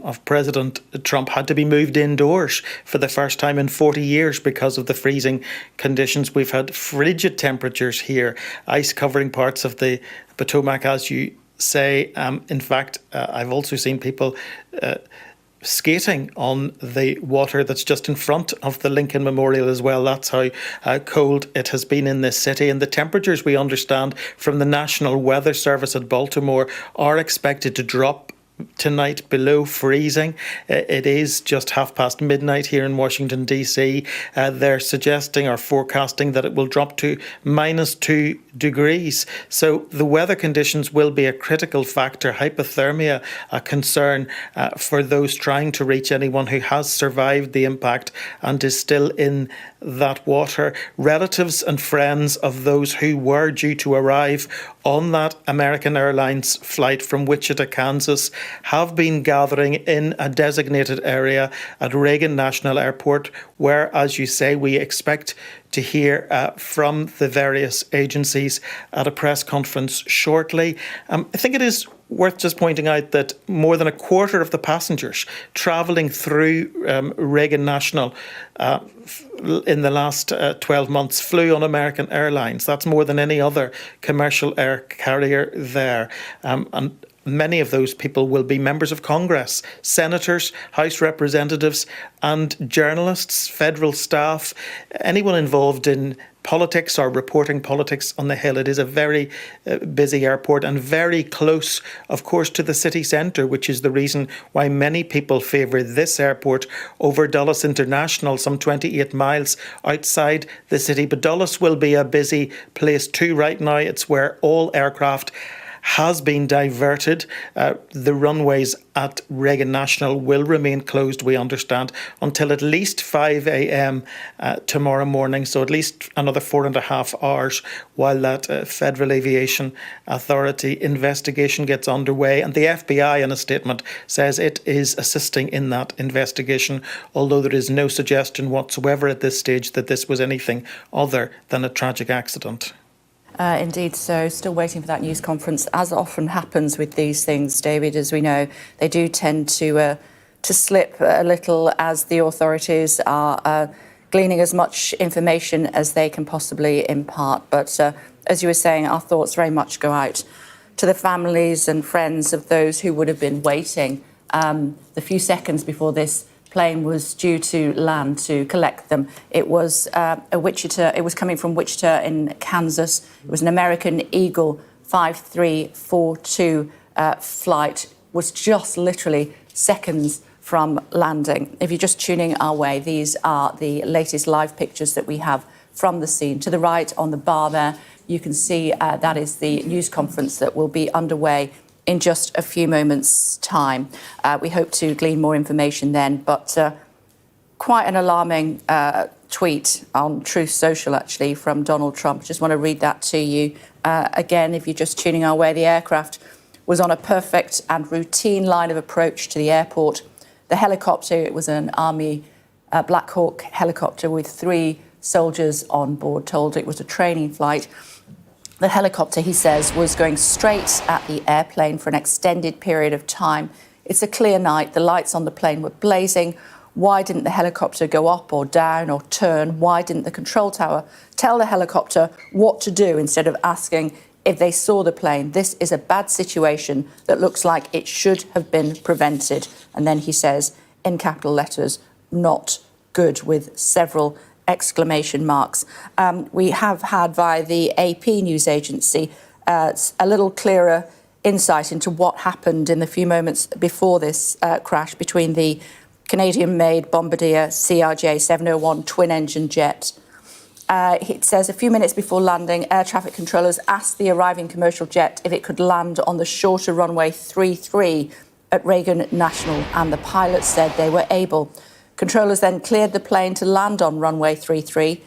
of President Trump had to be moved indoors for the first time in 40 years because of the freezing conditions. We've had frigid temperatures here, ice covering parts of the Potomac, as you say. In fact, I've also seen people skating on the water that's just in front of the Lincoln Memorial as well. That's how cold it has been in this city. And the temperatures, we understand from the National Weather Service at Baltimore, are expected to drop tonight below freezing. It is just midnight here in Washington, D.C. They're suggesting or forecasting that it will drop to -2 degrees. So the weather conditions will be a critical factor. Hypothermia, a concern for those trying to reach anyone who has survived the impact and is still in that water. Relatives and friends of those who were due to arrive on that American Airlines flight from Wichita, Kansas, have been gathering in a designated area at Reagan National Airport, where, as you say, we expect to hear from the various agencies at a press conference shortly. I think it is worth just pointing out that more than a quarter of the passengers travelling through Reagan National in the last 12 months flew on American Airlines. That's more than any other commercial air carrier there. And many of those people will be members of Congress, senators, House representatives, and journalists, federal staff, anyone involved in politics or reporting politics on the Hill. It is a very busy airport and very close, of course, to the city centre, which is the reason why many people favour this airport over Dulles International, some 28 miles outside the city. But Dulles will be a busy place too right now. It's where all aircraft has been diverted. The runways at Reagan National will remain closed, we understand, until at least 5 a.m. Tomorrow morning, so at least another 4.5 hours while that Federal Aviation Authority investigation gets underway. And the FBI, in a statement, says it is assisting in that investigation, although there is no suggestion whatsoever at this stage that this was anything other than a tragic accident. Indeed, so still waiting for that news conference. As often happens with these things, David, as we know, they do tend to slip a little as the authorities are gleaning as much information as they can possibly impart. But as you were saying, our thoughts very much go out to the families and friends of those who would have been waiting the few seconds before this plane was due to land to collect them. It was Wichita. It was coming from Wichita in Kansas. It was an American Eagle 5342 flight. Was just literally seconds from landing. If you're just tuning our way, these are the latest live pictures that we have from the scene. To the right on the bar there, you can see that is the news conference that will be underway in just a few moments' time. We hope to glean more information then, but quite an alarming tweet on Truth Social, actually, from Donald Trump. Just want to read that to you. Again, if you're just tuning our way, the aircraft was on a perfect and routine line of approach to the airport. The helicopter, it was an Army Black Hawk helicopter with 3 soldiers on board, told it was a training flight. The helicopter, he says, was going straight at the airplane for an extended period of time. It's a clear night. The lights on the plane were blazing. Why didn't the helicopter go up or down or turn? Why didn't the control tower tell the helicopter what to do instead of asking if they saw the plane? This is a bad situation that looks like it should have been prevented. And then he says, in capital letters, not good, with several exclamation marks. We have had via the AP news agency a little clearer insight into what happened in the few moments before this crash between the Canadian-made Bombardier CRJ 701 twin-engine jet. It says a few minutes before landing, air traffic controllers asked the arriving commercial jet if it could land on the shorter runway 33 at Reagan National, and the pilots said they were able. Controllers then cleared the plane to land on runway 33.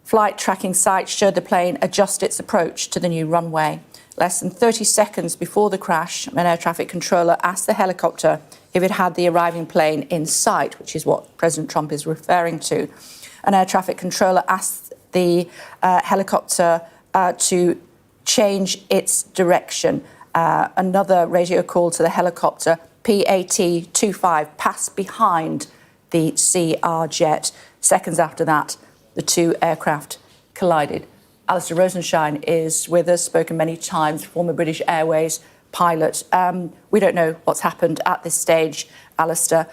Flight tracking sites showed the plane adjust its approach to the new runway. Less than 30 seconds before the crash, an air traffic controller asked the helicopter if it had the arriving plane in sight, which is what President Trump is referring to. An air traffic controller asked the helicopter to change its direction. Another radio call to the helicopter P-AT-25 passed behind the CR jet. Seconds after that, the two aircraft collided. Alistair Rosenshine is with us, spoken many times, former British Airways pilot. We don't know what's happened at this stage, Alistair.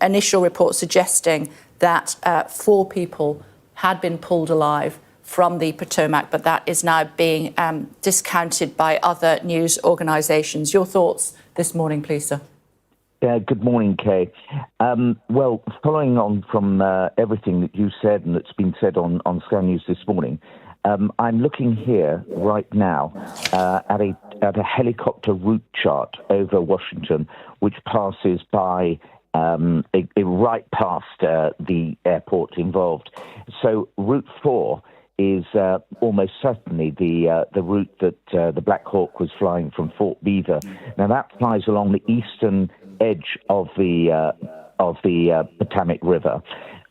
Initial reports suggesting that 4 people had been pulled alive from the Potomac, but that is now being discounted by other news organisations. Your thoughts this morning, please, sir? Good morning, Kay. Well, following on from everything that you said and that's been said on Sky News this morning, I'm looking here right now at a helicopter route chart over Washington, which passes by right past the airport involved. So Route 4 is almost certainly the route that the Black Hawk was flying from Fort Beaver. Now that flies along the eastern edge of the Potomac River,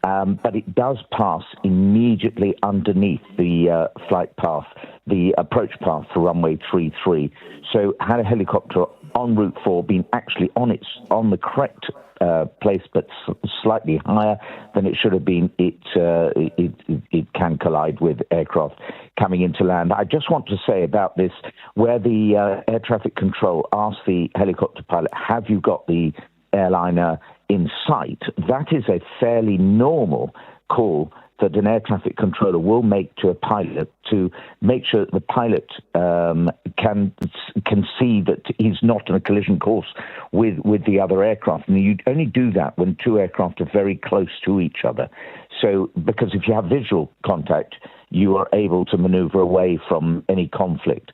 but it does pass immediately underneath the flight path, the approach path for runway 33. So had a helicopter on Route 4 been actually on the correct place, but slightly higher than it should have been, it can collide with aircraft coming into land. I just want to say about this, where the air traffic control asked the helicopter pilot, have you got the airliner in sight? That is a fairly normal call that an air traffic controller will make to a pilot to make sure that the pilot can see that he's not on a collision course with the other aircraft. And you only do that when 2 aircraft are very close to each other. So, because if you have visual contact, you are able to maneuver away from any conflict.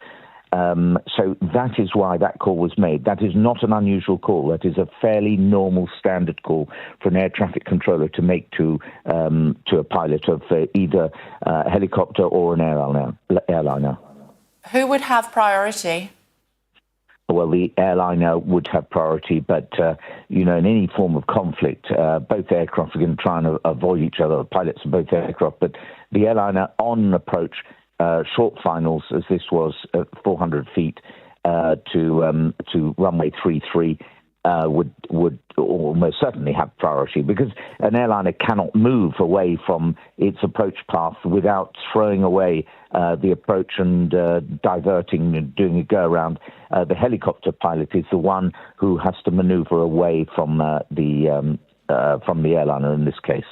So that is why that call was made. That is not an unusual call. That is a fairly normal standard call for an air traffic controller to make to a pilot of either a helicopter or an airliner. Who would have priority? Well, the airliner would have priority, but, in any form of conflict, both aircraft are going to try and avoid each other, the pilots of both aircraft, but the airliner on approach, short finals, as this was at 400 feet to runway 33, would almost certainly have priority, because an airliner cannot move away from its approach path without throwing away the approach and diverting and doing a go around. The helicopter pilot is the one who has to maneuver away from the airliner in this case.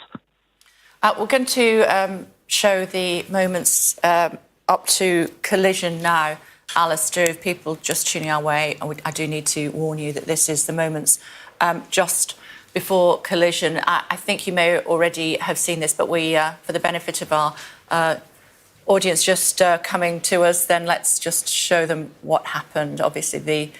We're going to show the moments up to collision now, Alistair. If people just tuning our way, I do need to warn you that this is the moments just before collision. I think you may already have seen this, but we, for the benefit of our audience just coming to us, then let's just show them what happened. Obviously, the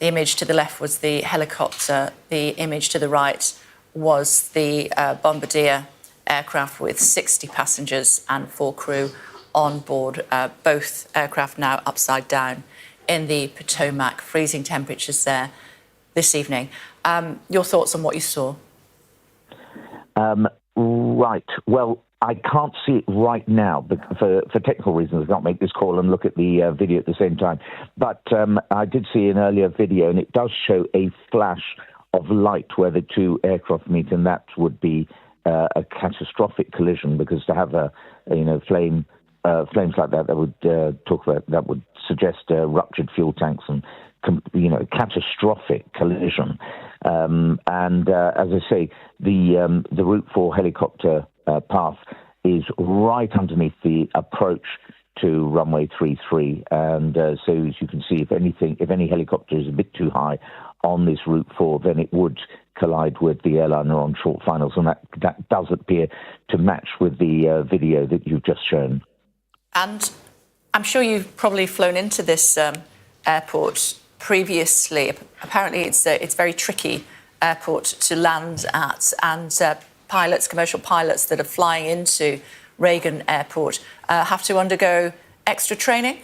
image to the left was the helicopter. The image to the right was the Bombardier aircraft with 60 passengers and 4 crew on board. Both aircraft now upside down in the Potomac. Freezing temperatures there this evening. Your thoughts on what you saw? Right. Well, I can't see it right now, but for technical reasons, I can't make this call and look at the video at the same time. But I did see an earlier video, and it does show a flash of light where the 2 aircraft meet, and that would be a catastrophic collision, because to have flames like that would suggest ruptured fuel tanks and catastrophic collision. And as I say, the Route 4 helicopter path is right underneath the approach to runway 33, and so as you can see, if any helicopter is a bit too high on this Route 4, then it would collide with the airliner on short finals, and that does appear to match with the video that you've just shown. And I'm sure you've probably flown into this airport previously. Apparently, it's a very tricky airport to land at, and commercial pilots that are flying into Reagan Airport have to undergo extra training?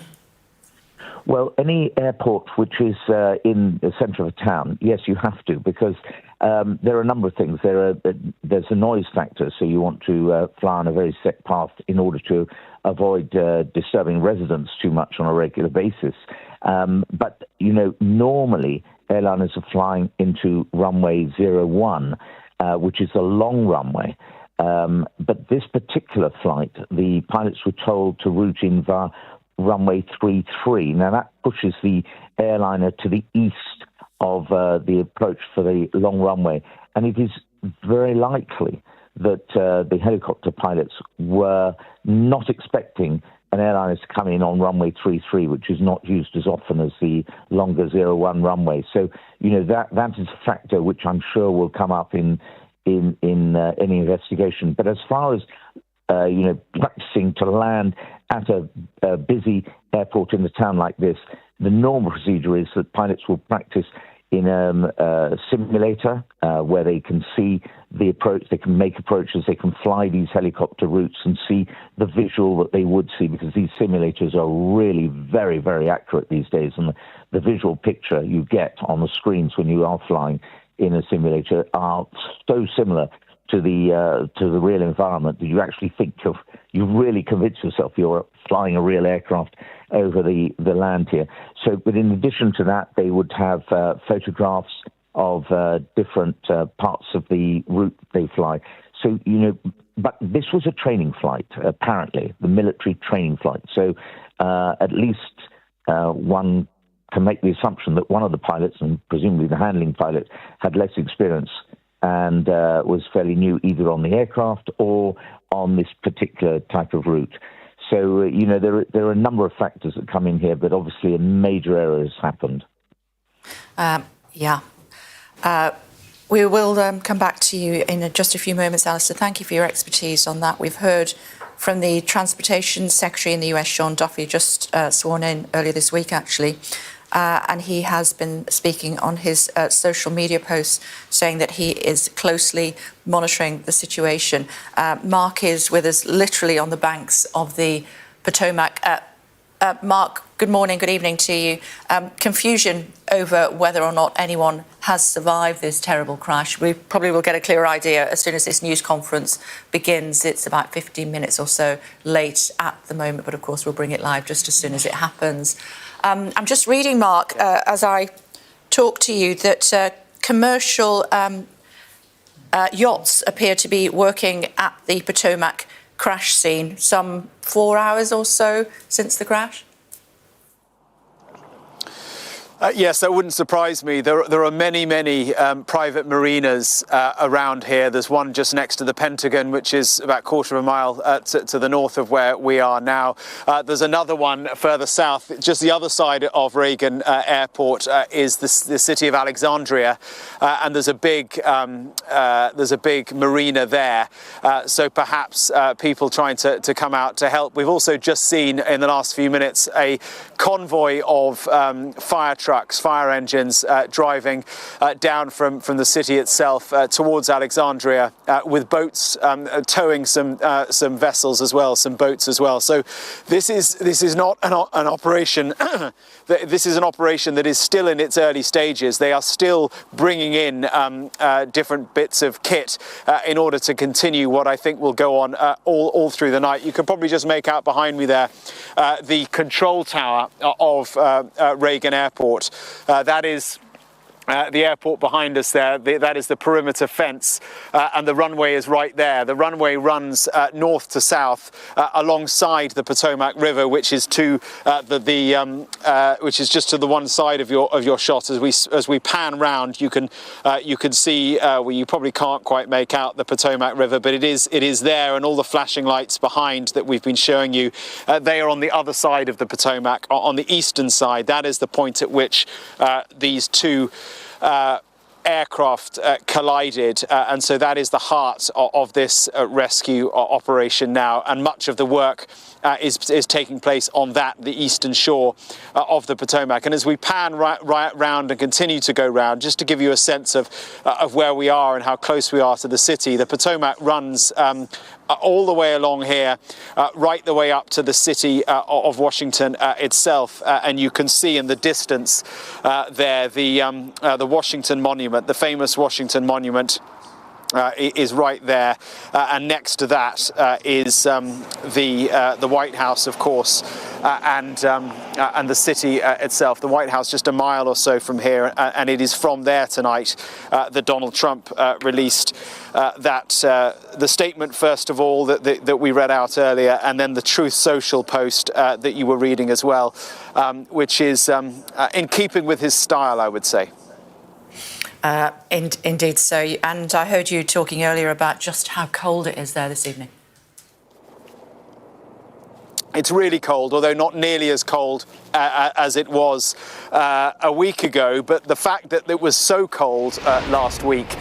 Well, any airport which is in the centre of a town, yes, you have to, because there are a number of things. There's a noise factor, so you want to fly on a very set path in order to avoid disturbing residents too much on a regular basis. But, normally airliners are flying into runway 01, which is a long runway. But this particular flight, the pilots were told to route in via runway 33. Now, that pushes the airliner to the east of the approach for the long runway. And it is very likely that the helicopter pilots were not expecting an airliner to come in on runway 33, which is not used as often as the longer 01 runway. So, that is a factor which I'm sure will come up in any investigation. But as far as practicing to land at a busy airport in a town like this, the normal procedure is that pilots will practice in a simulator where they can see the approach, they can make approaches, they can fly these helicopter routes and see the visual that they would see, because these simulators are really very, very accurate these days. And the visual picture you get on the screens when you are flying in a simulator are so similar to the real environment that you actually think you really convince yourself you're flying a real aircraft over the land here. So, but in addition to that, they would have photographs of different parts of the route they fly. So, but this was a training flight, apparently, the military training flight. So at least one can make the assumption that one of the pilots, and presumably the handling pilot, had less experience and was fairly new either on the aircraft or on this particular type of route. So, there are a number of factors that come in here, but obviously a major error has happened. We will come back to you in just a few moments, Alistair. Thank you for your expertise on that. We've heard from the Transportation Secretary in the US, Sean Duffy, just sworn in earlier this week, actually. And he has been speaking on his social media posts, saying that he is closely monitoring the situation. Mark is with us literally on the banks of the Potomac. Mark, good morning, good evening to you. Confusion over whether or not anyone has survived this terrible crash. We probably will get a clearer idea as soon as this news conference begins. It's about 15 minutes or so late at the moment, but of course we'll bring it live just as soon as it happens. I'm just reading, Mark, as I talk to you, that commercial yachts appear to be working at the Potomac crash scene, some 4 hours or so since the crash? Yes, that wouldn't surprise me. There are many private marinas around here. There's one just next to the Pentagon, which is about a quarter of a mile to the north of where we are now. There's another one further south. Just the other side of Reagan Airport is the city of Alexandria, and there's a big marina there. So perhaps people trying to come out to help. We've also just seen in the last few minutes a convoy of fire trucks, fire engines driving down from the city itself towards Alexandria with boats towing some vessels as well, some boats as well. So this is not an operation. This is an operation that is still in its early stages. They are still bringing in different bits of kit in order to continue what I think will go on all through the night. You can probably just make out behind me there the control tower of Reagan Airport. That is the airport behind us there. That is the perimeter fence, and the runway is right there. The runway runs north to south alongside the Potomac River, which is to which is just to the one side of your shot. As we pan round, you can see well, you probably can't quite make out the Potomac River, but it is there, and all the flashing lights behind that we've been showing you, they are on the other side of the Potomac, on the eastern side. That is the point at which these two aircraft collided, and so that is the heart of this rescue operation now, and much of the work is taking place on the eastern shore of the Potomac. And as we pan right round and continue to go round, just to give you a sense of where we are and how close we are to the city, the Potomac runs all the way along here, right the way up to the city of Washington itself, and you can see in the distance there the Washington Monument, the famous Washington Monument. is right there, and next to that is the White House, of course, and the city itself. The White House just a mile or so from here, and it is from there tonight that Donald Trump released the statement, first of all, that we read out earlier, and then the Truth Social post that you were reading as well, which is in keeping with his style, I would say. Indeed so. And I heard you talking earlier about just how cold it is there this evening. It's really cold, although not nearly as cold as it was a week ago. But the fact that it was so cold last week,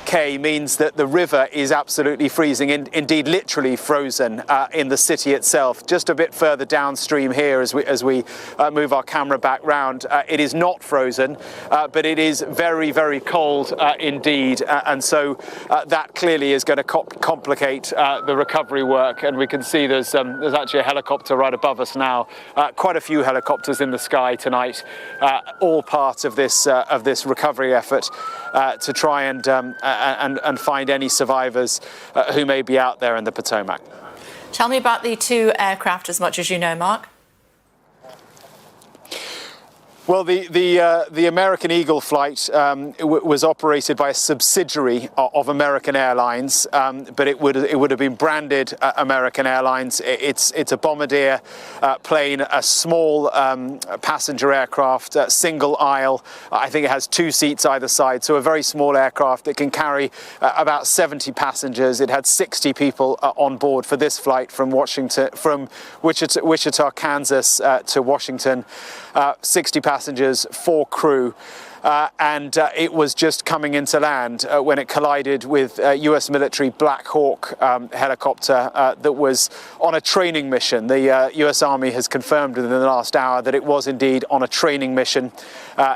Kay, means that the river is absolutely freezing, indeed literally frozen in the city itself. Just a bit further downstream here as we move our camera back round, it is not frozen, but it is very, very cold indeed. And so that clearly is going to complicate the recovery work. And we can see there's actually a helicopter right above us now. Quite a few helicopters in the sky tonight, all part of this recovery effort to try and find any survivors who may be out there in the Potomac. Tell me about the two aircraft as much as you know, Mark. Well, the American Eagle flight was operated by a subsidiary of American Airlines, but it would have been branded American Airlines. It's a bombardier plane, a small passenger aircraft, single aisle. I think it has 2 seats either side, so a very small aircraft that can carry about 70 passengers. It had 60 people on board for this flight from Wichita, Kansas to Washington. 60 passengers, 4 crew. And it was just coming into land when it collided with a US military Black Hawk helicopter that was on a training mission. The US Army has confirmed within the last hour that it was indeed on a training mission.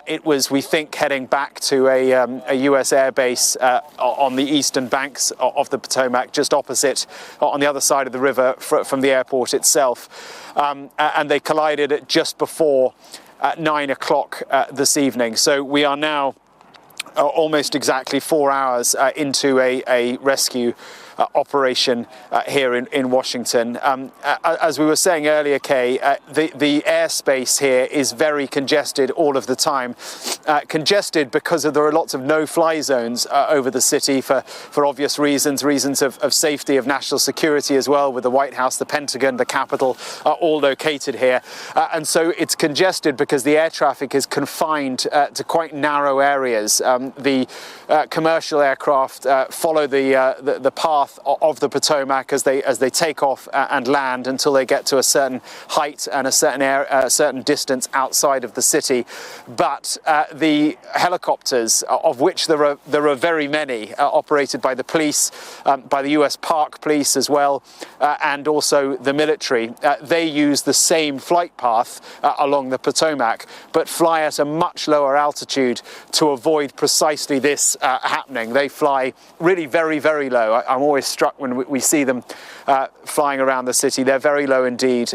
It was, we think, heading back to a US airbase on the eastern banks of the Potomac, just opposite, on the other side of the river from the airport itself. And they collided at just before 9 o'clock this evening. So we are now almost exactly 4 hours into a rescue operation here in Washington. As we were saying earlier, Kay, the airspace here is very congested all of the time. Congested because there are lots of no-fly zones over the city for obvious reasons of safety, of national security as well, with the White House, the Pentagon, the Capitol are all located here. And so it's congested because the air traffic is confined to quite narrow areas. The commercial aircraft follow the path of the Potomac as they take off and land until they get to a certain height and a certain distance outside of the city. But the helicopters, of which there are very many, operated by the police, by the US Park Police as well, and also the military, they use the same flight path along the Potomac, but fly at a much lower altitude to avoid precisely this happening. They fly really very, very low. I'm always struck when we see them flying around the city. They're very low indeed.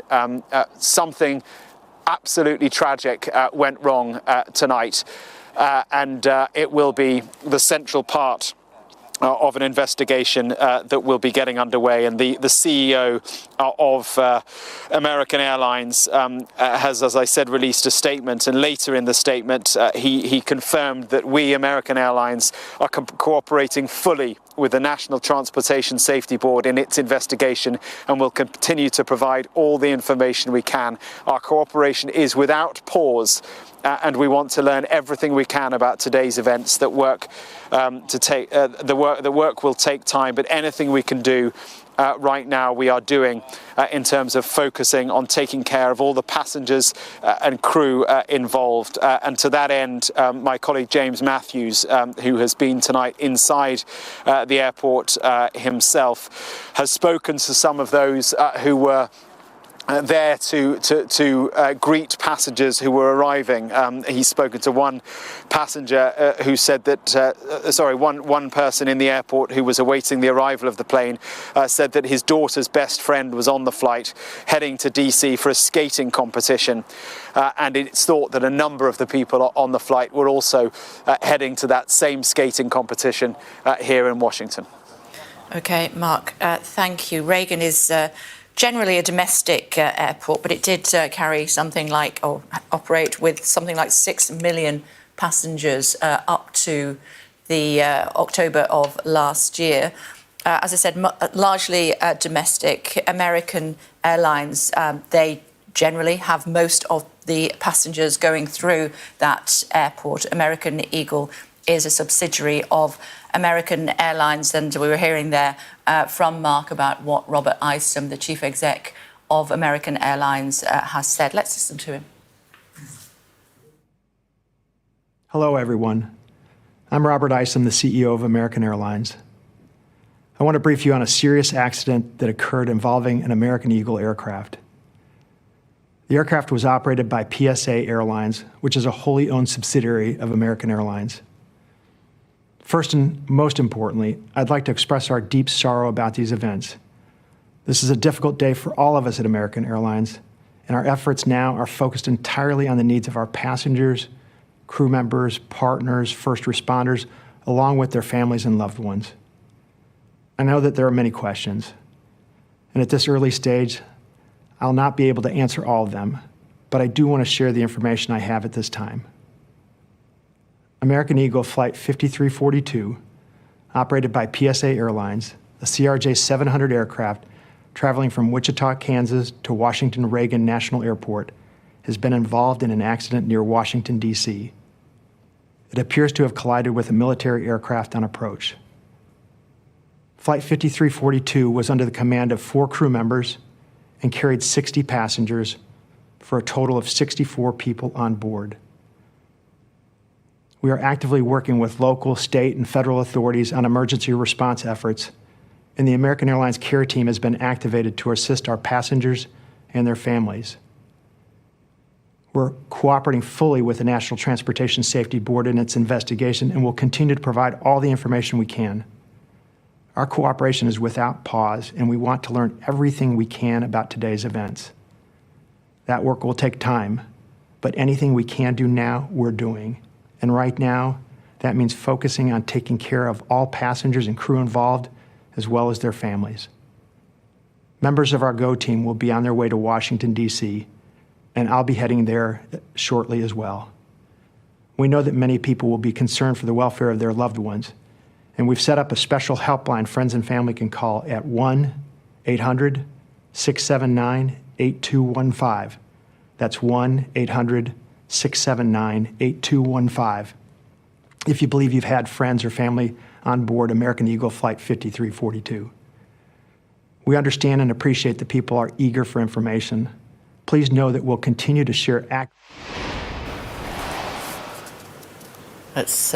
Something absolutely tragic went wrong tonight, and it will be the central part of an investigation that will be getting underway. And the CEO of American Airlines has, as I said, released a statement. And later in the statement, he confirmed that we, American Airlines, are cooperating fully with the National Transportation Safety Board in its investigation and will continue to provide all the information we can. Our cooperation is without pause. And we want to learn everything we can about today's events. The work will take time, but anything we can do right now we are doing in terms of focusing on taking care of all the passengers and crew involved. And to that end, my colleague James Matthews, who has been tonight inside the airport himself, has spoken to some of those who were there to greet passengers who were arriving. He's spoken to one passenger who said that, one person in the airport who was awaiting the arrival of the plane said that his daughter's best friend was on the flight heading to DC for a skating competition. And it's thought that a number of the people on the flight were also heading to that same skating competition here in Washington. OK, Mark, thank you. Reagan is generally a domestic airport, but it did carry something like, or operate with something like 6 million passengers up to the October of last year. As I said, largely domestic. American Airlines, they generally have most of the passengers going through that airport. American Eagle is a subsidiary of American Airlines, and we were hearing there from Mark about what Robert Isom, the chief exec of American Airlines, has said. Let's listen to him. Hello, everyone. I'm Robert Isom, the CEO of American Airlines. I want to brief you on a serious accident that occurred involving an American Eagle aircraft. The aircraft was operated by PSA Airlines, which is a wholly owned subsidiary of American Airlines. First and most importantly, I'd like to express our deep sorrow about these events. This is a difficult day for all of us at American Airlines, and our efforts now are focused entirely on the needs of our passengers, crew members, partners, first responders, along with their families and loved ones. I know that there are many questions, and at this early stage, I'll not be able to answer all of them, but I do want to share the information I have at this time. American Eagle Flight 5342, operated by PSA Airlines, a CRJ 700 aircraft traveling from Wichita, Kansas to Washington Reagan National Airport, has been involved in an accident near Washington, D.C. It appears to have collided with a military aircraft on approach. Flight 5342 was under the command of 4 crew members and carried 60 passengers for a total of 64 people on board. We are actively working with local, state, and federal authorities on emergency response efforts, and the American Airlines care team has been activated to assist our passengers and their families. We're cooperating fully with the National Transportation Safety Board in its investigation and will continue to provide all the information we can. Our cooperation is without pause, and we want to learn everything we can about today's events. That work will take time, but anything we can do now, we're doing. And right now, that means focusing on taking care of all passengers and crew involved, as well as their families. Members of our GO team will be on their way to Washington, D.C., and I'll be heading there shortly as well. We know that many people will be concerned for the welfare of their loved ones, and we've set up a special helpline friends and family can call at 1-800-679-8215. That's 1-800-679-8215. If you believe you've had friends or family on board American Eagle Flight 5342. We understand and appreciate that people are eager for information. Please know that we'll continue to share Let's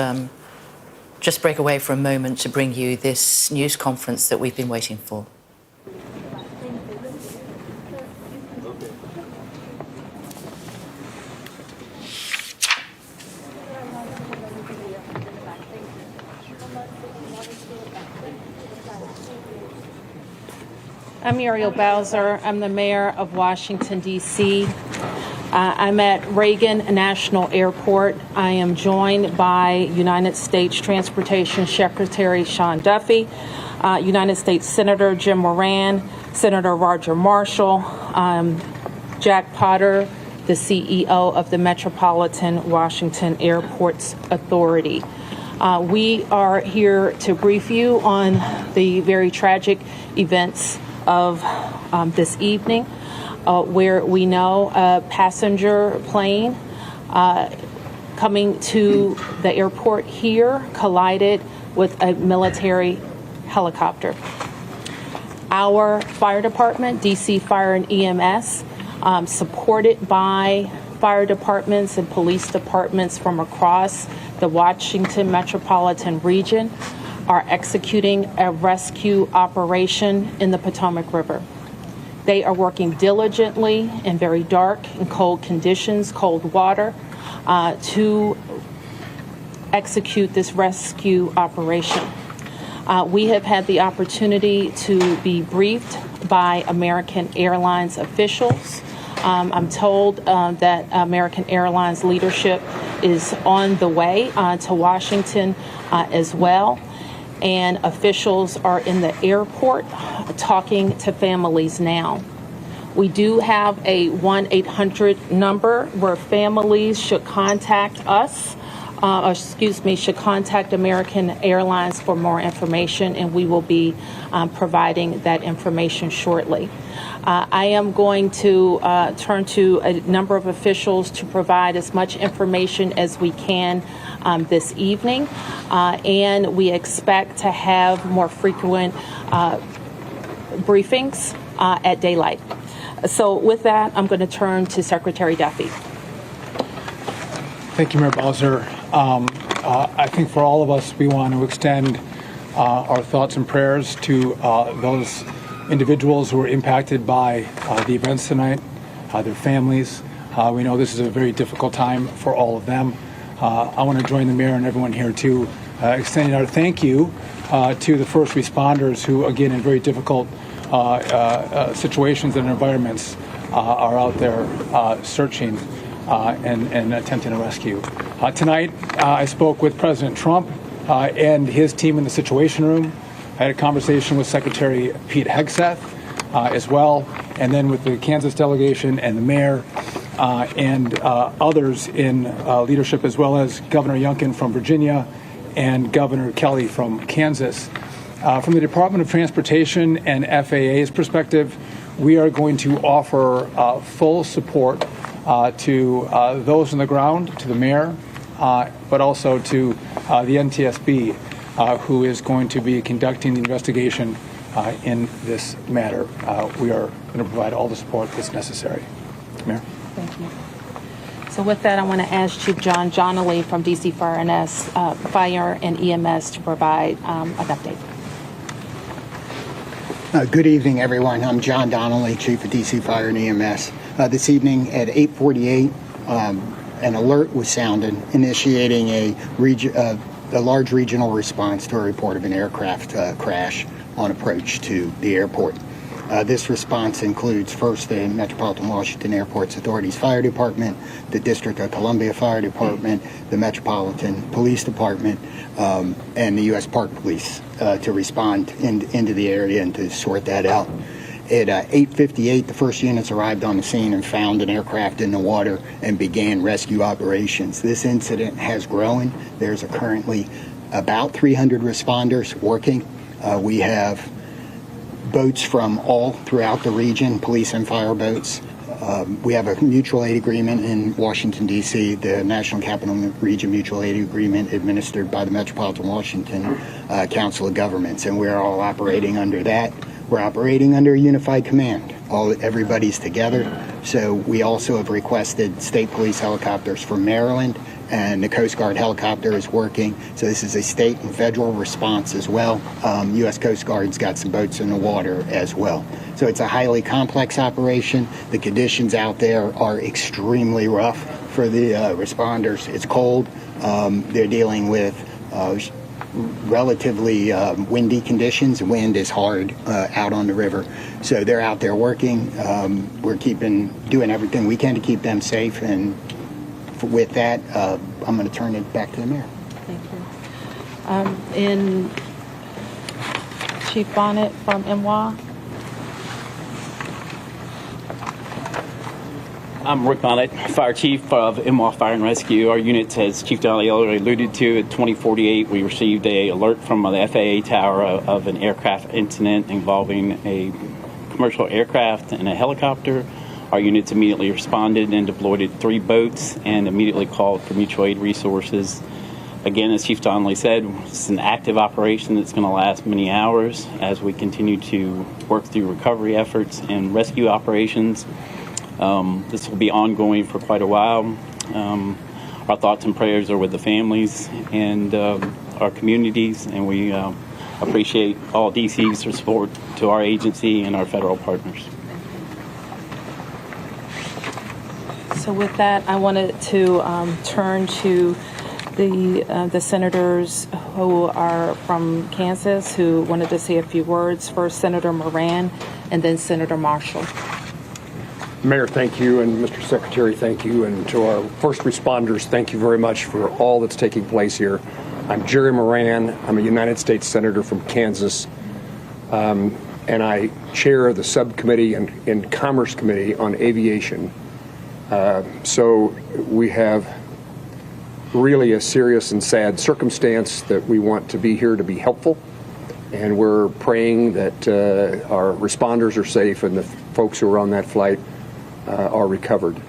just break away for a moment to bring you this news conference that we've been waiting for. I'm Muriel Bowser. I'm the mayor of Washington, D.C. I'm at Reagan National Airport. I am joined by United States Transportation Secretary Sean Duffy, United States Senator Jim Moran, Senator Roger Marshall, Jack Potter, the CEO of the Metropolitan Washington Airports Authority. We are here to brief you on the very tragic events of this evening, where we know a passenger plane coming to the airport here collided with a military helicopter. Our fire department, DC Fire and EMS, supported by fire departments and police departments from across the Washington metropolitan region, are executing a rescue operation in the Potomac River. They are working diligently in very dark and cold conditions, cold water, to execute this rescue operation. We have had the opportunity to be briefed by American Airlines officials. I'm told that American Airlines leadership is on the way to Washington as well, and officials are in the airport talking to families now. We do have a 1-800 number where families should contact us, should contact American Airlines for more information, and we will be providing that information shortly. I am going to turn to a number of officials to provide as much information as we can this evening, and we expect to have more frequent briefings at daylight. So with that, I'm going to turn to Secretary Duffy. Thank you, Mayor Bowser. I think for all of us, we want to extend our thoughts and prayers to those individuals who were impacted by the events tonight, their families. We know this is a very difficult time for all of them. I want to join the mayor and everyone here to extending our thank you to the first responders who, again, in very difficult situations and environments, are out there searching and attempting to rescue. Tonight, I spoke with President Trump and his team in the Situation Room. I had a conversation with Secretary Pete Hegseth as well, and then with the Kansas delegation and the mayor and others in leadership, as well as Governor Youngkin from Virginia and Governor Kelly from Kansas. From the Department of Transportation and FAA's perspective, we are going to offer full support to those on the ground, to the mayor, but also to the NTSB, who is going to be conducting the investigation in this matter. We are going to provide all the support that's necessary. Mayor? Thank you. So with that, I want to ask Chief John Johnley from DC Fire and EMS to provide an update. Good evening, everyone. I'm John Donnelly, Chief of DC Fire and EMS. This evening at 8:48, an alert was sounded, initiating a large regional response to a report of an aircraft crash on approach to the airport. This response includes first the Metropolitan Washington Airports Authority's Fire Department, the District of Columbia Fire Department, the Metropolitan Police Department, and the U.S. Park Police to respond into the area and to sort that out. At 8:58, the first units arrived on the scene and found an aircraft in the water and began rescue operations. This incident has grown. There's currently about 300 responders working. We have boats from all throughout the region, police and fire boats. We have a mutual aid agreement in Washington, D.C., the National Capital Region Mutual Aid Agreement administered by the Metropolitan Washington Council of Governments, and we're all operating under that. We're operating under a unified command. Everybody's together. So we also have requested state police helicopters from Maryland, and the Coast Guard helicopter is working. So this is a state and federal response as well. U.S. Coast Guard's got some boats in the water as well. So it's a highly complex operation. The conditions out there are extremely rough for the responders. It's cold. They're dealing with relatively windy conditions. Wind is hard out on the river. So they're out there working. We're doing everything we can to keep them safe. And with that, I'm going to turn it back to the mayor. Thank you. In Chief Bonnet from MWA. I'm Rick Bonnet, Fire Chief of MWA Fire and Rescue. Our unit, as Chief Donnelly already alluded to, at 2048, we received an alert from the FAA tower of an aircraft incident involving a commercial aircraft and a helicopter. Our units immediately responded and deployed 3 boats and immediately called for mutual aid resources. Again, as Chief Donnelly said, it's an active operation that's going to last many hours as we continue to work through recovery efforts and rescue operations. This will be ongoing for quite a while. Our thoughts and prayers are with the families and our communities, and we appreciate all DC's support to our agency and our federal partners. So with that, I wanted to turn to the senators who are from Kansas who wanted to say a few words. First, Senator Moran, and then Senator Marshall. Mayor, thank you, and Mr. Secretary, thank you, and to our first responders, thank you very much for all that's taking place here. I'm Jerry Moran. I'm a United States Senator from Kansas, and I chair the subcommittee and Commerce Committee on Aviation. So we have really a serious and sad circumstance that we want to be here to be helpful, and we're praying that our responders are safe and the folks who are on that flight are recovered.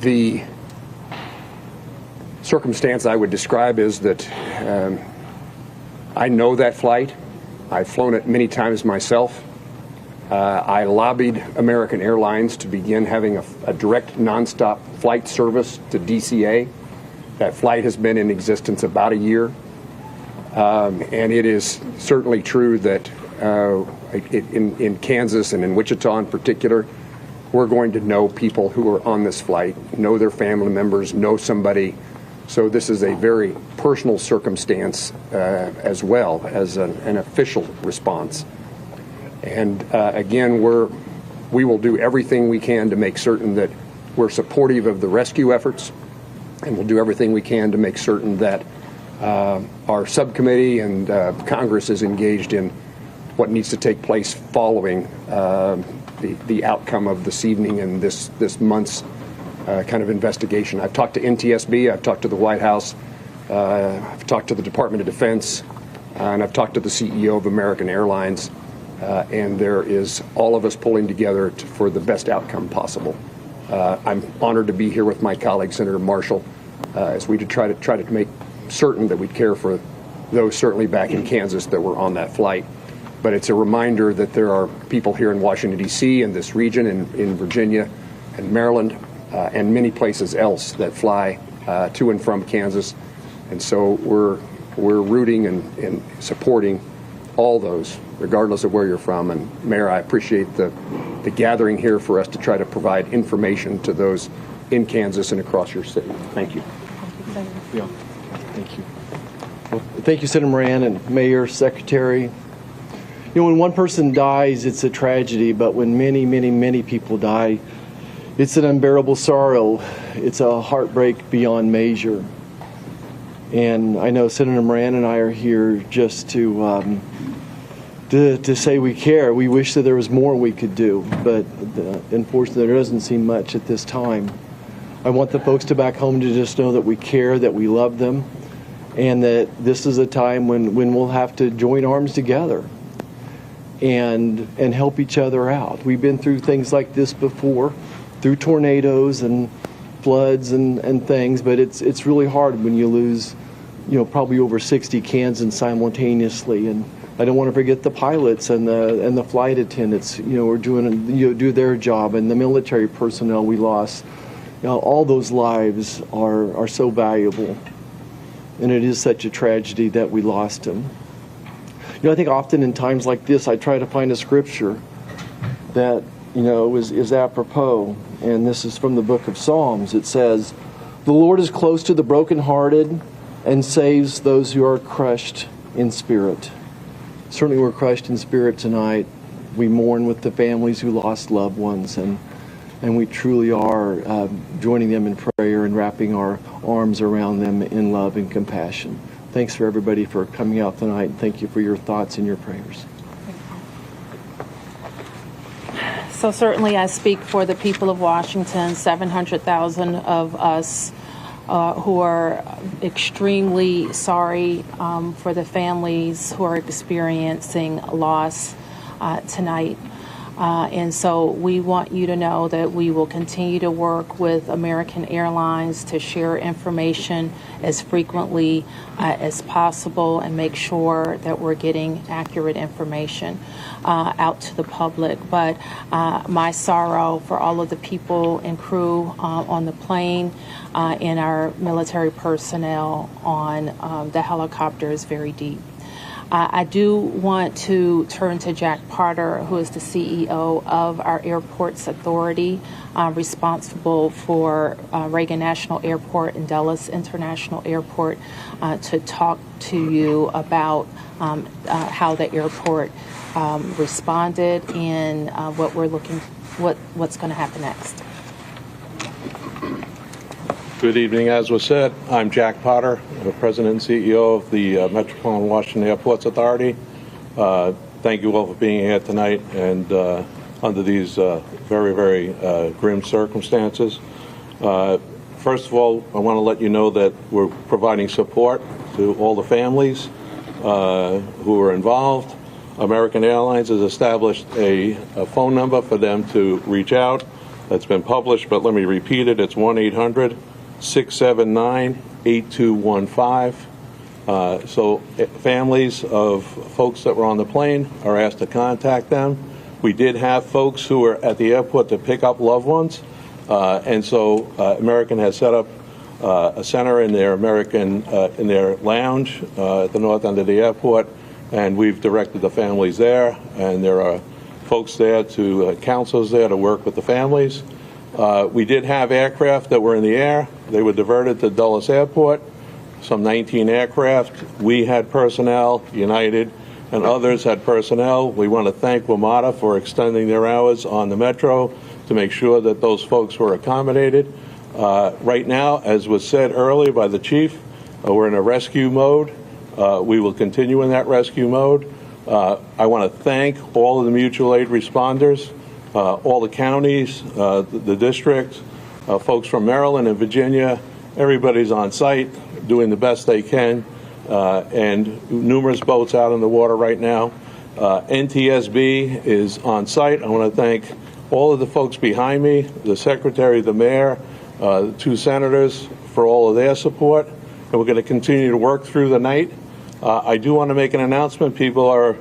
The circumstance I would describe is that I know that flight. I've flown it many times myself. I lobbied American Airlines to begin having a direct nonstop flight service to DCA. That flight has been in existence about a year. And it is certainly true that in Kansas and in Wichita in particular, we're going to know people who are on this flight, know their family members, know somebody. So this is a very personal circumstance as well as an official response. And again, we will do everything we can to make certain that we're supportive of the rescue efforts, and we'll do everything we can to make certain that our subcommittee and Congress is engaged in what needs to take place following the outcome of this evening and this month's kind of investigation. I've talked to NTSB, I've talked to the White House, I've talked to the Department of Defense, and I've talked to the CEO of American Airlines, and there is all of us pulling together for the best outcome possible. I'm honored to be here with my colleague, Senator Marshall, as we try to make certain that we care for those certainly back in Kansas that were on that flight. But it's a reminder that there are people here in Washington, D.C., in this region, in Virginia and Maryland, and many places else that fly to and from Kansas. And so we're rooting and supporting all those, regardless of where you're from. And Mayor, I appreciate the gathering here for us to try to provide information to those in Kansas and across your city. Thank you. Yeah. Thank you. Well, thank you, Senator Moran and Mayor, Secretary. You know, when one person dies, it's a tragedy, but when many, many, many people die, it's an unbearable sorrow. It's a heartbreak beyond measure. And I know Senator Moran and I are here just to say we care. We wish that there was more we could do, but unfortunately there doesn't seem much at this time. I want the folks back home to just know that we care, that we love them, and that this is a time when we'll have to join arms together and help each other out. We've been through things like this before, through tornadoes and floods and things, but it's really hard when you lose, probably over 60 Kansans simultaneously. And I don't want to forget the pilots and the flight attendants, are doing do their job, and the military personnel we lost. All those lives are so valuable, and it is such a tragedy that we lost them. I think often in times like this, I try to find a scripture that, is apropos. And this is from the book of Psalms. It says, "The Lord is close to the brokenhearted and saves those who are crushed in spirit." Certainly we're crushed in spirit tonight. We mourn with the families who lost loved ones, and we truly are joining them in prayer and wrapping our arms around them in love and compassion. Thanks for everybody for coming out tonight, and thank you for your thoughts and your prayers. So certainly I speak for the people of Washington, 700,000 of us who are extremely sorry for the families who are experiencing loss tonight. And so we want you to know that we will continue to work with American Airlines to share information as frequently as possible and make sure that we're getting accurate information out to the public. But my sorrow for all of the people and crew on the plane and our military personnel on the helicopter is very deep. I do want to turn to Jack Potter, who is the CEO of our Airports Authority, responsible for Reagan National Airport and Dulles International Airport, to talk to you about how the airport responded and what's going to happen next. Good evening. As was said, I'm Jack Potter, the President and CEO of the Metropolitan Washington Airports Authority. Thank you all for being here tonight and under these very, very grim circumstances. First of all, I want to let you know that we're providing support to all the families who are involved. American Airlines has established a phone number for them to reach out. That's been published, but let me repeat it. It's 1-800-679-8215. So families of folks that were on the plane are asked to contact them. We did have folks who were at the airport to pick up loved ones, and so American has set up a center in their in their lounge at the north end of the airport, and we've directed the families there, and there are folks there counselors there to work with the families. We did have aircraft that were in the air. They were diverted to Dulles Airport, some 19 aircraft. We had personnel, United and others had personnel. We want to thank WMATA for extending their hours on the Metro to make sure that those folks were accommodated. Right now, as was said earlier by the chief, we're in a rescue mode. We will continue in that rescue mode. I want to thank all of the mutual aid responders, all the counties, the districts, folks from Maryland and Virginia. Everybody's on site doing the best they can, and numerous boats out in the water right now. NTSB is on site. I want to thank all of the folks behind me, the secretary, the mayor, the two senators for all of their support, and we're going to continue to work through the night. I do want to make an announcement. People are,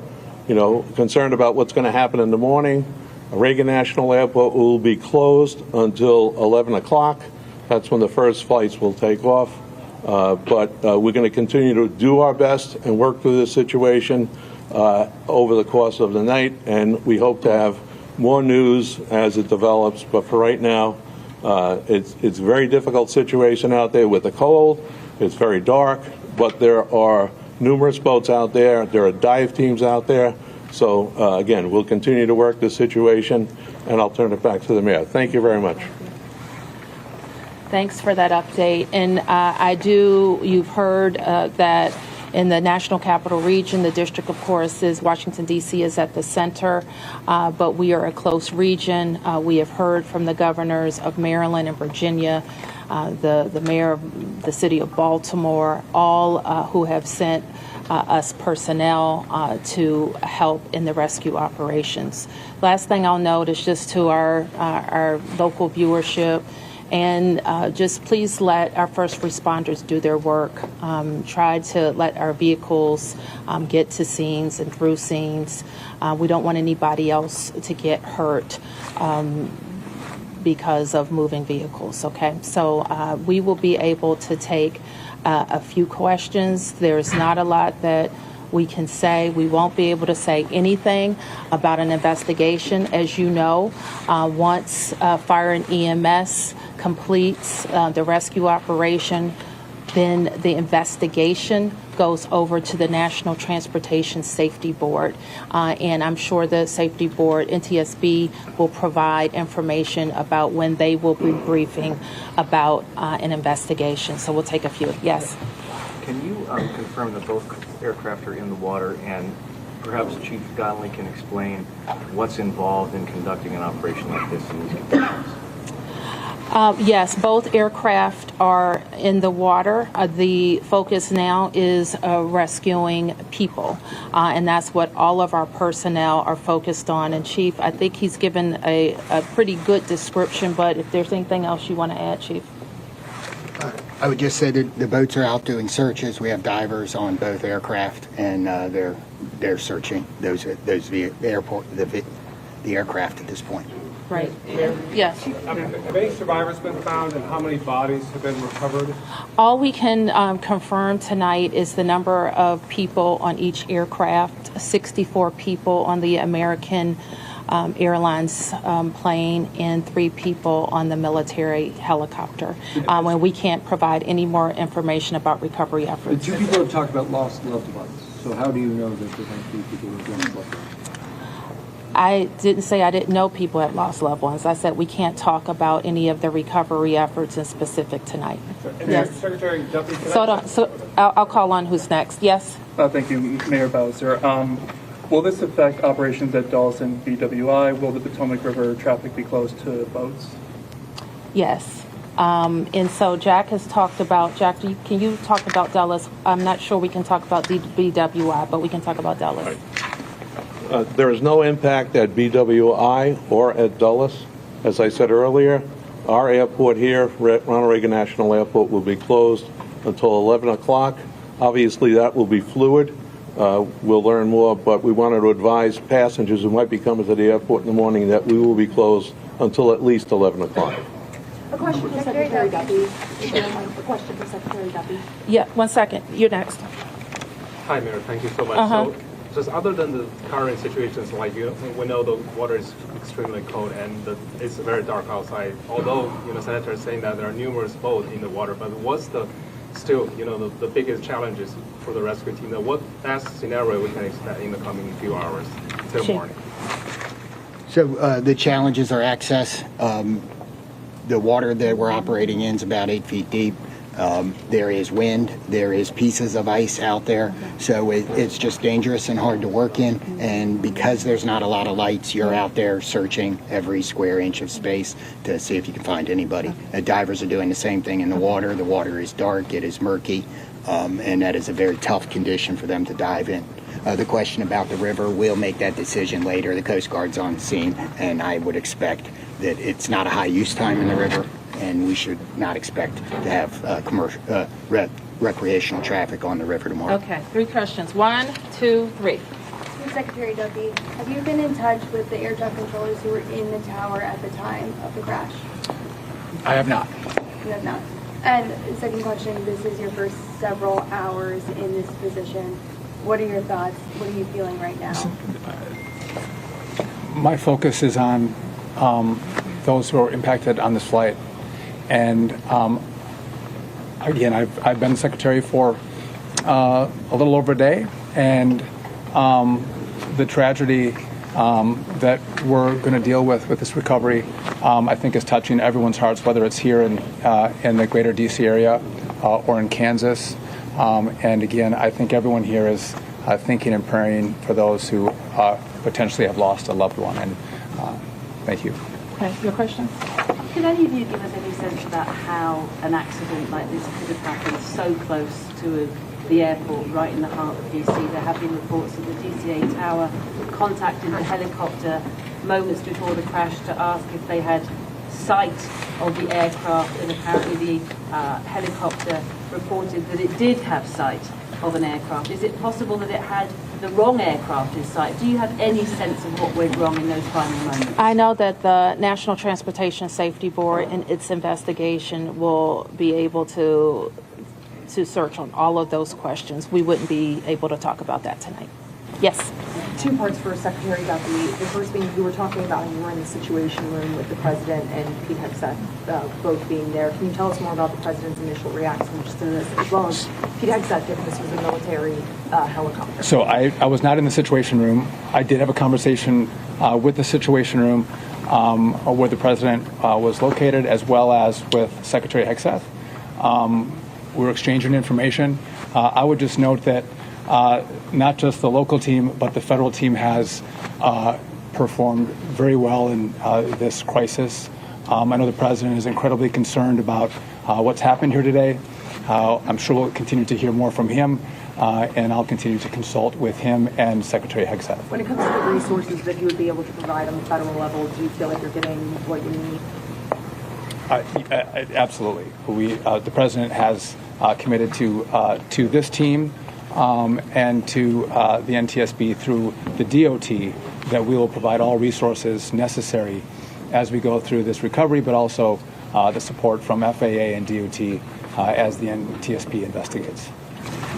concerned about what's going to happen in the morning. Reagan National Airport will be closed until 11 o'clock. That's when the first flights will take off. But we're going to continue to do our best and work through this situation over the course of the night, and we hope to have more news as it develops. But for right now, it's a very difficult situation out there with the cold. It's very dark, but there are numerous boats out there. There are dive teams out there. So, again, we'll continue to work this situation, and I'll turn it back to the mayor. Thank you very much. Thanks for that update. And you've heard that in the National Capital Region, the district, of course, is Washington, D.C. is at the center, but we are a close region. We have heard from the governors of Maryland and Virginia, the mayor of the city of Baltimore, all who have sent us personnel to help in the rescue operations. Last thing I'll note is just to our local viewership, and just please let our first responders do their work. Try to let our vehicles get to scenes and through scenes. We don't want anybody else to get hurt because of moving vehicles, okay? So we will be able to take a few questions. There's not a lot that we can say. We won't be able to say anything about an investigation. As you know, once Fire and EMS completes the rescue operation, then the investigation goes over to the National Transportation Safety Board. And I'm sure the Safety Board, NTSB, will provide information about when they will be briefing about an investigation. So we'll take a few. Yes? Can you confirm that both aircraft are in the water, and perhaps Chief Donnelly can explain what's involved in conducting an operation like this in these conditions? Yes, both aircraft are in the water. The focus now is rescuing people, and that's what all of our personnel are focused on. And Chief, I think he's given a pretty good description, but if there's anything else you want to add, Chief? I would just say that the boats are out doing searches. We have divers on both aircraft, and they're searching the aircraft at this point. Right. Yes. Have any survivors been found, and how many bodies have been recovered? All we can confirm tonight is the number of people on each aircraft, 64 people on the American Airlines plane and 3 people on the military helicopter. And we can't provide any more information about recovery The efforts. 2 people have talked about lost loved ones. So how do you know that there might be people who have lost loved ones? I didn't say I didn't know people had lost loved ones. I said we can't talk about any of the recovery efforts in specific tonight. Yes. Secretary Duffy, So I'll call on who's next. Yes. Thank you, Mayor Bowser. Will this affect operations at Dulles and BWI? Will the Potomac River traffic be closed to boats? Yes. And so Jack has talked about, can you talk about Dulles? I'm not sure we can talk about BWI, but we can talk about Dulles. Right. There is no impact at BWI or at Dulles. As I said earlier, our airport here, Ronald Reagan National Airport, will be closed until 11 o'clock. Obviously, that will be fluid. We'll learn more, but we wanted to advise passengers who might be coming to the airport in the morning that we will be closed until at least 11 o'clock. A question for Secretary Duffy. A question for Secretary Duffy. Yeah, 1 second. You're next. Hi, Mayor. Thank you so much. So, just other than the current situations, like we know the water is extremely cold and it's very dark outside. Although Senator is saying that there are numerous boats in the water, but what's the biggest challenges for the rescue team? What best scenario we can expect in the coming few hours till morning? So the challenges are access. The water that we're operating in is about 8 feet deep. There is wind, there is pieces of ice out there, so it's just dangerous and hard to work in. And because there's not a lot of lights, you're out there searching every square inch of space to see if you can find anybody. Divers are doing the same thing in the water. The water is dark, it is murky, and that is a very tough condition for them to dive in. The question about the river, we'll make that decision later. The Coast Guard's on scene, and I would expect that it's not a high use time in the river, and we should not expect to have commercial recreational traffic on the river tomorrow. Okay, 3 questions. 1, 2, 3. Secretary Duffy, have you been in touch with the air traffic controllers who were in the tower at the time of the crash? I have not. You have not. And second question, this is your first several hours in this position. What are your thoughts? What are you feeling right now? My focus is on those who are impacted on this flight. And again, I've been secretary for a little over a day, and the tragedy that we're going to deal with this recovery, I think, is touching everyone's hearts, whether it's here in the greater D.C. area or in Kansas. And again, I think everyone here is thinking and praying for those who potentially have lost a loved one. And thank you. Okay, your question? Can any of you give us any sense about how an accident like this could have happened so close to the airport, right in the heart of DC? There have been reports of the DCA tower contacted the helicopter moments before the crash to ask if they had sight of the aircraft, and apparently the helicopter reported that it did have sight of an aircraft. Is it possible that it had the wrong aircraft in sight? Do you have any sense of what went wrong in those final moments? I know that the National Transportation Safety Board in its investigation will be able to search on all of those questions. We wouldn't be able to talk about that tonight. Yes. 2 parts for Secretary Duffy. The first being, you were talking about how you were in the Situation Room with the President and Pete Hegseth both being there. Can you tell us more about the President's initial reaction to this, as well as Pete Hegseth, given this was a military helicopter? So I was not in the Situation Room. I did have a conversation with the Situation Room where the President was located, as well as with Secretary Hegseth. We were exchanging information. I would just note that not just the local team, but the federal team has performed very well in this crisis. I know the President is incredibly concerned about what's happened here today. I'm sure we'll continue to hear more from him, and I'll continue to consult with him and Secretary Hegseth. When it comes to the resources that you would be able to provide on the federal level, do you feel like you're getting what you need? Absolutely. The President has committed to this team and to the NTSB through the DOT that we will provide all resources necessary as we go through this recovery, but also the support from FAA and DOT as the NTSB investigates.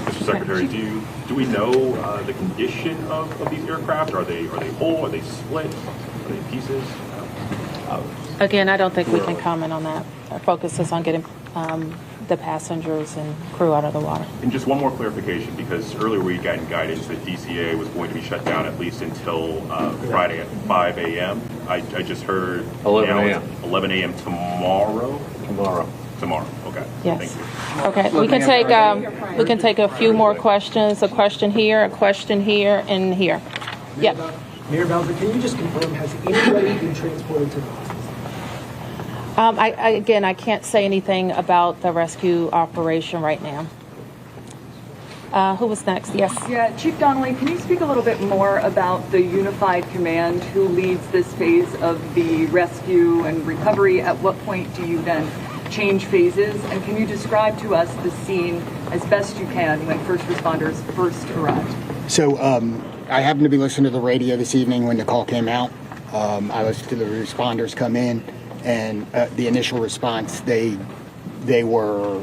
Mr. Secretary, do we know the condition of these aircraft? Are they whole? Are they split? Are they pieces? Again, I don't think we can comment on that. Our focus is on getting the passengers and crew out of the water. And just one more clarification, because earlier we got guidance that DCA was going to be shut down at least until Friday at 5 a.m. I just heard 11 a.m. 11 a.m. tomorrow. Tomorrow. Okay. Yes. Thank you. Okay. We can take a few more questions. A question here, and here. Yeah. Mayor Bowser, can you just confirm, has anybody been transported to the hospital? I can't say anything about the rescue operation right now. Who was next? Yes. Yeah, Chief Donnelly, can you speak a little bit more about the unified command who leads this phase of the rescue and recovery? At what point do you then change phases? And can you describe to us the scene as best you can when first responders first arrived? So I happened to be listening to the radio this evening when the call came out. I listened to the responders come in, and the initial response, they were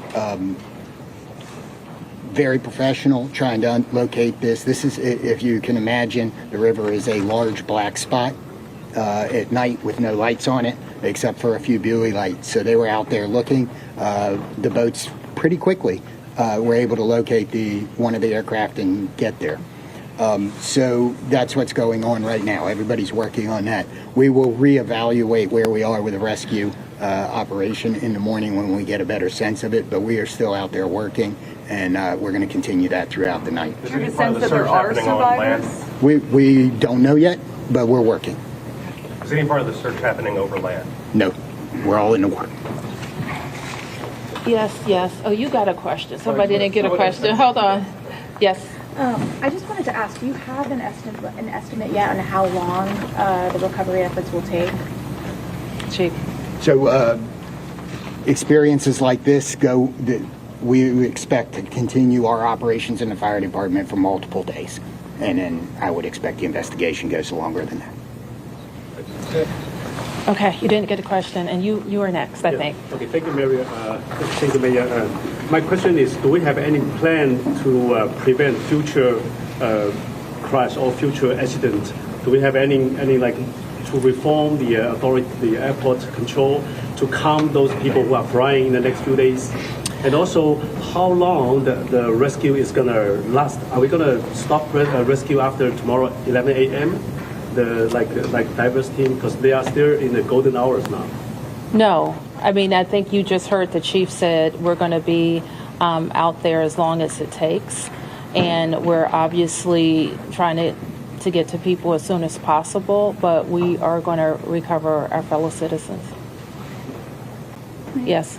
very professional, trying to locate this. This is, if you can imagine, the river is a large black spot at night with no lights on it, except for a few buoy lights. So they were out there looking. The boats pretty quickly were able to locate one of the aircraft and get there. So that's what's going on right now. Everybody's working on that. We will reevaluate where we are with the rescue operation in the morning when we get a better sense of it, but we are still out there working, and we're going to continue that throughout the night. Do you have a sense that there are survivors? We don't know yet, but we're working. Is any part of the search happening over land? No, we're all in the water. Yes. Oh, you got a question. Somebody didn't get a question. Hold on. Yes. I just wanted to ask, do you have an estimate yet on how long the recovery efforts will take? Chief. So experiences like this we expect to continue our operations in the fire department for multiple days. And then I would expect the investigation goes longer than that. Okay, you didn't get a question, and you are next, I think. Okay, thank you, Mayor. Thank you, Mayor. My question is, do we have any plan to prevent future crash or future accident? Do we have any to reform the authority, the airport control, to calm those people who are flying in the next few days? And also, how long the rescue is going to last? Are we going to stop rescue after tomorrow 11 a.m.? The divers team, because they are still in the golden hours now. No, I mean, I think you just heard the chief said we're going to be out there as long as it takes, and we're obviously trying to get to people as soon as possible, but we are going to recover our fellow citizens. Yes.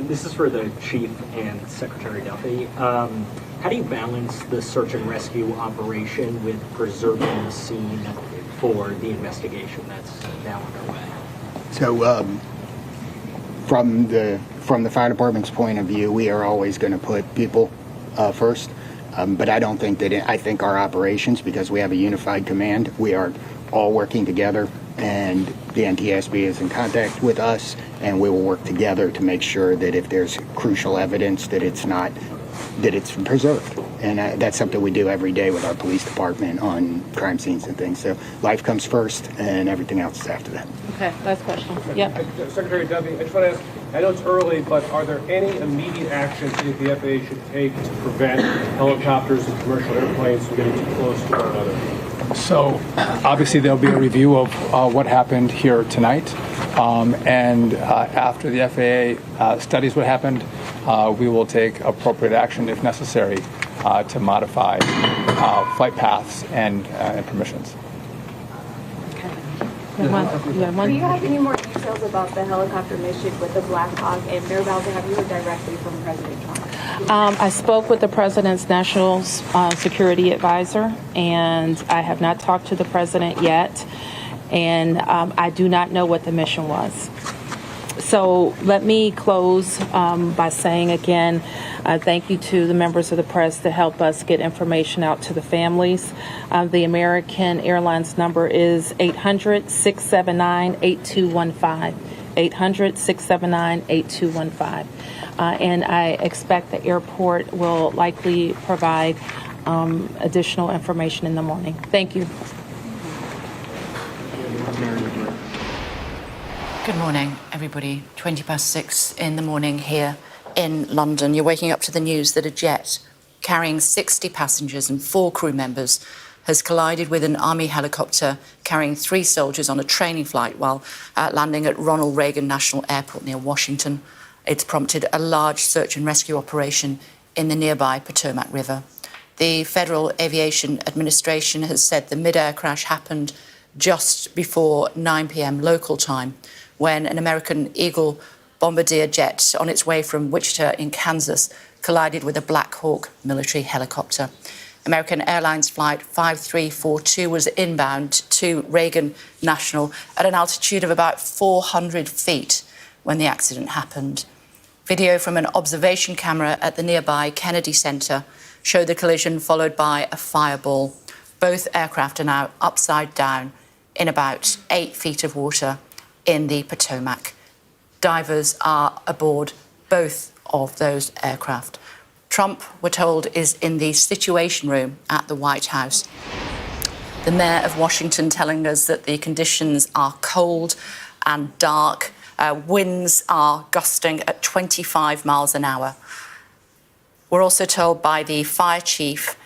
This is for the chief and Secretary Duffy. How do you balance the search and rescue operation with preserving the scene for the investigation that's now underway? So from the fire department's point of view, we are always going to put people first. But I don't think I think our operations, because we have a unified command, we are all working together, and the NTSB is in contact with us, and we will work together to make sure that if there's crucial evidence that it's preserved. And that's something we do every day with our police department on crime scenes and things. So life comes first, and everything else is after that. Okay, last question. Yep. Secretary Duffy, I just want to ask, I know it's early, but are there any immediate actions that the FAA should take to prevent helicopters and commercial airplanes from getting too close to one another? So obviously there'll be a review of what happened here tonight. And after the FAA studies what happened, we will take appropriate action if necessary to modify flight paths and permissions. Do you have any more details about the helicopter mission with the Black Hawk? And Mayor Bowser, have you heard directly from President Trump? I spoke with the President's National Security Advisor, and I have not talked to the President yet. And I do not know what the mission was. So let me close by saying again, thank you to the members of the press to help us get information out to the families. The American Airlines number is 800-679-8215. 800-679-8215. And I expect the airport will likely provide additional information in the morning. Thank you. Good morning, everybody. 6:20 in the morning here in London. You're waking up to the news that a jet carrying 60 passengers and 4 crew members has collided with an Army helicopter carrying 3 soldiers on a training flight while landing at Ronald Reagan National Airport near Washington. It's prompted a large search and rescue operation in the nearby Potomac River. The Federal Aviation Administration has said the mid-air crash happened just before 9 p.m. local time, when an American Eagle bombardier jet on its way from Wichita in Kansas collided with a Black Hawk military helicopter. American Airlines Flight 5342 was inbound to Reagan National at an altitude of about 400 feet when the accident happened. Video from an observation camera at the nearby Kennedy Center showed the collision followed by a fireball. Both aircraft are now upside down in about 8 feet of water in the Potomac. Divers are aboard both of those aircraft. Trump, we're told, is in the Situation Room at the White House. The mayor of Washington telling us that the conditions are cold and dark. Winds are gusting at 25 miles an hour. We're also told by the fire chief,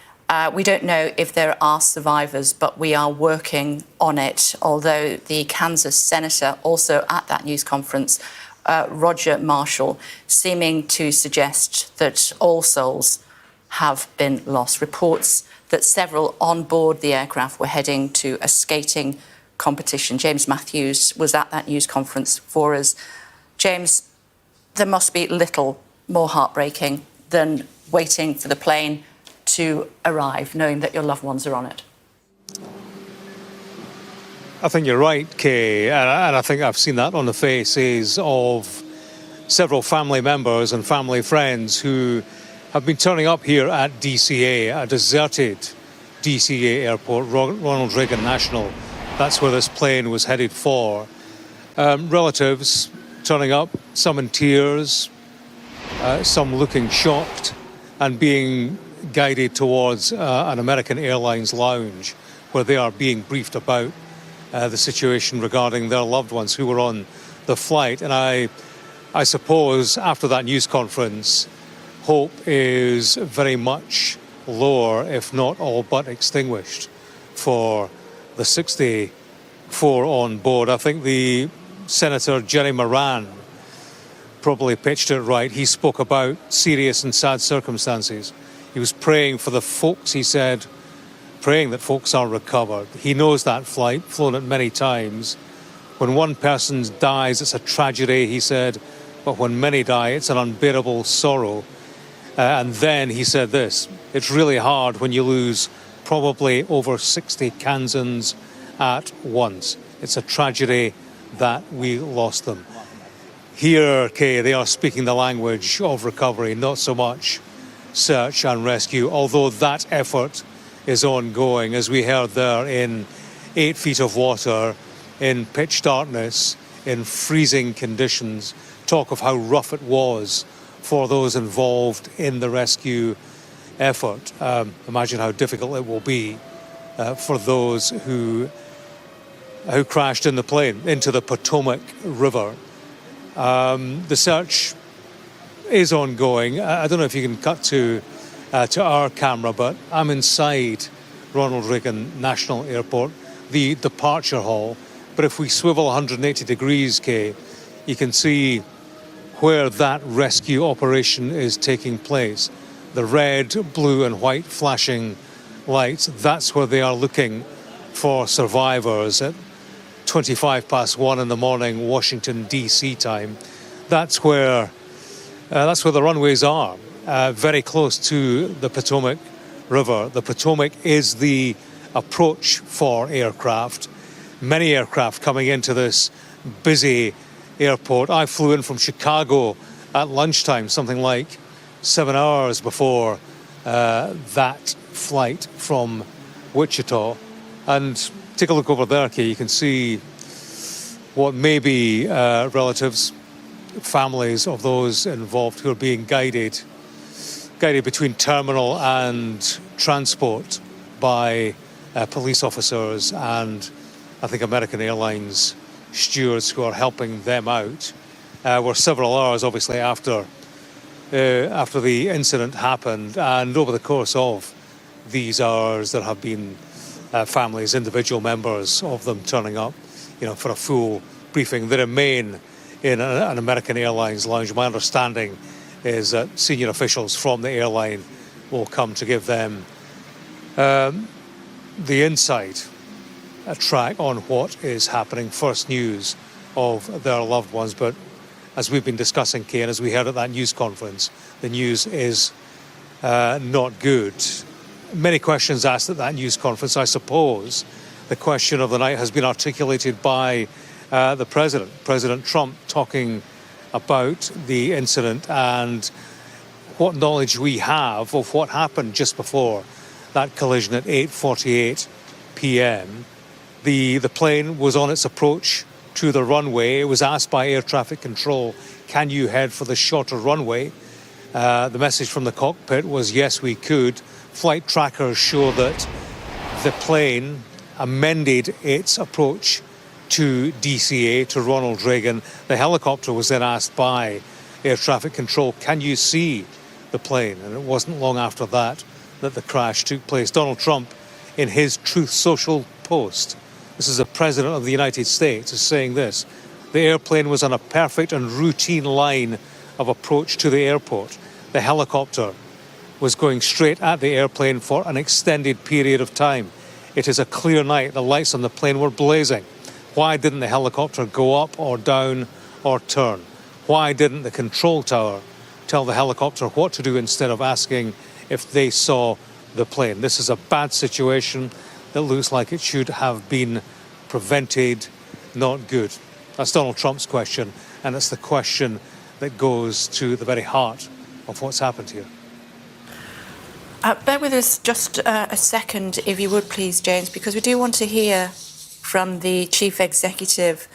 we don't know if there are survivors, but we are working on it, although the Kansas senator also at that news conference, Roger Marshall, seeming to suggest that all souls have been lost. Reports that several on board the aircraft were heading to a skating competition. James Matthews was at that news conference for us. James, there must be little more heartbreaking than waiting for the plane to arrive, knowing that your loved ones are on it. I think you're right, Kay, and I think I've seen that on the faces of several family members and family friends who have been turning up here at DCA, a deserted DCA airport, Ronald Reagan National. That's where this plane was headed for. Relatives turning up, some in tears, some looking shocked, and being guided towards an American Airlines lounge where they are being briefed about the situation regarding their loved ones who were on the flight. And I suppose after that news conference, hope is very much lower, if not all but extinguished, for the 64 on board. I think the Senator Jerry Moran probably pitched it right. He spoke about serious and sad circumstances. He was praying for the folks, he said, praying that folks are recovered. He knows that flight, flown it many times. When one person dies, it's a tragedy, he said, but when many die, it's an unbearable sorrow. And then he said this, it's really hard when you lose probably over 60 Kansans at once. It's a tragedy that we lost them. Here, Kay, they are speaking the language of recovery, not so much search and rescue, although that effort is ongoing, as we heard there, in 8 feet of water, in pitch darkness, in freezing conditions. Talk of how rough it was for those involved in the rescue effort. Imagine how difficult it will be for those who crashed in the plane into the Potomac River. The search is ongoing. I don't know if you can cut to our camera, but I'm inside Ronald Reagan National Airport, the departure hall. But if we swivel 180 degrees, Kay, you can see where that rescue operation is taking place. The red, blue and white flashing lights, that's where they are looking for survivors at 1:25 in the morning, Washington, D.C. time. That's where the runways are, very close to the Potomac River. The Potomac is the approach for aircraft. Many aircraft coming into this busy airport. I flew in from Chicago at lunchtime, something like 7 hours before that flight from Wichita. And take a look over there, Kay. You can see what may be relatives, families of those involved who are being guided between terminal and transport by police officers and I think American Airlines stewards who are helping them out. We're several hours, obviously, after the incident happened, and over the course of these hours, there have been families, individual members of them turning up, for a full briefing. They remain in an American Airlines lounge. My understanding is that senior officials from the airline will come to give them the inside track on what is happening, first news of their loved ones. But as we've been discussing, Kay, and as we heard at that news conference, the news is not good. Many questions asked at that news conference. I suppose the question of the night has been articulated by the President, President Trump, talking about the incident and what knowledge we have of what happened just before that collision at 8:48 p.m. The plane was on its approach to the runway. It was asked by air traffic control, can you head for the shorter runway? The message from the cockpit was, yes, we could. Flight trackers show that the plane amended its approach to DCA, to Ronald Reagan. The helicopter was then asked by air traffic control, can you see the plane? And it wasn't long after that the crash took place. Donald Trump, in his Truth Social post, this is the President of the United States, is saying this: the airplane was on a perfect and routine line of approach to the airport. The helicopter was going straight at the airplane for an extended period of time. It is a clear night. The lights on the plane were blazing. Why didn't the helicopter go up or down or turn? Why didn't the control tower tell the helicopter what to do instead of asking if they saw the plane? This is a bad situation that looks like it should have been prevented. Not good. That's Donald Trump's question, and it's the question that goes to the very heart of what's happened here. Bear with us just a second, if you would please, James, because we do want to hear from the Chief Executive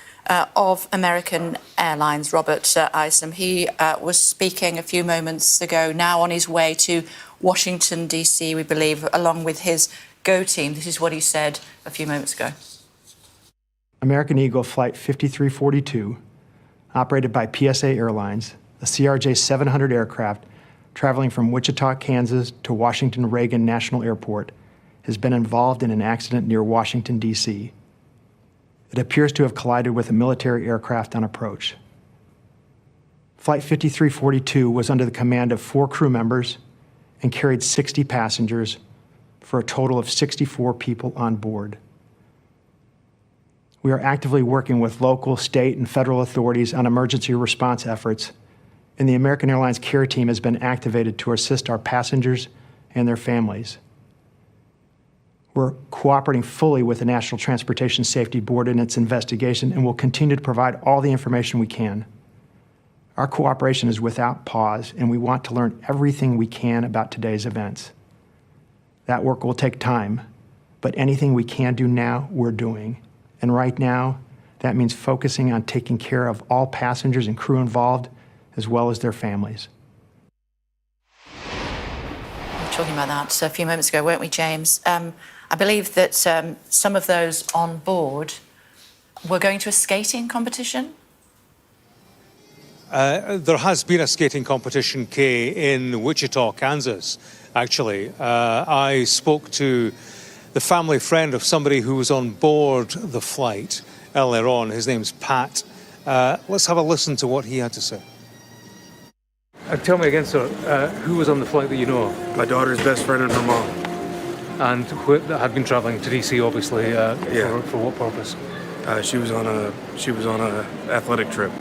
of American Airlines, Robert Isom. He was speaking a few moments ago, now on his way to Washington, D.C., we believe, along with his GO team. This is what he said a few moments ago. American Eagle Flight 5342, operated by PSA Airlines, a CRJ 700 aircraft traveling from Wichita, Kansas to Washington Reagan National Airport, has been involved in an accident near Washington, D.C. It appears to have collided with a military aircraft on approach. Flight 5342 was under the command of 4 crew members and carried 60 passengers for a total of 64 people on board. We are actively working with local, state, and federal authorities on emergency response efforts, and the American Airlines care team has been activated to assist our passengers and their families. We're cooperating fully with the National Transportation Safety Board in its investigation and will continue to provide all the information we can. Our cooperation is without pause, and we want to learn everything we can about today's events. That work will take time, but anything we can do now, we're doing. And right now, that means focusing on taking care of all passengers and crew involved, as well as their families. We were talking about that a few moments ago, weren't we, James? I believe that some of those on board were going to a skating competition. There has been a skating competition, Kay, in Wichita, Kansas, actually. I spoke to the family friend of somebody who was on board the flight earlier on. His name's Pat. Let's have a listen to what he had to say. Tell me again, sir, who was on the flight that you know of? My daughter's best friend and her mom. And who had been traveling to DC, obviously, for what purpose? She was on a athletic trip.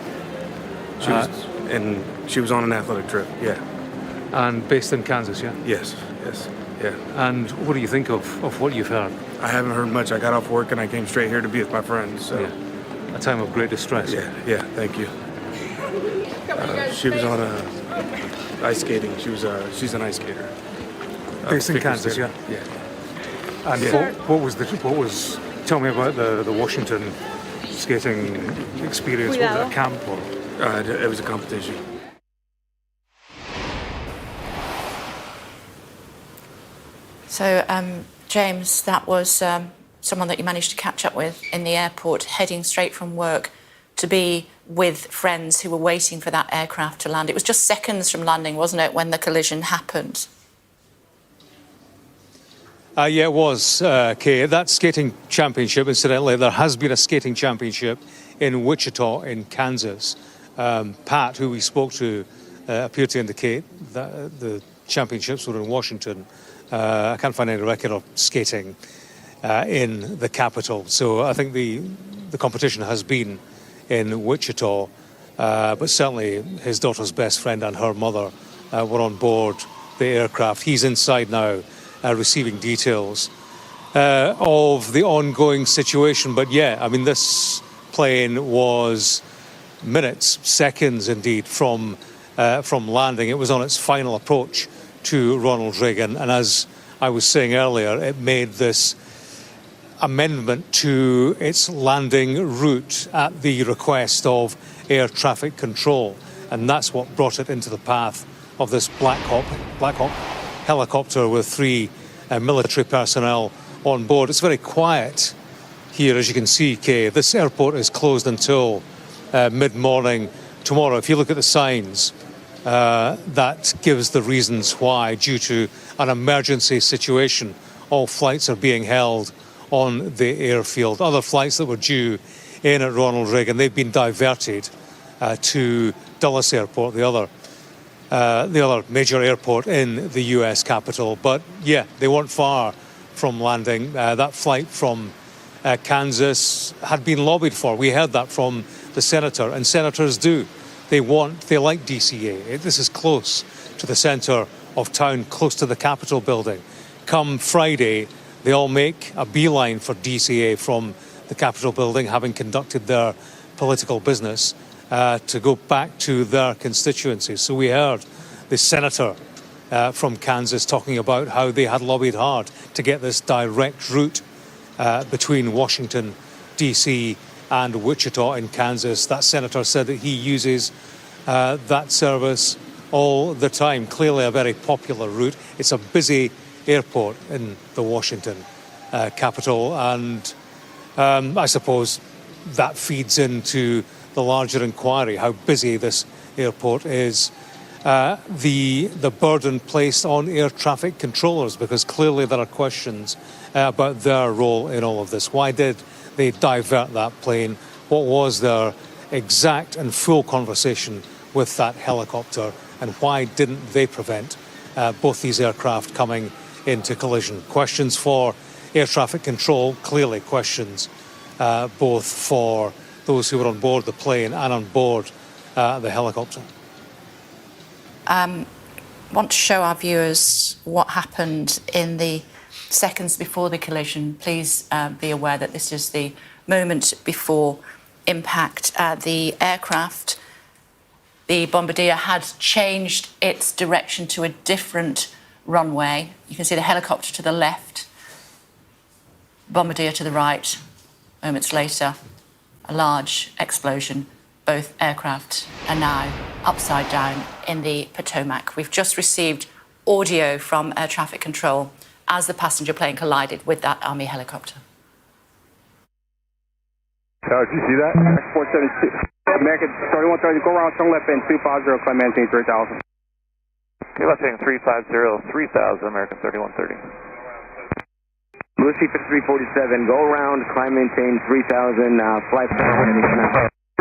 She was on an athletic trip, yeah. And based in Kansas, yeah? Yes, yeah. And what do you think of what you've heard? I haven't heard much. I got off work and I came straight here to be with my friends. So. Yeah. a time of great distress. Yeah, thank you. She was on ice skating. She's an ice skater. Based in figure Kansas, skater. yeah. Yeah. And Yeah. what was? Tell me about the Washington skating experience. Was it a camp or? It was a competition. So, James, that was someone that you managed to catch up with in the airport, heading straight from work to be with friends who were waiting for that aircraft to land. It was just seconds from landing, wasn't it, when the collision happened? Yeah, it was, Kay. That skating championship, incidentally, there has been a skating championship in Wichita in Kansas. Pat, who we spoke to, appeared to indicate that the championships were in Washington. I can't find any record of skating in the capital. So I think the competition has been in Wichita, but certainly his daughter's best friend and her mother were on board the aircraft. He's inside now, receiving details of the ongoing situation. But yeah, I mean, this plane was minutes, seconds indeed, from landing. It was on its final approach to Ronald Reagan, and as I was saying earlier, it made this amendment to its landing route at the request of air traffic control, and that's what brought it into the path of this Black Hawk helicopter with 3 military personnel on board. It's very quiet here, as you can see, Kay. This airport is closed until mid-morning tomorrow. If you look at the signs, that gives the reasons why. Due to an emergency situation, all flights are being held on the airfield. Other flights that were due in at Ronald Reagan, they've been diverted to Dulles Airport, the other major airport in the US capital. But yeah, they weren't far from landing. That flight from Kansas had been lobbied for. We heard that from the senator, and senators do. They like DCA. This is close to the centre of town, close to the Capitol building. Come Friday, they all make a beeline for DCA from the Capitol building, having conducted their political business, to go back to their constituencies. So we heard the senator from Kansas talking about how they had lobbied hard to get this direct route between Washington, D.C. and Wichita in Kansas. That senator said that he uses that service all the time. Clearly a very popular route. It's a busy airport in the Washington capital, and I suppose that feeds into the larger inquiry, how busy this airport is. The burden placed on air traffic controllers, because clearly there are questions about their role in all of this. Why did they divert that plane? What was their exact and full conversation with that helicopter? And why didn't they prevent both these aircraft coming into collision? Questions for air traffic control, clearly questions both for those who were on board the plane and on board the helicopter. Want to show our viewers what happened in the seconds before the collision. Please be aware that this is the moment before impact. The aircraft, the Bombardier, had changed its direction to a different runway. You can see the helicopter to the left, Bombardier to the right. Moments later, a large explosion. Both aircraft are now upside down in the Potomac. We've just received audio from air traffic control as the passenger plane collided with that Army helicopter. Did you see that? X472. American 3130, go around, turn left end 250, climb maintain 3000. Okay, left heading 350, 3000, American 3130. Lucy 5347, go around, climb maintain 3000, flight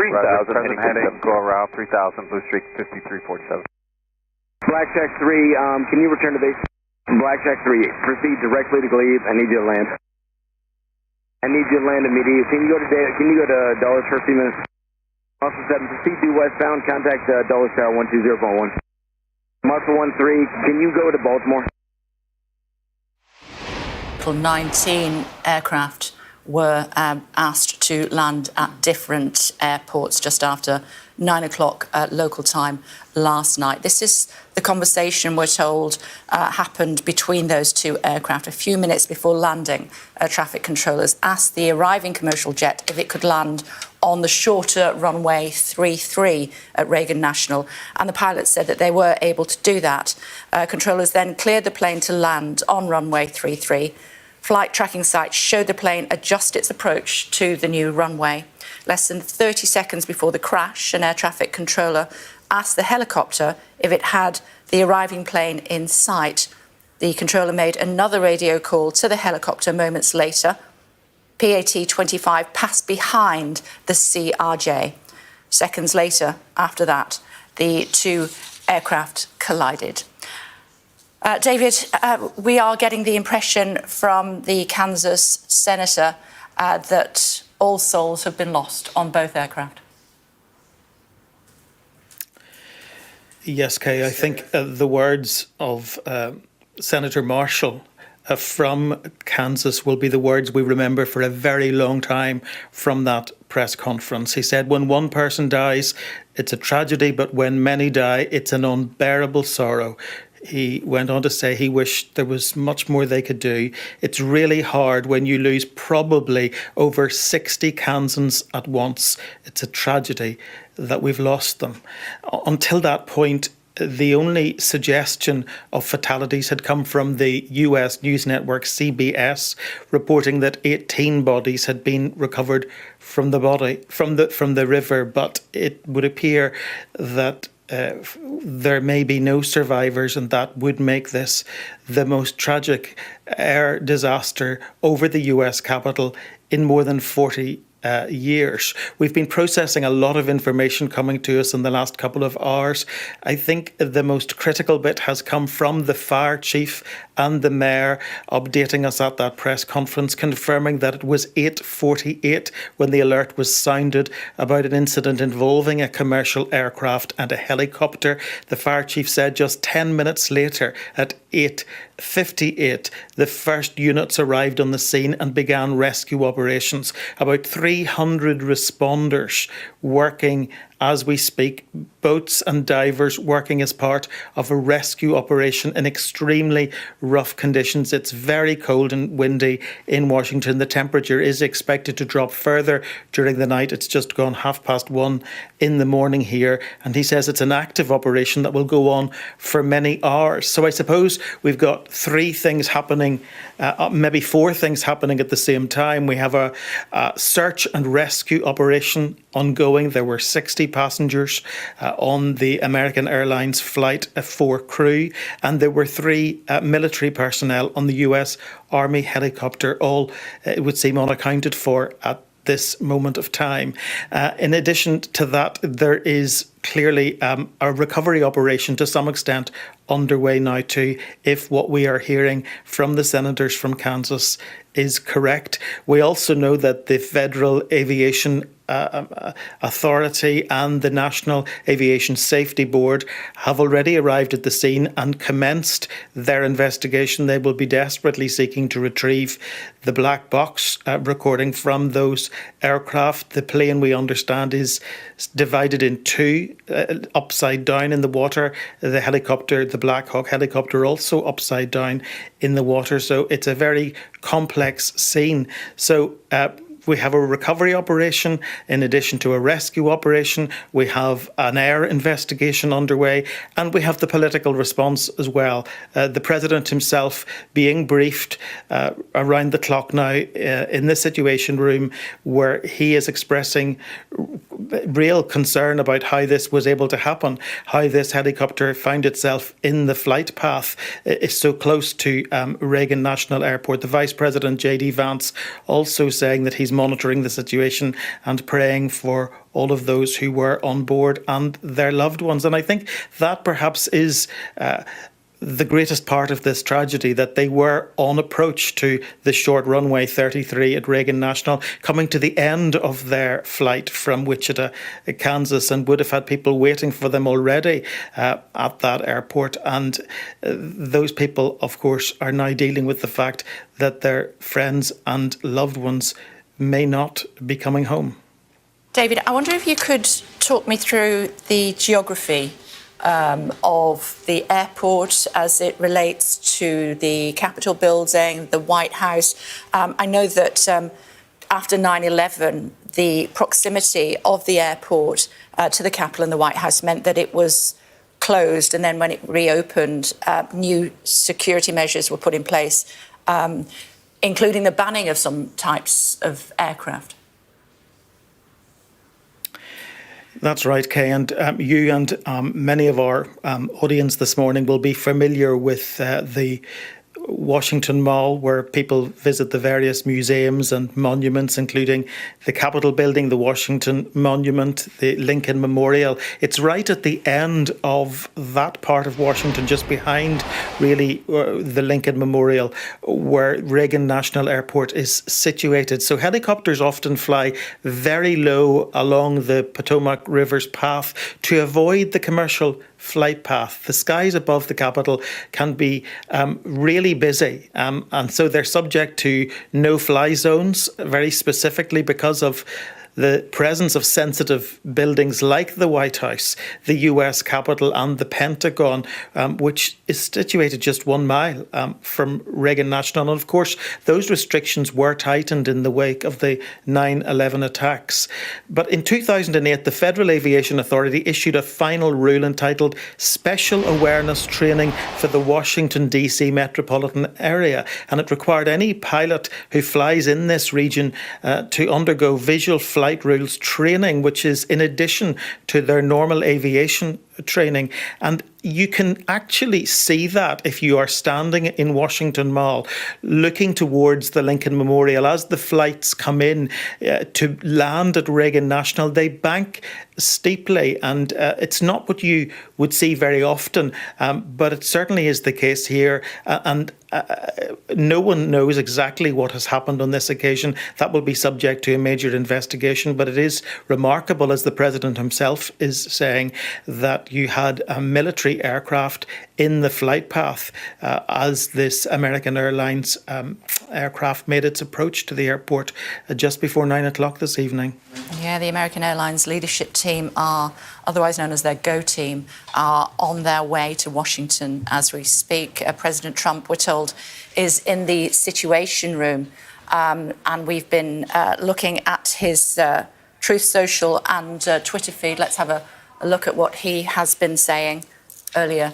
3000, heading, go around 3000, Blue Streak 5347. Blackjack 3, can you return to base? Blackjack 3, proceed directly to Glebe. I need you to land. I need you to land immediately. Can you go to Dulles for a few minutes? Muscle 7, proceed due westbound, contact Dulles Tower 120.1. Muscle 13, can you go to Baltimore? 19 aircraft were asked to land at different airports just after 9 o'clock local time last night. This is the conversation, we're told, happened between those two aircraft. A few minutes before landing, traffic controllers asked the arriving commercial jet if it could land on the shorter runway 33 at Reagan National, and the pilots said that they were able to do that. Controllers then cleared the plane to land on runway 33. Flight tracking sites showed the plane adjust its approach to the new runway. Less than 30 seconds before the crash, an air traffic controller asked the helicopter if it had the arriving plane in sight. The controller made another radio call to the helicopter moments later. PAT-25 passed behind the CRJ. Seconds later, after that, the two aircraft collided. David, we are getting the impression from the Kansas senator that all souls have been lost on both aircraft. Yes, Kay, I think the words of Senator Marshall from Kansas will be the words we remember for a very long time from that press conference. He said, when one person dies, it's a tragedy, but when many die, it's an unbearable sorrow. He went on to say he wished there was much more they could do. It's really hard when you lose probably over 60 Kansans at once. It's a tragedy that we've lost them. Until that point, the only suggestion of fatalities had come from the US news network CBS, reporting that 18 bodies had been recovered from the river, but it would appear that there may be no survivors, and that would make this the most tragic air disaster over the US capital in more than 40 years. We've been processing a lot of information coming to us in the last couple of hours. I think the most critical bit has come from the fire chief and the mayor updating us at that press conference, confirming that it was 8:48 when the alert was sounded about an incident involving a commercial aircraft and a helicopter. The fire chief said just 10 minutes later, at 8:58, the first units arrived on the scene and began rescue operations. About 300 responders working as we speak, boats and divers working as part of a rescue operation in extremely rough conditions. It's very cold and windy in Washington. The temperature is expected to drop further during the night. It's just gone 1:30 in the morning here. And he says it's an active operation that will go on for many hours. So I suppose we've got three things happening, maybe four things happening at the same time. We have a search and rescue operation ongoing. There were 60 passengers on the American Airlines Flight 4 crew, and there were 3 military personnel on the US Army helicopter, all, it would seem, unaccounted for at this moment of time. In addition to that, there is clearly a recovery operation to some extent underway now too, if what we are hearing from the senators from Kansas is correct. We also know that the Federal Aviation Authority and the National Aviation Safety Board have already arrived at the scene and commenced their investigation. They will be desperately seeking to retrieve the black box recording from those aircraft. The plane, we understand, is divided in two, upside down in the water. The helicopter, the Black Hawk helicopter, also upside down in the water. So it's a very complex scene. So we have a recovery operation in addition to a rescue operation. We have an air investigation underway, and we have the political response as well. The President himself being briefed around the clock now in the Situation Room, where he is expressing real concern about how this was able to happen, how this helicopter found itself in the flight path is so close to Reagan National Airport. The Vice President, J.D. Vance, also saying that he's monitoring the situation and praying for all of those who were on board and their loved ones. And I think that perhaps is the greatest part of this tragedy, that they were on approach to the short runway 33 at Reagan National, coming to the end of their flight from Wichita, Kansas, and would have had people waiting for them already at that airport. And those people, of course, are now dealing with the fact that their friends and loved ones may not be coming home. David, I wonder if you could talk me through the geography of the airport as it relates to the Capitol building, the White House. I know that after 9/11, the proximity of the airport to the Capitol and the White House meant that it was closed, and then when it reopened, new security measures were put in place, including the banning of some types of aircraft. That's right, Kay, and you and many of our audience this morning will be familiar with the Washington Mall, where people visit the various museums and monuments, including the Capitol building, the Washington Monument, the Lincoln Memorial. It's right at the end of that part of Washington, just behind really the Lincoln Memorial, where Reagan National Airport is situated. So helicopters often fly very low along the Potomac River's path to avoid the commercial flight path. The skies above the Capitol can be really busy, and so they're subject to no-fly zones, very specifically because of the presence of sensitive buildings like the White House, the US Capitol and the Pentagon, which is situated just 1 mile from Reagan National. And of course, those restrictions were tightened in the wake of the 9/11 attacks. But in 2008, the Federal Aviation Authority issued a final rule entitled Special Awareness Training for the Washington, D.C. metropolitan area. And it required any pilot who flies in this region to undergo visual flight rules training, which is in addition to their normal aviation training. And you can actually see that if you are standing in Washington Mall looking towards the Lincoln Memorial as the flights come in to land at Reagan National. They bank steeply, and it's not what you would see very often, but it certainly is the case here. And no one knows exactly what has happened on this occasion. That will be subject to a major investigation, but it is remarkable, as the President himself is saying, that you had a military aircraft in the flight path as this American Airlines aircraft made its approach to the airport just before 9 o'clock this evening. Yeah, the American Airlines leadership team are, otherwise known as their GO team, are on their way to Washington as we speak. President Trump, we're told, is in the Situation Room, and we've been looking at his Truth Social and Twitter feed. Let's have a look at what he has been saying earlier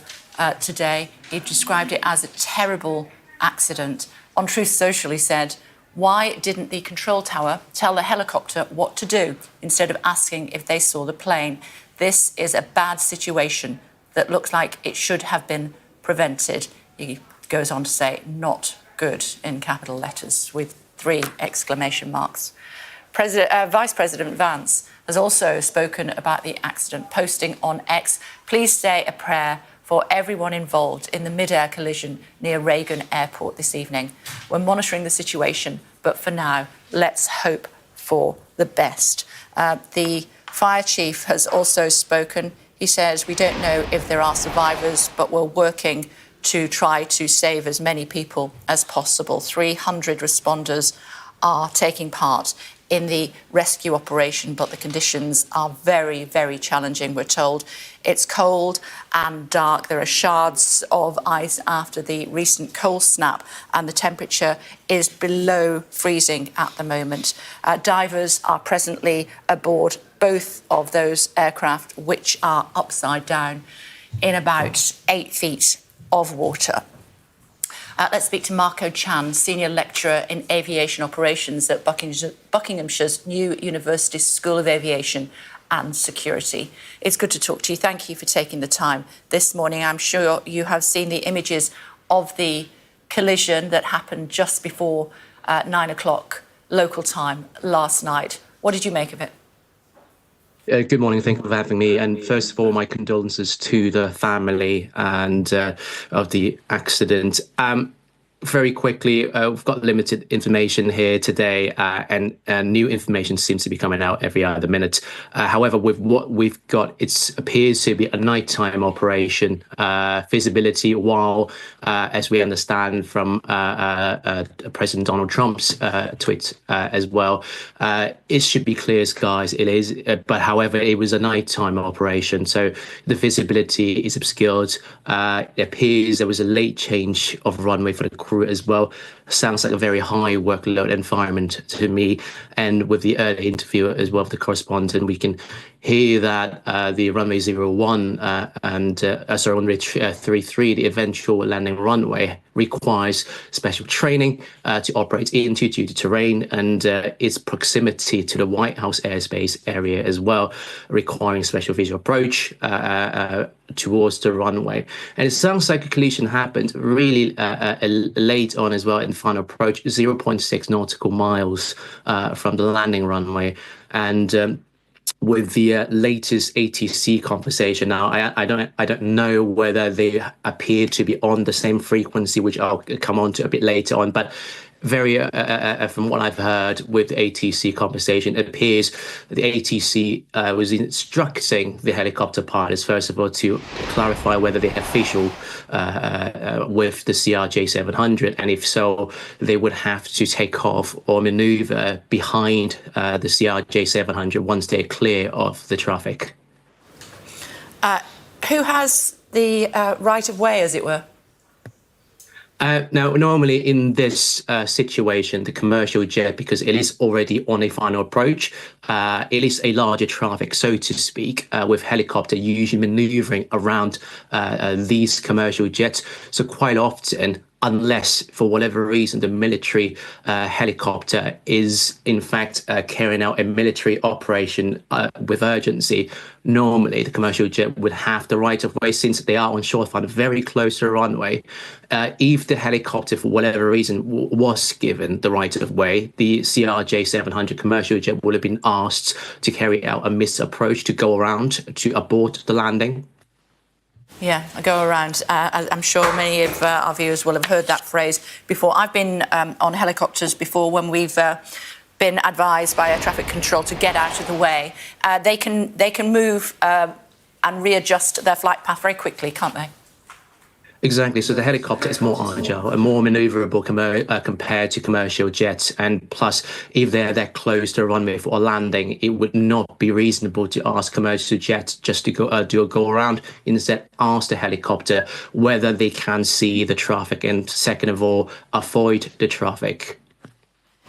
today. He described it as a terrible accident. On Truth Social, he said, "Why didn't the control tower tell the helicopter what to do instead of asking if they saw the plane? This is a bad situation that looks like it should have been prevented." He goes on to say, "Not good," in capital letters with 3 exclamation marks. Vice President Vance has also spoken about the accident, posting on X, "Please say a prayer for everyone involved in the mid-air collision near Reagan Airport this evening. We're monitoring the situation, but for now, let's hope for the best." The fire chief has also spoken. He says, "We don't know if there are survivors, but we're working to try to save as many people as possible." 300 responders are taking part in the rescue operation, but the conditions are very, very challenging, we're told. It's cold and dark. There are shards of ice after the recent cold snap, and the temperature is below freezing at the moment. Divers are presently aboard both of those aircraft, which are upside down in about 8 feet of water. Let's speak to Marco Chan, Senior Lecturer in Aviation Operations at Buckinghamshire's new University School of Aviation and Security. It's good to talk to you. Thank you for taking the time this morning. I'm sure you have seen the images of the collision that happened just before 9 o'clock local time last night. What did you make of it? Good morning. Thank you for having me. And first of all, my condolences to the family and of the accident. very quickly, we've got limited information here today, and new information seems to be coming out every other minute. However, with what we've got, it appears to be a nighttime operation. Visibility, while, as we understand from President Donald Trump's tweet as well, it should be clear skies. It is, but however, it was a nighttime operation, so the visibility is obscured. It appears there was a late change of runway for the crew as well. Sounds like a very high workload environment to me. And with the early interview as well with the correspondent, we can hear that the runway 01 and runway 33, the eventual landing runway, requires special training to operate into due to terrain and its proximity to the White House airspace area as well, requiring special visual approach towards the runway. And it sounds like a collision happened really late on as well in final approach, 0.6 nautical miles from the landing runway. And with the latest ATC conversation now, I don't know whether they appear to be on the same frequency, which I'll come on to a bit later on, but very from what I've heard with the ATC conversation, it appears the ATC was instructing the helicopter pilots, first of all, to clarify whether they're official with the CRJ-700, and if so, they would have to take off or maneuver behind the CRJ-700 once they're clear of the traffic. Who has the right of way, as it were? Now, normally in this situation, the commercial jet, because it is already on a final approach, it is a larger traffic, so to speak, with helicopter usually maneuvering around these commercial jets. So quite often, unless for whatever reason the military helicopter is in fact carrying out a military operation with urgency, normally the commercial jet would have the right of way, since they are on shore front, very close to the runway. If the helicopter for whatever reason was given the right of way, the CRJ-700 commercial jet would have been asked to carry out a missed approach to go around to abort the landing. Yeah, I go around. I'm sure many of our viewers will have heard that phrase before. I've been on helicopters before when we've been advised by air traffic control to get out of the way. They can move and readjust their flight path very quickly, can't they? Exactly. So the helicopter is more agile and more maneuverable compared to commercial jets. And plus, if they're that close to a runway for a landing, it would not be reasonable to ask commercial jets just to go around. Instead, ask the helicopter whether they can see the traffic and, second of all, avoid the traffic.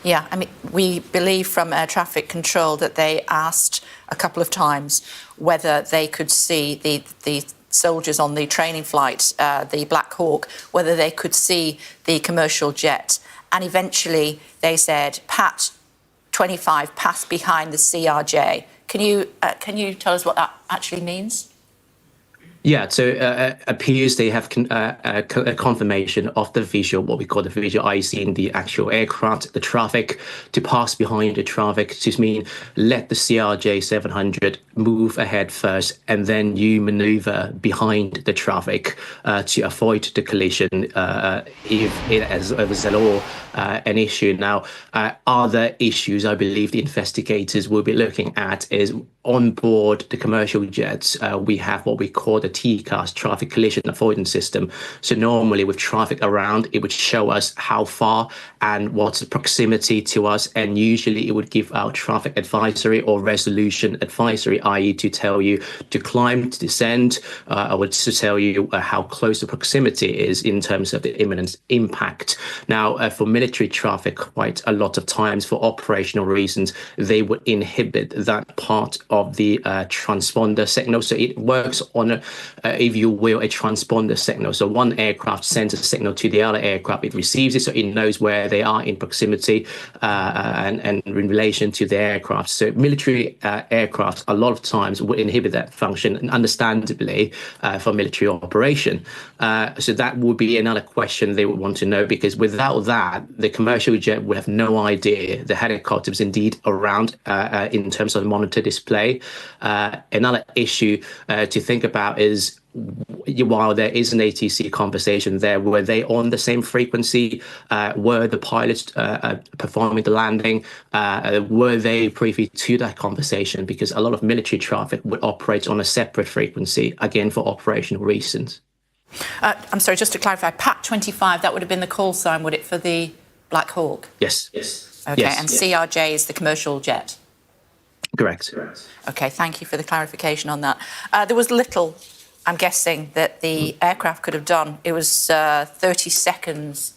Yeah, I mean, we believe from air traffic control that they asked a couple of times whether they could see the soldiers on the training flight, the Black Hawk, whether they could see the commercial jet. And eventually they said, Pat 25 passed behind the CRJ. Can you tell us what that actually means? Yeah, so appears they have a confirmation of the visual, what we call the visual eye, seeing the actual aircraft, the traffic, to pass behind the traffic, to mean let the CRJ-700 move ahead first, and then you maneuver behind the traffic to avoid the collision if it is at all an issue. Now, other issues I believe the investigators will be looking at is on board the commercial jets, we have what we call the TCAS, traffic collision avoidance system. So normally with traffic around, it would show us how far and what's the proximity to us. And usually it would give out traffic advisory or resolution advisory, i.e. to tell you to climb, to descend, or to tell you how close the proximity is in terms of the imminent impact. Now, for military traffic, quite a lot of times for operational reasons, they would inhibit that part of the transponder signal. So it works on, if you will, a transponder signal. So one aircraft sends a signal to the other aircraft. It receives it, so it knows where they are in proximity and in relation to the aircraft. So military aircraft a lot of times would inhibit that function, and understandably for military operation. So that would be another question they would want to know, because without that, the commercial jet would have no idea the helicopter is indeed around in terms of the monitor display. Another issue to think about is while there is an ATC conversation there, were they on the same frequency? Were the pilots performing the landing? Were they privy to that conversation? Because a lot of military traffic would operate on a separate frequency, again, for operational reasons. I'm sorry, just to clarify, PAT 25, that would have been the call sign, would it, for the Black Hawk? Yes. Okay, yes. and CRJ is the commercial jet? Correct. Okay, thank you for the clarification on that. There was little, I'm guessing, that the aircraft could have done. It was 30 seconds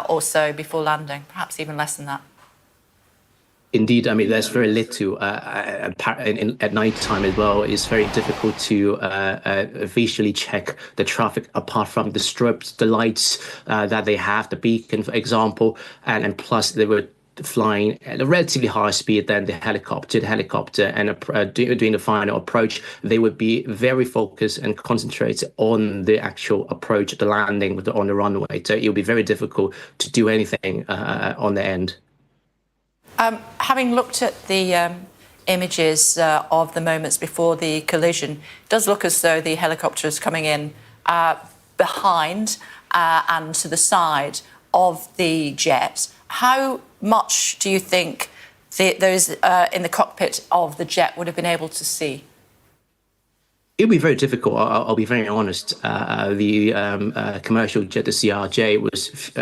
or so before landing, perhaps even less than that. Indeed, I mean, there's very little at night time as well. It's very difficult to visually check the traffic apart from the strips, the lights that they have, the beacon, for example, and plus they were flying at a relatively higher speed than the helicopter. And doing the final approach, they would be very focused and concentrated on the actual approach, the landing on the runway. So it would be very difficult to do anything on the end. Having looked at the images of the moments before the collision, it does look as though the helicopter is coming in behind and to the side of the jet. How much do you think those in the cockpit of the jet would have been able to see? It would be very difficult. I'll be very honest. The commercial jet, the CRJ, was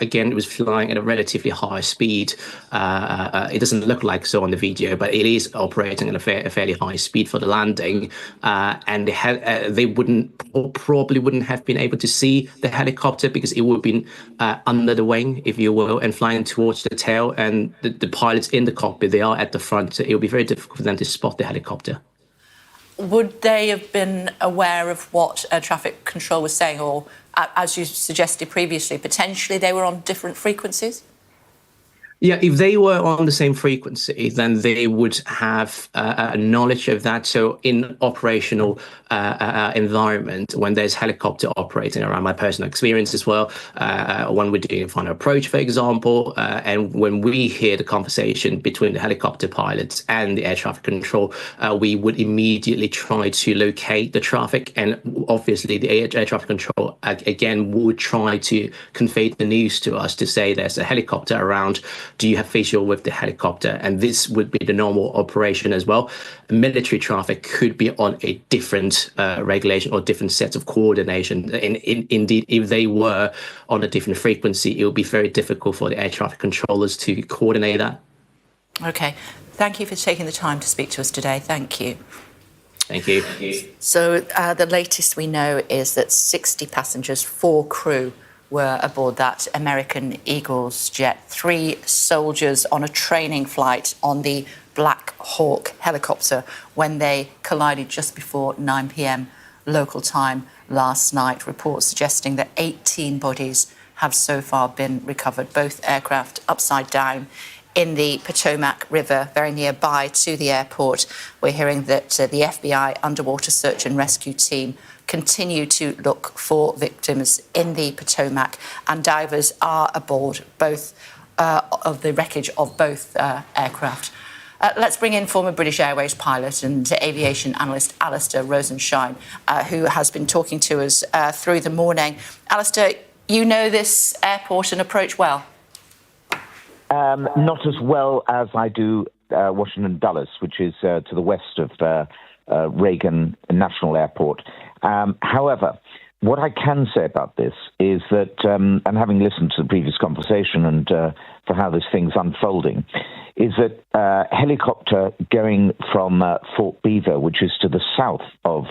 again, it was flying at a relatively high speed. It doesn't look like so on the video, but it is operating at a fairly high speed for the landing. And they probably wouldn't have been able to see the helicopter because it would have been under the wing, if you will, and flying towards the tail. And the pilots in the cockpit, they are at the front. So it would be very difficult for them to spot the helicopter. Would they have been aware of what traffic control was saying, or, as you suggested previously, potentially they were on different frequencies? Yeah, if they were on the same frequency, then they would have knowledge of that. So in operational environment, when there's helicopter operating around, my personal experience as well, when we're doing a final approach, for example, and when we hear the conversation between the helicopter pilots and the air traffic control, we would immediately try to locate the traffic. And obviously the air traffic control, again, would try to convey the news to us to say there's a helicopter around. Do you have visual with the helicopter? And this would be the normal operation as well. Military traffic could be on a different regulation or different sets of coordination. Indeed, if they were on a different frequency, it would be very difficult for the air traffic controllers to coordinate that. Okay. Thank you for taking the time to speak to us today. Thank you. Thank you. So the latest we know is that 60 passengers, 4 crew, were aboard that American Eagles jet. 3 soldiers on a training flight on the Black Hawk helicopter when they collided just before 9 p.m. local time last night. Reports suggesting that 18 bodies have so far been recovered, both aircraft upside down in the Potomac River, very nearby to the airport. We're hearing that the FBI underwater search and rescue team continue to look for victims in the Potomac, and divers are aboard both of the wreckage of both aircraft. Let's bring in former British Airways pilot and aviation analyst Alistair Rosenshine, who has been talking to us through the morning. Alistair, you know this airport and approach well? Not as well as I do Washington Dulles, which is to the west of Reagan National Airport. However, what I can say about this is that, and having listened to the previous conversation and for how this thing's unfolding, is that helicopter going from Fort Beaver, which is to the south of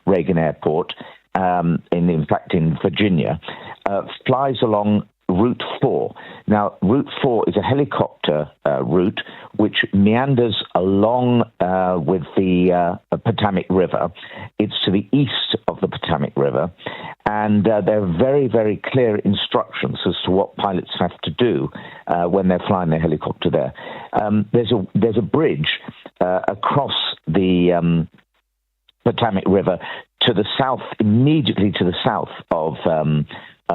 Reagan Airport, in fact in Virginia, flies along Route 4. Now, Route 4 is a helicopter route which meanders along with the Potomac River. It's to the east of the Potomac River, and there are very, very clear instructions as to what pilots have to do when they're flying their helicopter there. There's a bridge across the Potomac River to the south, immediately to the south of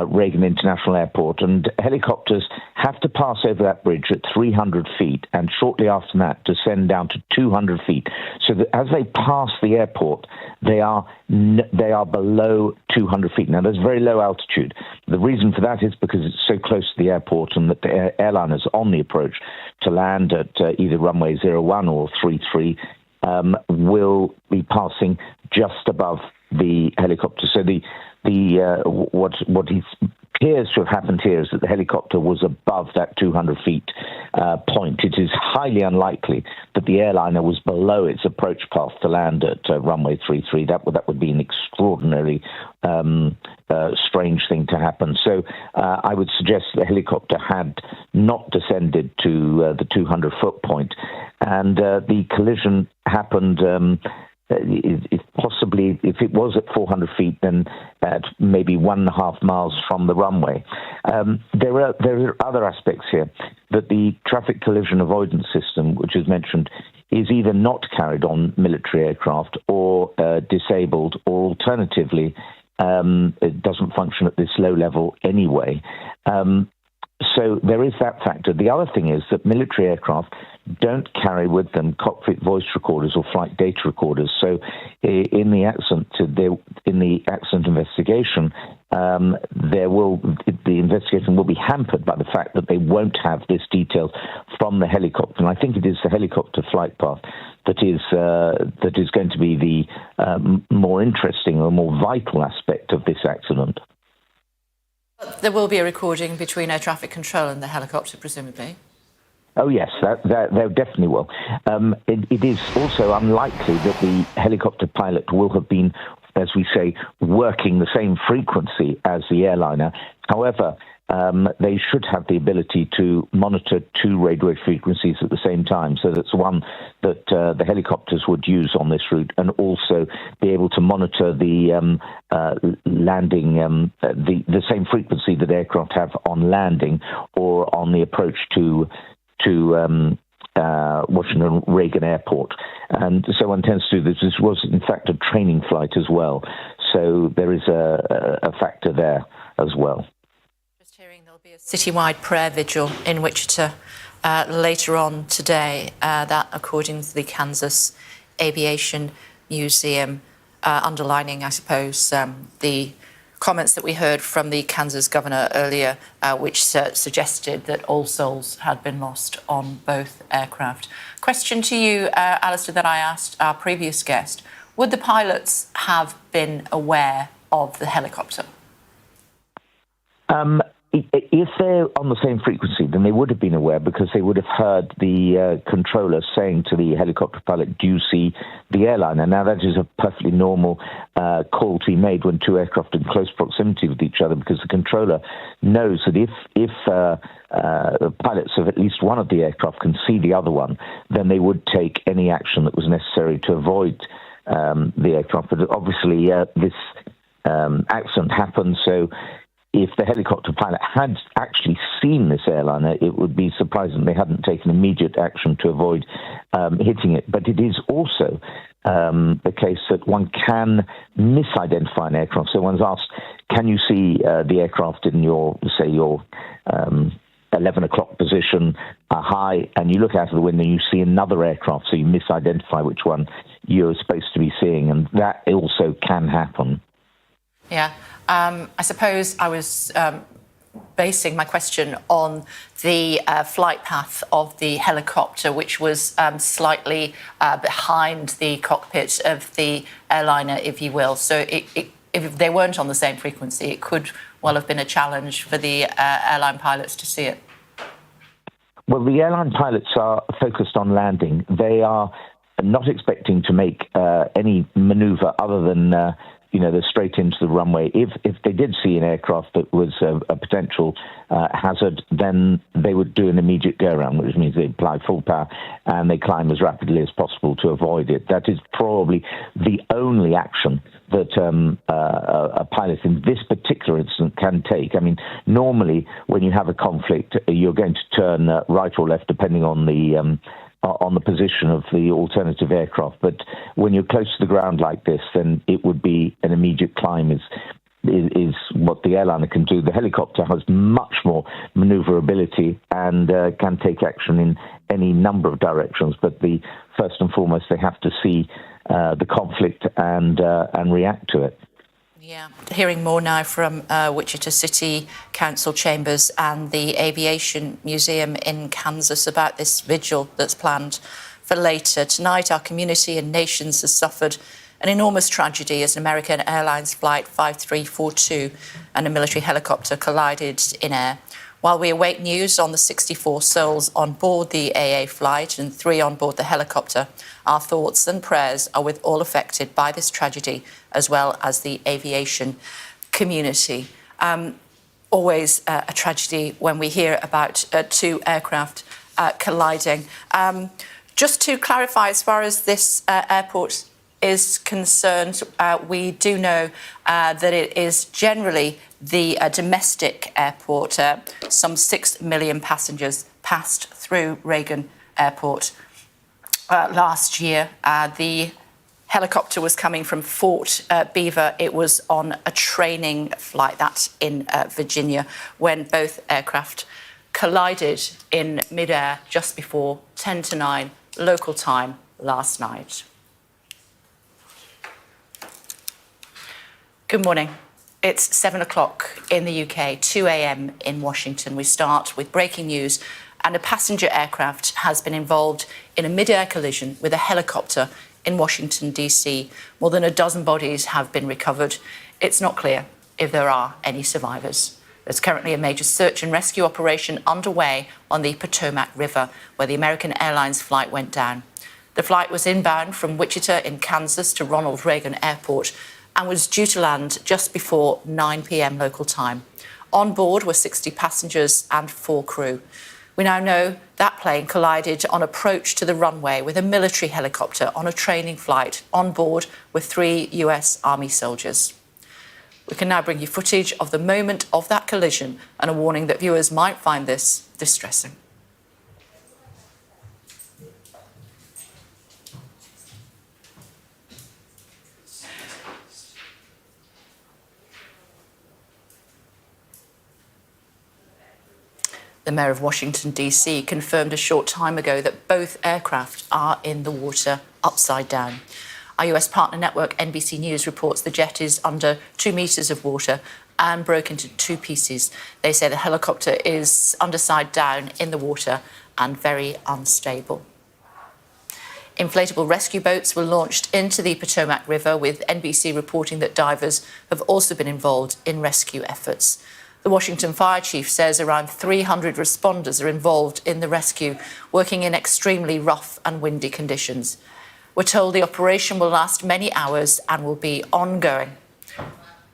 Reagan International Airport, and helicopters have to pass over that bridge at 300 feet, and shortly after that descend down to 200 feet. So that as they pass the airport, they are below 200 feet. Now, that's very low altitude. The reason for that is because it's so close to the airport, and that the airliners on the approach to land at either runway 01 or 33 will be passing just above the helicopter. So what appears to have happened here is that the helicopter was above that 200 feet point. It is highly unlikely that the airliner was below its approach path to land at runway 33. That would be an extraordinarily strange thing to happen. So I would suggest the helicopter had not descended to the 200-foot point, and the collision happened. Possibly, if it was at 400 feet, then at maybe 1.5 miles from the runway. There are other aspects here, that the traffic collision avoidance system, which is mentioned, is either not carried on military aircraft or disabled, or alternatively, it doesn't function at this low level anyway. So there is that factor. The other thing is that military aircraft don't carry with them cockpit voice recorders or flight data recorders. So in the accident investigation, the investigation will be hampered by the fact that they won't have this detail from the helicopter. And I think it is the helicopter flight path that is going to be the more interesting or more vital aspect of this accident. There will be a recording between air traffic control and the helicopter, presumably. Oh, yes, there definitely will. It is also unlikely that the helicopter pilot will have been, as we say, working the same frequency as the airliner. However, they should have the ability to monitor two radio wave frequencies at the same time. So that's one that the helicopters would use on this route, and also be able to monitor the landing, the same frequency that aircraft have on landing or on the approach to Washington Reagan Airport. And so one tends to do this. This was, in fact, a training flight as well. So there is a factor there as well. Citywide prayer vigil in Wichita later on today. That, according to the Kansas Aviation Museum, underlining, I suppose, the comments that we heard from the Kansas governor earlier, which suggested that all souls had been lost on both aircraft. Question to you, Alistair, that I asked our previous guest. Would the pilots have been aware of the helicopter? If they're on the same frequency, then they would have been aware, because they would have heard the controller saying to the helicopter pilot, "Do you see the airliner?" Now, that is a perfectly normal call to be made when two aircraft are in close proximity with each other, because the controller knows that if pilots of at least one of the aircraft can see the other one, then they would take any action that was necessary to avoid the aircraft. But obviously, this accident happened, so if the helicopter pilot had actually seen this airliner, it would be surprising they hadn't taken immediate action to avoid hitting it. But it is also the case that one can misidentify an aircraft. So one's asked, can you see the aircraft in your 11 o'clock position high, and you look out of the window and you see another aircraft, so you misidentify which one you're supposed to be seeing, and that also can happen. Yeah. I suppose I was basing my question on the flight path of the helicopter, which was slightly behind the cockpit of the airliner, if you will. So if they weren't on the same frequency, it could well have been a challenge for the airline pilots to see it. Well, the airline pilots are focused on landing. They are not expecting to make any maneuver other than they're straight into the runway. If they did see an aircraft that was a potential hazard, then they would do an immediate go-around, which means they apply full power and they climb as rapidly as possible to avoid it. That is probably the only action that a pilot in this particular instance can take. I mean, normally when you have a conflict, you're going to turn right or left depending on the position of the alternative aircraft. But when you're close to the ground like this, then it would be an immediate climb is is what the airliner can do. The helicopter has much more maneuverability and can take action in any number of directions. But first and foremost, they have to see the conflict and react to it. Yeah, hearing more now from Wichita City Council chambers and the Aviation Museum in Kansas about this vigil that's planned for later. Tonight, our community and nations has suffered an enormous tragedy as an American Airlines Flight 5342 and a military helicopter collided in air. While we await news on the 64 souls on board the AA flight and 3 on board the helicopter, our thoughts and prayers are with all affected by this tragedy, as well as the aviation community. Always a tragedy when we hear about 2 aircraft colliding. Just to clarify, as far as this airport is concerned, we do know that it is generally the domestic airport. Some 6 million passengers passed through Reagan Airport last year. The helicopter was coming from Fort Beaver. It was on a training flight, that's in Virginia, when both aircraft collided in midair just before 10 to 9 local time last night. Good morning. It's 7 o'clock in the UK, 2 a.m. in Washington. We start with breaking news, and a passenger aircraft has been involved in a mid-air collision with a helicopter in Washington, D.C. More than a dozen bodies have been recovered. It's not clear if there are any survivors. There's currently a major search and rescue operation underway on the Potomac River, where the American Airlines flight went down. The flight was inbound from Wichita in Kansas to Ronald Reagan Airport and was due to land just before 9 p.m. local time. On board were 60 passengers and 4 crew. We now know that plane collided on approach to the runway with a military helicopter on a training flight. On board were 3 US Army soldiers. We can now bring you footage of the moment of that collision and a warning that viewers might find this distressing. The Mayor of Washington, D.C. confirmed a short time ago that both aircraft are in the water upside down. Our US partner network, NBC News, reports the jet is under 2 metres of water and broke into 2 pieces. They say the helicopter is underside down in the water and very unstable. Inflatable rescue boats were launched into the Potomac River, with NBC reporting that divers have also been involved in rescue efforts. The Washington Fire Chief says around 300 responders are involved in the rescue, working in extremely rough and windy conditions. We're told the operation will last many hours and will be ongoing.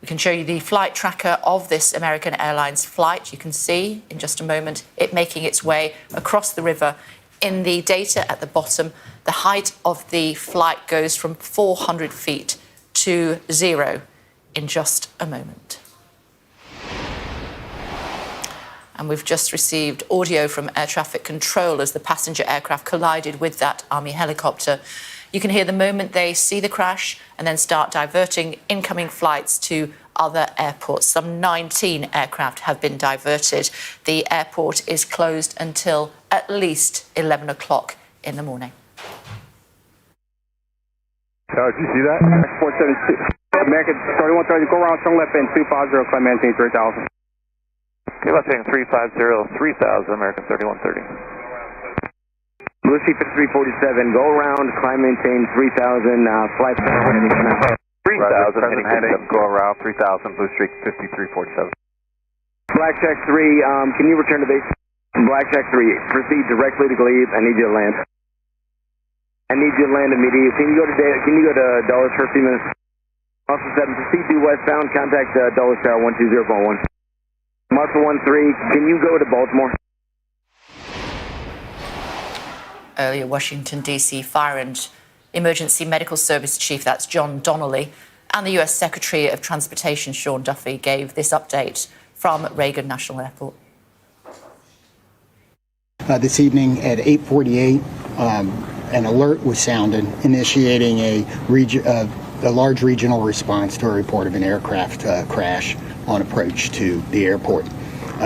We can show you the flight tracker of this American Airlines flight. You can see in just a moment it making its way across the river. In the data at the bottom, the height of the flight goes from 400 feet to 0 in just a moment. And we've just received audio from air traffic control as the passenger aircraft collided with that Army helicopter. You can hear the moment they see the crash and then start diverting incoming flights to other airports. Some 19 aircraft have been diverted. The airport is closed until at least 11 o'clock in the morning. Did you see that? 472. American 3130, go around, turn left in 250, climb maintain 3000. Okay, left heading 350, 3000, American 3130. Lucy 5347, go around, climb maintain 3000, flight 3000, heading go around 3000, Blue Streak 5347. Blackjack 3, can you return to base? Blackjack 3, proceed directly to Glebe. I need you to land. I need you to land immediately. Can you go to Dulles for a few minutes? Also 7, proceed due westbound, contact Dulles Tower 120.1. Muscle 13, can you go to Baltimore? Earlier, Washington, D.C. Fire and Emergency Medical Service Chief, that's John Donnelly, and the U.S. Secretary of Transportation, Sean Duffy, gave this update from Reagan National Airport. This evening at 8:48, an alert was sounded, initiating a a large regional response to a report of an aircraft crash on approach to the airport.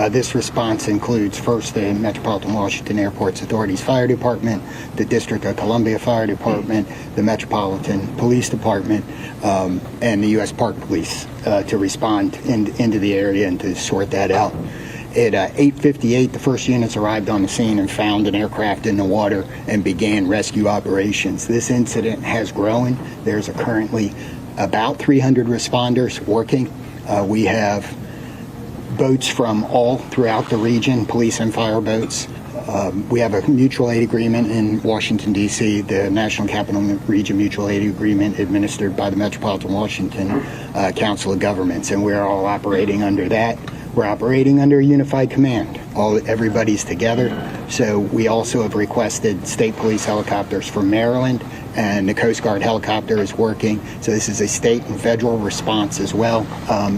This response includes first the Metropolitan Washington Airports Authority's Fire Department, the District of Columbia Fire Department, the Metropolitan Police Department, and the U.S. Park Police to respond into the area and to sort that out. At 8:58, the first units arrived on the scene and found an aircraft in the water and began rescue operations. This incident has grown. There's currently about 300 responders working. We have boats from all throughout the region, police and fire boats. We have a mutual aid agreement in Washington, D.C., the National Capital Region Mutual Aid Agreement administered by the Metropolitan Washington Council of Governments, and we're all operating under that. We're operating under a unified command. Everybody's together. So we also have requested state police helicopters from Maryland, and the Coast Guard helicopter is working. So this is a state and federal response as well.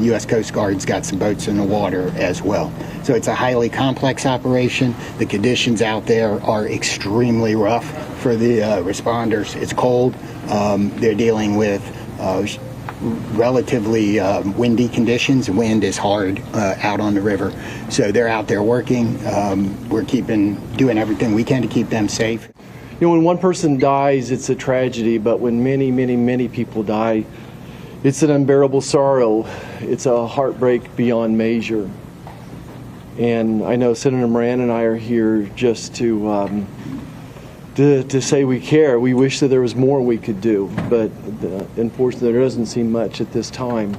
U.S. Coast Guard's got some boats in the water as well. So it's a highly complex operation. The conditions out there are extremely rough for the responders. It's cold. They're dealing with relatively windy conditions. Wind is hard out on the river. So they're out there working. We're doing everything we can to keep them safe. You know, when one person dies, it's a tragedy, but when many, many, many people die, it's an unbearable sorrow. It's a heartbreak beyond measure. And I know Senator Moran and I are here just to say we care. We wish that there was more we could do, but unfortunately there doesn't seem much at this time.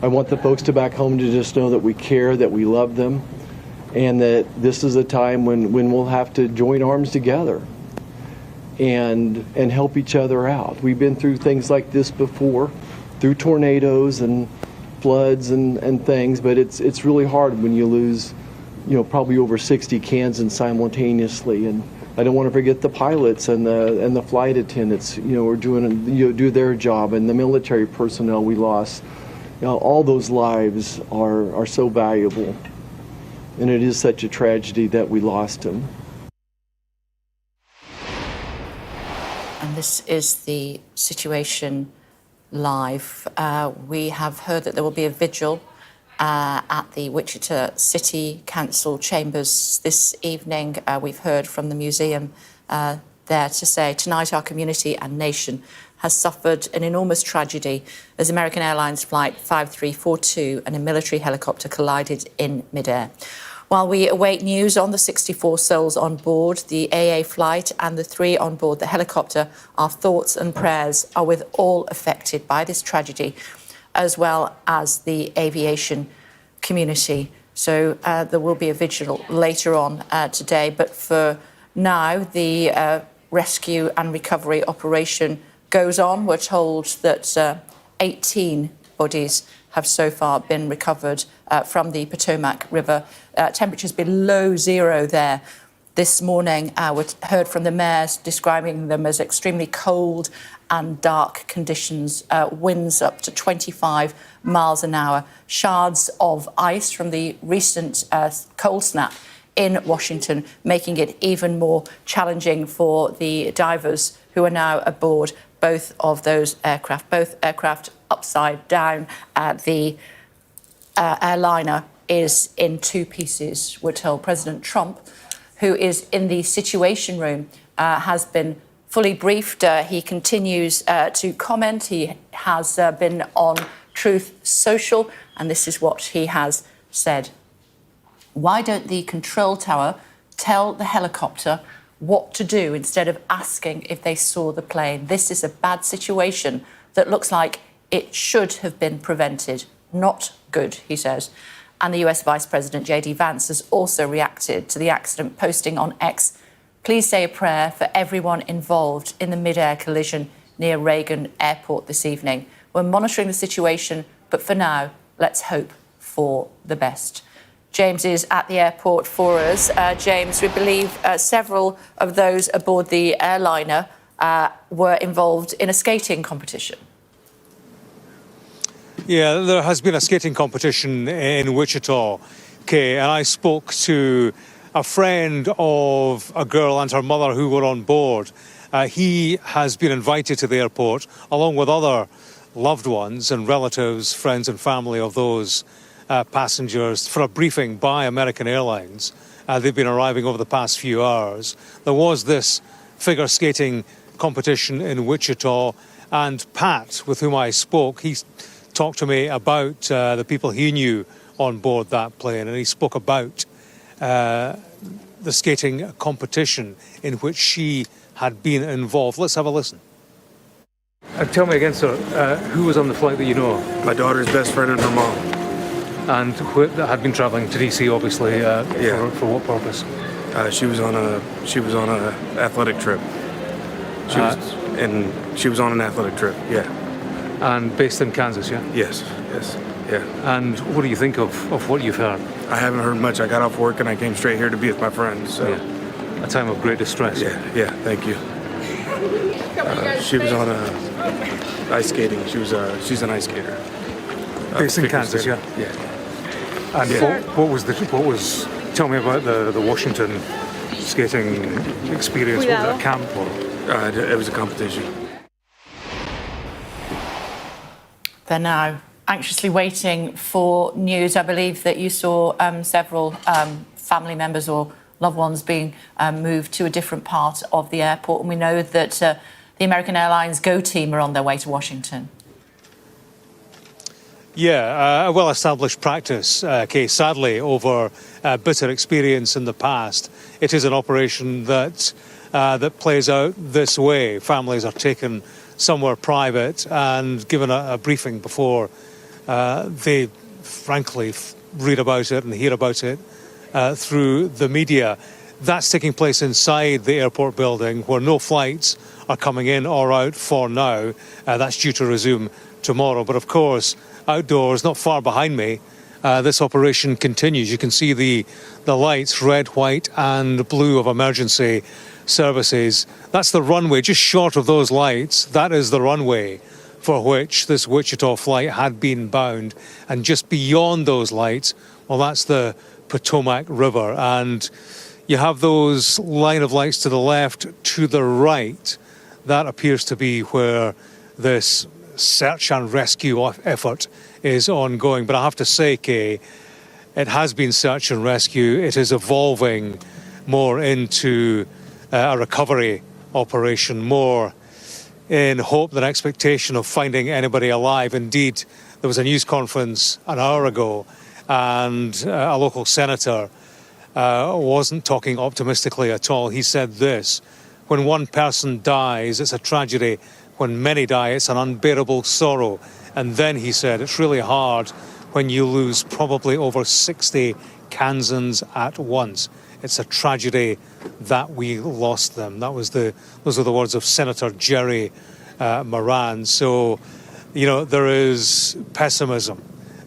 I want the folks to back home to just know that we care, that we love them, and that this is a time when we'll have to join arms together and help each other out. We've been through things like this before, through tornadoes and floods and things, but it's really hard when you lose, probably over 60 Kansans simultaneously. And I don't want to forget the pilots and the flight attendants, are do their job, and the military personnel we lost. All those lives are so valuable, and it is such a tragedy that we lost them. And this is the situation live. We have heard that there will be a vigil at the Wichita City Council chambers this evening. We've heard from the museum there to say, tonight our community and nation has suffered an enormous tragedy as American Airlines Flight 5342 and a military helicopter collided in midair. While we await news on the 64 souls on board the AA flight and the 3 on board the helicopter, our thoughts and prayers are with all affected by this tragedy, as well as the aviation community. So there will be a vigil later on today. But for now, the rescue and recovery operation goes on. We're told that 18 bodies have so far been recovered from the Potomac River. Temperatures below zero there this morning. We heard from the mayors describing them as extremely cold and dark conditions. Winds up to 25 miles an hour. Shards of ice from the recent cold snap in Washington, making it even more challenging for the divers who are now aboard both of those aircraft. Both aircraft upside down. The airliner is in 2 pieces. We're told President Trump, who is in the Situation Room, has been fully briefed. He continues to comment. He has been on Truth Social, and this is what he has said. Why don't the control tower tell the helicopter what to do instead of asking if they saw the plane? This is a bad situation that looks like it should have been prevented. Not good, he says. And the US Vice President J.D. Vance has also reacted to the accident, posting on X, "Please say a prayer for everyone involved in the mid-air collision near Reagan Airport this evening. We're monitoring the situation, but for now, let's hope for the best." James is at the airport for us. James, we believe several of those aboard the airliner were involved in a skating competition. Yeah, there has been a skating competition in Wichita, Kay, and I spoke to a friend of a girl and her mother who were on board. He has been invited to the airport, along with other loved ones and relatives, friends and family of those passengers for a briefing by American Airlines. They've been arriving over the past few hours. There was this figure skating competition in Wichita, and Pat, with whom I spoke, he talked to me about the people he knew on board that plane, and he spoke about the skating competition in which she had been involved. Let's have a listen. Tell me again, sir, who was on the flight that you know? My daughter's best friend and her mom. And had been travelling to DC, obviously. For what purpose? She was on a athletic trip. She was on an athletic trip. Yeah. And based in Kansas, yeah. Yes. Yeah. And what do you think of what you've heard? I haven't heard much. I got off work and I came straight here to be with my friends. So. Yeah. A time of great distress. Yeah. Thank you. She was on ice skating. She's an ice skater. Based in Kansas, yeah. And what was tell me about the Washington skating experience. Was it a camp or? It was a competition. They're now anxiously waiting for news. I believe that you saw several family members or loved ones being moved to a different part of the airport, and we know that the American Airlines Go team are on their way to Washington. Yeah, a well-established practice, Kay. Sadly, over bitter experience in the past, it is an operation that plays out this way. Families are taken somewhere private and given a briefing before they, frankly, read about it and hear about it through the media. That's taking place inside the airport building, where no flights are coming in or out for now. That's due to resume tomorrow. But of course, outdoors, not far behind me, this operation continues. You can see the lights, red, white and blue, of emergency services. That's the runway. Just short of those lights, that is the runway for which this Wichita flight had been bound. And just beyond those lights, well, that's the Potomac River. And you have those line of lights to the left, to the right. That appears to be where this search and rescue effort is ongoing. But I have to say, Kay, it has been search and rescue. It is evolving more into a recovery operation, more in hope than expectation of finding anybody alive. Indeed, there was a news conference an hour ago, and a local senator wasn't talking optimistically at all. He said this: when one person dies, it's a tragedy. When many die, it's an unbearable sorrow. And then he said, it's really hard when you lose probably over 60 Kansans at once. It's a tragedy that we lost them. Those are the words of Senator Jerry Moran. So, there is pessimism,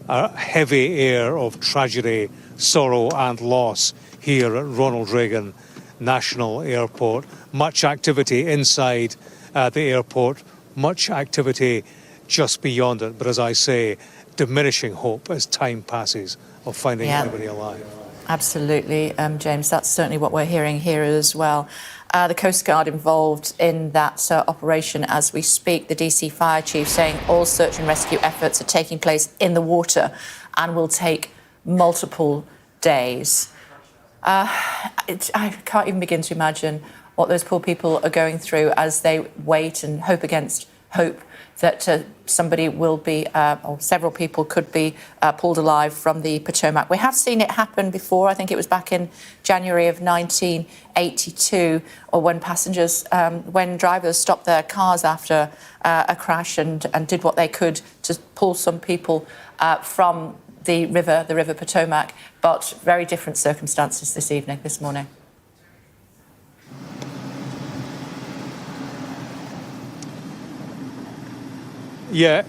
a heavy air of tragedy, sorrow and loss here at Ronald Reagan National Airport. Much activity inside the airport, much activity just beyond it. But as I say, diminishing hope as time passes of finding anybody alive. Absolutely, James. That's certainly what we're hearing here as well. The Coast Guard involved in that operation as we speak. The DC Fire Chief saying all search and rescue efforts are taking place in the water and will take multiple days. I can't even begin to imagine what those poor people are going through as they wait and hope against hope that somebody will be, or several people could be pulled alive from the Potomac. We have seen it happen before. I think it was back in January of 1982, or when when drivers stopped their cars after a crash and did what they could to pull some people from the river Potomac, but very different circumstances this morning. Yeah,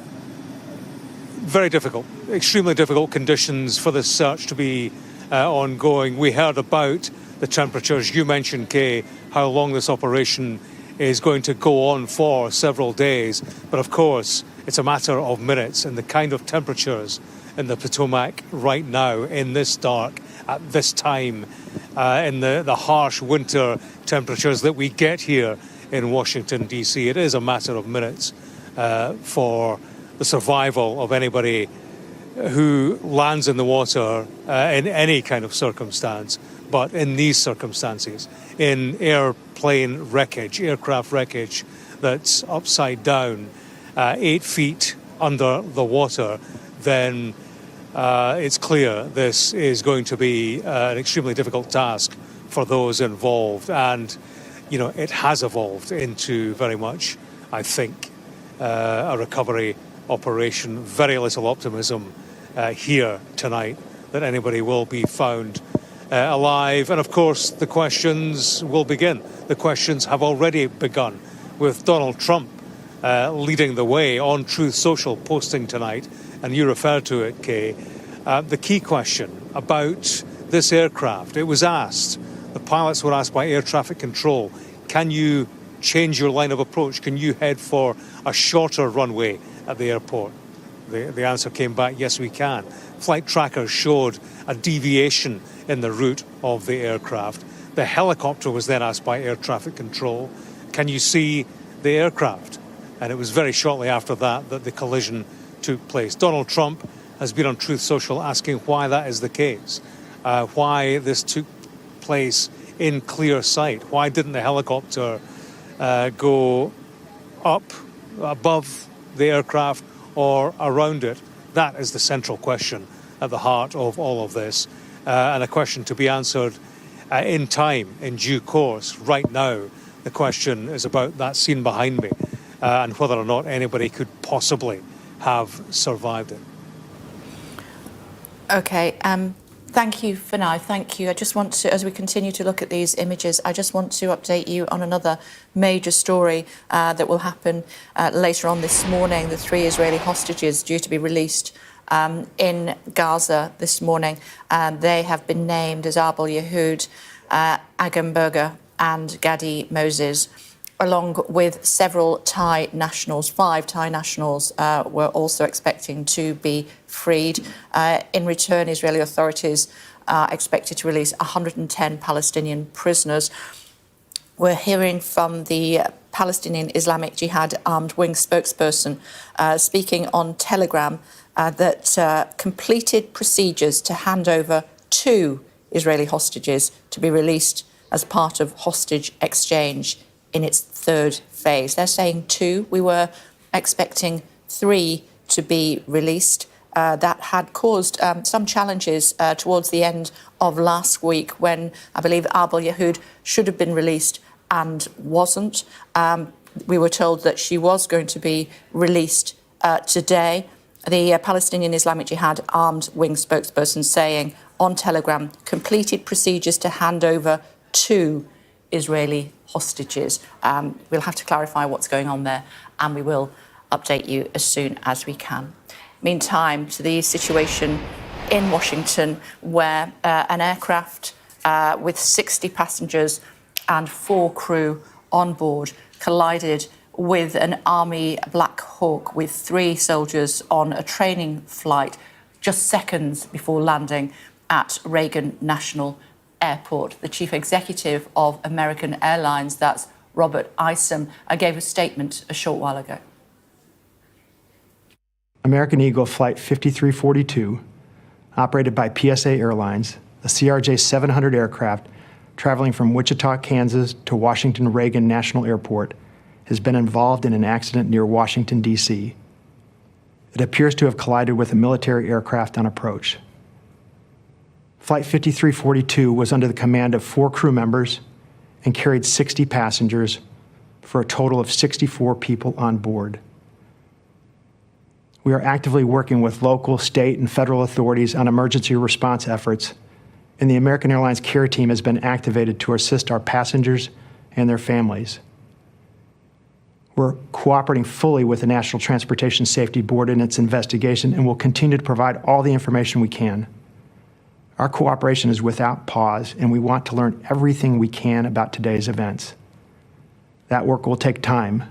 very difficult, extremely difficult conditions for this search to be ongoing. We heard about the temperatures. You mentioned, Kay, how long this operation is going to go on for, several days. But of course, it's a matter of minutes, and the kind of temperatures in the Potomac right now, in this dark, at this time, in the harsh winter temperatures that we get here in Washington, D.C., it is a matter of minutes for the survival of anybody who lands in the water in any kind of circumstance, but in these circumstances, in airplane wreckage, aircraft wreckage that's upside down, 8 feet under the water, then it's clear this is going to be an extremely difficult task for those involved. And, you know, it has evolved into very much, I think, a recovery operation. Very little optimism here tonight that anybody will be found alive. And of course, the questions will begin. The questions have already begun, with Donald Trump leading the way on Truth Social, posting tonight, and you referred to it, Kay, the key question about this aircraft. It was asked, the pilots were asked by air traffic control, can you change your line of approach? Can you head for a shorter runway at the airport? The answer came back, yes, we can. Flight trackers showed a deviation in the route of the aircraft. The helicopter was then asked by air traffic control, can you see the aircraft? And it was very shortly after that that the collision took place. Donald Trump has been on Truth Social asking why that is the case, why this took place in clear sight. Why didn't the helicopter go up above the aircraft or around it? That is the central question at the heart of all of this, and a question to be answered in time, in due course. Right now, the question is about that scene behind me and whether or not anybody could possibly have survived it. Okay, thank you for now. Thank you. I just want to, as we continue to look at these images, I just want to update you on another major story that will happen later on this morning. The 3 Israeli hostages due to be released in Gaza this morning. They have been named as Abel Yehud, Agamberger and Gadi Moses, along with several Thai nationals. 5 Thai nationals were also expecting to be freed. In return, Israeli authorities are expected to release 110 Palestinian prisoners. We're hearing from the Palestinian Islamic Jihad Armed Wing spokesperson speaking on Telegram that completed procedures to hand over 2 Israeli hostages to be released as part of hostage exchange in its 3rd phase. They're saying 2. We were expecting 3 to be released. That had caused some challenges towards the end of last week when I believe Abel Yehud should have been released and wasn't. We were told that she was going to be released today. The Palestinian Islamic Jihad Armed Wing spokesperson saying on Telegram, completed procedures to hand over 2 Israeli hostages. We'll have to clarify what's going on there, and we will update you as soon as we can. Meantime, to the situation in Washington, where an aircraft with 60 passengers and 4 crew on board collided with an Army Black Hawk with 3 soldiers on a training flight just seconds before landing at Reagan National Airport. The chief executive of American Airlines, that's Robert Isom, gave a statement a short while ago. American Eagle Flight 5342, operated by PSA Airlines, a CRJ 700 aircraft traveling from Wichita, Kansas to Washington Reagan National Airport, has been involved in an accident near Washington, D.C. It appears to have collided with a military aircraft on approach. Flight 5342 was under the command of 4 crew members and carried 60 passengers for a total of 64 people on board. We are actively working with local, state, and federal authorities on emergency response efforts, and the American Airlines care team has been activated to assist our passengers and their families. We're cooperating fully with the National Transportation Safety Board in its investigation and will continue to provide all the information we can. Our cooperation is without pause, and we want to learn everything we can about today's events. That work will take time,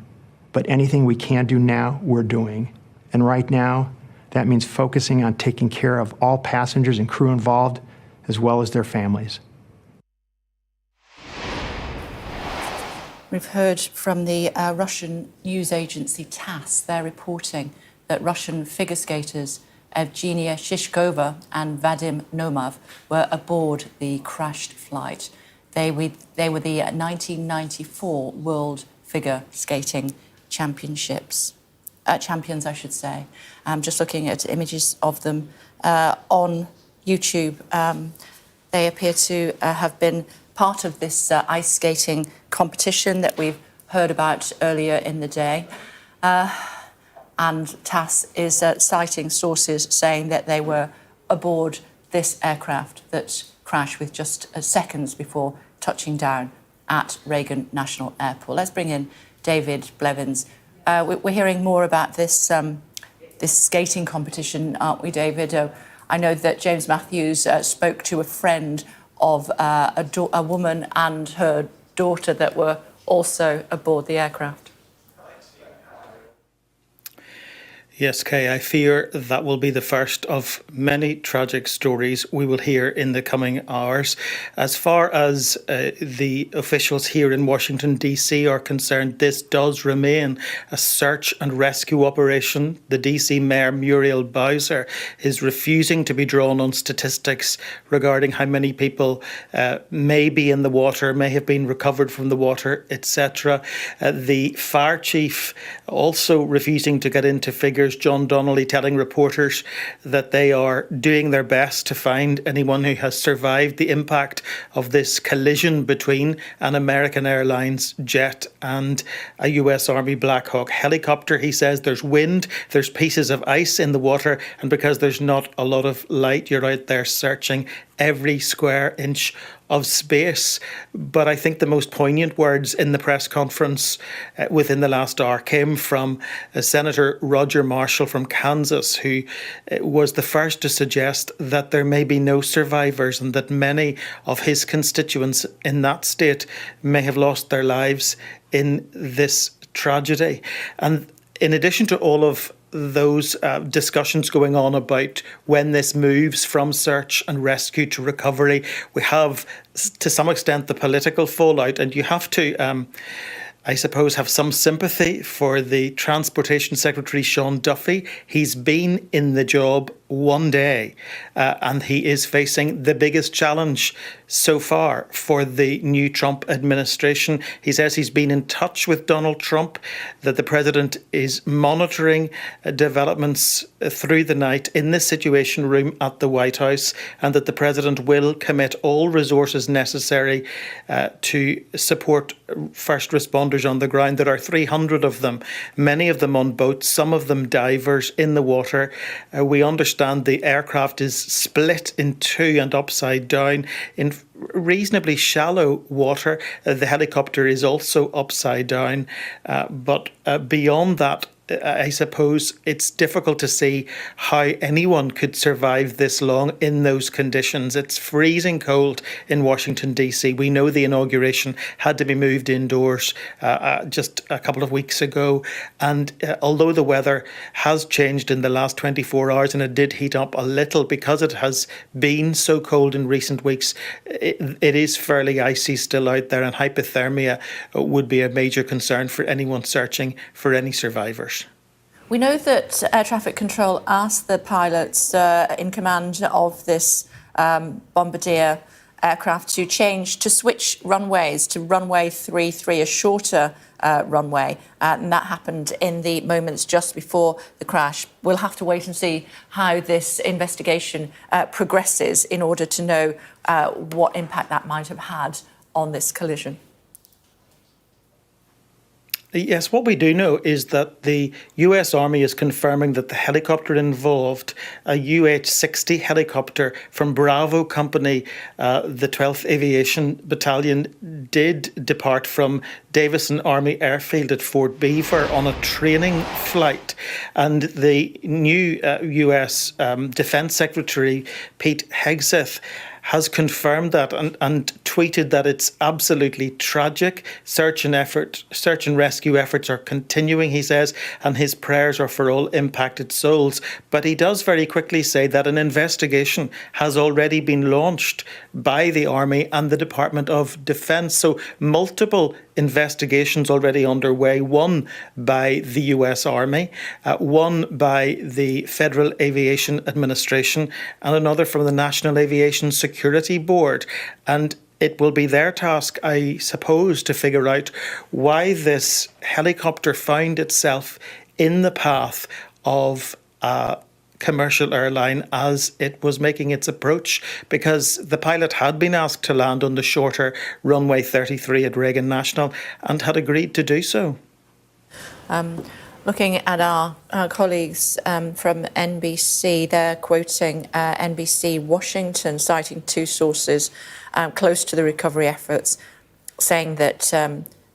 but anything we can do now, we're doing. And right now, that means focusing on taking care of all passengers and crew involved, as well as their families. We've heard from the Russian news agency TASS. They're reporting that Russian figure skaters Evgenia Shishkova and Vadim Nomov were aboard the crashed flight. They were the 1994 World Figure Skating Champions, I should say. I'm just looking at images of them on YouTube. They appear to have been part of this ice skating competition that we've heard about earlier in the day. And TASS is citing sources saying that they were aboard this aircraft that crashed with just seconds before touching down at Reagan National Airport. Let's bring in David Blevins. We're hearing more about this skating competition, aren't we, David? I know that James Matthews spoke to a friend of a woman and her daughter that were also aboard the aircraft. Yes, Kay, I fear that will be the first of many tragic stories we will hear in the coming hours. As far as the officials here in Washington, D.C. are concerned, this does remain a search and rescue operation. The D.C. Mayor, Muriel Bowser, is refusing to be drawn on statistics regarding how many people may be in the water, may have been recovered from the water, etc. The fire chief also refusing to get into figures. John Donnelly telling reporters that they are doing their best to find anyone who has survived the impact of this collision between an American Airlines jet and a US Army Black Hawk helicopter. He says there's wind, there's pieces of ice in the water, and because there's not a lot of light, you're out there searching every square inch of space. But I think the most poignant words in the press conference within the last hour came from Senator Roger Marshall from Kansas, who was the first to suggest that there may be no survivors and that many of his constituents in that state may have lost their lives in this tragedy. And in addition to all of those discussions going on about when this moves from search and rescue to recovery, we have to some extent the political fallout, and you have to I suppose, have some sympathy for the Transportation Secretary, Sean Duffy. He's been in the job one day and he is facing the biggest challenge so far for the new Trump administration. He says he's been in touch with Donald Trump, that the president is monitoring developments through the night in the Situation Room at the White House, and that the president will commit all resources necessary to support first responders on the ground. There are 300 of them, many of them on boats, some of them divers in the water. We understand the aircraft is split in two and upside down in reasonably shallow water. The helicopter is also upside down. But beyond that, I suppose it's difficult to see how anyone could survive this long in those conditions. It's freezing cold in Washington, D.C. We know the inauguration had to be moved indoors just a couple of weeks ago. And although the weather has changed in the last 24 hours and it did heat up a little because it has been so cold in recent weeks, it is fairly icy still out there, and hypothermia would be a major concern for anyone searching for any survivors. We know that Air Traffic Control asked the pilots in command of this Bombardier aircraft to switch runways to runway 33, a shorter runway, and that happened in the moments just before the crash. We'll have to wait and see how this investigation progresses in order to know what impact that might have had on this collision. Yes, what we do know is that the US Army is confirming that the helicopter involved, a UH-60 helicopter from Bravo Company, the 12th Aviation Battalion, did depart from Davison Army Airfield at Fort Beaver on a training flight. And the new US Defense Secretary, Pete Hegseth, has confirmed that and tweeted that it's absolutely tragic. Search and rescue efforts are continuing, he says, and his prayers are for all impacted souls. But he does very quickly say that an investigation has already been launched by the Army and the Department of Defence. So multiple investigations already underway, one by the US Army, one by the Federal Aviation Administration, and another from the National Aviation Security Board. And it will be their task, I suppose, to figure out why this helicopter found itself in the path of a commercial airline as it was making its approach, because the pilot had been asked to land on the shorter runway 33 at Reagan National and had agreed to do so. Looking at our colleagues from NBC, they're quoting NBC Washington, citing two sources close to the recovery efforts, saying that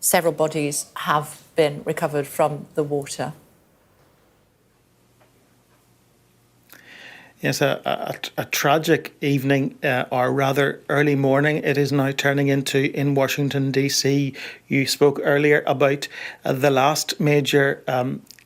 several bodies have been recovered from the water. Yes, a tragic evening, or rather early morning, it is now turning into in Washington, D.C. You spoke earlier about the last major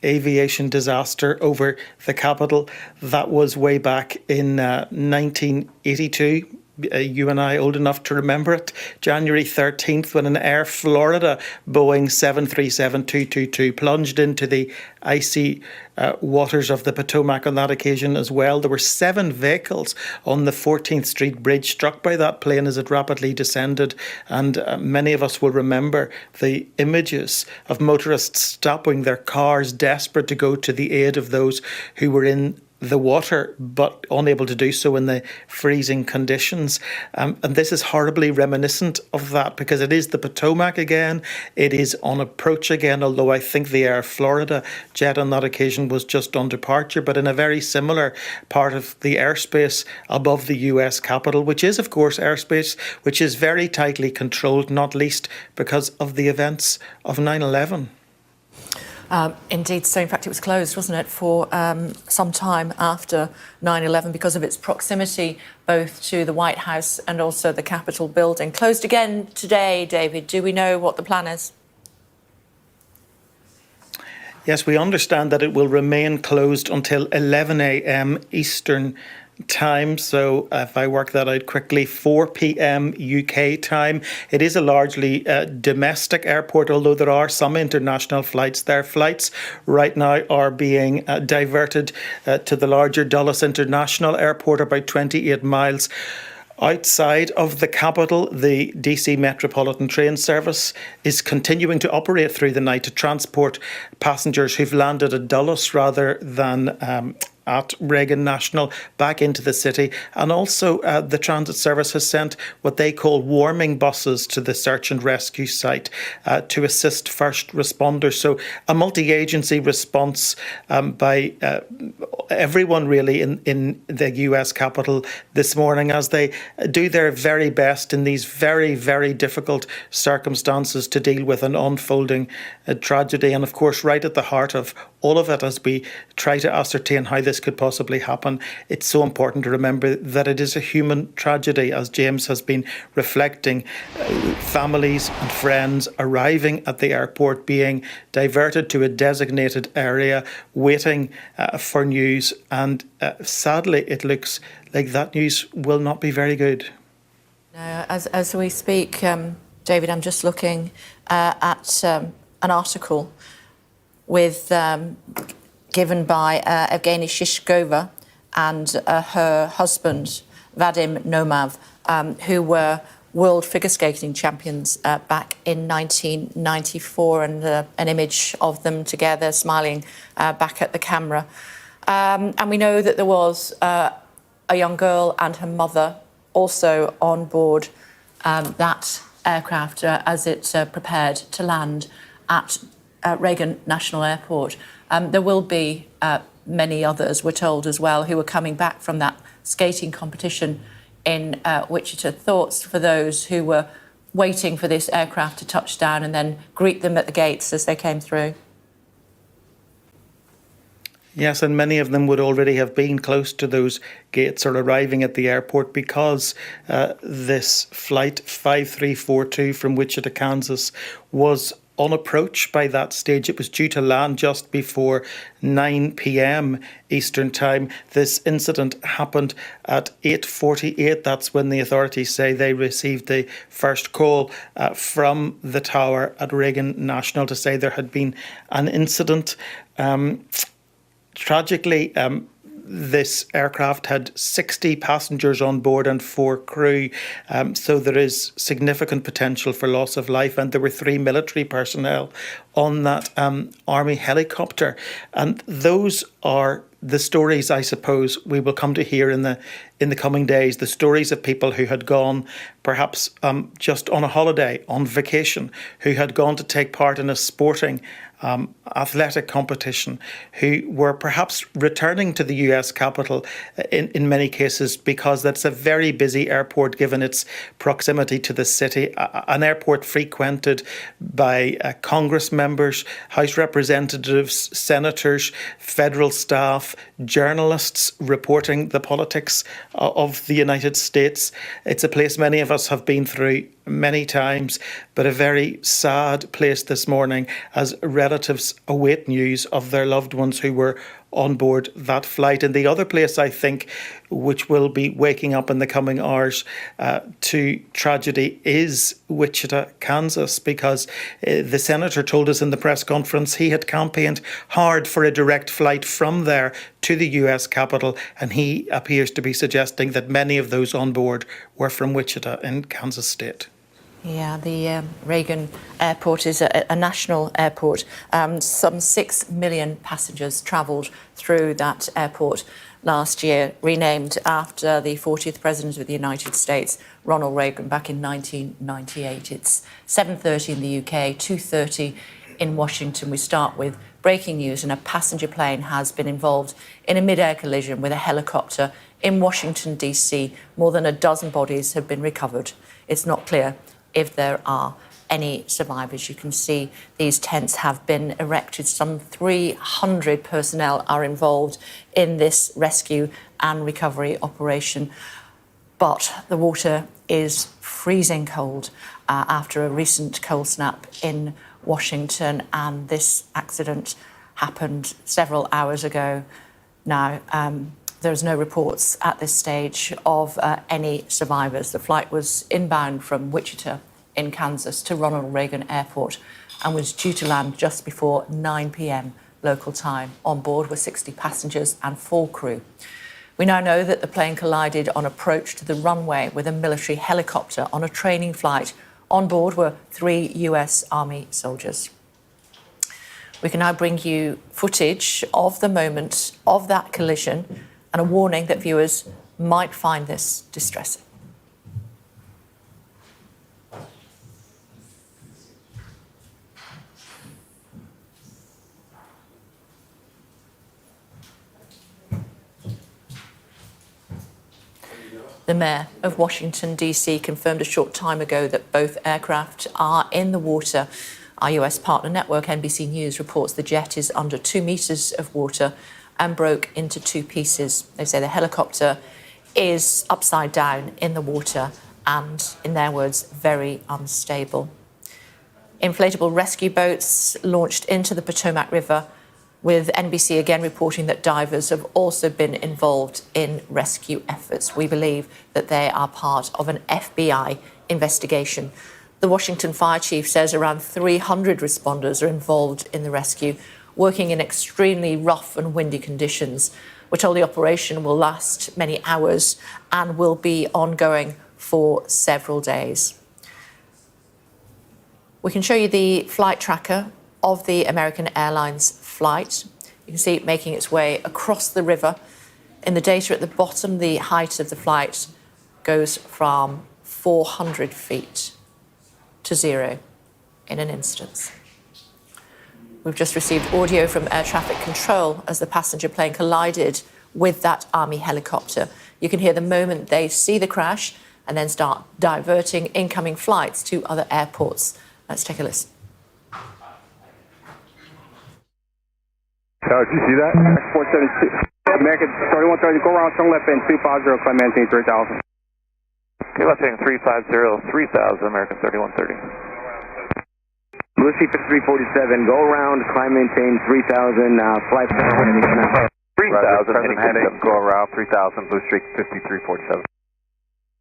aviation disaster over the capital. That was way back in 1982. You and I old enough to remember it. January 13th, when an Air Florida Boeing 737-222 plunged into the icy waters of the Potomac on that occasion as well. There were 7 vehicles on the 14th Street Bridge struck by that plane as it rapidly descended. And many of us will remember the images of motorists stopping their cars, desperate to go to the aid of those who were in the water, but unable to do so in the freezing conditions. And this is horribly reminiscent of that, because it is the Potomac again. It is on approach again, although I think the Air Florida jet on that occasion was just on departure, but in a very similar part of the airspace above the US Capitol, which is, of course, airspace which is very tightly controlled, not least because of the events of 9/11. Indeed, so in fact it was closed, wasn't it, for some time after 9/11 because of its proximity both to the White House and also the Capitol building. Closed again today, David. Do we know what the plan is? Yes, we understand that it will remain closed until 11 a.m. Eastern time. So if I work that out quickly, 4 p.m. UK time. It is a largely domestic airport, although there are some international flights there. Flights right now are being diverted to the larger Dulles International Airport, about 28 miles outside of the capital. The DC Metropolitan Train Service is continuing to operate through the night to transport passengers who've landed at Dulles rather than at Reagan National back into the city. And also the transit service has sent what they call warming buses to the search and rescue site to assist first responders. So a multi-agency response by everyone really in the US Capitol this morning, as they do their very best in these very, very difficult circumstances to deal with an unfolding tragedy. And of course, right at the heart of all of it, as we try to ascertain how this could possibly happen, it's so important to remember that it is a human tragedy, as James has been reflecting. Families and friends arriving at the airport, being diverted to a designated area, waiting for news. And sadly, it looks like that news will not be very good. As we speak, David, I'm just looking at an article given by Evgeny Shishkova and her husband, Vadim Nomav, who were world figure skating champions back in 1994, and an image of them together smiling back at the camera. And we know that there was a young girl and her mother also on board that aircraft as it prepared to land at Reagan National Airport. There will be many others, we're told as well, who are coming back from that skating competition in Wichita. Thoughts for those who were waiting for this aircraft to touch down and then greet them at the gates as they came through? Yes, and many of them would already have been close to those gates or arriving at the airport, because this flight 5342 from Wichita, Kansas was on approach by that stage. It was due to land just before 9 p.m. Eastern Time. This incident happened at 8:48. That's when the authorities say they received the first call from the tower at Reagan National to say there had been an incident. Tragically, this aircraft had 60 passengers on board and 4 crew, so there is significant potential for loss of life, and there were 3 military personnel on that Army helicopter. And those are the stories, I suppose, we will come to hear in the coming days, the stories of people who had gone perhaps just on a holiday, on vacation, who had gone to take part in a sporting athletic competition, who were perhaps returning to the US capital in many cases because that's a very busy airport given its proximity to the city, an airport frequented by Congress members, House representatives, senators, federal staff, journalists reporting the politics of the United States. It's a place many of us have been through many times, but a very sad place this morning as relatives await news of their loved ones who were on board that flight. And the other place, I think, which will be waking up in the coming hours to tragedy is Wichita, Kansas, because the senator told us in the press conference he had campaigned hard for a direct flight from there to the US Capitol, and he appears to be suggesting that many of those on board were from Wichita in Kansas State. Yeah, the Reagan Airport is a national airport. Some 6 million passengers travelled through that airport last year, renamed after the 40th President of the United States, Ronald Reagan, back in 1998. It's 7:30 in the UK, 2:30 in Washington. We start with breaking news, and a passenger plane has been involved in a mid-air collision with a helicopter in Washington, D.C. More than a dozen bodies have been recovered. It's not clear if there are any survivors. You can see these tents have been erected. Some 300 personnel are involved in this rescue and recovery operation. But the water is freezing cold after a recent cold snap in Washington, and this accident happened several hours ago now. There's no reports at this stage of any survivors. The flight was inbound from Wichita in Kansas to Ronald Reagan Airport and was due to land just before 9 p.m. local time. On board were 60 passengers and 4 crew. We now know that the plane collided on approach to the runway with a military helicopter on a training flight. On board were 3 US Army soldiers. We can now bring you footage of the moment of that collision and a warning that viewers might find this distressing. The Mayor of Washington, D.C. confirmed a short time ago that both aircraft are in the water. Our US partner network, NBC News, reports the jet is under 2 meters of water and broke into 2 pieces. They say the helicopter is upside down in the water and, in their words, very unstable. Inflatable rescue boats launched into the Potomac River, with NBC again reporting that divers have also been involved in rescue efforts. We believe that they are part of an FBI investigation. The Washington Fire Chief says around 300 responders are involved in the rescue, working in extremely rough and windy conditions. We're told the operation will last many hours and will be ongoing for several days. We can show you the flight tracker of the American Airlines flight. You can see it making its way across the river. In the data at the bottom, the height of the flight goes from 400 feet to 0 in an instance. We've just received audio from air traffic control as the passenger plane collided with that Army helicopter. You can hear the moment they see the crash and then start diverting incoming flights to other airports. Let's take a listen. Did you see that? 472. American 3130, go around, turn left end 250, climb maintain 3000. Okay, left heading 350, 3000, American 3130. Blue Sea 5347, go around, climb, maintain 3000, flight 7 3000, heading, go around 3000, Blue Streak 5347.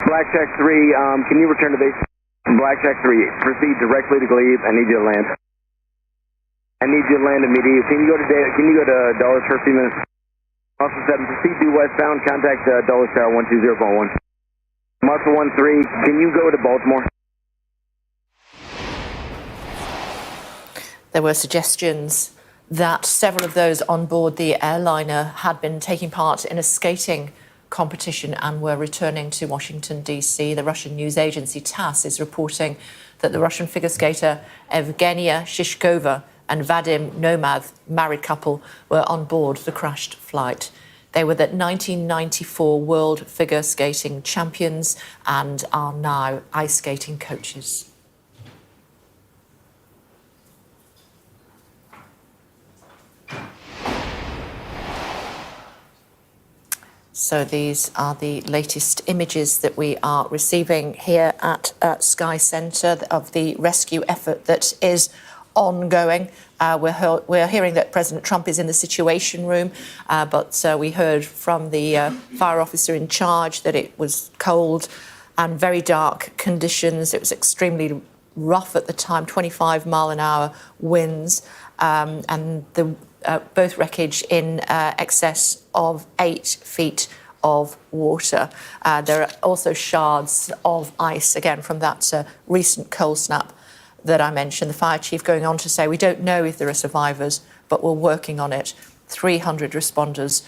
Blackjack 3, can you return to base? Blackjack 3, proceed directly to Glebe. I need you to land. I need you to land immediately. Can you go to Dulles for a few minutes? Muscle 7, proceed due westbound, contact Dulles Tower 120.1. Muscle 13, can you go to Baltimore? There were suggestions that several of those on board the airliner had been taking part in a skating competition and were returning to Washington, D.C. The Russian news agency TASS is reporting that the Russian figure skater Evgenia Shishkova and Vadim Nomad, married couple, were on board the crashed flight. They were the 1994 World Figure Skating champions and are now ice skating coaches. So these are the latest images that we are receiving here at Sky Centre of the rescue effort that is ongoing. We're hearing that President Trump is in the Situation Room, but we heard from the fire officer in charge that it was cold and very dark conditions. It was extremely rough at the time, 25-mile-an-hour winds, and the both wreckage in excess of 8 feet of water. There are also shards of ice, again, from that recent cold snap that I mentioned. The fire chief going on to say, we don't know if there are survivors, but we're working on it. 300 responders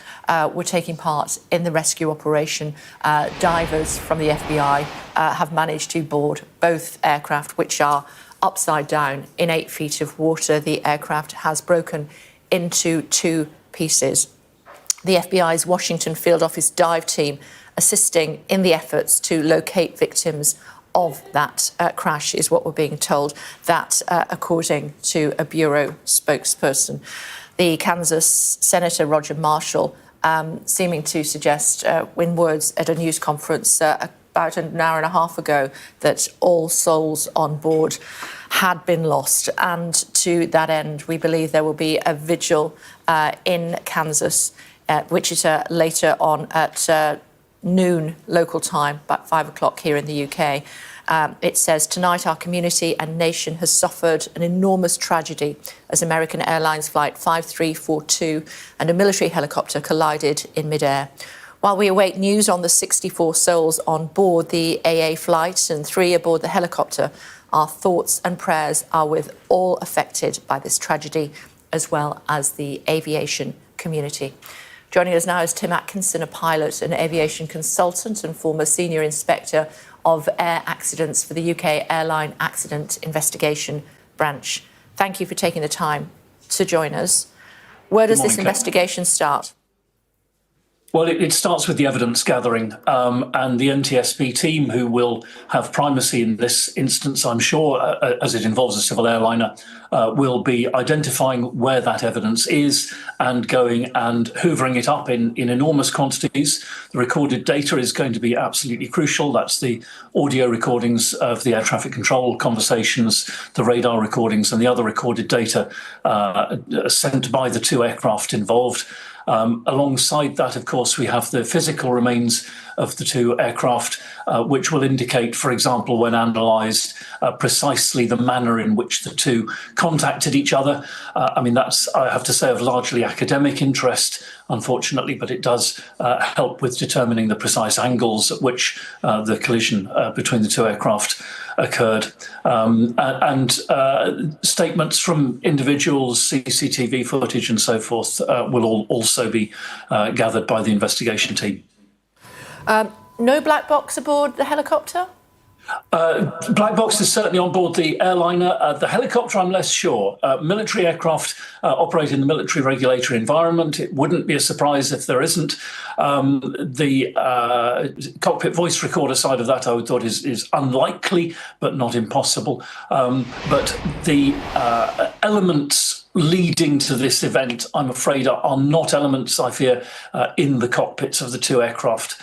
were taking part in the rescue operation. Divers from the FBI have managed to board both aircraft, which are upside down in 8 feet of water. The aircraft has broken into 2 pieces. The FBI's Washington Field Office dive team assisting in the efforts to locate victims of that crash is what we're being told. That, according to a Bureau spokesperson. The Kansas Senator Roger Marshall seeming to suggest, in words at a news conference about an hour and a half ago, that all souls on board had been lost. And to that end, we believe there will be a vigil in Kansas, which is later on at noon local time, about 5 o'clock here in the UK. It says, tonight our community and nation has suffered an enormous tragedy as American Airlines Flight 5342 and a military helicopter collided in midair. While we await news on the 64 souls on board the AA flight and 3 aboard the helicopter, our thoughts and prayers are with all affected by this tragedy, as well as the aviation community. Joining us now is Tim Atkinson, a pilot and aviation consultant and former senior inspector of air accidents for the UK Airline Accident Investigation Branch. Thank you for taking the time to join us. Where does this investigation start? Well, it starts with the evidence gathering, and the NTSB team, who will have primacy in this instance, I'm sure, as it involves a civil airliner, will be identifying where that evidence is and going and hoovering it up in enormous quantities. The recorded data is going to be absolutely crucial. That's the audio recordings of the air traffic control conversations, the radar recordings, and the other recorded data sent by the 2 aircraft involved. Alongside that, of course, we have the physical remains of the 2 aircraft, which will indicate, for example, when analysed, precisely the manner in which the 2 contacted each other. I mean, that's, I have to say, of largely academic interest, unfortunately, but it does help with determining the precise angles at which the collision between the 2 aircraft occurred. And statements from individuals, CCTV footage and so forth will also be gathered by the investigation team. No black box aboard the helicopter? Black box is certainly on board the airliner. The helicopter, I'm less sure. Military aircraft operate in the military regulatory environment. It wouldn't be a surprise if there isn't. The cockpit voice recorder side of that, I would thought, is unlikely, but not impossible. But the elements leading to this event, I'm afraid, are not elements, I fear, in the cockpits of the two aircraft,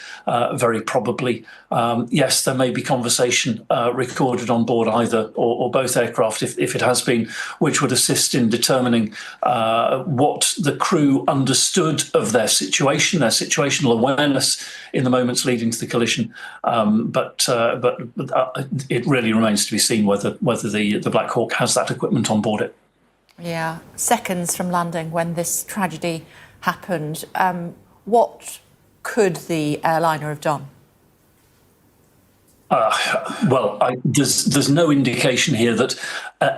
very probably. Yes, there may be conversation recorded on board either or both aircraft, if it has been, which would assist in determining what the crew understood of their situational awareness in the moments leading to the collision. But it really remains to be seen whether the Black Hawk has that equipment on board it. Yeah, seconds from landing when this tragedy happened. What could the airliner have done? There's no indication here that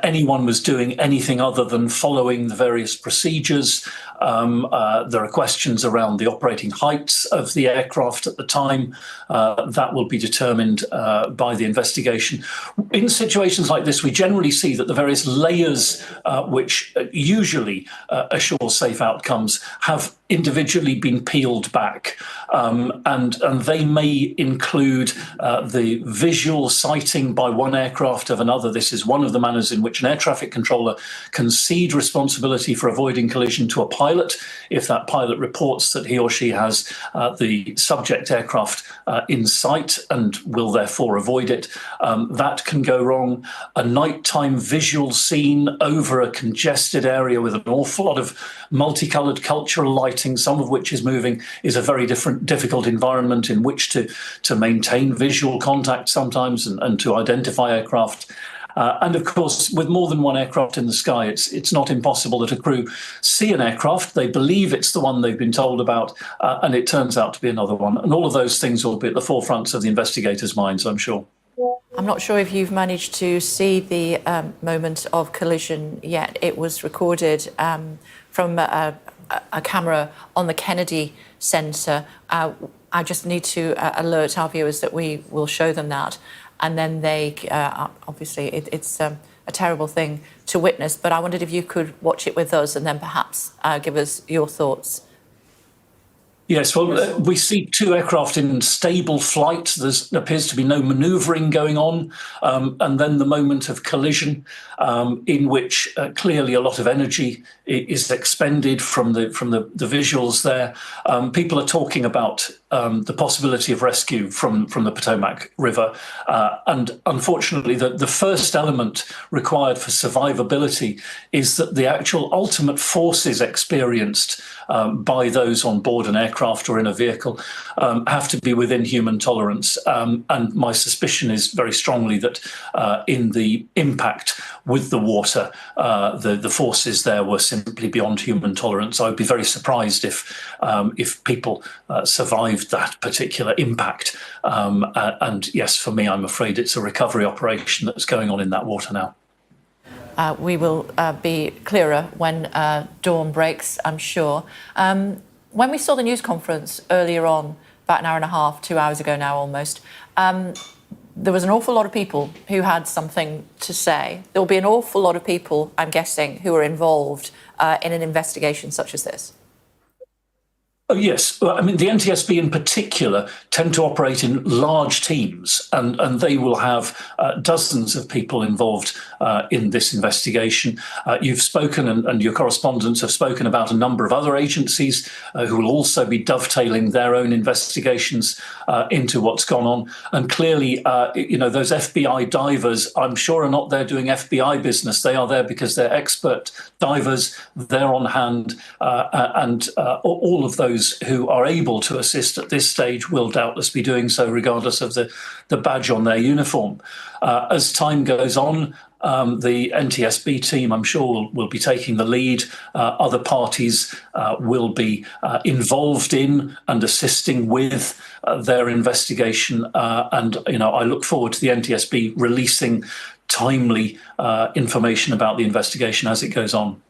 anyone was doing anything other than following the various procedures. There are questions around the operating heights of the aircraft at the time. That will be determined by the investigation. In situations like this, we generally see that the various layers which usually assure safe outcomes have individually been peeled back. And they may include the visual sighting by one aircraft of another. This is one of the manners in which an air traffic controller can cede responsibility for avoiding collision to a pilot if that pilot reports that he or she has the subject aircraft in sight and will therefore avoid it. That can go wrong. A nighttime visual scene over a congested area with an awful lot of multicolored cultural lighting, some of which is moving, is a very difficult environment in which to maintain visual contact sometimes and to identify aircraft. And of course, with more than one aircraft in the sky, it's not impossible that a crew see an aircraft, they believe it's the one they've been told about, and it turns out to be another one. And all of those things will be at the forefronts of the investigators' minds, I'm sure. I'm not sure if you've managed to see the moment of collision yet. It was recorded from a camera on the Kennedy Center. I just need to alert our viewers that we will show them that. And then they, obviously, it's a terrible thing to witness, but I wondered if you could watch it with us and then perhaps give us your thoughts. Yes, well, we see two aircraft in stable flight. There appears to be no manoeuvring going on. And then the moment of collision in which clearly a lot of energy is expended from the visuals there. People are talking about the possibility of rescue from the Potomac River. And unfortunately, the first element required for survivability is that the actual ultimate forces experienced by those on board an aircraft or in a vehicle have to be within human tolerance. And my suspicion is very strongly that in the impact with the water, the forces there were simply beyond human tolerance. I would be very surprised if people survived that particular impact. And yes, for me, I'm afraid it's a recovery operation that's going on in that water now. We will be clearer when dawn breaks, I'm sure. When we saw the news conference earlier on, about an hour and a half, 2 hours ago now almost, there was an awful lot of people who had something to say. There will be an awful lot of people, I'm guessing, who are involved in an investigation such as this. Oh, yes. Well, I mean, the NTSB in particular tend to operate in large teams, and they will have dozens of people involved in this investigation. You've spoken, and your correspondents have spoken about a number of other agencies who will also be dovetailing their own investigations into what's gone on. And clearly, those FBI divers, I'm sure, are not there doing FBI business. They are there because they're expert divers. They're on hand, and all of those who are able to assist at this stage will doubtless be doing so regardless of the badge on their uniform. As time goes on, the NTSB team, I'm sure, will be taking the lead. Other parties will be involved in and assisting with their investigation. And I look forward to the NTSB releasing timely information about the investigation as it goes on.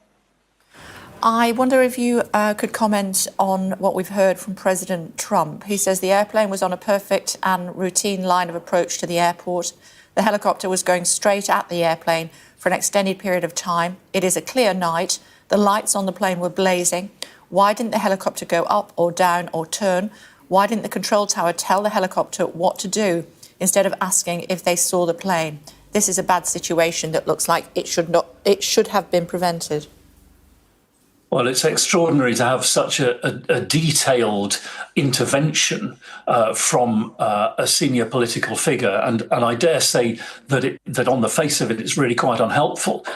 I wonder if you could comment on what we've heard from President Trump. He says the airplane was on a perfect and routine line of approach to the airport. The helicopter was going straight at the airplane for an extended period of time. It is a clear night. The lights on the plane were blazing. Why didn't the helicopter go up or down or turn? Why didn't the control tower tell the helicopter what to do instead of asking if they saw the plane? This is a bad situation that looks like it should have been prevented. Well, it's extraordinary to have such a detailed intervention from a senior political figure, and I dare say that on the face of it, it's really quite unhelpful.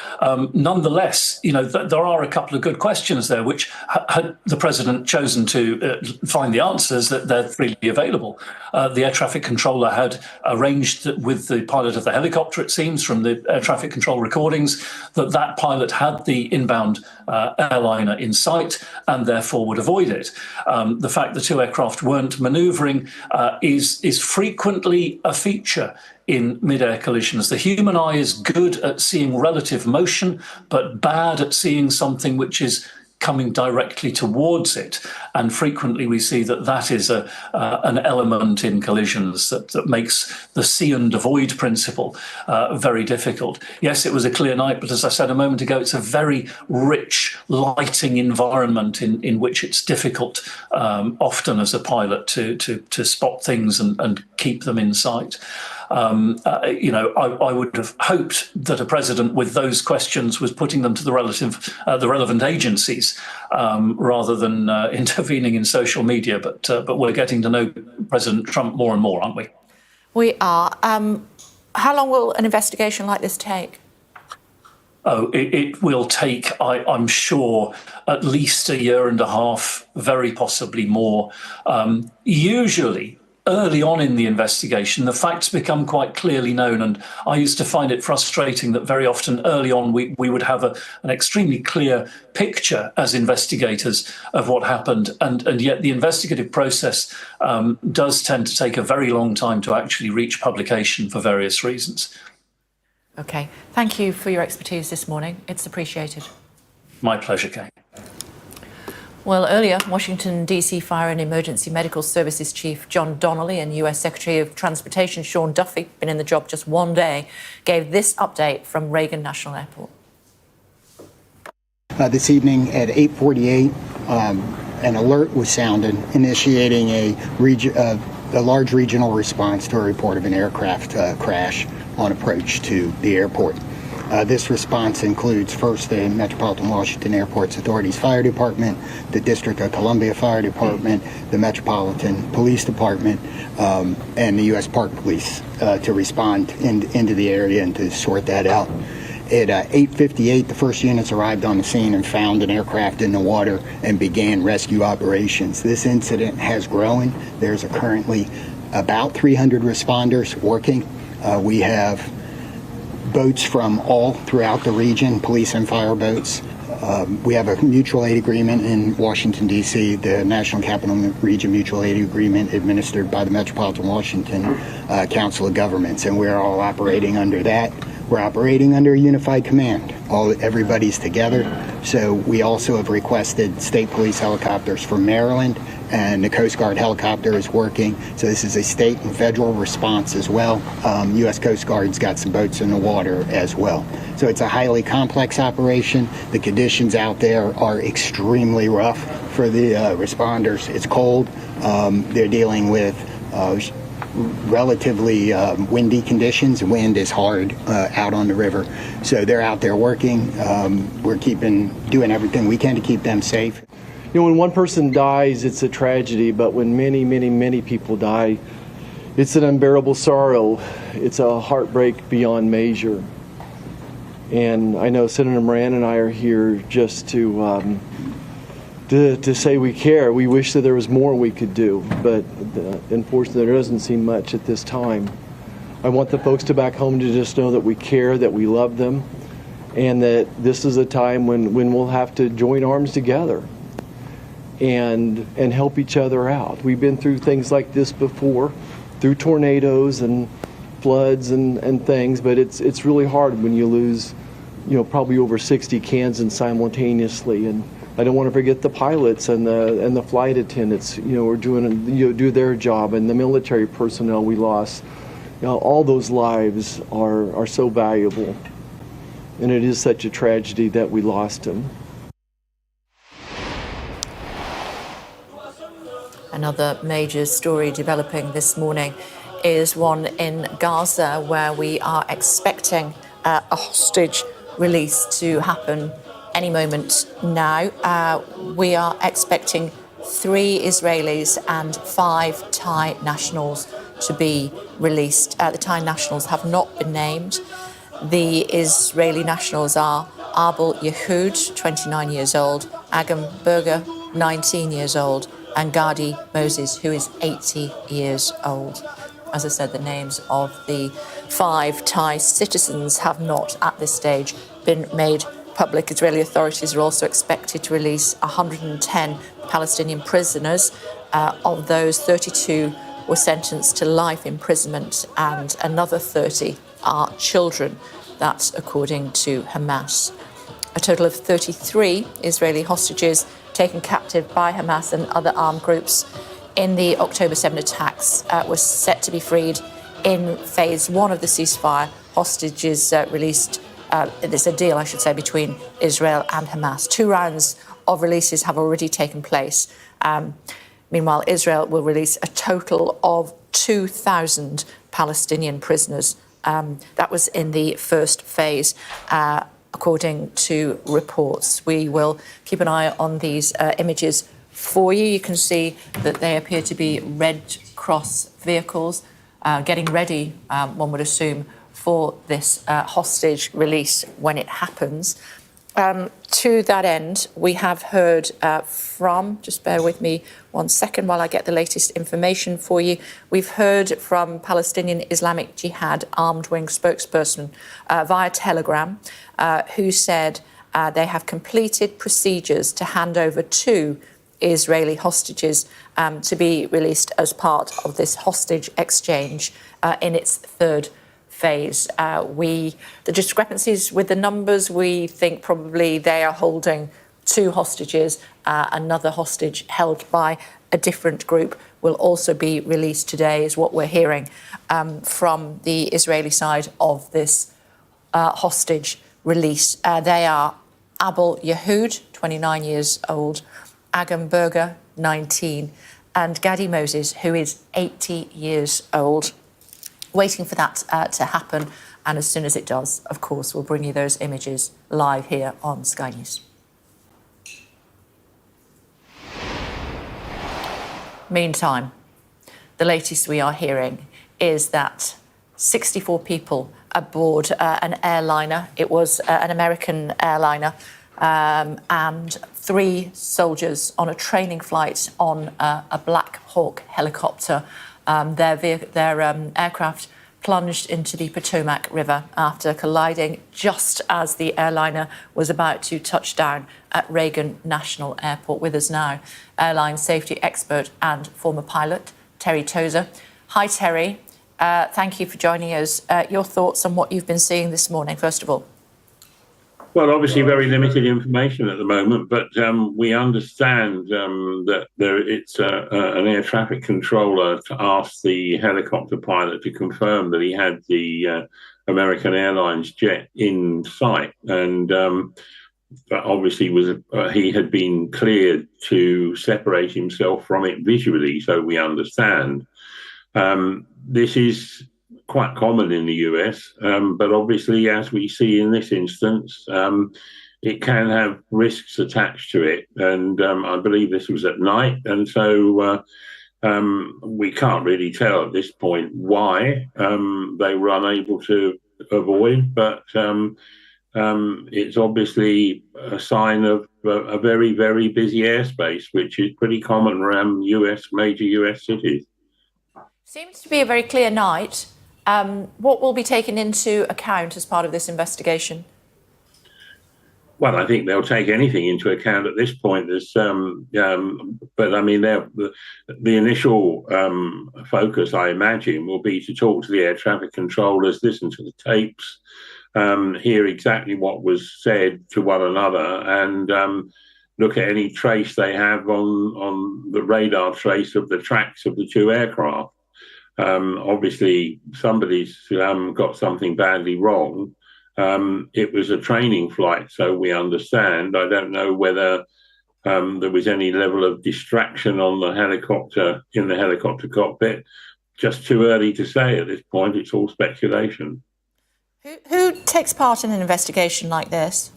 Nonetheless, there are a couple of good questions there, which had the president chosen to find the answers, that they're freely available. The air traffic controller had arranged with the pilot of the helicopter, it seems, from the air traffic control recordings, that pilot had the inbound airliner in sight and therefore would avoid it. The fact the two aircraft weren't manoeuvring is frequently a feature in mid-air collisions. The human eye is good at seeing relative motion, but bad at seeing something which is coming directly towards it. And frequently we see that is an element in collisions that makes the see and avoid principle very difficult. Yes, it was a clear night, but as I said a moment ago, it's a very rich lighting environment in which it's difficult often as a pilot to spot things and keep them in sight. I would have hoped that a president with those questions was putting them to the relevant agencies rather than intervening in social media. But we're getting to know President Trump more and more, aren't we? We are. How long will an investigation like this take? Oh, it will take, I'm sure, at least a year and a half, very possibly more. Usually, early on in the investigation, the facts become quite clearly known, and I used to find it frustrating that very often early on we would have an extremely clear picture as investigators of what happened, and yet the investigative process does tend to take a very long time to actually reach publication for various reasons. OK, thank you for your expertise this morning. It's appreciated. My pleasure, Kate. Well, earlier, Washington, D.C. Fire and Emergency Medical Services Chief John Donnelly and U.S. Secretary of Transportation Sean Duffy, been in the job just one day, gave this update from Reagan National Airport. This evening at 8:48, an alert was sounded, initiating a large regional response to a report of an aircraft crash on approach to the airport. This response includes first the Metropolitan Washington Airports Authority's Fire Department, the District of Columbia Fire Department, the Metropolitan Police Department, and the U.S. Park Police to respond into the area and to sort that out. At 8:58, the first units arrived on the scene and found an aircraft in the water and began rescue operations. This incident has grown. There's currently about 300 responders working. We have boats from all throughout the region, police and fire boats. We have a mutual aid agreement in Washington, D.C., the National Capital Region Mutual Aid Agreement administered by the Metropolitan Washington Council of Governments, and we're all operating under that. We're operating under a unified command. Everybody's together. So we also have requested state police helicopters from Maryland, and the Coast Guard helicopter is working. So this is a state and federal response as well. U.S. Coast Guard's got some boats in the water as well. So it's a highly complex operation. The conditions out there are extremely rough for the responders. It's cold. They're dealing with relatively windy conditions. Wind is hard out on the river. So they're out there working. We're doing everything we can to keep them safe. When one person dies, it's a tragedy, but when many, many, many people die, it's an unbearable sorrow. It's a heartbreak beyond measure. And I know Senator Moran and I are here just to say we care. We wish that there was more we could do, but unfortunately there doesn't seem much at this time. I want the folks back home to just know that we care, that we love them, and that this is a time when we'll have to join arms together and help each other out. We've been through things like this before, through tornadoes and floods and things, but it's really hard when you lose, probably over 60 Kansans simultaneously. And I don't want to forget the pilots and the flight attendants, are do their job, and the military personnel we lost. All those lives are so valuable, and it is such a tragedy that we lost them. Another major story developing this morning is one in Gaza, where we are expecting a hostage release to happen any moment now. We are expecting 3 Israelis and 5 Thai nationals to be released. The Thai nationals have not been named. The Israeli nationals are Abel Yehud, 29 years old, Agam Berger, 19 years old, and Gadi Moses, who is 80 years old. As I said, the names of the 5 Thai citizens have not, at this stage, been made public. Israeli authorities are also expected to release 110 Palestinian prisoners. Of those, 32 were sentenced to life imprisonment and another 30 are children. That's according to Hamas. A total of 33 Israeli hostages taken captive by Hamas and other armed groups in the October 7 attacks were set to be freed in phase 1 of the ceasefire. Hostages released. There's a deal, I should say, between Israel and Hamas. 2 rounds of releases have already taken place. Meanwhile, Israel will release a total of 2,000 Palestinian prisoners. That was in the first phase, according to reports. We will keep an eye on these images for you. You can see that they appear to be Red Cross vehicles getting ready, one would assume, for this hostage release when it happens. To that end, we have heard from, just bear with me 1 second while I get the latest information for you. We've heard from Palestinian Islamic Jihad armed wing spokesperson via Telegram, who said they have completed procedures to hand over 2 Israeli hostages to be released as part of this hostage exchange in its 3rd phase. The discrepancies with the numbers, we think probably they are holding 2 hostages. Another hostage held by a different group will also be released today, is what we're hearing from the Israeli side of this hostage release. They are Abel Yehud, 29 years old, Agam Berger, 19, and Gadi Moses, who is 80 years old. Waiting for that to happen, and as soon as it does, of course, we'll bring you those images live here on Sky News. Meantime, the latest we are hearing is that 64 people aboard an airliner, it was an American airliner, and 3 soldiers on a training flight on a Black Hawk helicopter. Their aircraft plunged into the Potomac River after colliding just as the airliner was about to touch down at Reagan National Airport. With us now, airline safety expert and former pilot, Terry Tozer. Hi, Terry. Thank you for joining us. Your thoughts on what you've been seeing this morning, first of all? Well, obviously very limited information at the moment, but we understand that it's an air traffic controller to ask the helicopter pilot to confirm that he had the American Airlines jet in sight, and obviously he had been cleared to separate himself from it visually, so we understand. This is quite common in the US, but obviously, as we see in this instance, it can have risks attached to it. And I believe this was at night, and so we can't really tell at this point why they were unable to avoid, but it's obviously a sign of a very, very busy airspace, which is pretty common around major US cities. Seems to be a very clear night. What will be taken into account as part of this investigation? Well, I think they'll take anything into account at this point. But I mean, the initial focus, I imagine, will be to talk to the air traffic controllers, listen to the tapes, hear exactly what was said to one another, and look at any trace they have on the radar trace of the tracks of the 2 aircraft. Obviously, somebody's got something badly wrong. It was a training flight, so we understand. I don't know whether there was any level of distraction on the helicopter, in the helicopter cockpit. Just too early to say at this point. It's all speculation. Who takes part in an investigation like this?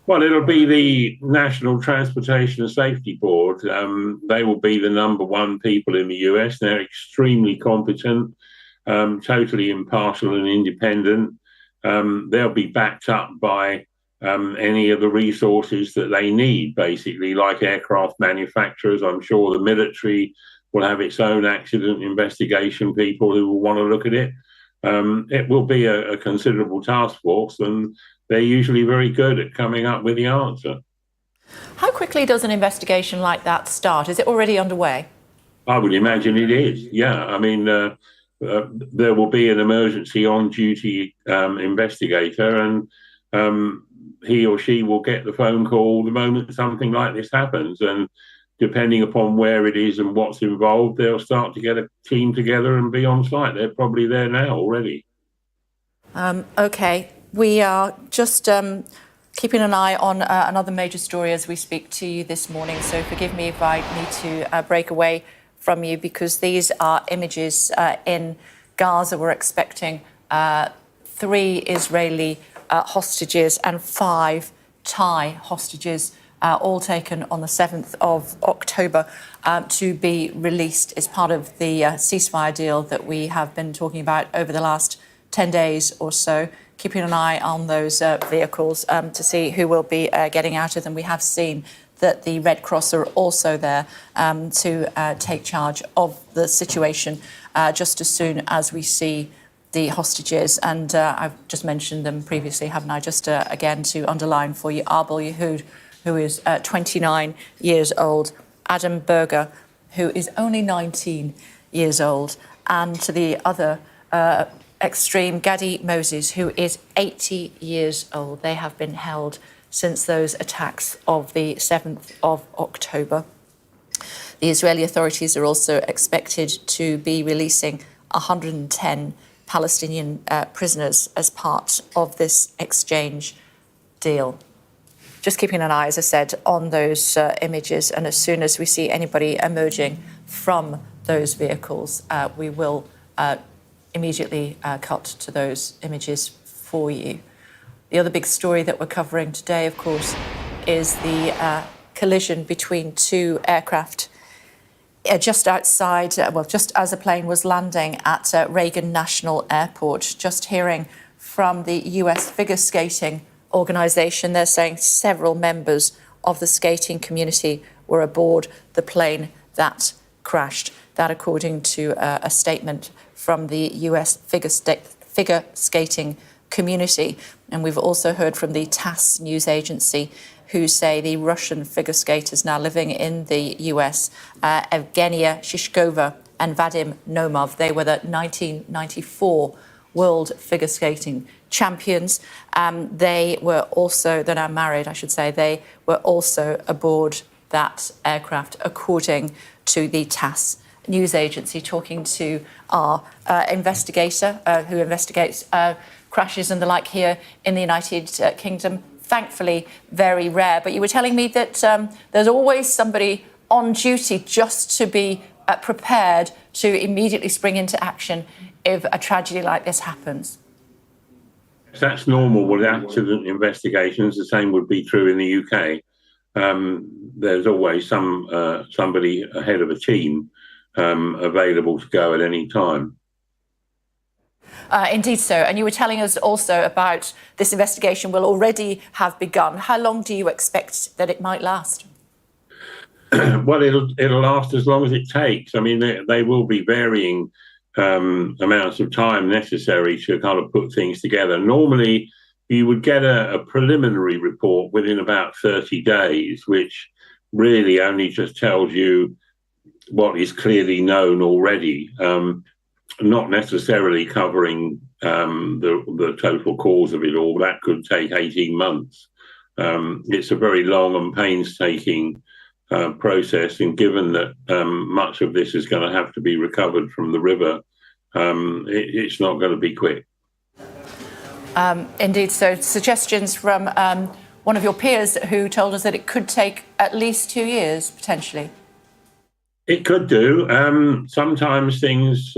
Well, it'll be the National Transportation and Safety Board. They will be the number one people in the US. They're extremely competent, totally impartial and independent. They'll be backed up by any of the resources that they need, basically, like aircraft manufacturers. I'm sure the military will have its own accident investigation people who will want to look at it. It will be a considerable task force, and they're usually very good at coming up with the answer. How quickly does an investigation like that start? Is it already underway? I would imagine it is, yeah. I mean, there will be an emergency on-duty investigator, and he or she will get the phone call the moment something like this happens. And depending upon where it is and what's involved, they'll start to get a team together and be on site. They're probably there now already. Okay, we are just keeping an eye on another major story as we speak to you this morning. So forgive me if I need to break away from you, because these are images in Gaza. We're expecting 3 Israeli hostages and 5 Thai hostages, all taken on the 7th of October, to be released as part of the ceasefire deal that we have been talking about over the last 10 days or so, keeping an eye on those vehicles to see who will be getting out of them. We have seen that the Red Cross are also there to take charge of the situation just as soon as we see the hostages. And I've just mentioned them previously, haven't I? Just again to underline for you, Arbel Yehoud, who is 29 years old, Adam Berger, who is only 19 years old, and to the other extreme, Gadi Moses, who is 80 years old. They have been held since those attacks of the 7th of October. The Israeli authorities are also expected to be releasing 110 Palestinian prisoners as part of this exchange deal. Just keeping an eye, as I said, on those images, and as soon as we see anybody emerging from those vehicles, we will immediately cut to those images for you. The other big story that we're covering today, of course, is the collision between 2 aircraft just outside, just as a plane was landing at Reagan National Airport. Just hearing from the US Figure Skating Organisation, they're saying several members of the skating community were aboard the plane that crashed. That, according to a statement from the US Figure Skating community. And we've also heard from the TASS news agency, who say the Russian figure skaters now living in the US, Evgenia Shishkova and Vadim Nomov, they were the 1994 World Figure Skating champions. They were also, they're now married, I should say, they were also aboard that aircraft, according to the TASS news agency, talking to our investigator who investigates crashes and the like here in the United Kingdom. Thankfully, very rare. But you were telling me that there's always somebody on duty just to be prepared to immediately spring into action if a tragedy like this happens. That's normal with accident investigations. The same would be true in the UK. There's always somebody ahead of a team available to go at any time. Indeed so. And you were telling us also about this investigation will already have begun. How long do you expect that it might last? Well, it'll last as long as it takes. I mean, they will be varying amounts of time necessary to kind of put things together. Normally, you would get a preliminary report within about 30 days, which really only just tells you what is clearly known already. Not necessarily covering the total cause of it all. That could take 18 months. It's a very long and painstaking process, and given that much of this is going to have to be recovered from the river, it's not going to be quick. Indeed. So suggestions from one of your peers who told us that it could take at least 2 years, potentially. It could do. Sometimes things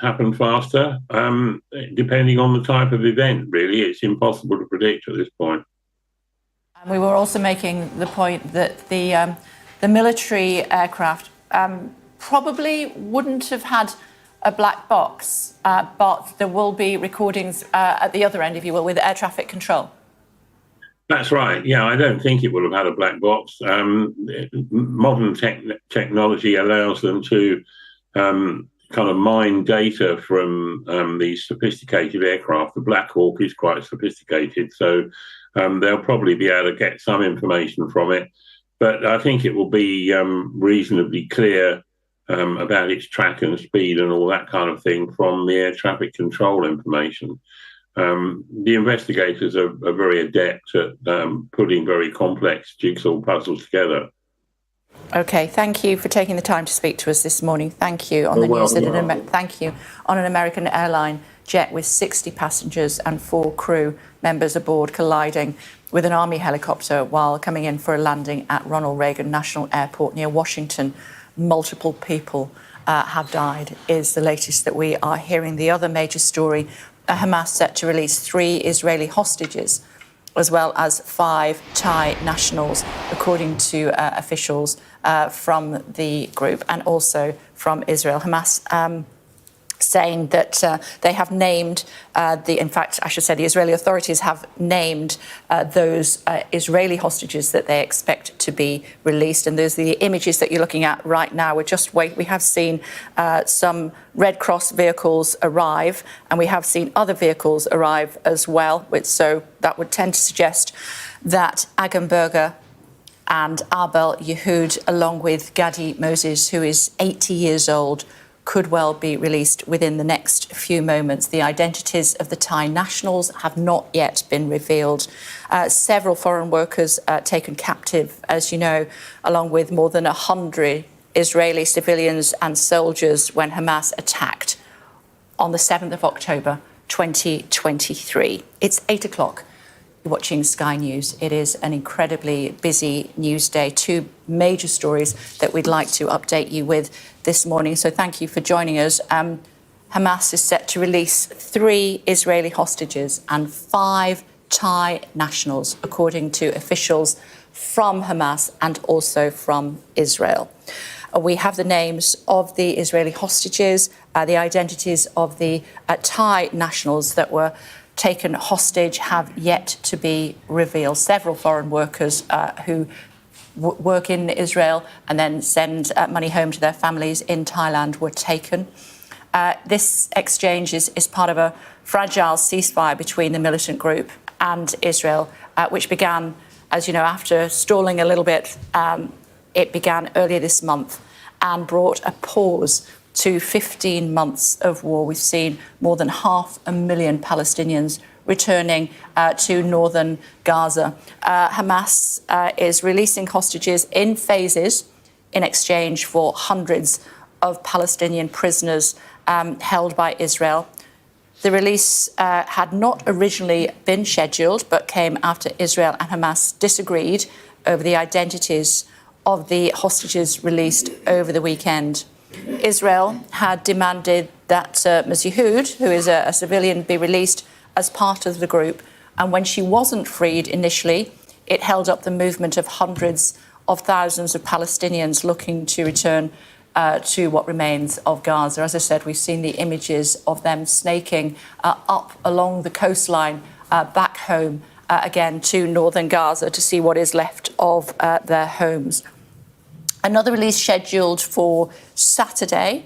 happen faster, depending on the type of event, really. It's impossible to predict at this point. We were also making the point that the military aircraft probably wouldn't have had a black box, but there will be recordings at the other end, if you will, with air traffic control. That's right. Yeah, I don't think it would have had a black box. Modern technology allows them to kind of mine data from these sophisticated aircraft. The Black Hawk is quite sophisticated, so they'll probably be able to get some information from it. But I think it will be reasonably clear about its track and speed and all that kind of thing from the air traffic control information. The investigators are very adept at putting very complex jigsaw puzzles together. Okay, thank you for taking the time to speak to us this morning. Thank you on the news that thank you on an American airline jet with 60 passengers and 4 crew members aboard colliding with an Army helicopter while coming in for a landing at Ronald Reagan National Airport near Washington. Multiple people have died, is the latest that we are hearing. The other major story, Hamas set to release 3 Israeli hostages, as well as 5 Thai nationals, according to officials from the group and also from Israel. Hamas saying that they have named in fact, I should say the Israeli authorities have named those Israeli hostages that they expect to be released. And those are the images that you're looking at right now. We have seen some Red Cross vehicles arrive, and we have seen other vehicles arrive as well. So that would tend to suggest that Agamberger and Abel Yehud, along with Gadi Moses, who is 80 years old, could well be released within the next few moments. The identities of the Thai nationals have not yet been revealed. Several foreign workers taken captive, as you know, along with more than 100 Israeli civilians and soldiers when Hamas attacked on the 7th of October 2023. It's 8 o'clock. You're watching Sky News. It is an incredibly busy news day. 2 major stories that we'd like to update you with this morning. So thank you for joining us. Hamas is set to release 3 Israeli hostages and 5 Thai nationals, according to officials from Hamas and also from Israel. We have the names of the Israeli hostages, the identities of the Thai nationals that were taken hostage have yet to be revealed. Several foreign workers who work in Israel and then send money home to their families in Thailand were taken. This exchange is part of a fragile ceasefire between the militant group and Israel, which began, as you know, after stalling a little bit. It began earlier this month and brought a pause to 15 months of war. We've seen more than 500,000 Palestinians returning to northern Gaza. Hamas is releasing hostages in phases in exchange for hundreds of Palestinian prisoners held by Israel. The release had not originally been scheduled, but came after Israel and Hamas disagreed over the identities of the hostages released over the weekend. Israel had demanded that Ms. Yehud, who is a civilian, be released as part of the group. And when she wasn't freed initially, it held up the movement of hundreds of thousands of Palestinians looking to return to what remains of Gaza. As I said, we've seen the images of them snaking up along the coastline back home again to northern Gaza to see what is left of their homes. Another release scheduled for Saturday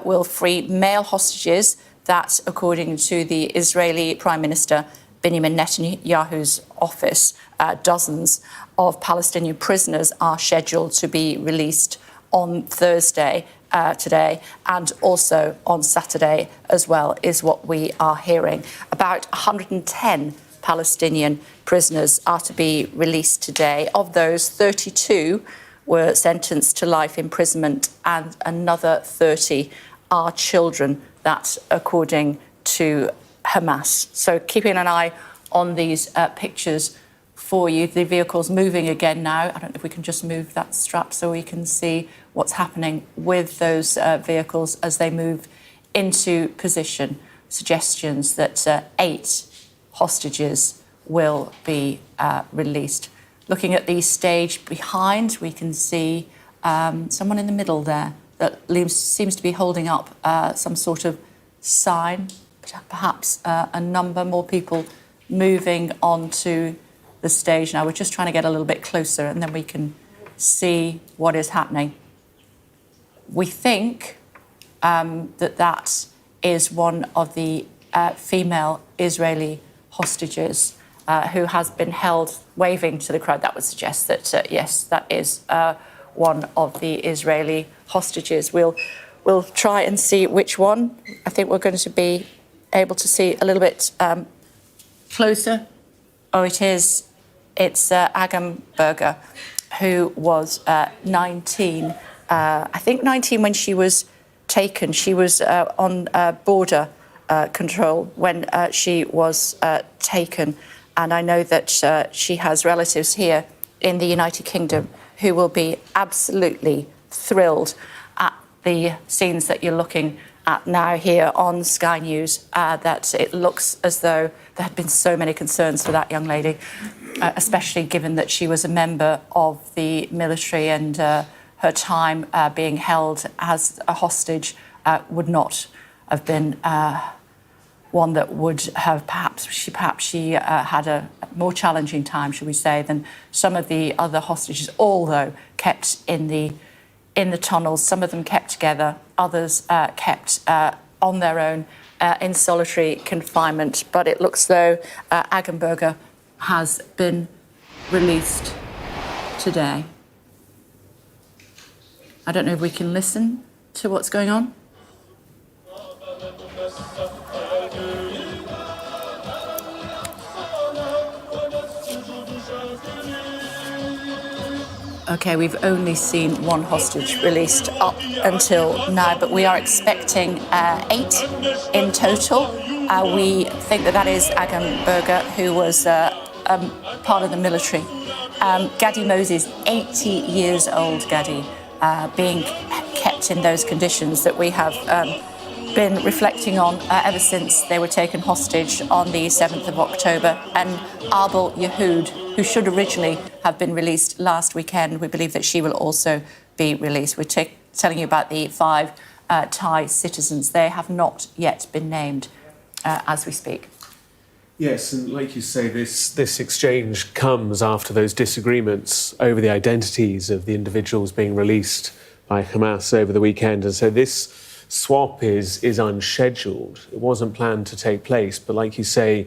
will free male hostages that, according to the Israeli Prime Minister Benjamin Netanyahu's office, dozens of Palestinian prisoners are scheduled to be released on Thursday today, and also on Saturday as well, is what we are hearing. About 110 Palestinian prisoners are to be released today. Of those, 32 were sentenced to life imprisonment, and another 30 are children. That's according to Hamas. So keeping an eye on these pictures for you. The vehicle's moving again now. I don't know if we can just move that strap so we can see what's happening with those vehicles as they move into position. Suggestions that 8 hostages will be released. looking at the stage behind, we can see someone in the middle there that seems to be holding up some sort of sign, perhaps a number, more people moving onto the stage now. We're just trying to get a little bit closer and then we can see what is happening. We think that is one of the female Israeli hostages who has been held waving to the crowd. That would suggest that, yes, that is one of the Israeli hostages. We'll try and see which one. I think we're going to be able to see a little bit closer. Oh, it is. It's Agam Berger, who was 19. I think 19 when she was taken. She was on border control when she was taken. And I know that she has relatives here in the United Kingdom who will be absolutely thrilled at the scenes that you're looking at now here on Sky News, that it looks as though there had been so many concerns for that young lady, especially given that she was a member of the military and her time being held as a hostage would not have been one that would have perhaps she had a more challenging time, should we say, than some of the other hostages, although kept in the tunnels. Some of them kept together, others kept on their own in solitary confinement. But it looks though Agam Berger has been released today. I don't know if we can listen to what's going on. OK, we've only seen one hostage released up until now, but we are expecting 8 in total. We think that is Agam Berger, who was part of the military. Gadi Moses, 80 years old, Gadi, being kept in those conditions that we have been reflecting on ever since they were taken hostage on the 7th of October. And Arbel Yehood, who should originally have been released last weekend, we believe that she will also be released. We're telling you about the 5 Thai citizens. They have not yet been named as we speak. Yes, and like you say, this exchange comes after those disagreements over the identities of the individuals being released by Hamas over the weekend. And so this swap is unscheduled. It wasn't planned to take place, but like you say,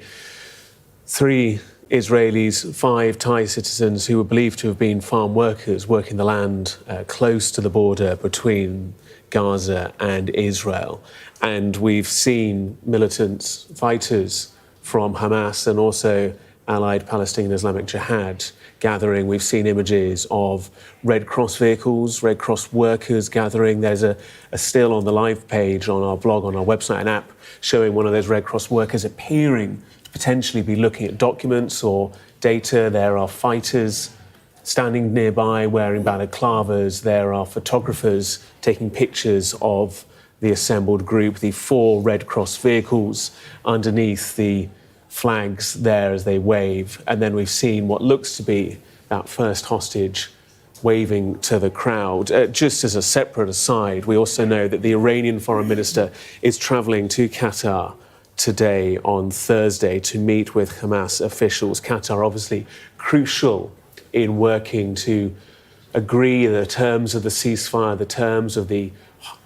3 Israelis, 5 Thai citizens who were believed to have been farm workers working the land close to the border between Gaza and Israel. And we've seen militant fighters from Hamas and also allied Palestinian Islamic Jihad gathering. We've seen images of Red Cross vehicles, Red Cross workers gathering. There's a still on the live page on our blog, on our website and app, showing one of those Red Cross workers appearing to potentially be looking at documents or data. There are fighters standing nearby wearing balaclavas. There are photographers taking pictures of the assembled group, the 4 Red Cross vehicles underneath the flags there as they wave. And then we've seen what looks to be that first hostage waving to the crowd. Just as a separate aside, we also know that the Iranian foreign minister is travelling to Qatar today on Thursday to meet with Hamas officials. Qatar obviously crucial in working to agree the terms of the ceasefire, the terms of the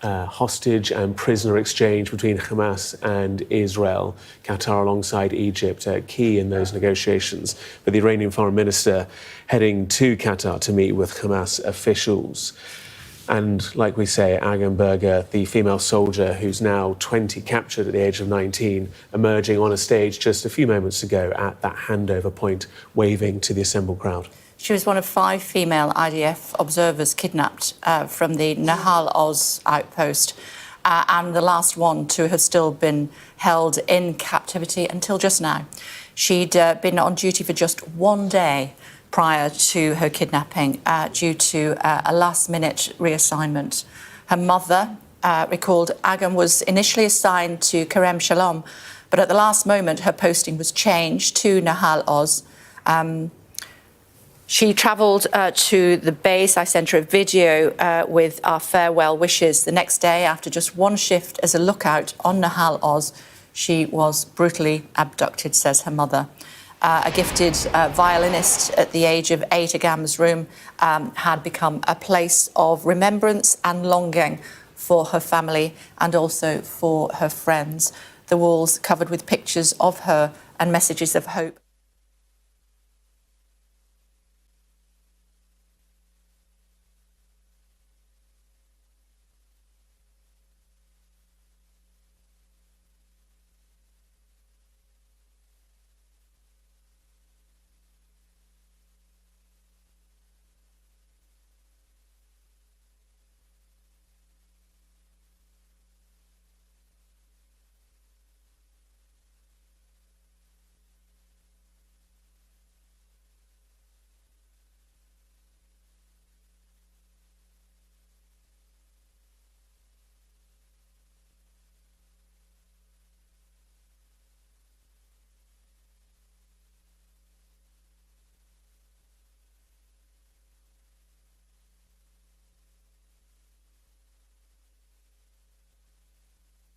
hostage and prisoner exchange between Hamas and Israel. Qatar alongside Egypt key in those negotiations. But the Iranian foreign minister heading to Qatar to meet with Hamas officials. And like we say, Agam Berger, the female soldier who's now 20, captured at the age of 19, emerging on a stage just a few moments ago at that handover point, waving to the assembled crowd. She was one of 5 female IDF observers kidnapped from the Nahal Oz outpost, and the last one to have still been held in captivity until just now. She'd been on duty for just 1 day prior to her kidnapping due to a last-minute reassignment. Her mother recalled Agam was initially assigned to Kerem Shalom, but at the last moment her posting was changed to Nahal Oz. She travelled to the base. I sent her a video with our farewell wishes. The next day, after just one shift as a lookout on Nahal Oz, she was brutally abducted, says her mother. A gifted violinist at the age of 8, Agam's room had become a place of remembrance and longing for her family and also for her friends. The walls covered with pictures of her and messages of hope.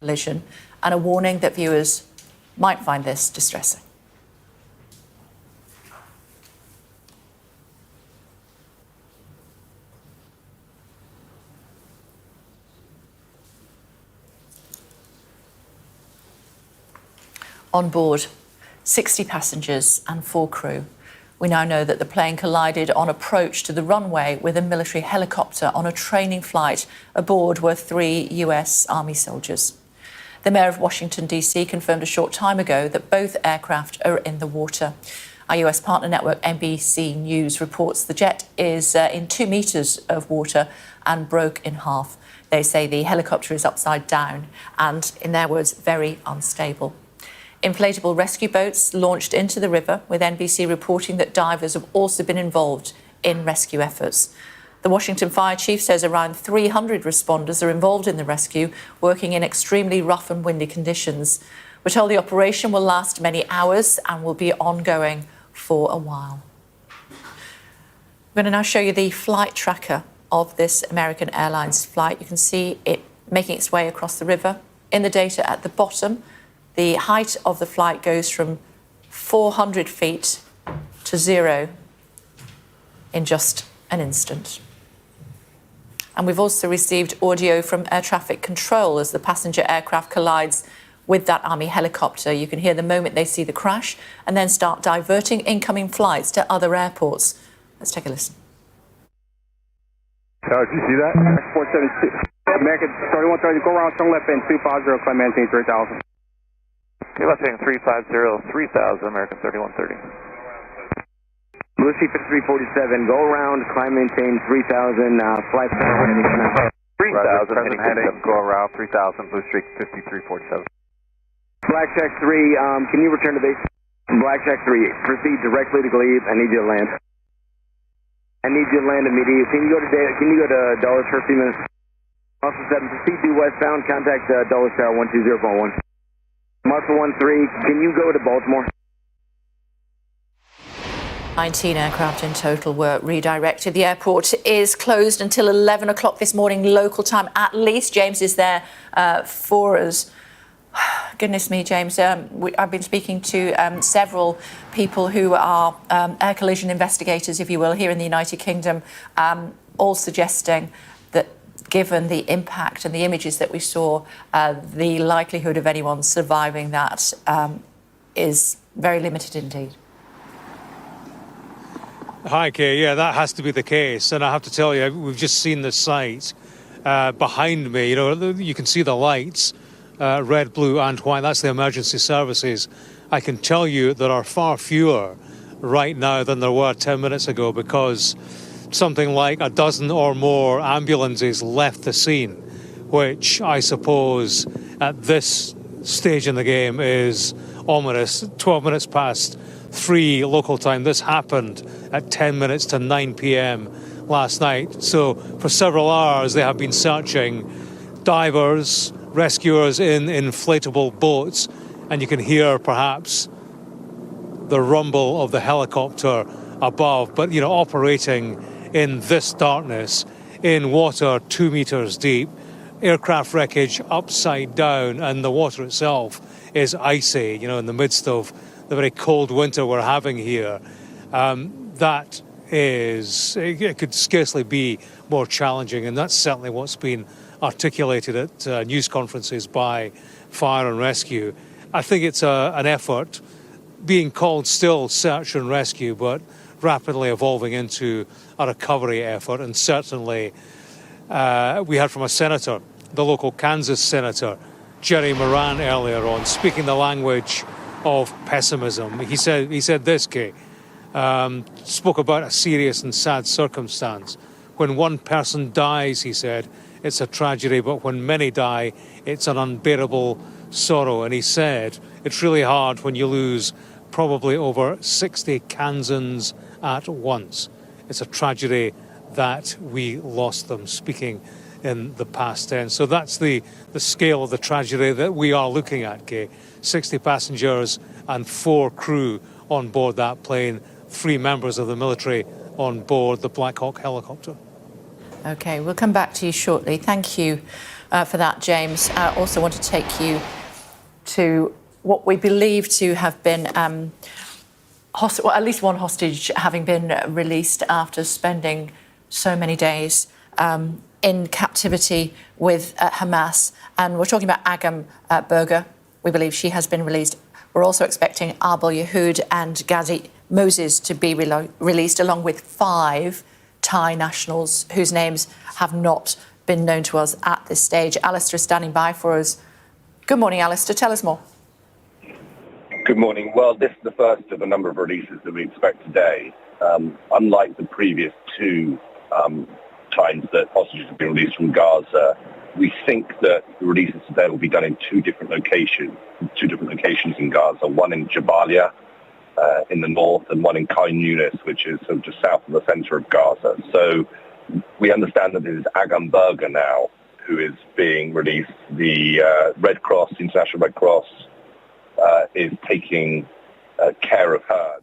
Collision, and a warning that viewers might find this distressing. On board, 60 passengers and 4 crew. We now know that the plane collided on approach to the runway with a military helicopter on a training flight. Aboard were 3 US Army soldiers. The Mayor of Washington, D.C. confirmed a short time ago that both aircraft are in the water. Our US partner network, NBC News, reports the jet is in 2 metres of water and broke in half. They say the helicopter is upside down and, in their words, very unstable. Inflatable rescue boats launched into the river, with NBC reporting that divers have also been involved in rescue efforts. The Washington Fire Chief says around 300 responders are involved in the rescue, working in extremely rough and windy conditions. We're told the operation will last many hours and will be ongoing for a while. I'm going to now show you the flight tracker of this American Airlines flight. You can see it making its way across the river. In the data at the bottom, the height of the flight goes from 400 feet to 0 in just an instant. And we've also received audio from air traffic control as the passenger aircraft collides with that Army helicopter. You can hear the moment they see the crash and then start diverting incoming flights to other airports. Let's take a listen. Did you see that? 472. American 3130, go around strong left end 250, climb maintain 3000. Okay, left heading 350, 3000, American 3130. Lucy 5347, go around, climb maintain 3000, flight 3000, heading heading, go around 3000, Blue Streak 5347. Blackjack 3, can you return to base? Blackjack 3, proceed directly to Glebe. I need you to land. I need you to land immediately. Can you go to Dulles for a few minutes? Muscle 7, proceed due westbound, contact Dulles Tower 120.1. Muscle 13, can you go to Baltimore? 19 aircraft in total were redirected. The airport is closed until 11 o'clock this morning, local time at least. James is there for us. Goodness me, James. I've been speaking to several people who are air collision investigators, if you will, here in the United Kingdom, all suggesting that given the impact and the images that we saw, the likelihood of anyone surviving that is very limited indeed. Hi, Kay. Yeah, that has to be the case. And I have to tell you, we've just seen the site behind me. You know, you can see the lights, red, blue and white. That's the emergency services. I can tell you there are far fewer right now than there were 10 minutes ago because something like a dozen or more ambulances left the scene, which I suppose at this stage in the game is ominous. 12 minutes past 3 local time. This happened at 10 minutes to 9 p.m. last night. So for several hours they have been searching. Divers, rescuers in inflatable boats, and you can hear perhaps the rumble of the helicopter above, but, operating in this darkness, in water 2 meters deep, aircraft wreckage upside down, and the water itself is icy, in the midst of the very cold winter we're having here. That is, it could scarcely be more challenging, and that's certainly what's been articulated at news conferences by Fire and Rescue. I think it's an effort being called still search and rescue, but rapidly evolving into a recovery effort. And certainly we heard from a senator, the local Kansas senator, Jerry Moran, earlier on, speaking the language of pessimism. He said this, Kay, spoke about a serious and sad circumstance. When one person dies, he said, it's a tragedy, but when many die, it's an unbearable sorrow. And he said, it's really hard when you lose probably over 60 Kansans at once. It's a tragedy that we lost them, speaking in the past tense. So that's the scale of the tragedy that we are looking at, Kay. 60 passengers and 4 crew on board that plane, 3 members of the military on board the Black Hawk helicopter. OK, we'll come back to you shortly. Thank you for that, James. I also want to take you to what we believe to have been, at least one hostage having been released after spending so many days in captivity with Hamas. And we're talking about Agam Berger. We believe she has been released. We're also expecting Arbel Yehood and Ghazi Moses to be released, along with 5 Thai nationals whose names have not been known to us at this stage. Alistair is standing by for us. Good morning, Alistair. Tell us more. Good morning. Well, this is the first of a number of releases that we expect today. Unlike the previous 2 times that hostages have been released from Gaza, we think that the releases today will be done in 2 different locations in Gaza, one in Jabalia in the north and one in Khan Yunis, which is sort of just south of the center of Gaza. So we understand that this is Agam Berger now who is being released. The Red Cross, the International Red Cross, is taking care of her.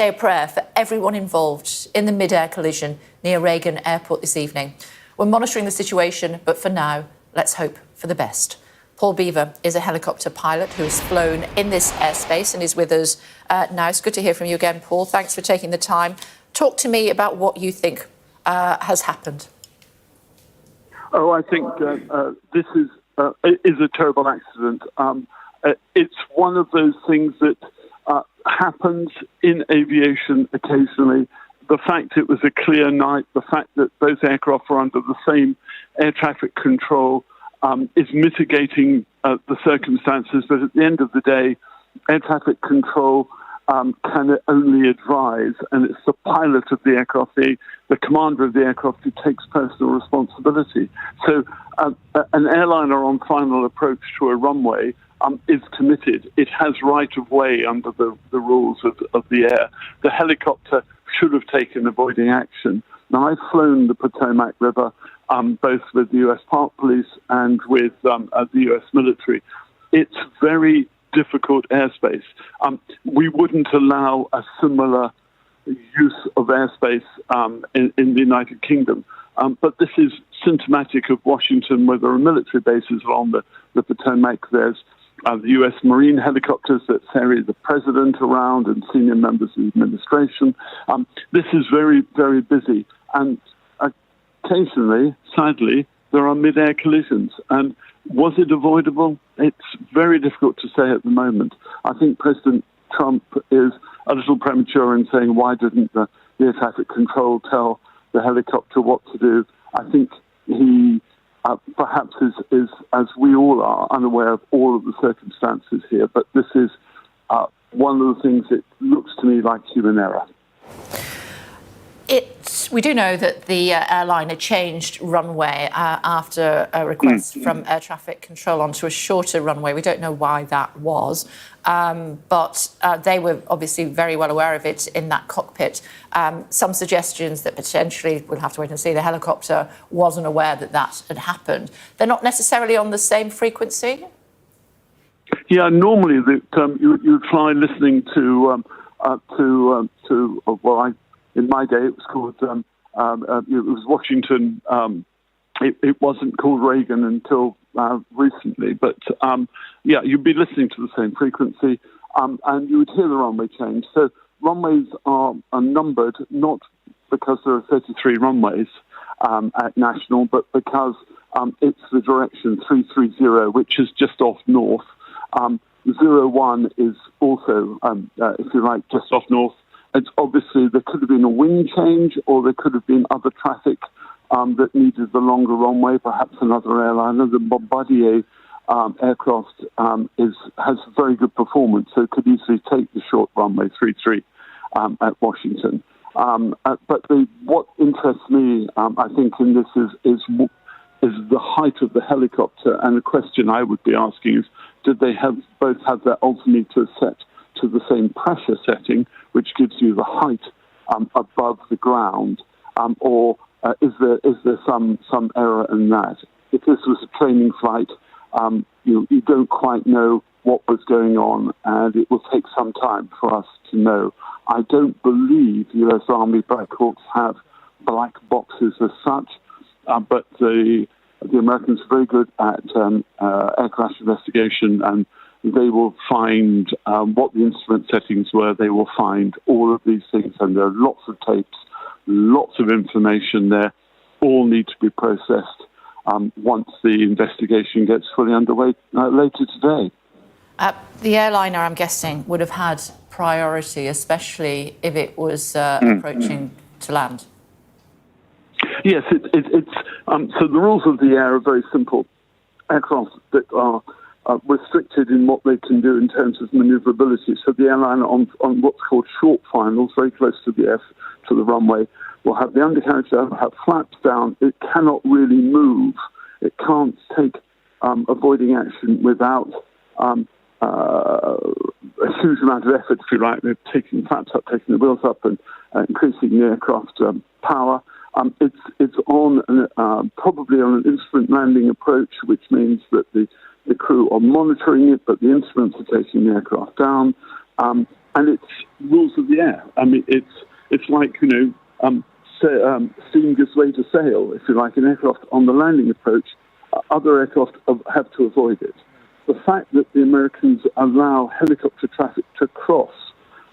Say a prayer for everyone involved in the mid-air collision near Reagan Airport this evening. We're monitoring the situation, but for now, let's hope for the best. Paul Beaver is a helicopter pilot who has flown in this airspace and is with us now. It's good to hear from you again, Paul. Thanks for taking the time. Talk to me about what you think has happened. Oh, I think this is a terrible accident. It's one of those things that happens in aviation occasionally. The fact it was a clear night, the fact that both aircraft were under the same air traffic control is mitigating the circumstances. But at the end of the day, air traffic control can only advise, and it's the pilot of the aircraft, the commander of the aircraft, who takes personal responsibility. So an airliner on final approach to a runway is committed. It has right of way under the rules of the air. The helicopter should have taken avoiding action. Now, I've flown the Potomac River both with the U.S. Park Police and with the U.S. military. It's very difficult airspace. We wouldn't allow a similar use of airspace in the United Kingdom. But this is symptomatic of Washington, where there are military bases along the Potomac. There's the U.S. Marine helicopters that ferry the president around and senior members of the administration. This is very, very busy. And occasionally, sadly, there are mid-air collisions. And was it avoidable? It's very difficult to say at the moment. I think President Trump is a little premature in saying, why didn't the air traffic control tell the helicopter what to do? I think he perhaps is, as we all are, unaware of all of the circumstances here. But this is one of the things that looks to me like human error. We do know that the airliner changed runway after a request from air traffic control onto a shorter runway. We don't know why that was, but they were obviously very well aware of it in that cockpit. Some suggestions that potentially, we'll have to wait and see, the helicopter wasn't aware that that had happened. They're not necessarily on the same frequency? Yeah, normally you fly listening to in my day, it was called, it was Washington. It wasn't called Reagan until recently. But, you'd be listening to the same frequency, and you would hear the runway change. So runways are numbered, not because there are 33 runways at National, but because it's the direction 330, which is just off north. 01 is also, if you like, just off north. It's obviously, there could have been a wind change, or there could have been other traffic that needed the longer runway, perhaps another airliner. The Bombardier aircraft has very good performance, so it could easily take the short runway 33 at Washington. But what interests me, I think, in this is the height of the helicopter, and the question I would be asking is, did they both have their altimeter set to the same pressure setting, which gives you the height above the ground, or is there some error in that? If this was a training flight, you don't quite know what was going on, and it will take some time for us to know. I don't believe U.S. Army Black Hawks have black boxes as such, but the Americans are very good at air crash investigation, and they will find what the instrument settings were. They will find all of these things, and there are lots of tapes, lots of information there, all need to be processed once the investigation gets fully underway later today. The airliner, I'm guessing, would have had priority, especially if it was approaching to land. Yes, it's so the rules of the air are very simple. Aircraft that are restricted in what they can do in terms of maneuverability. So the airliner on what's called short finals, very close to the runway, will have the undercarriage down, have flaps down. It cannot really move. It can't take avoiding action without a huge amount of effort, if you like. They're taking flaps up, taking the wheels up, and increasing the aircraft power. It's on probably on an instrument landing approach, which means that the crew are monitoring it, but the instruments are taking the aircraft down. and it's rules of the air. I mean, it's like, steam gives way to sail, if you like. An aircraft on the landing approach, other aircraft have to avoid it. The fact that the Americans allow helicopter traffic to cross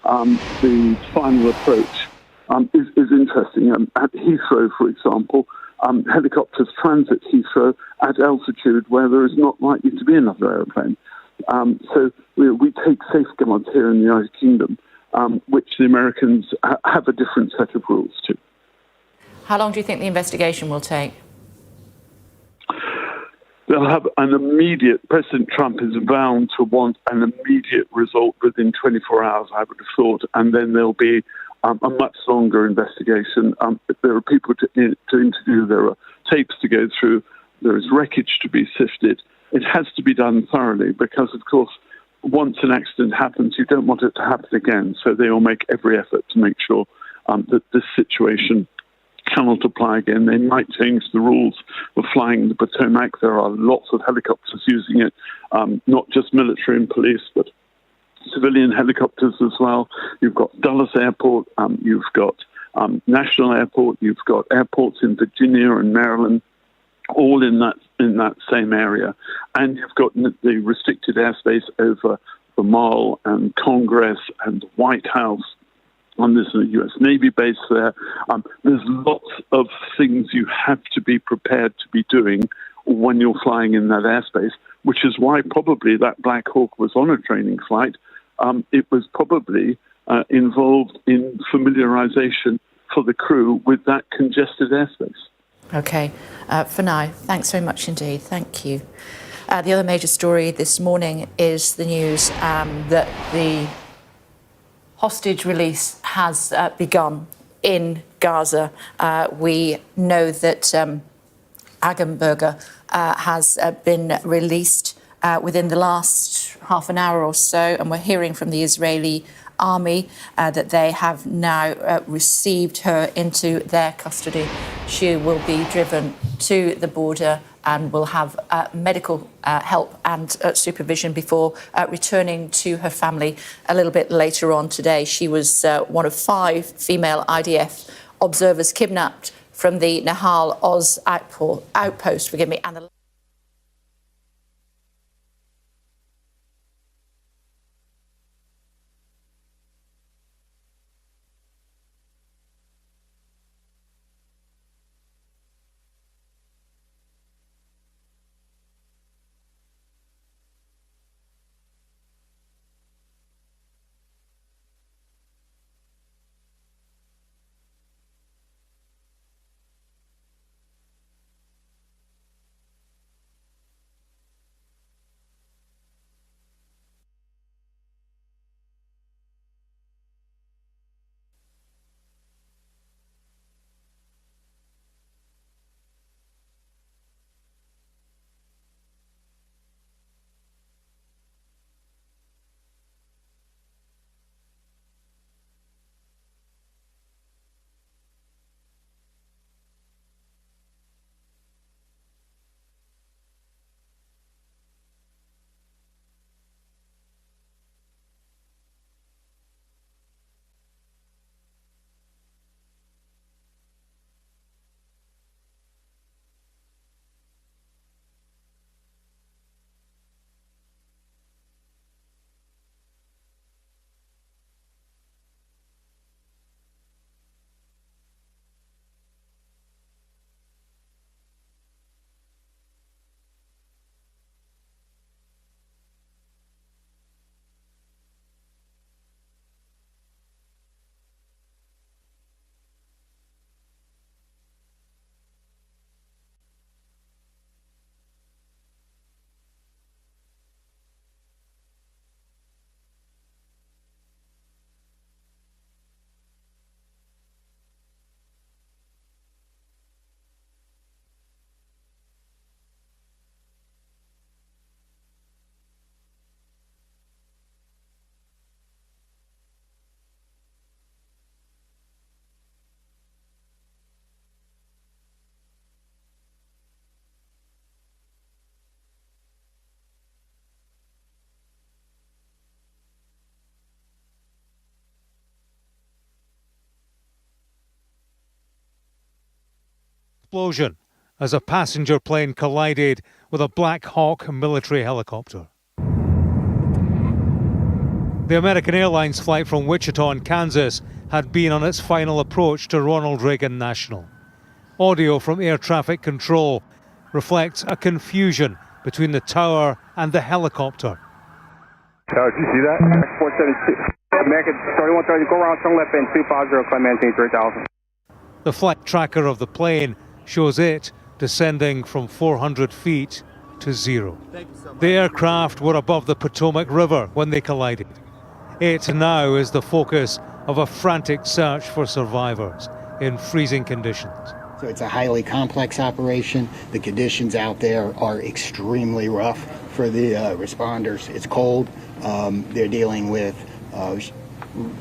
the final approach is interesting. At Heathrow, for example, helicopters transit Heathrow at altitude where there is not likely to be another aeroplane. So we take safeguards here in the United Kingdom, which the Americans have a different set of rules to. How long do you think the investigation will take? They'll have an immediate, President Trump is bound to want an immediate result within 24 hours, I would have thought, and then there'll be a much longer investigation. There are people to interview, there are tapes to go through, there is wreckage to be sifted. It has to be done thoroughly because, of course, once an accident happens, you don't want it to happen again. So they will make every effort to make sure that this situation cannot apply again. They might change the rules of flying the Potomac. There are lots of helicopters using it, not just military and police, but civilian helicopters as well. You've got Dulles Airport, you've got National Airport, you've got airports in Virginia and Maryland, all in that same area. And you've got the restricted airspace over the Mall and Congress and the White House. And there's a U.S. Navy base there. There's lots of things you have to be prepared to be doing when you're flying in that airspace, which is why probably that Black Hawk was on a training flight. It was probably involved in familiarization for the crew with that congested airspace. Okay. For now, thanks very much indeed. Thank you. The other major story this morning is the news that the hostage release has begun in Gaza. We know that Agenberger has been released within the last half an hour or so, and we're hearing from the Israeli army that they have now received her into their custody. She will be driven to the border and will have medical help and supervision before returning to her family a little bit later on today. She was one of 5 female IDF observers kidnapped from the Nahal Oz outpost, and the explosion as a passenger plane collided with a Black Hawk military helicopter. The American Airlines flight from Wichita in Kansas had been on its final approach to Ronald Reagan National. Audio from air traffic control reflects a confusion between the tower and the helicopter. Tower, did you see that? 472. American 3130, go around, turn left in 250, climb maintain 3000. The flight tracker of the plane shows it descending from 400 feet to zero. The aircraft were above the Potomac River when they collided. It now is the focus of a frantic search for survivors in freezing conditions. So it's a highly complex operation. The conditions out there are extremely rough for the responders. It's cold. They're dealing with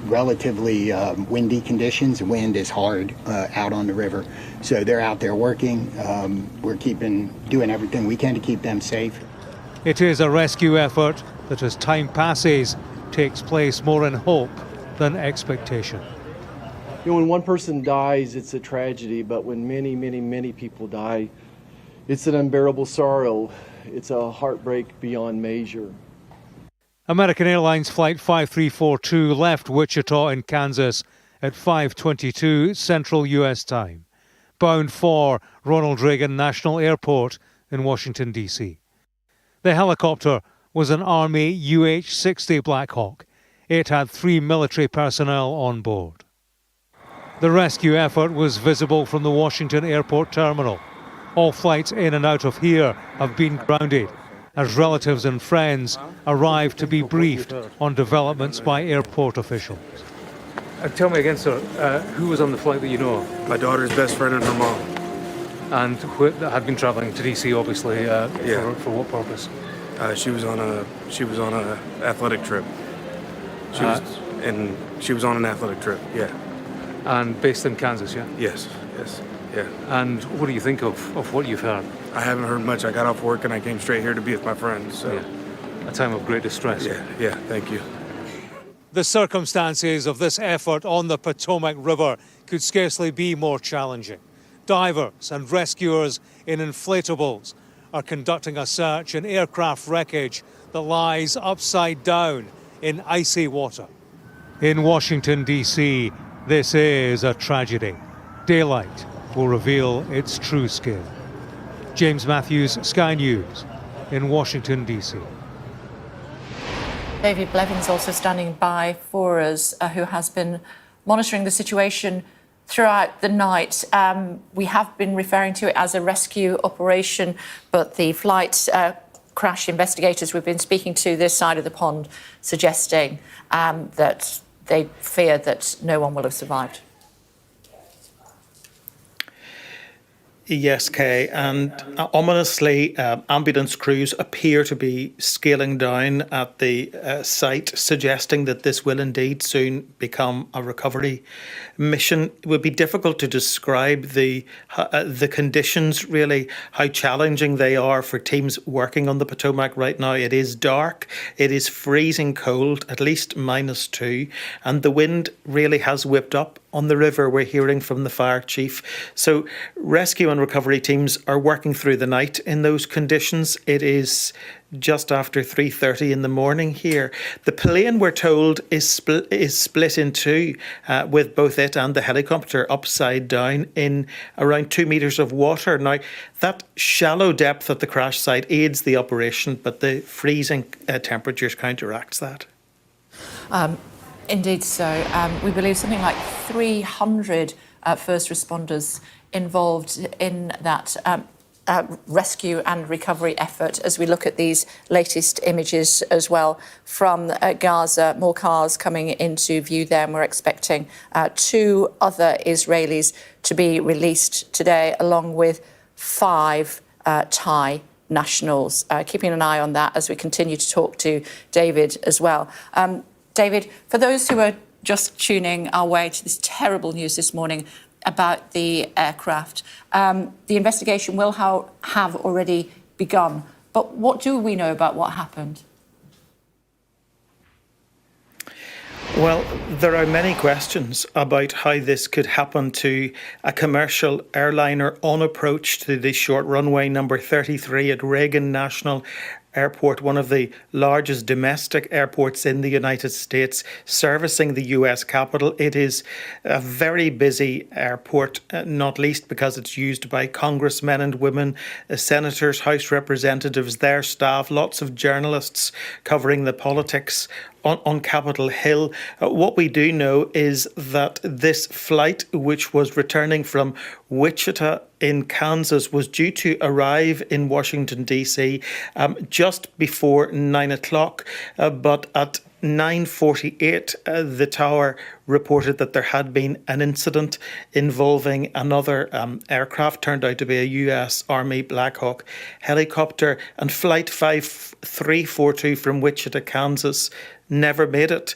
relatively windy conditions. Wind is hard out on the river. So they're out there working. We're doing everything we can to keep them safe. It is a rescue effort that, as time passes, takes place more in hope than expectation. You know, when one person dies, it's a tragedy, but when many, many, many people die, it's an unbearable sorrow. It's a heartbreak beyond measure. American Airlines Flight 5342 left Wichita in Kansas at 5:22 Central U.S. time, bound for Ronald Reagan National Airport in Washington, D.C. The helicopter was an Army UH-60 Black Hawk. It had 3 military personnel on board. The rescue effort was visible from the Washington Airport terminal. All flights in and out of here have been grounded as relatives and friends arrive to be briefed on developments by airport officials. Tell me again, sir, who was on the flight that you know of? My daughter's best friend and her mom. And had been travelling to DC, obviously. For what purpose? She was on a athletic trip. She was on an athletic trip. Yeah. And based in Kansas, yeah? Yes. Yeah. And what do you think of what you've heard? I haven't heard much. I got off work and I came straight here to be with my friends. So. Yeah. A time of great distress. Yeah. Thank you. The circumstances of this effort on the Potomac River could scarcely be more challenging. Divers and rescuers in inflatables are conducting a search in aircraft wreckage that lies upside down in icy water. In Washington, D.C., this is a tragedy. Daylight will reveal its true scale. James Matthews, Sky News, in Washington, D.C. David Blevins also standing by for us, who has been monitoring the situation throughout the night. We have been referring to it as a rescue operation, but the flight crash investigators we've been speaking to this side of the pond suggesting that they fear that no one will have survived. Yes, Kay, and ominously, ambulance crews appear to be scaling down at the site, suggesting that this will indeed soon become a recovery mission. It would be difficult to describe the conditions, really, how challenging they are for teams working on the Potomac right now. It is dark, it is freezing cold, at least -2, and the wind really has whipped up on the river, we're hearing from the fire chief. So rescue and recovery teams are working through the night in those conditions. It is just after 3:30 in the morning here. The plane, we're told, is split in two, with both it and the helicopter upside down in around 2 metres of water. Now, that shallow depth at the crash site aids the operation, but the freezing temperatures counteracts that. Indeed so. We believe something like 300 first responders involved in that rescue and recovery effort as we look at these latest images as well from Gaza. More cars coming into view there, and we're expecting 2 other Israelis to be released today, along with 5 Thai nationals. Keeping an eye on that as we continue to talk to David as well. David, for those who are just tuning our way to this terrible news this morning about the aircraft, the investigation will have already begun. But what do we know about what happened? Well, there are many questions about how this could happen to a commercial airliner on approach to the short runway number 33 at Reagan National Airport, one of the largest domestic airports in the United States, servicing the US capital. It is a very busy airport, not least because it's used by congressmen and women, senators, House representatives, their staff, lots of journalists covering the politics on Capitol Hill. What we do know is that this flight, which was returning from Wichita in Kansas, was due to arrive in Washington, D.C. Just before 9 o'clock, but at 9:48, the tower reported that there had been an incident involving another aircraft, turned out to be a US Army Black Hawk helicopter, and Flight 5342 from Wichita, Kansas, never made it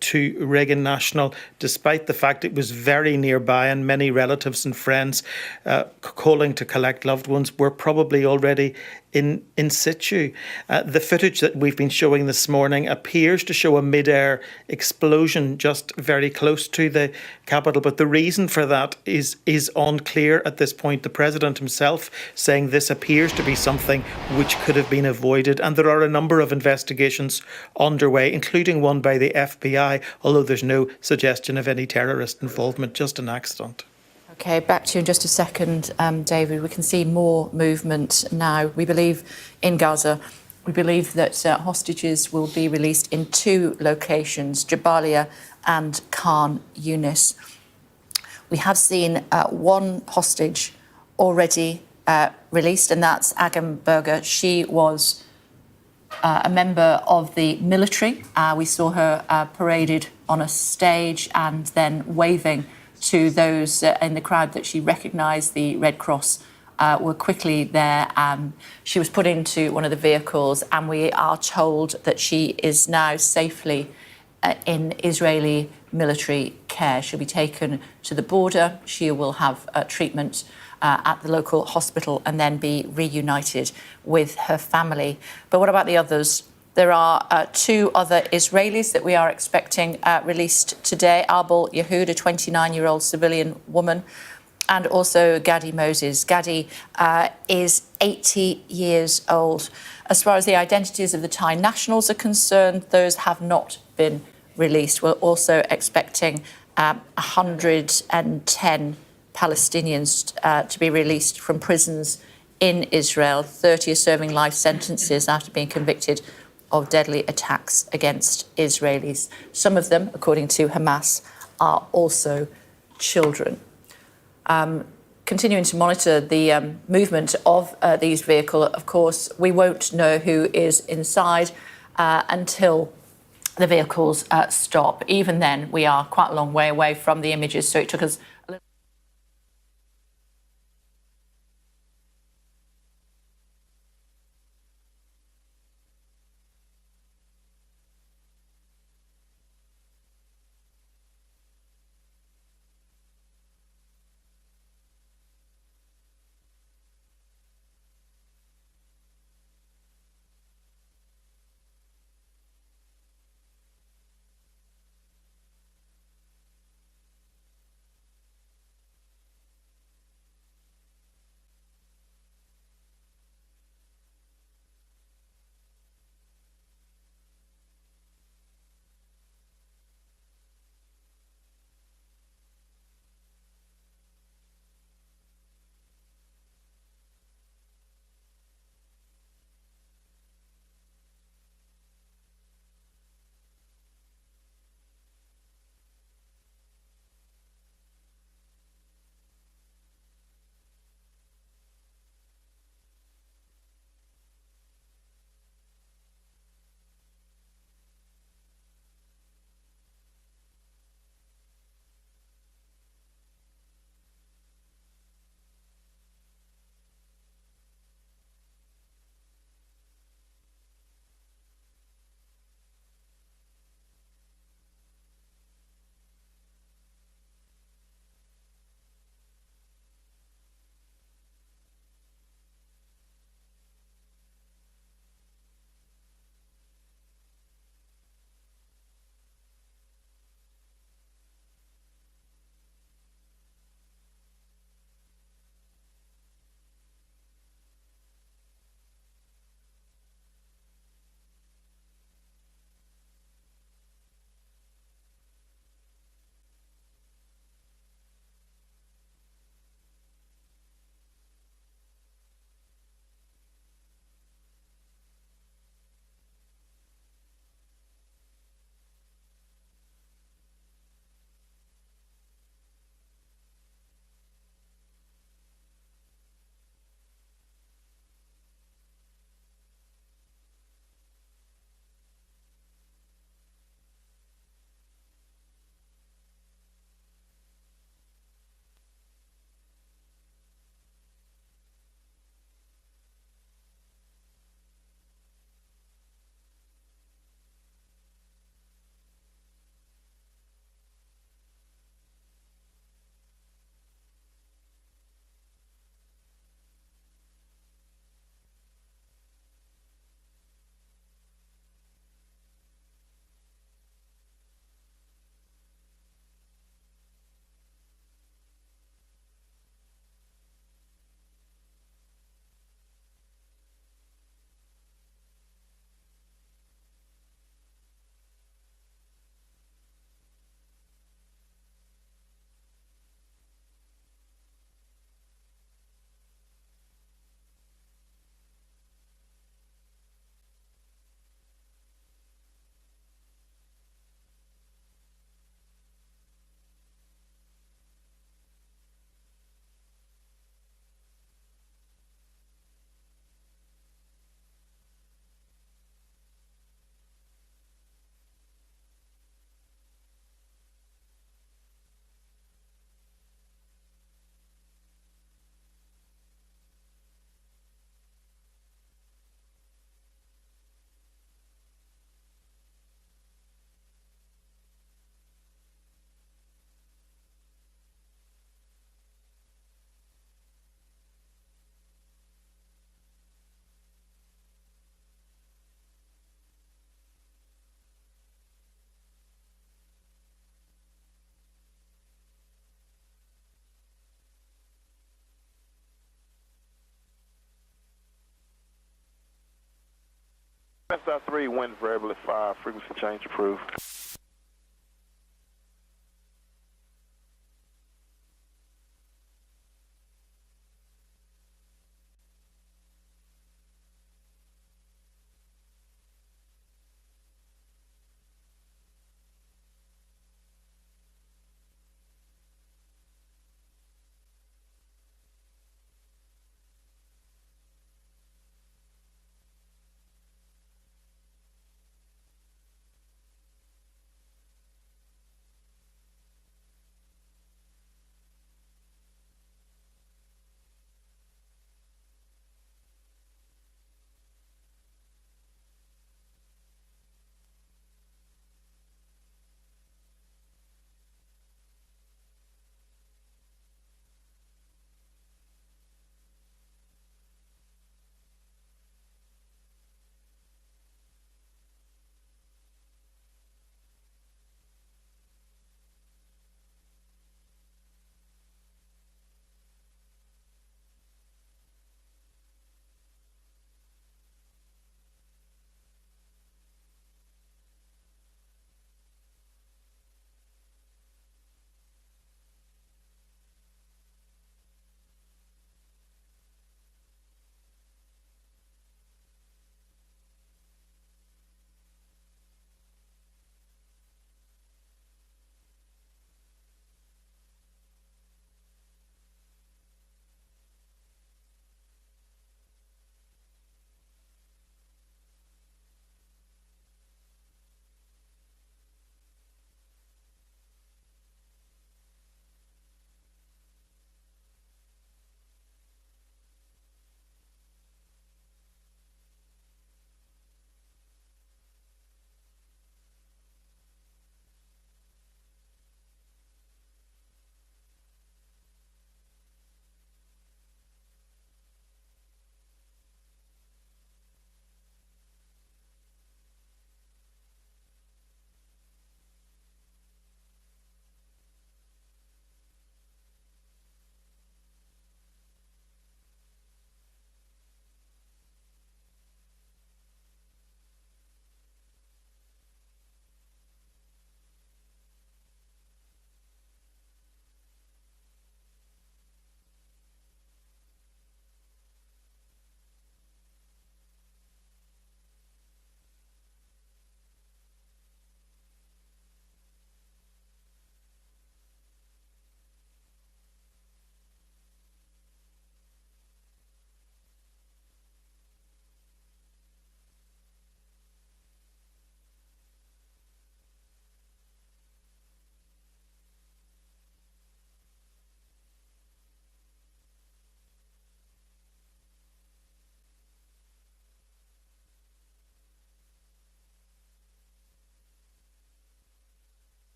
to Reagan National, despite the fact it was very nearby, and many relatives and friends calling to collect loved ones were probably already in situ. The footage that we've been showing this morning appears to show a mid-air explosion just very close to the Capitol, but the reason for that is unclear at this point. The President himself saying this appears to be something which could have been avoided, and there are a number of investigations underway, including one by the FBI, although there's no suggestion of any terrorist involvement, just an accident. Okay, back to you in just a second, David. We can see more movement now. We believe in Gaza. We believe that hostages will be released in two locations, Jabalia and Khan Yunis. We have seen one hostage already released, and that's Agam Berger. She was a member of the military. We saw her paraded on a stage and then waving to those in the crowd that she recognised. The Red Cross were quickly there. She was put into one of the vehicles, and we are told that she is now safely in Israeli military care. She'll be taken to the border. She will have treatment at the local hospital and then be reunited with her family. But what about the others? There are two other Israelis that we are expecting released today. Arbel Yehud, a 29-year-old civilian woman, and also Gadi Moses. Gadi is 80 years old. As far as the identities of the Thai nationals are concerned, those have not been released. We're also expecting 110 Palestinians to be released from prisons in Israel. 30 are serving life sentences after being convicted of deadly attacks against Israelis. Some of them, according to Hamas, are also children. Continuing to monitor the movement of these vehicles, of course, we won't know who is inside until the vehicles stop. Even then, we are quite a long way away from the images, so it took us a little SR3, wind variable at 5, frequency change approved.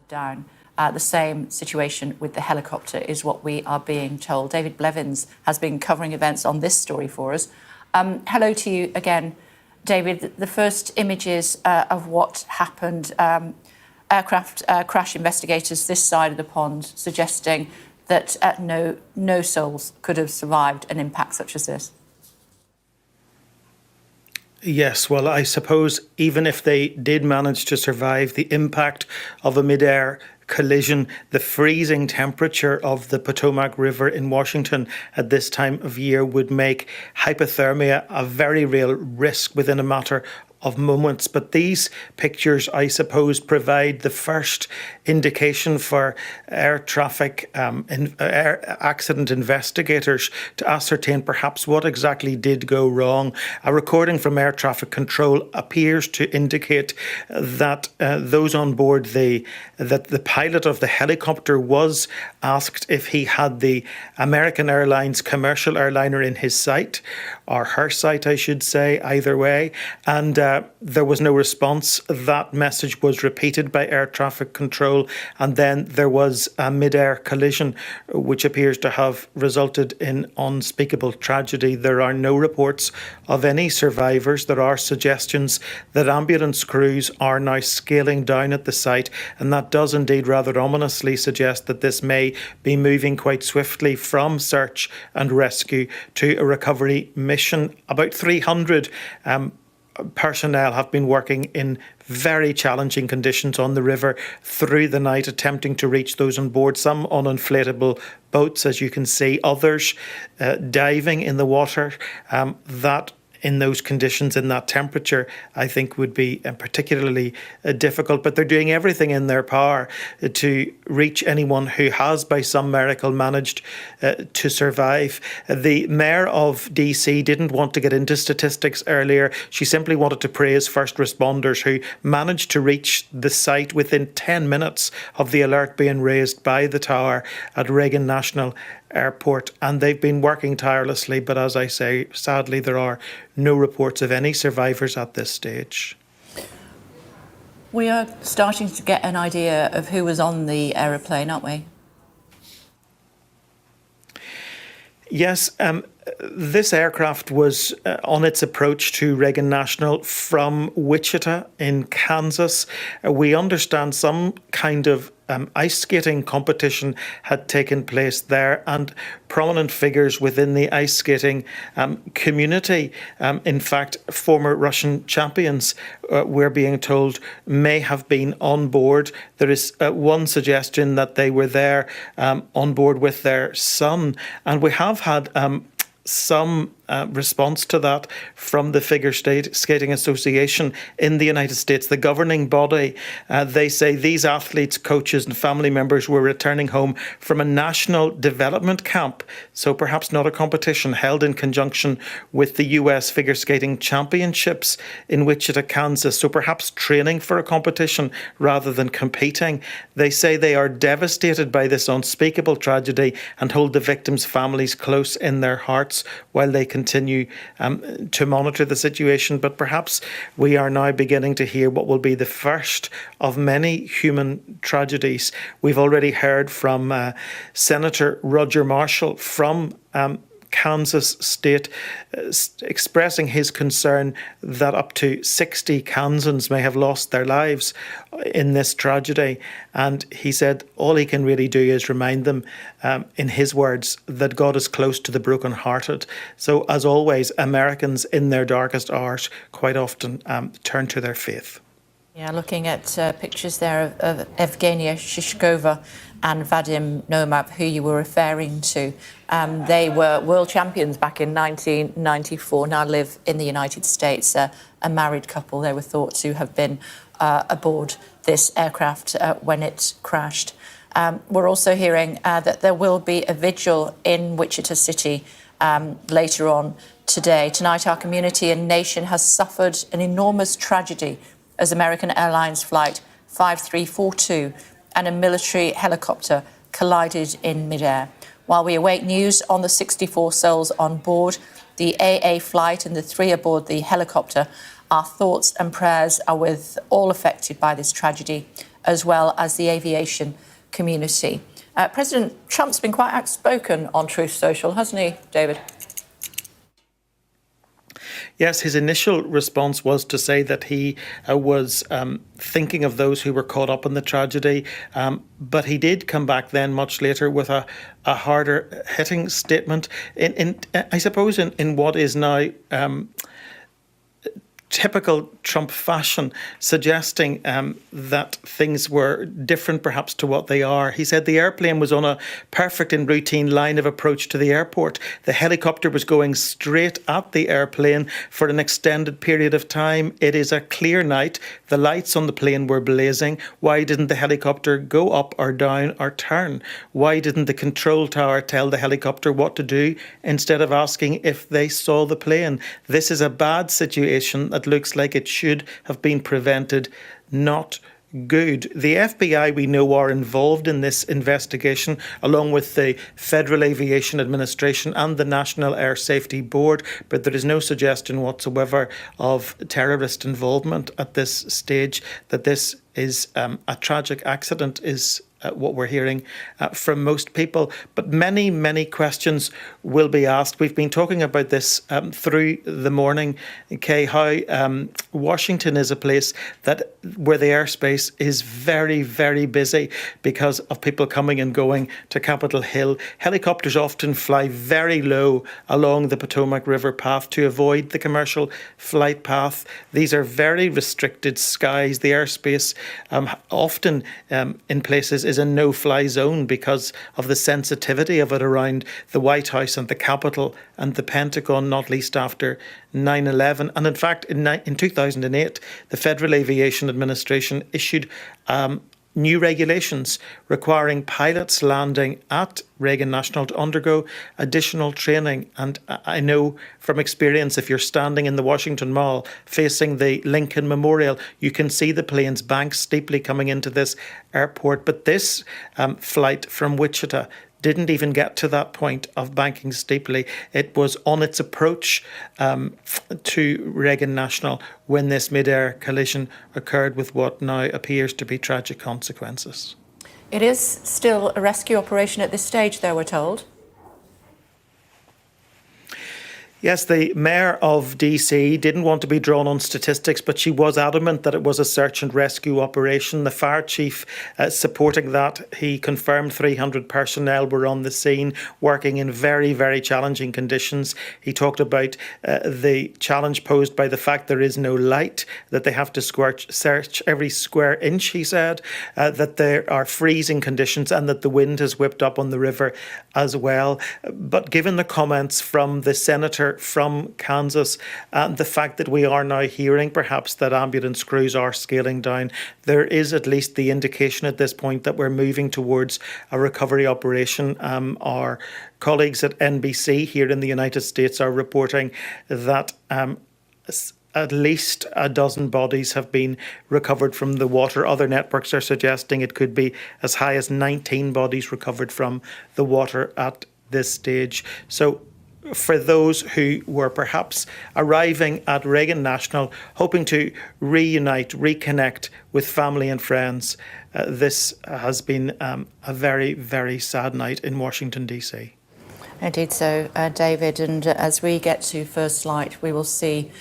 down. The same situation with the helicopter is what we are being told. David Blevins has been covering events on this story for us. Hello to you again, David. The first images of what happened, aircraft crash investigators this side of the pond suggesting that no souls could have survived an impact such as this. Yes, well, I suppose even if they did manage to survive the impact of a mid-air collision, the freezing temperature of the Potomac River in Washington at this time of year would make hypothermia a very real risk within a matter of moments. But these pictures, I suppose, provide the first indication for air traffic air accident investigators to ascertain perhaps what exactly did go wrong. A recording from air traffic control appears to indicate that those on board that the pilot of the helicopter was asked if he had the American Airlines commercial airliner in his sight, or her sight, I should say, either way, and there was no response. That message was repeated by air traffic control, and then there was a mid-air collision which appears to have resulted in unspeakable tragedy. There are no reports of any survivors. There are suggestions that ambulance crews are now scaling down at the site, and that does indeed rather ominously suggest that this may be moving quite swiftly from search and rescue to a recovery mission. About 300 personnel have been working in very challenging conditions on the river through the night, attempting to reach those on board, some on inflatable boats, as you can see, others diving in the water. That in those conditions, in that temperature, I think would be particularly difficult. But they're doing everything in their power to reach anyone who has, by some miracle, managed to survive. The mayor of DC didn't want to get into statistics earlier. She simply wanted to praise first responders who managed to reach the site within 10 minutes of the alert being raised by the tower at Reagan National Airport, and they've been working tirelessly, but as I say, sadly there are no reports of any survivors at this stage. We are starting to get an idea of who was on the aeroplane, aren't we? Yes, this aircraft was on its approach to Reagan National from Wichita in Kansas. We understand some kind of ice skating competition had taken place there, and prominent figures within the ice skating community, in fact, former Russian champions, we're being told, may have been on board. There is one suggestion that they were there on board with their son, and we have had some response to that from the Figure Skating Association in the United States, the governing body. They say these athletes, coaches and family members were returning home from a national development camp, so perhaps not a competition, held in conjunction with the US Figure Skating Championships in Wichita, Kansas, so perhaps training for a competition rather than competing. They say they are devastated by this unspeakable tragedy and hold the victims' families close in their hearts while they continue to monitor the situation. But perhaps we are now beginning to hear what will be the first of many human tragedies. We've already heard from Senator Roger Marshall from Kansas State expressing his concern that up to 60 Kansans may have lost their lives in this tragedy. And he said all he can really do is remind them, in his words, that God is close to the brokenhearted. So as always, Americans in their darkest hours quite often turn to their faith. Yeah, looking at pictures there of Evgenia Shishkova and Vadim Nomad, who you were referring to. They were world champions back in 1994, now live in the United States, a married couple. They were thought to have been aboard this aircraft when it crashed. We're also hearing that there will be a vigil in Wichita City later on today. Tonight, our community and nation has suffered an enormous tragedy as American Airlines Flight 5342 and a military helicopter collided in midair. While we await news on the 64 souls on board the AA flight and the 3 aboard the helicopter, our thoughts and prayers are with all affected by this tragedy as well as the aviation community. President Trump's been quite outspoken on Truth Social, hasn't he, David? Yes, his initial response was to say that he was thinking of those who were caught up in the tragedy, but he did come back then much later with a harder hitting statement. I suppose in what is now typical Trump fashion, suggesting that things were different perhaps to what they are. He said the airplane was on a perfect and routine line of approach to the airport. The helicopter was going straight at the airplane for an extended period of time. It is a clear night. The lights on the plane were blazing. Why didn't the helicopter go up or down or turn? Why didn't the control tower tell the helicopter what to do instead of asking if they saw the plane? This is a bad situation that looks like it should have been prevented, not good. The FBI, we know, are involved in this investigation, along with the Federal Aviation Administration and the National Air Safety Board, but there is no suggestion whatsoever of terrorist involvement at this stage. That this is a tragic accident is what we're hearing from most people. But many, many questions will be asked. We've been talking about this through the morning, Kay, how Washington is a place where the airspace is very, very busy because of people coming and going to Capitol Hill. Helicopters often fly very low along the Potomac River path to avoid the commercial flight path. These are very restricted skies. The airspace often in places is a no-fly zone because of the sensitivity of it around the White House and the Capitol and the Pentagon, not least after 9/11. And in fact, in 2008, the Federal Aviation Administration issued new regulations requiring pilots landing at Reagan National to undergo additional training. And I know from experience, if you're standing in the Washington Mall facing the Lincoln Memorial, you can see the planes bank steeply coming into this airport. But this flight from Wichita didn't even get to that point of banking steeply. It was on its approach to Reagan National when this mid-air collision occurred with what now appears to be tragic consequences. It is still a rescue operation at this stage, though, we're told. Yes, the Mayor of DC didn't want to be drawn on statistics, but she was adamant that it was a search and rescue operation. The fire chief supporting that, he confirmed 300 personnel were on the scene, working in very, very challenging conditions. He talked about the challenge posed by the fact there is no light, that they have to search every square inch, he said, that there are freezing conditions and that the wind has whipped up on the river as well. But given the comments from the Senator from Kansas and the fact that we are now hearing perhaps that ambulance crews are scaling down, there is at least the indication at this point that we're moving towards a recovery operation. Our colleagues at NBC here in the United States are reporting that at least a dozen bodies have been recovered from the water. Other networks are suggesting it could be as high as 19 bodies recovered from the water at this stage. So for those who were perhaps arriving at Reagan National, hoping to reunite, reconnect with family and friends, this has been a very, very sad night in Washington, D.C. Indeed so, David. And as we get to first light, we will see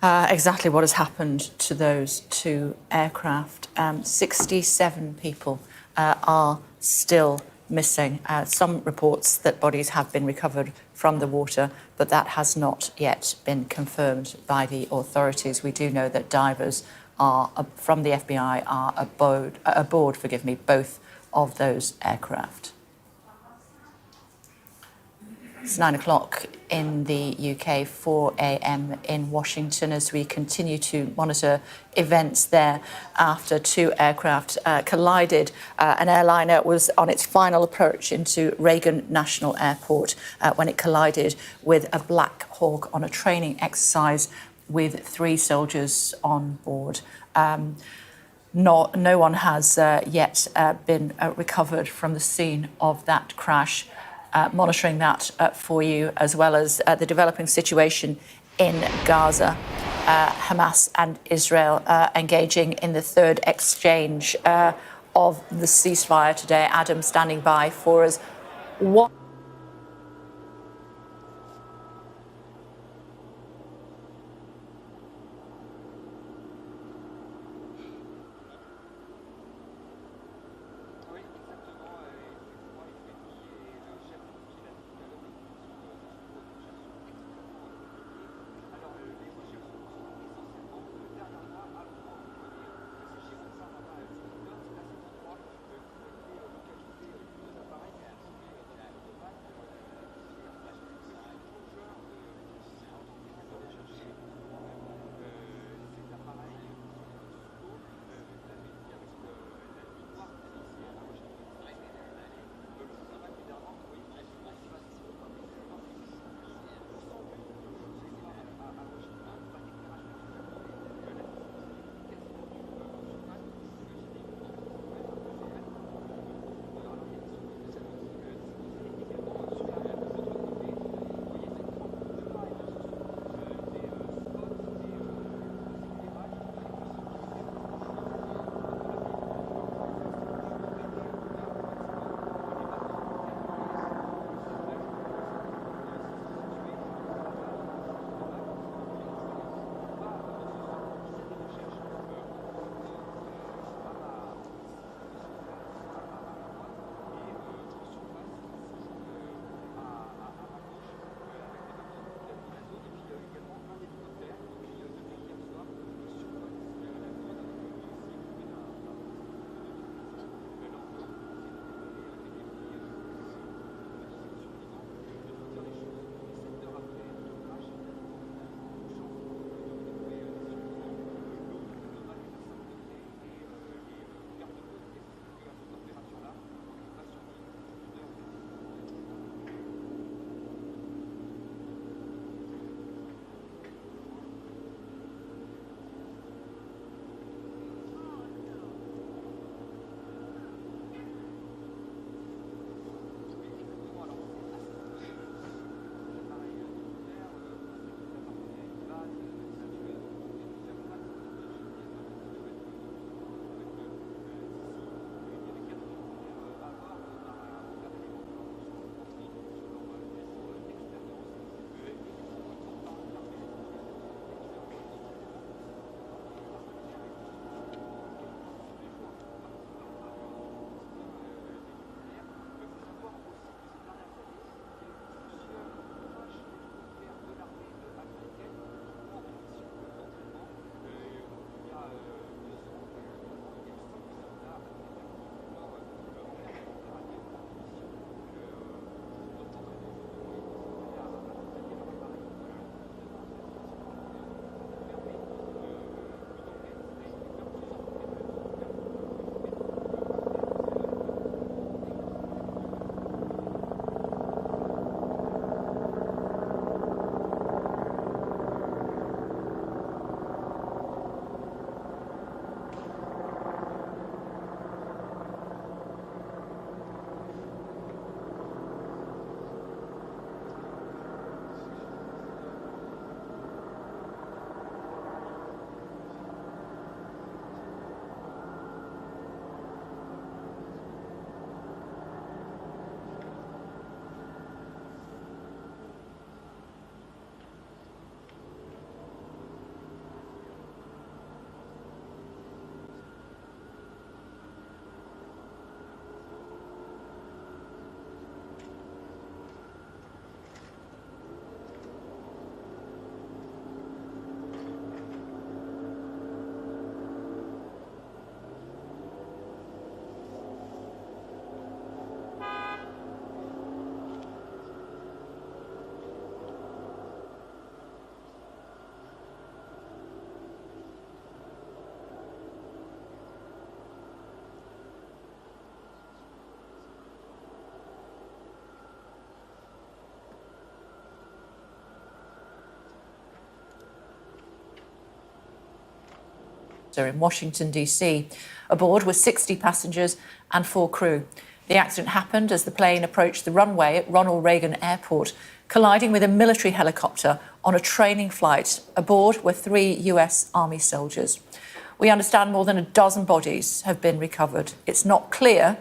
exactly what has happened to those two aircraft. 67 people are still missing. Some reports that bodies have been recovered from the water, but that has not yet been confirmed by the authorities. We do know that divers from the FBI are aboard both of those aircraft. It's 9 o'clock in the UK, 4 a.m. in Washington, as we continue to monitor events there after two aircraft collided. An airliner was on its final approach into Reagan National Airport when it collided with a Black Hawk on a training exercise with 3 soldiers on board. No one has yet been recovered from the scene of that crash. Monitoring that for you, as well as the developing situation in Gaza. Hamas and Israel engaging in the third exchange of the ceasefire today. Adam standing by for us. What in Washington, D.C. Aboard were 60 passengers and 4 crew. The accident happened as the plane approached the runway at Ronald Reagan Airport, colliding with a military helicopter on a training flight. Aboard were 3 US Army soldiers. We understand more than a dozen bodies have been recovered. It's not clear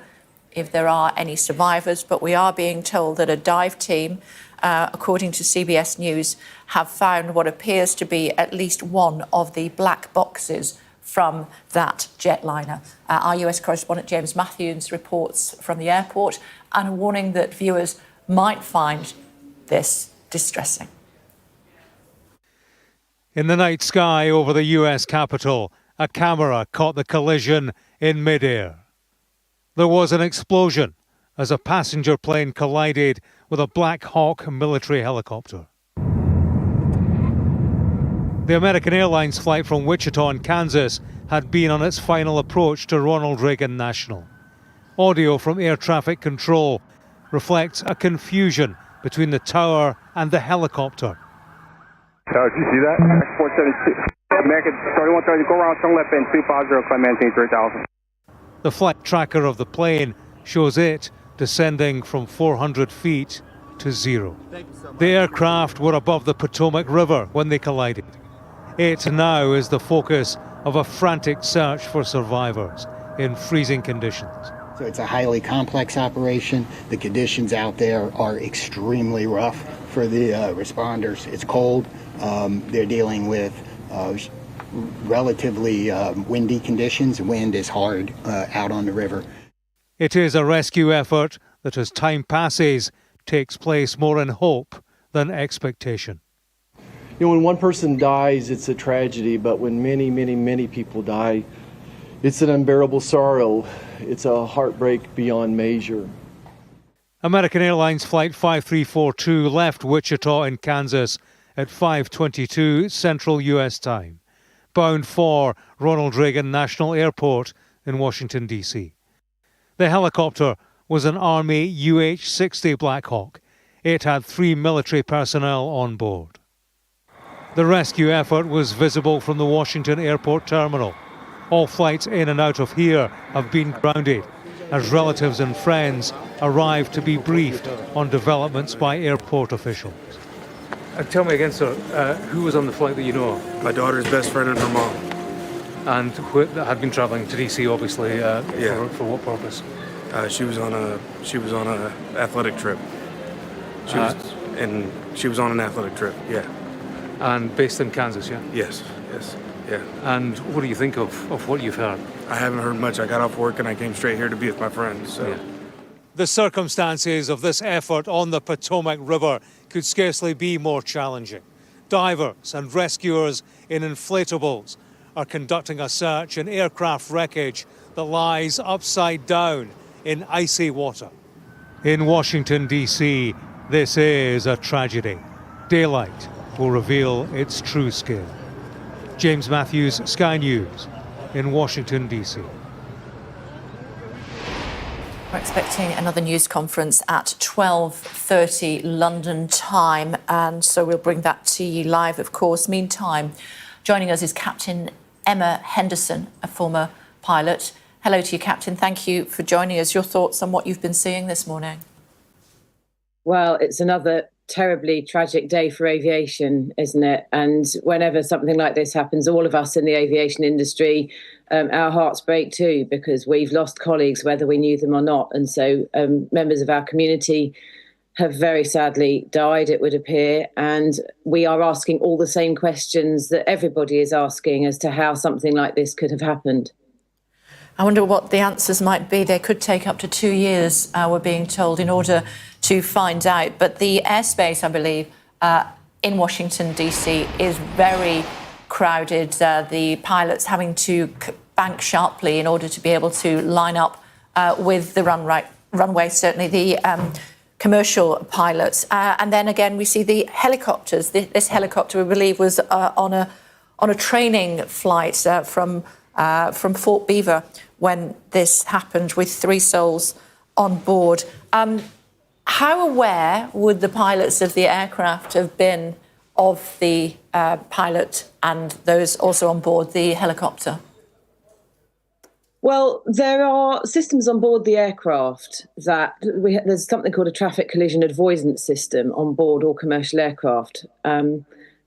if there are any survivors, but we are being told that a dive team, according to CBS News, have found what appears to be at least one of the black boxes from that jetliner. Our US correspondent James Matthews reports from the airport and a warning that viewers might find this distressing. In the night sky over the US Capitol, a camera caught the collision in midair. There was an explosion as a passenger plane collided with a Black Hawk military helicopter. The American Airlines flight from Wichita in Kansas had been on its final approach to Ronald Reagan National. Audio from air traffic control reflects a confusion between the tower and the helicopter. Tower, did you see that? 472. American 3130, go around, turn left end, 250, climb maintain 3000. The flight tracker of the plane shows it descending from 400 feet to zero. The aircraft were above the Potomac River when they collided. It now is the focus of a frantic search for survivors in freezing conditions. So it's a highly complex operation. The conditions out there are extremely rough for the responders. It's cold. They're dealing with relatively windy conditions. Wind is hard out on the river. It is a rescue effort that, as time passes, takes place more in hope than expectation. You know, when one person dies, it's a tragedy, but when many, many, many people die, it's an unbearable sorrow. It's a heartbreak beyond measure. American Airlines Flight 5342 left Wichita in Kansas at 5:22 Central U.S. time, bound for Ronald Reagan National Airport in Washington, D.C. The helicopter was an Army UH-60 Black Hawk. It had 3 military personnel on board. The rescue effort was visible from the Washington Airport terminal. All flights in and out of here have been grounded as relatives and friends arrive to be briefed on developments by airport officials. Tell me again, sir, who was on the flight that you know of? My daughter's best friend and her mom. And who had been travelling to DC, obviously, for what purpose? She was on a athletic trip. She was on an athletic trip, yeah. And based in Kansas, yeah? Yes, yeah. And what do you think of what you've heard? I haven't heard much. I got off work and I came straight here to be with my friends, so. Yeah. The circumstances of this effort on the Potomac River could scarcely be more challenging. Divers and rescuers in inflatables are conducting a search in aircraft wreckage that lies upside down in icy water. In Washington, D.C., this is a tragedy. Daylight will reveal its true scale. James Matthews, Sky News, in Washington, D.C. We're expecting another news conference at 12:30 London time, and so we'll bring that to you live, of course. Meantime, joining us is Captain Emma Henderson, a former pilot. Hello to you, Captain. Thank you for joining us. Your thoughts on what you've been seeing this morning? Well, it's another terribly tragic day for aviation, isn't it? And whenever something like this happens, all of us in the aviation industry, our hearts break too, because we've lost colleagues, whether we knew them or not. And so members of our community have very sadly died, it would appear. And we are asking all the same questions that everybody is asking as to how something like this could have happened. I wonder what the answers might be. They could take up to 2 years, we're being told, in order to find out. But the airspace, I believe, in Washington, D.C. is very crowded. The pilots having to bank sharply in order to be able to line up with the runway, certainly the commercial pilots. And then again, we see the helicopters. This helicopter, we believe, was on a training flight from Fort Beaver when this happened, with 3 souls on board. How aware would the pilots of the aircraft have been of the pilot and those also on board the helicopter? Well, there are systems on board the aircraft that there's something called a traffic collision avoidance system on board all commercial aircraft.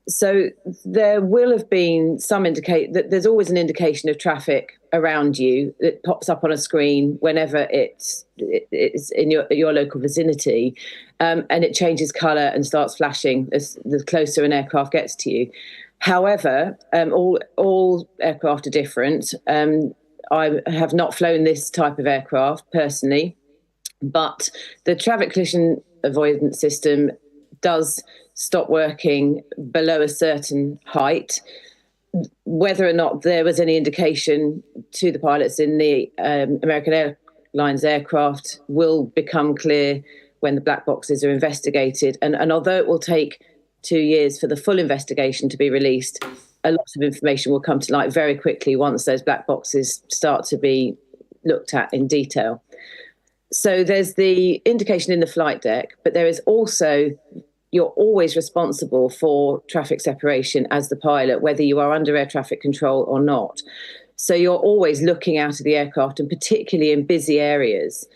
So there will have been some that there's always an indication of traffic around you that pops up on a screen whenever it's in your local vicinity, and it changes colour and starts flashing as the closer an aircraft gets to you. However, all aircraft are different. I have not flown this type of aircraft personally, but the traffic collision avoidance system does stop working below a certain height. Whether or not there was any indication to the pilots in the American Airlines aircraft will become clear when the black boxes are investigated. And although it will take 2 years for the full investigation to be released, a lot of information will come to light very quickly once those black boxes start to be looked at in detail. So there's the indication in the flight deck, but there is also, you're always responsible for traffic separation as the pilot, whether you are under air traffic control or not. So you're always looking out of the aircraft, and particularly in busy areas.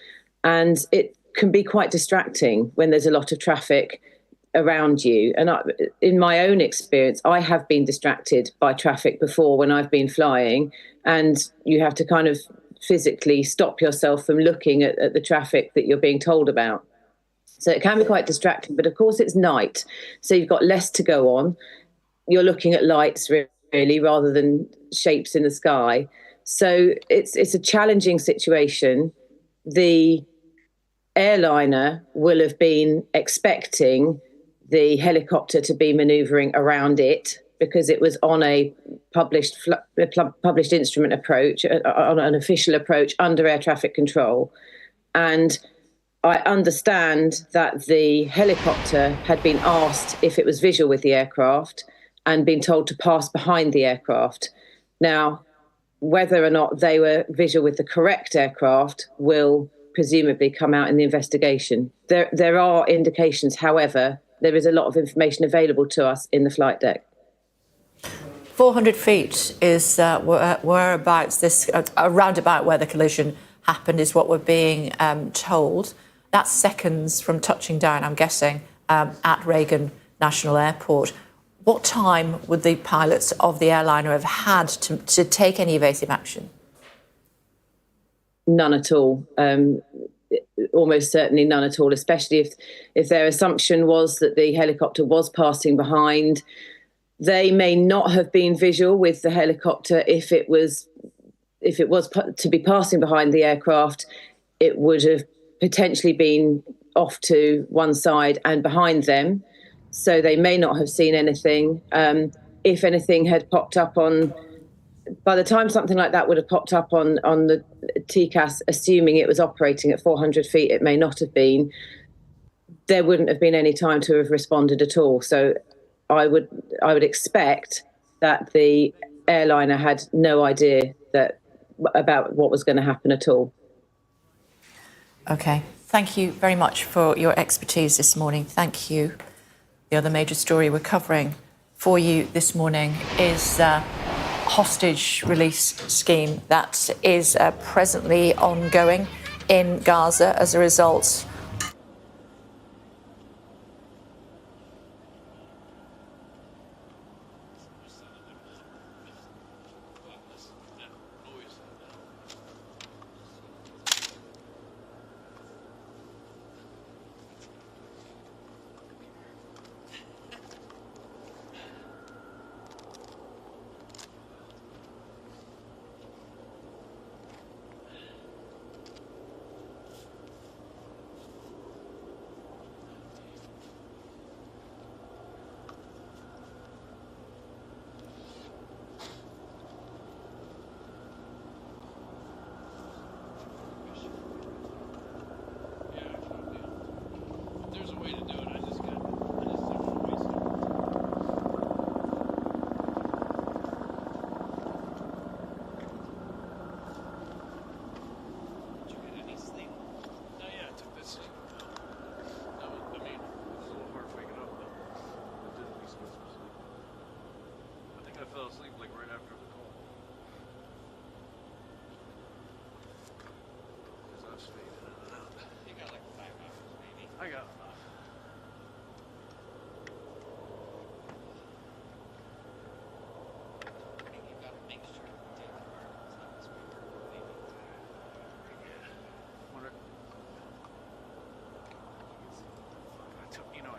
And it can be quite distracting when there's a lot of traffic around you. And in my own experience, I have been distracted by traffic before when I've been flying, and you have to kind of physically stop yourself from looking at the traffic that you're being told about. So it can be quite distracting, but of course it's night, so you've got less to go on. You're looking at lights really rather than shapes in the sky. So it's a challenging situation. The airliner will have been expecting the helicopter to be manoeuvring around it because it was on a published instrument approach, on an official approach under air traffic control. And I understand that the helicopter had been asked if it was visual with the aircraft and been told to pass behind the aircraft. Now, whether or not they were visual with the correct aircraft will presumably come out in the investigation. There are indications, however, there is a lot of information available to us in the flight deck. 400 feet is whereabouts this, around about where the collision happened is what we're being told. That's seconds from touching down, I'm guessing, at Reagan National Airport. What time would the pilots of the airliner have had to take any evasive action? None at all. Almost certainly none at all, especially if their assumption was that the helicopter was passing behind. They may not have been visual with the helicopter. If it was to be passing behind the aircraft, it would have potentially been off to one side and behind them. So they may not have seen anything. If anything had popped up by the time something like that would have popped up on the TCAS, assuming it was operating at 400 feet, it may not have been. There wouldn't have been any time to have responded at all. So I would expect that the airliner had no idea about what was going to happen at all. Okay. Thank you very much for your expertise this morning. Thank you. The other major story we're covering for you this morning is hostage release scheme that is presently ongoing in Gaza as a result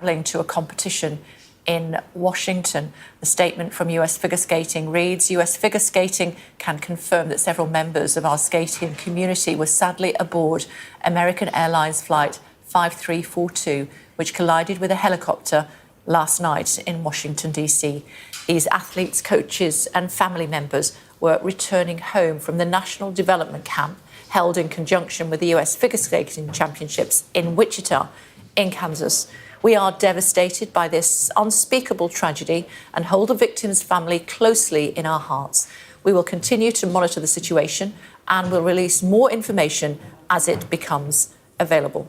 Linked to a competition in Washington. The statement from US Figure Skating reads, US Figure Skating can confirm that several members of our skating community were sadly aboard American Airlines Flight 5342, which collided with a helicopter last night in Washington, D.C. These athletes, coaches and family members were returning home from the National Development Camp held in conjunction with the US Figure Skating Championships in Wichita, in Kansas. We are devastated by this unspeakable tragedy and hold the victim's family closely in our hearts. We will continue to monitor the situation and will release more information as it becomes available.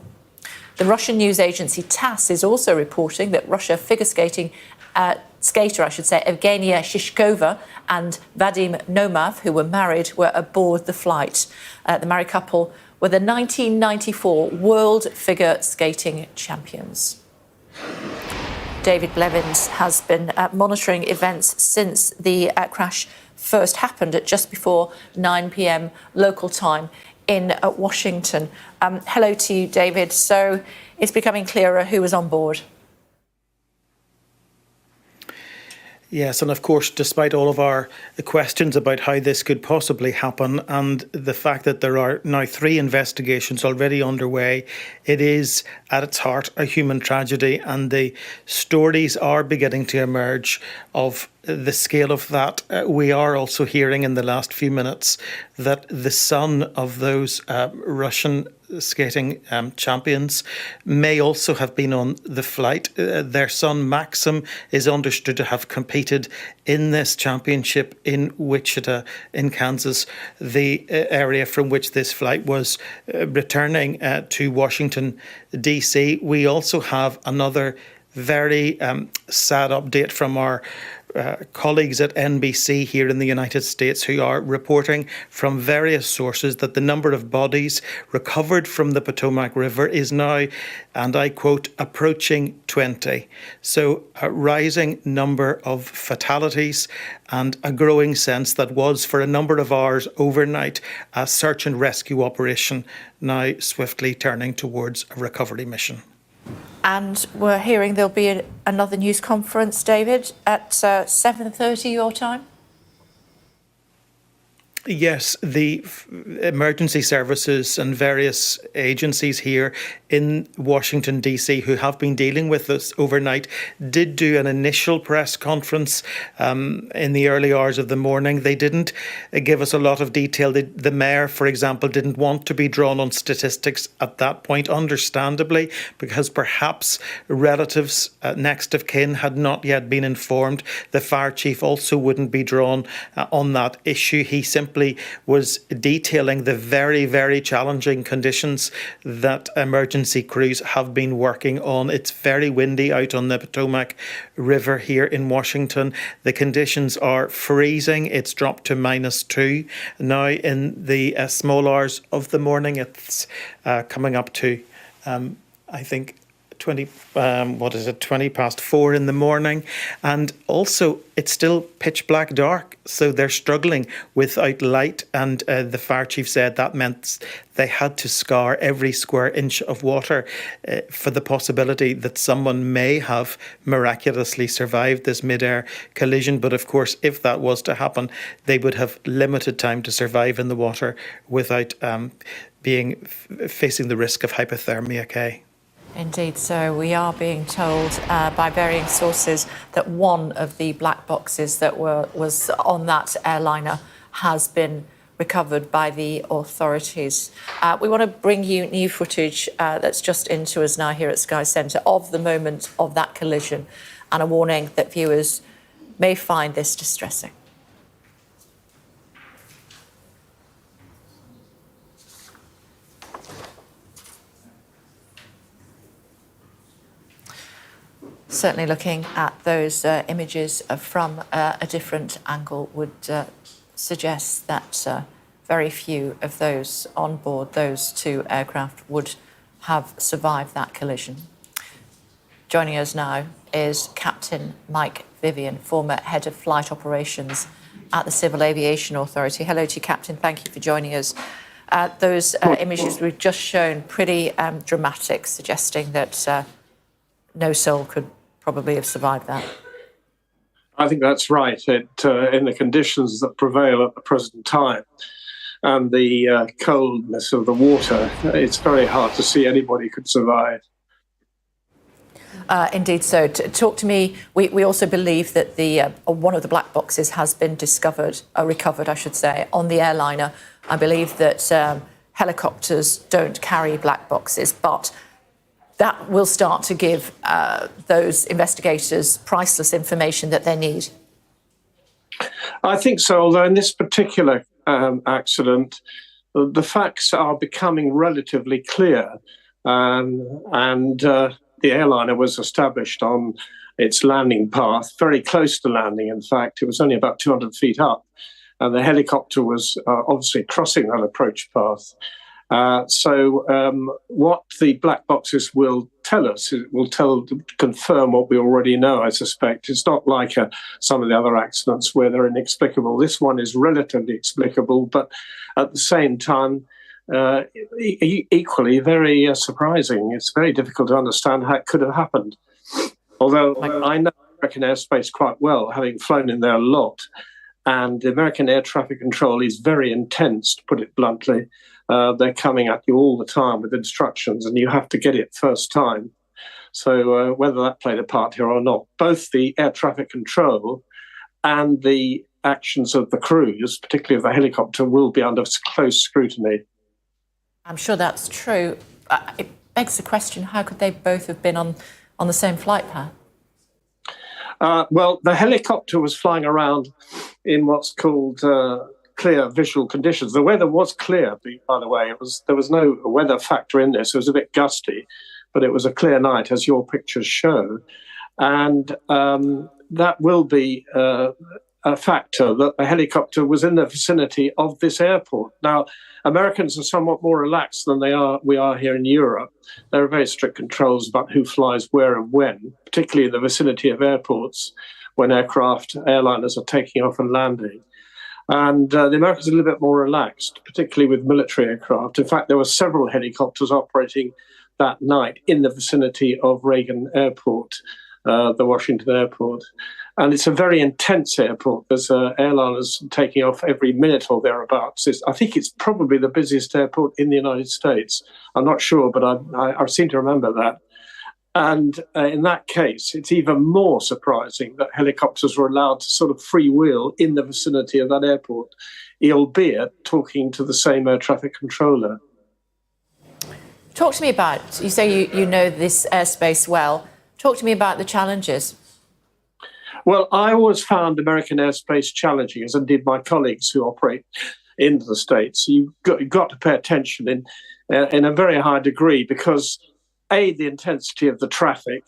The Russian news agency TASS is also reporting that Russia figure skater, Evgenia Shishkova and Vadim Nomov, who were married, were aboard the flight. The married couple were the 1994 World Figure Skating Champions. David Blevins has been monitoring events since the crash first happened at just before 9 p.m. local time in Washington. Hello to you, David. So it's becoming clearer who was on board. Yes, and of course, despite all of our questions about how this could possibly happen and the fact that there are now 3 investigations already underway, it is at its heart a human tragedy, and the stories are beginning to emerge of the scale of that. We are also hearing in the last few minutes that the son of those Russian skating champions may also have been on the flight. Their son Maxim is understood to have competed in this championship in Wichita in Kansas, the area from which this flight was returning to Washington DC. We also have another very sad update from our colleagues at NBC here in the United States, who are reporting from various sources that the number of bodies recovered from the Potomac River is now, and I quote, approaching 20. So a rising number of fatalities and a growing sense that was for a number of hours overnight a search and rescue operation, now swiftly turning towards a recovery mission. And we're hearing there'll be another news conference, David, at 7:30 your time? Yes, the emergency services and various agencies here in Washington, D.C., who have been dealing with this overnight, did do an initial press conference in the early hours of the morning. They didn't give us a lot of detail. The mayor, for example, didn't want to be drawn on statistics at that point, understandably, because perhaps relatives, next of kin, had not yet been informed. The fire chief also wouldn't be drawn on that issue. He simply was detailing the very, very challenging conditions that emergency crews have been working on. It's very windy out on the Potomac River here in Washington. The conditions are freezing. It's dropped to -2 now in the small hours of the morning. It's coming up to, I think, 20 past 4 in the morning, and also it's still pitch black dark, so they're struggling without light, and the fire chief said that meant they had to scour every square inch of water for the possibility that someone may have miraculously survived this mid-air collision. But of course, if that was to happen, they would have limited time to survive in the water without facing the risk of hypothermia, Kay. Indeed, so we are being told by varying sources that one of the black boxes that was on that airliner has been recovered by the authorities. We want to bring you new footage that's just into us now here at Sky Centre of the moment of that collision, and a warning that viewers may find this distressing. Certainly looking at those images from a different angle would suggest that very few of those on board those 2 aircraft would have survived that collision. Joining us now is Captain Mike Vivian, former Head of Flight Operations at the Civil Aviation Authority. Hello to you, Captain. Thank you for joining us. Those images we've just shown, pretty dramatic, suggesting that no soul could probably have survived that. I think that's right. In the conditions that prevail at the present time and the coldness of the water, it's very hard to see anybody could survive. Indeed so. Talk to me. We also believe that one of the black boxes has been recovered, I should say, on the airliner. I believe that helicopters don't carry black boxes, but that will start to give those investigators priceless information that they need. I think so, although in this particular accident, the facts are becoming relatively clear. The airliner was established on its landing path, very close to landing, in fact. It was only about 200 feet up, and the helicopter was obviously crossing that approach path. What the black boxes will tell us, it will confirm what we already know, I suspect. It's not like some of the other accidents where they're inexplicable. This one is relatively explicable, but at the same time, equally very surprising. It's very difficult to understand how it could have happened. Although I know American airspace quite well, having flown in there a lot, and the American air traffic control is very intense, to put it bluntly. They're coming at you all the time with instructions, and you have to get it first time. So whether that played a part here or not, both the air traffic control and the actions of the crews, particularly of the helicopter, will be under close scrutiny. I'm sure that's true. It begs the question, how could they both have been on the same flight path? Well, the helicopter was flying around in what's called clear visual conditions. The weather was clear, by the way. There was no weather factor in this. It was a bit gusty, but it was a clear night, as your pictures show. And that will be a factor, that the helicopter was in the vicinity of this airport. Now, Americans are somewhat more relaxed than we are here in Europe. There are very strict controls about who flies where and when, particularly in the vicinity of airports when airliners are taking off and landing. And the Americans are a little bit more relaxed, particularly with military aircraft. In fact, there were several helicopters operating that night in the vicinity of Reagan Airport, the Washington airport. And it's a very intense airport. There's airliners taking off every minute or thereabouts. I think it's probably the busiest airport in the United States. I'm not sure, but I seem to remember that. And in that case, it's even more surprising that helicopters were allowed to sort of freewheel in the vicinity of that airport, albeit talking to the same air traffic controller. Talk to me about, you say you know this airspace well. Talk to me about the challenges. Well, I always found American airspace challenging, as did my colleagues who operate in the States. You've got to pay attention in a very high degree because, A, the intensity of the traffic,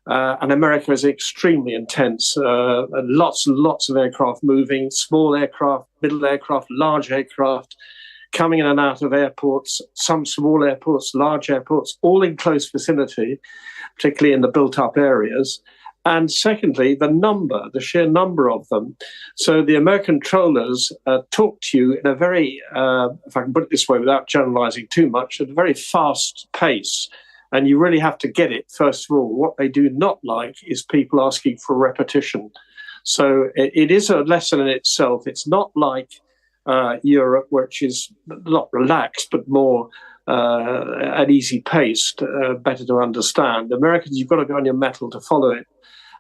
and America is extremely intense. Lots and lots of aircraft moving, small aircraft, middle aircraft, large aircraft, coming in and out of airports, some small airports, large airports, all in close vicinity, particularly in the built-up areas. And secondly, the sheer number of them. So the American controllers talk to you in a very, if I can put it this way without generalizing too much, at a very fast pace. And you really have to get it, first of all. What they do not like is people asking for repetition. So it is a lesson in itself. It's not like Europe, which is not relaxed, but more at easy pace, better to understand. Americans, you've got to be on your mettle to follow it.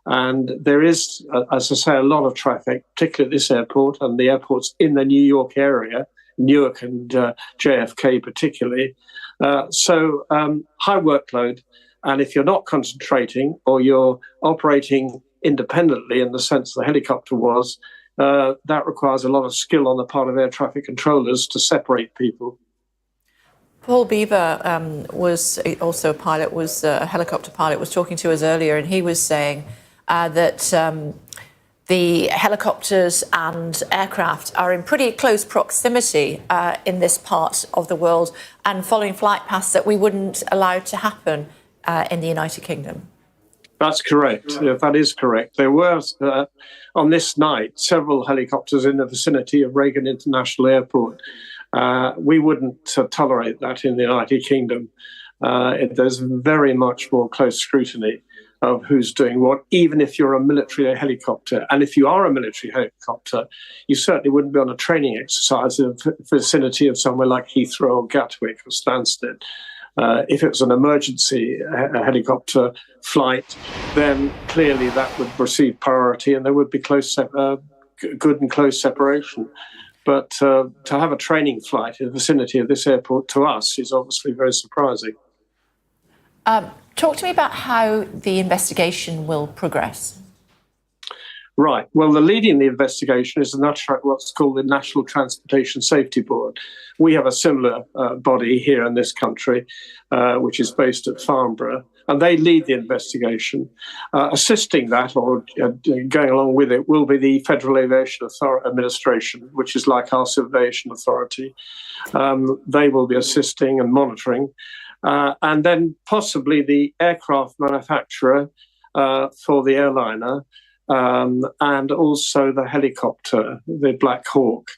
And there is, as I say, a lot of traffic, particularly at this airport and the airports in the New York area, Newark and JFK particularly. So high workload. And if you're not concentrating or you're operating independently in the sense the helicopter was, that requires a lot of skill on the part of air traffic controllers to separate people. Paul Beaver was also a pilot, was a helicopter pilot, was talking to us earlier, and he was saying that the helicopters and aircraft are in pretty close proximity in this part of the world and following flight paths that we wouldn't allow to happen in the United Kingdom. That's correct. Yeah, that is correct. There were, on this night, several helicopters in the vicinity of Reagan International Airport. We wouldn't tolerate that in the United Kingdom. There's very much more close scrutiny of who's doing what, even if you're a military helicopter. And if you are a military helicopter, you certainly wouldn't be on a training exercise in the vicinity of somewhere like Heathrow or Gatwick or Stansted. If it was an emergency helicopter flight, then clearly that would receive priority and there would be good and close separation. But to have a training flight in the vicinity of this airport to us is obviously very surprising. Talk to me about how the investigation will progress. Right. Well, the lead in the investigation is what's called the National Transportation Safety Board. We have a similar body here in this country, which is based at Farnborough, and they lead the investigation. Assisting that or going along with it will be the Federal Aviation Administration, which is like our Civil Aviation Authority. They will be assisting and monitoring. And then possibly the aircraft manufacturer for the airliner, and also the helicopter, the Black Hawk.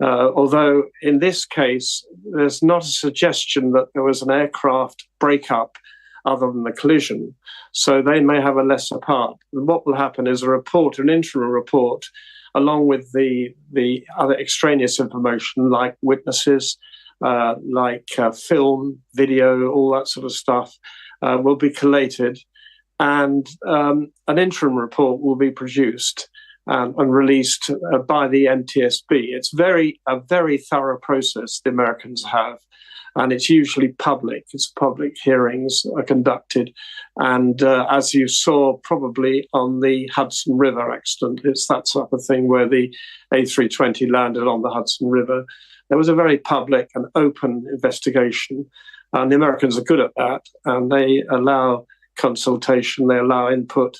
Although in this case, there's not a suggestion that there was an aircraft breakup other than the collision. So they may have a lesser part. What will happen is an interim report, along with the other extraneous information like witnesses, like film, video, all that sort of stuff, will be collated. And an interim report will be produced and released by the NTSB. It's a very thorough process the Americans have, and it's usually public. It's public hearings are conducted. And as you saw probably on the Hudson River accident, it's that sort of thing where the A320 landed on the Hudson River. There was a very public and open investigation, and the Americans are good at that, and they allow consultation, they allow input,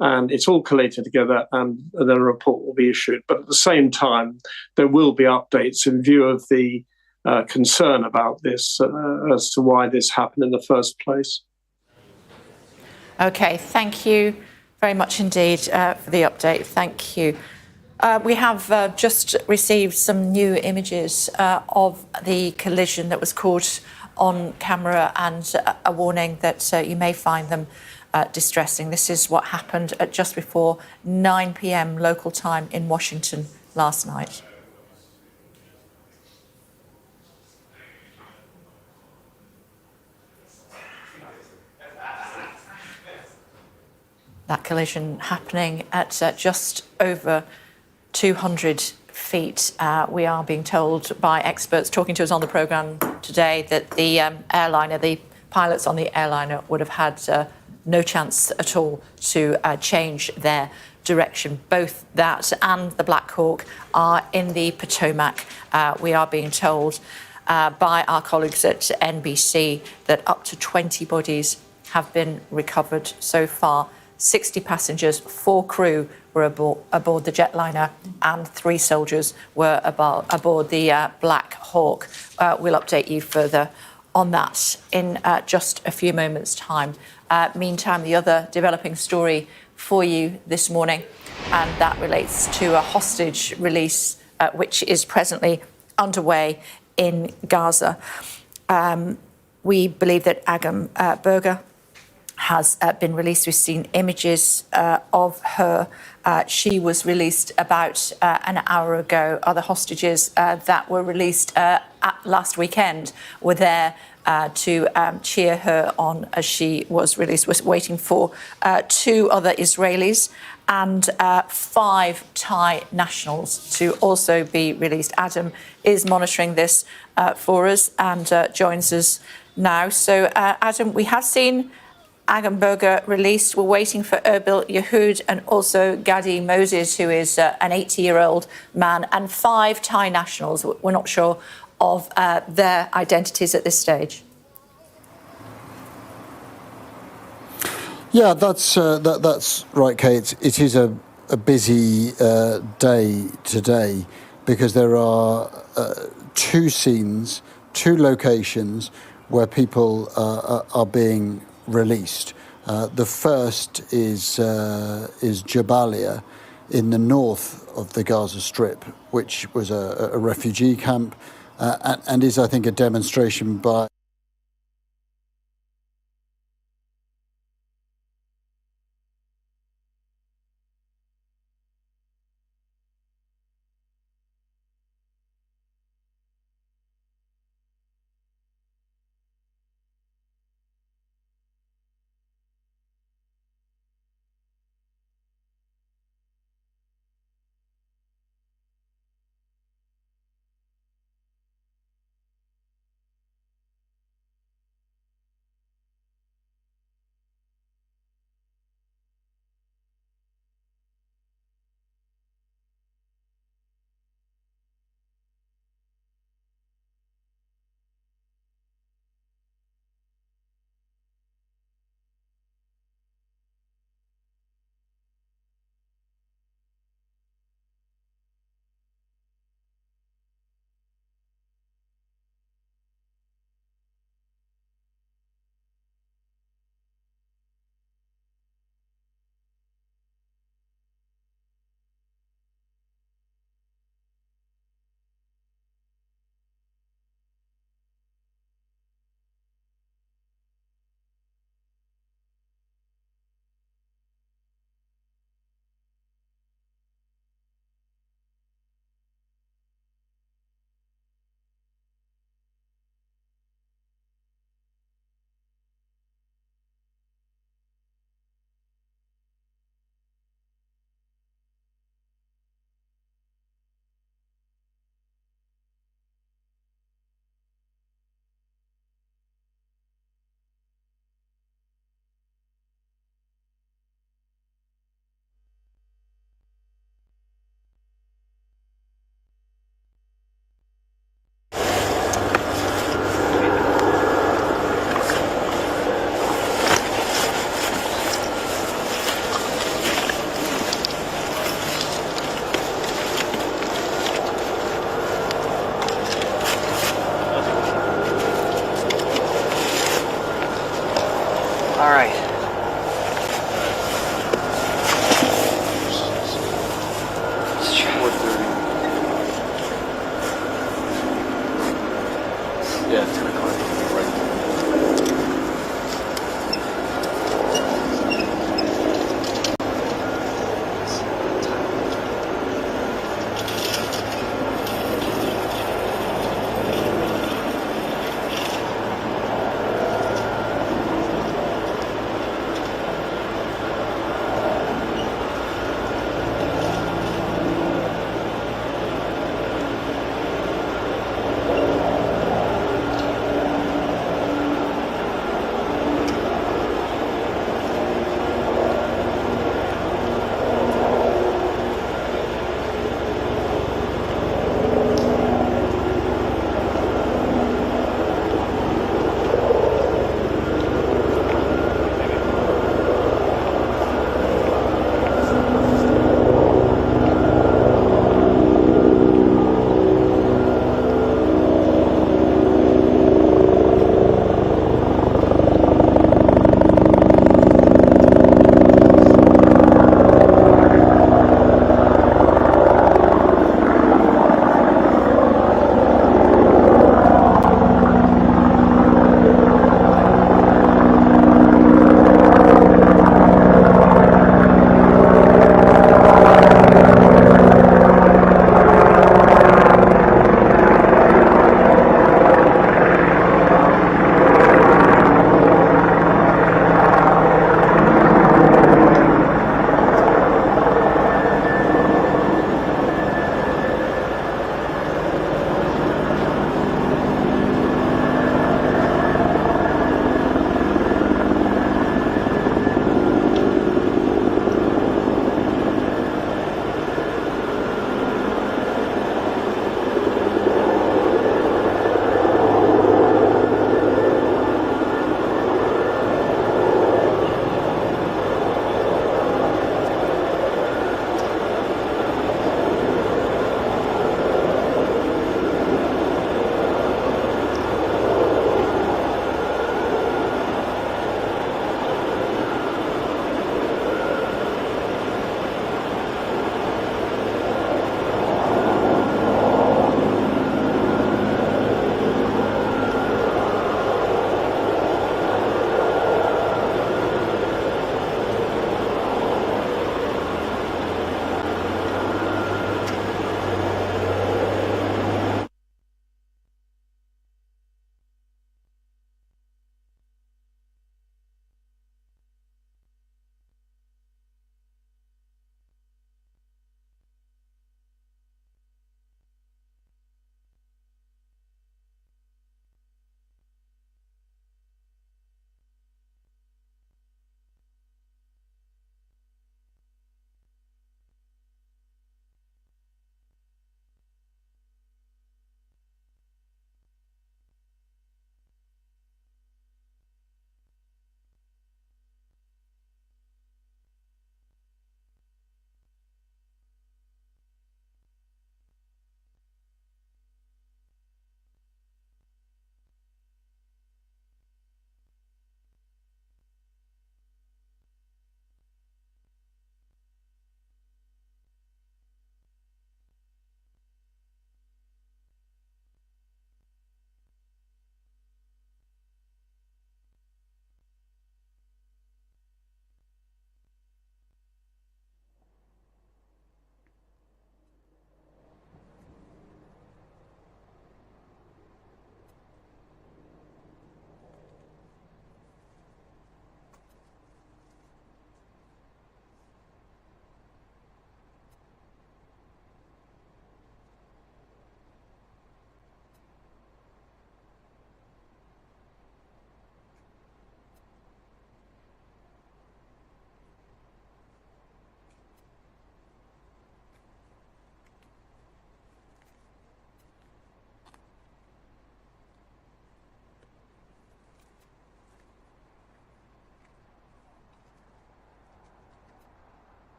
and it's all collated together, and then a report will be issued. But at the same time, there will be updates in view of the concern about this as to why this happened in the first place. Okay, thank you very much indeed for the update. Thank you. We have just received some new images of the collision that was caught on camera, and a warning that you may find them distressing. This is what happened at just before 9 p.m. local time in Washington last night. That collision happening at just over 200 feet. We are being told by experts talking to us on the programme today that the airliner, the pilots on the airliner would have had no chance at all to change their direction. Both that and the Black Hawk are in the Potomac. We are being told by our colleagues at NBC that up to 20 bodies have been recovered so far. 60 passengers, 4 crew were aboard the jetliner, and 3 soldiers were aboard the Black Hawk. We'll update you further on that in just a few moments' time. Meantime, the other developing story for you this morning, and that relates to a hostage release which is presently underway in Gaza. We believe that Agam Berger has been released. We've seen images of her. She was released about an hour ago. Other hostages that were released last weekend were there to cheer her on as she was released. We're waiting for 2 other Israelis and 5 Thai nationals to also be released. Adam is monitoring this for us and joins us now. So, Adam, we have seen Agam Berger released. We're waiting for Erbil Yehud and also Gadi Moses, who is an 80-year-old man, and 5 Thai nationals. We're not sure of their identities at this stage. Yeah, that's right, Kate. It is a a busy day today because there are two scenes, two locations where people are being released. The first is Jabalia in the north of the Gaza Strip, which was a refugee camp and is, I think, a demonstration by All right. Yeah, 10 o'clock. Right.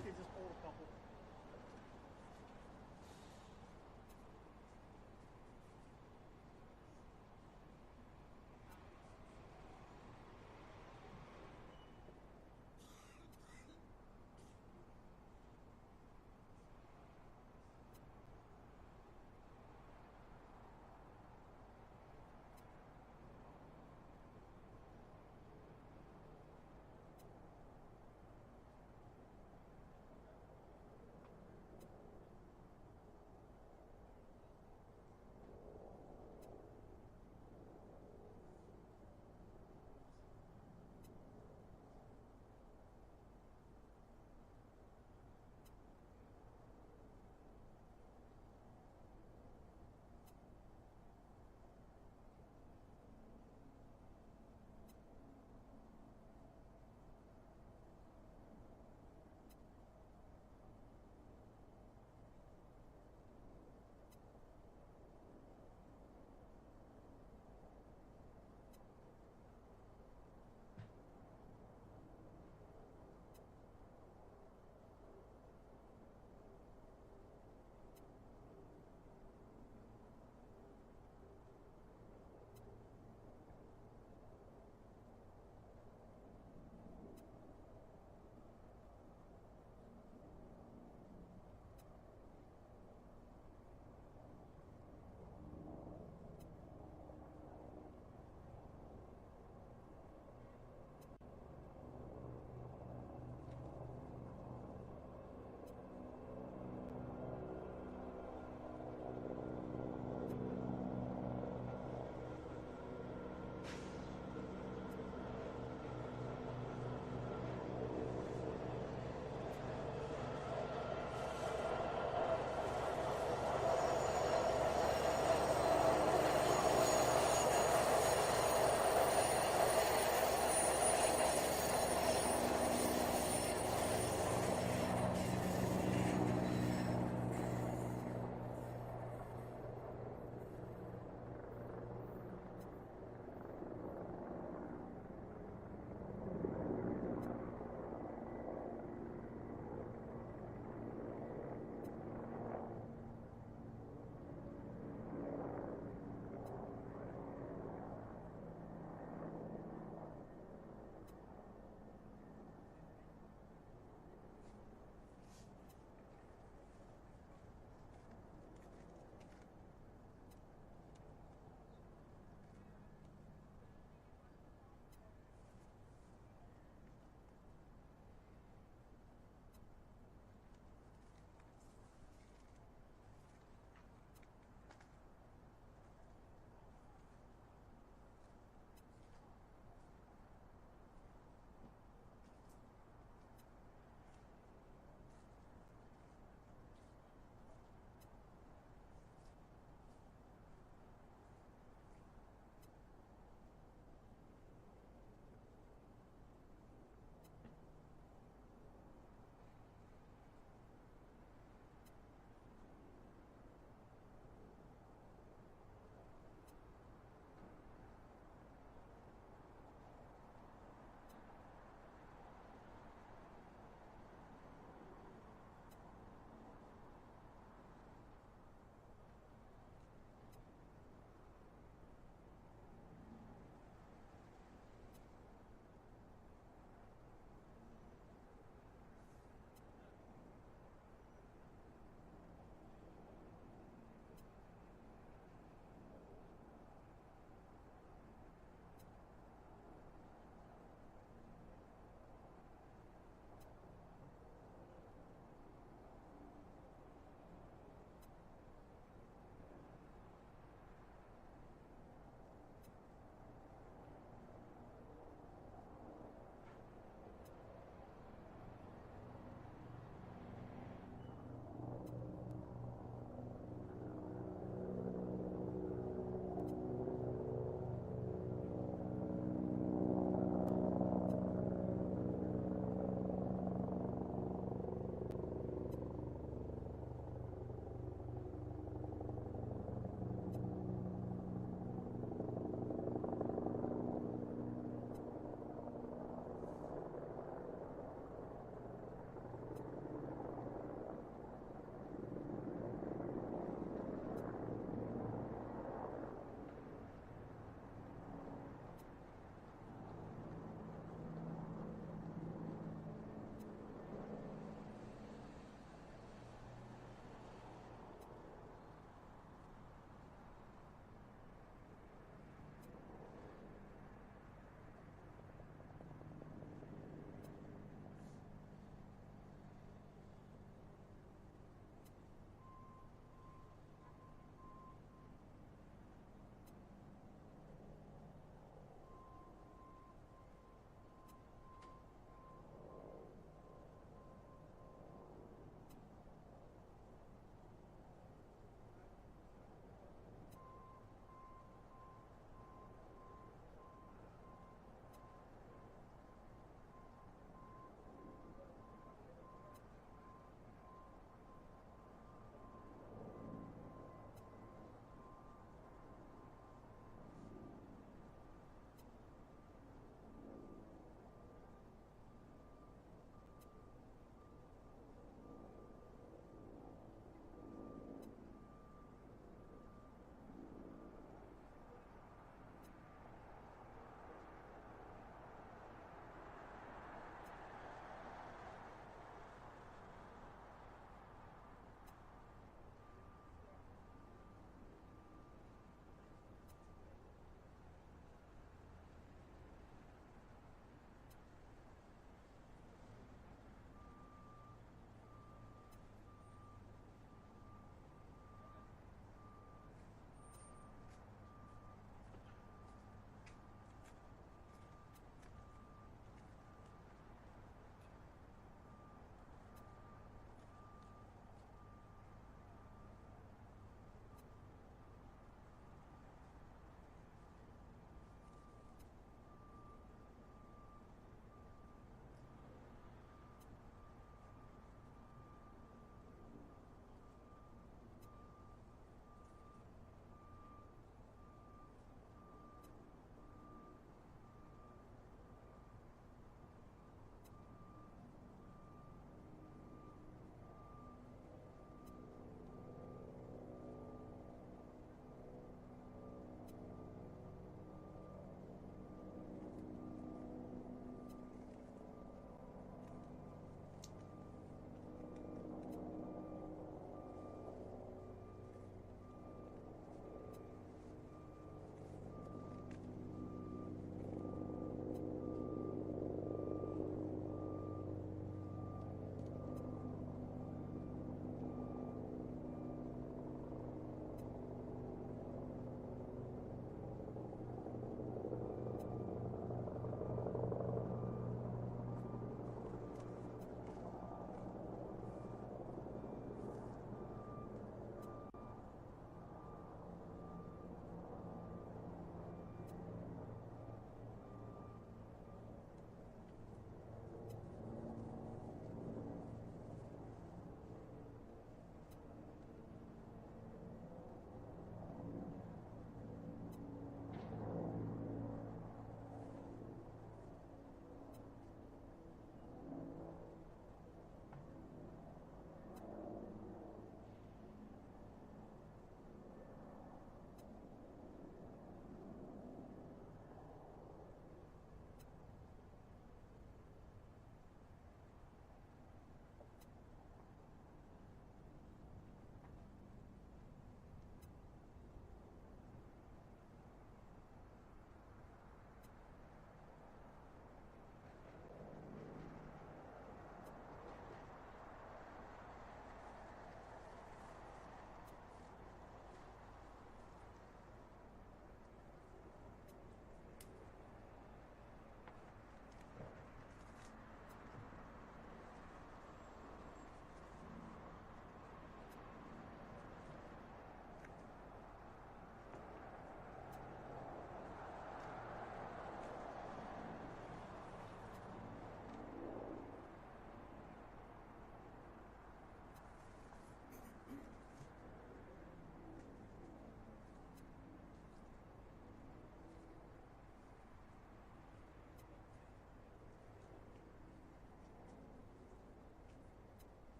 could just hold a couple.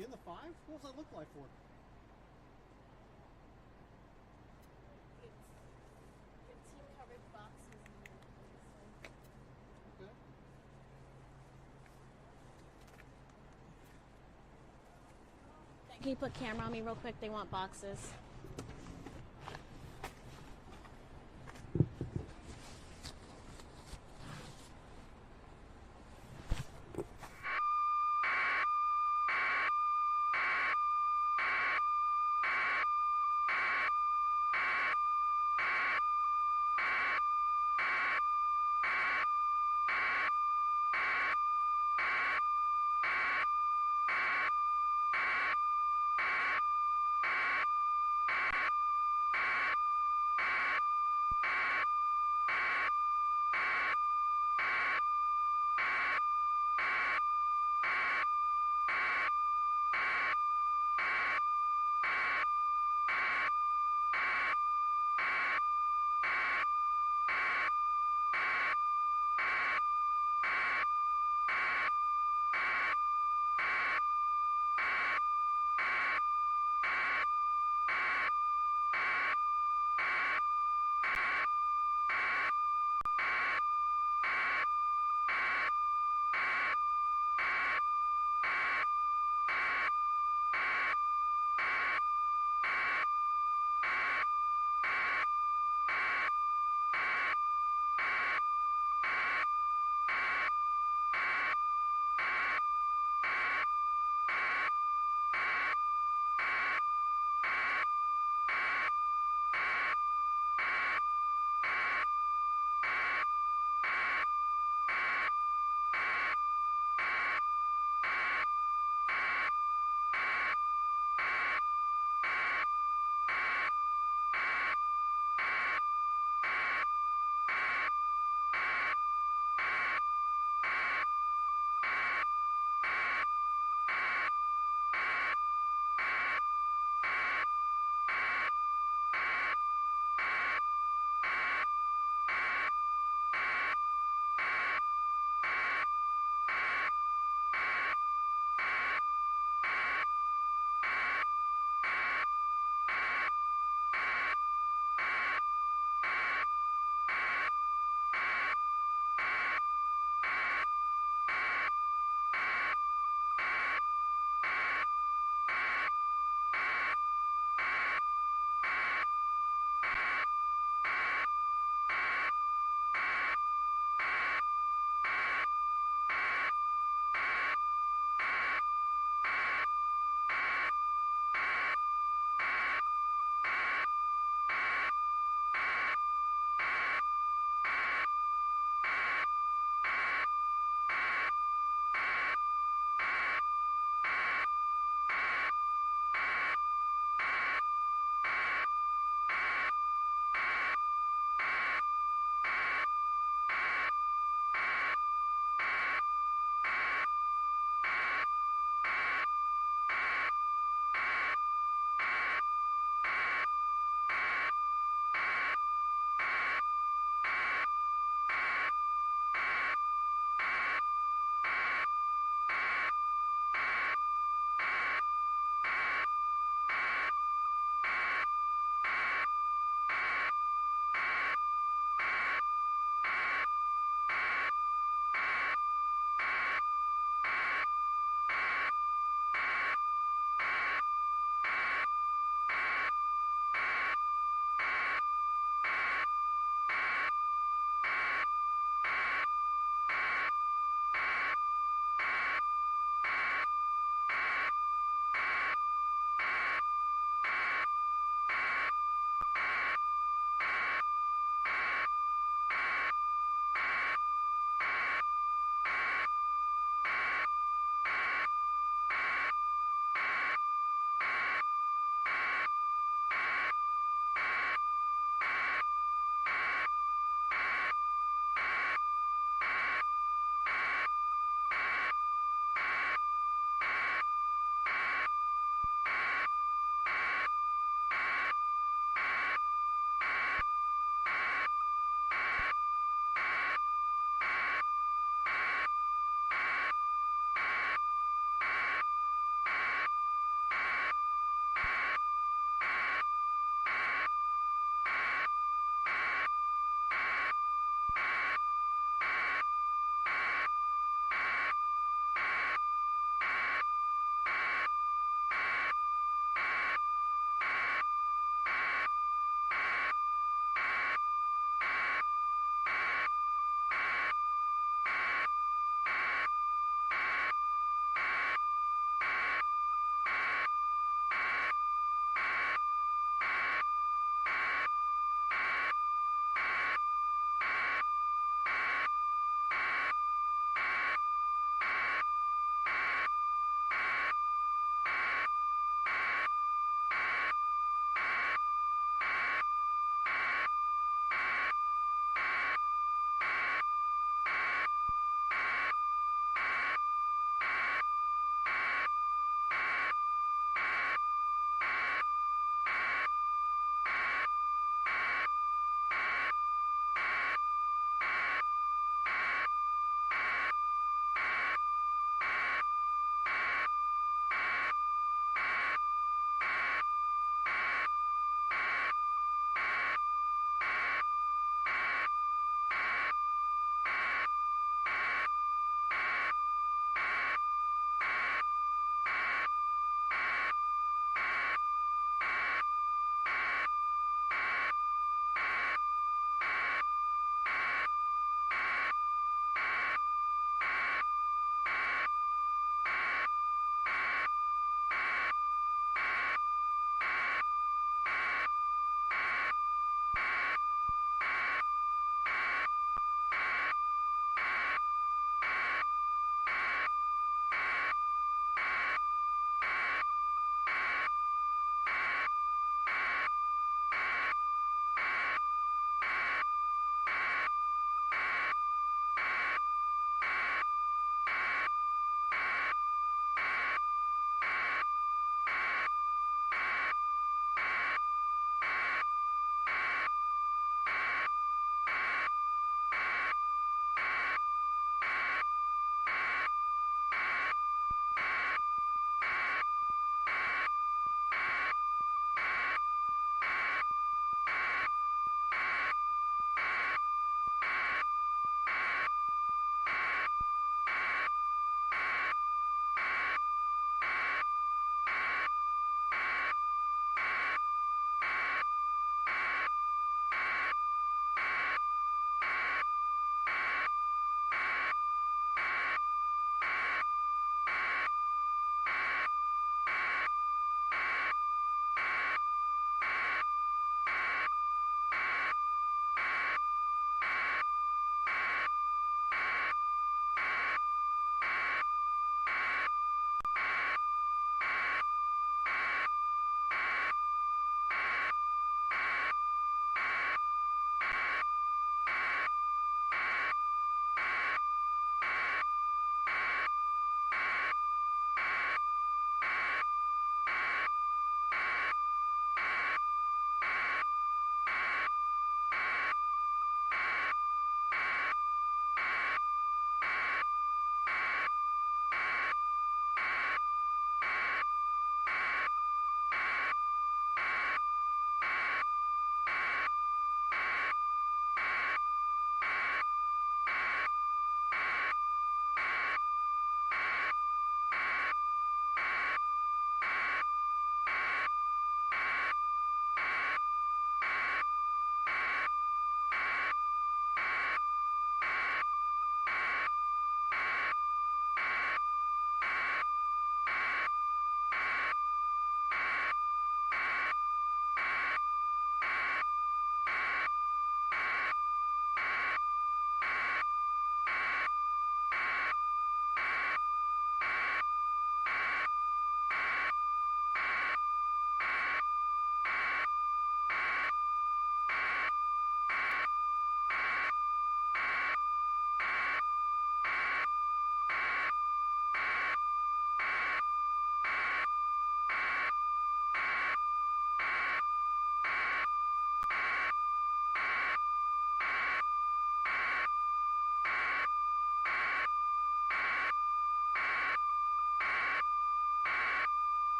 You in the 5? What does that look like for? It's team covered boxes. Okay. Can you put camera on me real quick? They want boxes.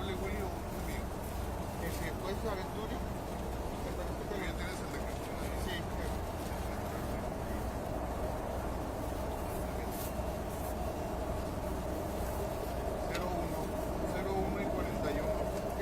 hable Willy o conmigo. Que si después se aventure, me parece que ya tienes el decreto. Sí, cero uno y 41. Ok.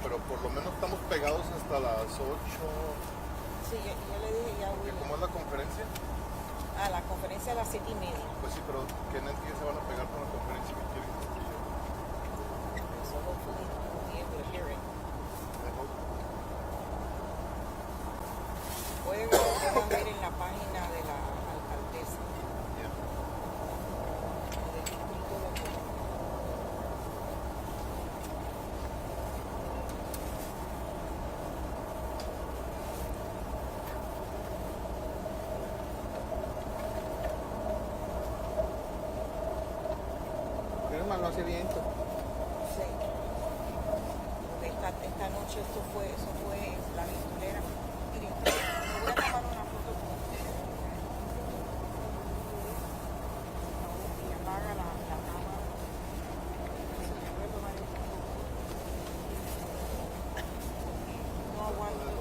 pero por lo menos estamos pegados hasta las 8. Sí, yo le dije ya, William. ¿Cómo es la conferencia? A la conferencia a las 7:30. Pues sí, pero ¿qué días se van a pegar con la conferencia que quieren que esté yo? So hopefully we'll be able to hear it. Pueden ver en la página de la alcaldesa. No hace viento. Sí. Porque esta noche eso fue la aventurera. Miren, me voy a tomar una foto con ustedes. Y apaga la cámara. Sí, me voy a tomar el foto. No aguanto.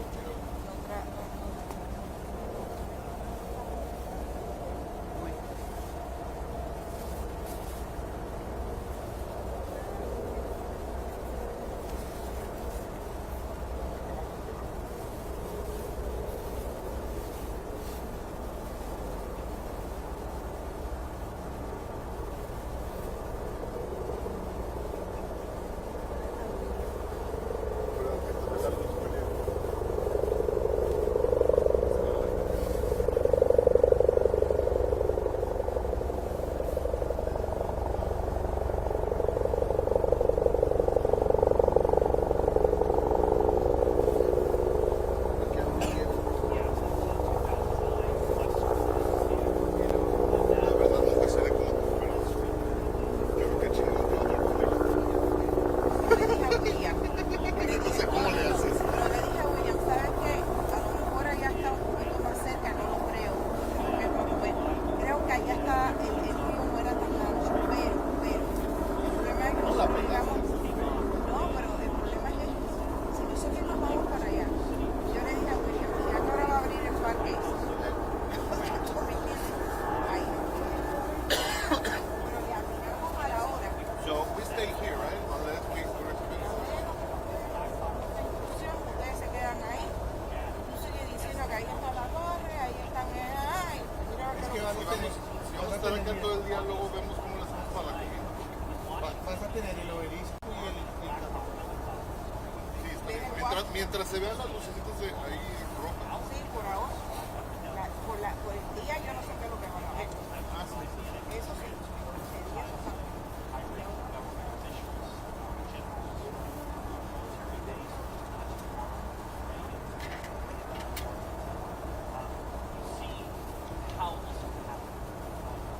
Mientras se vean las lucecitas de ahí rojas. Sí, por ahora. Por el día yo no sé qué es lo que van a ver. Eso sí. El día no sabe.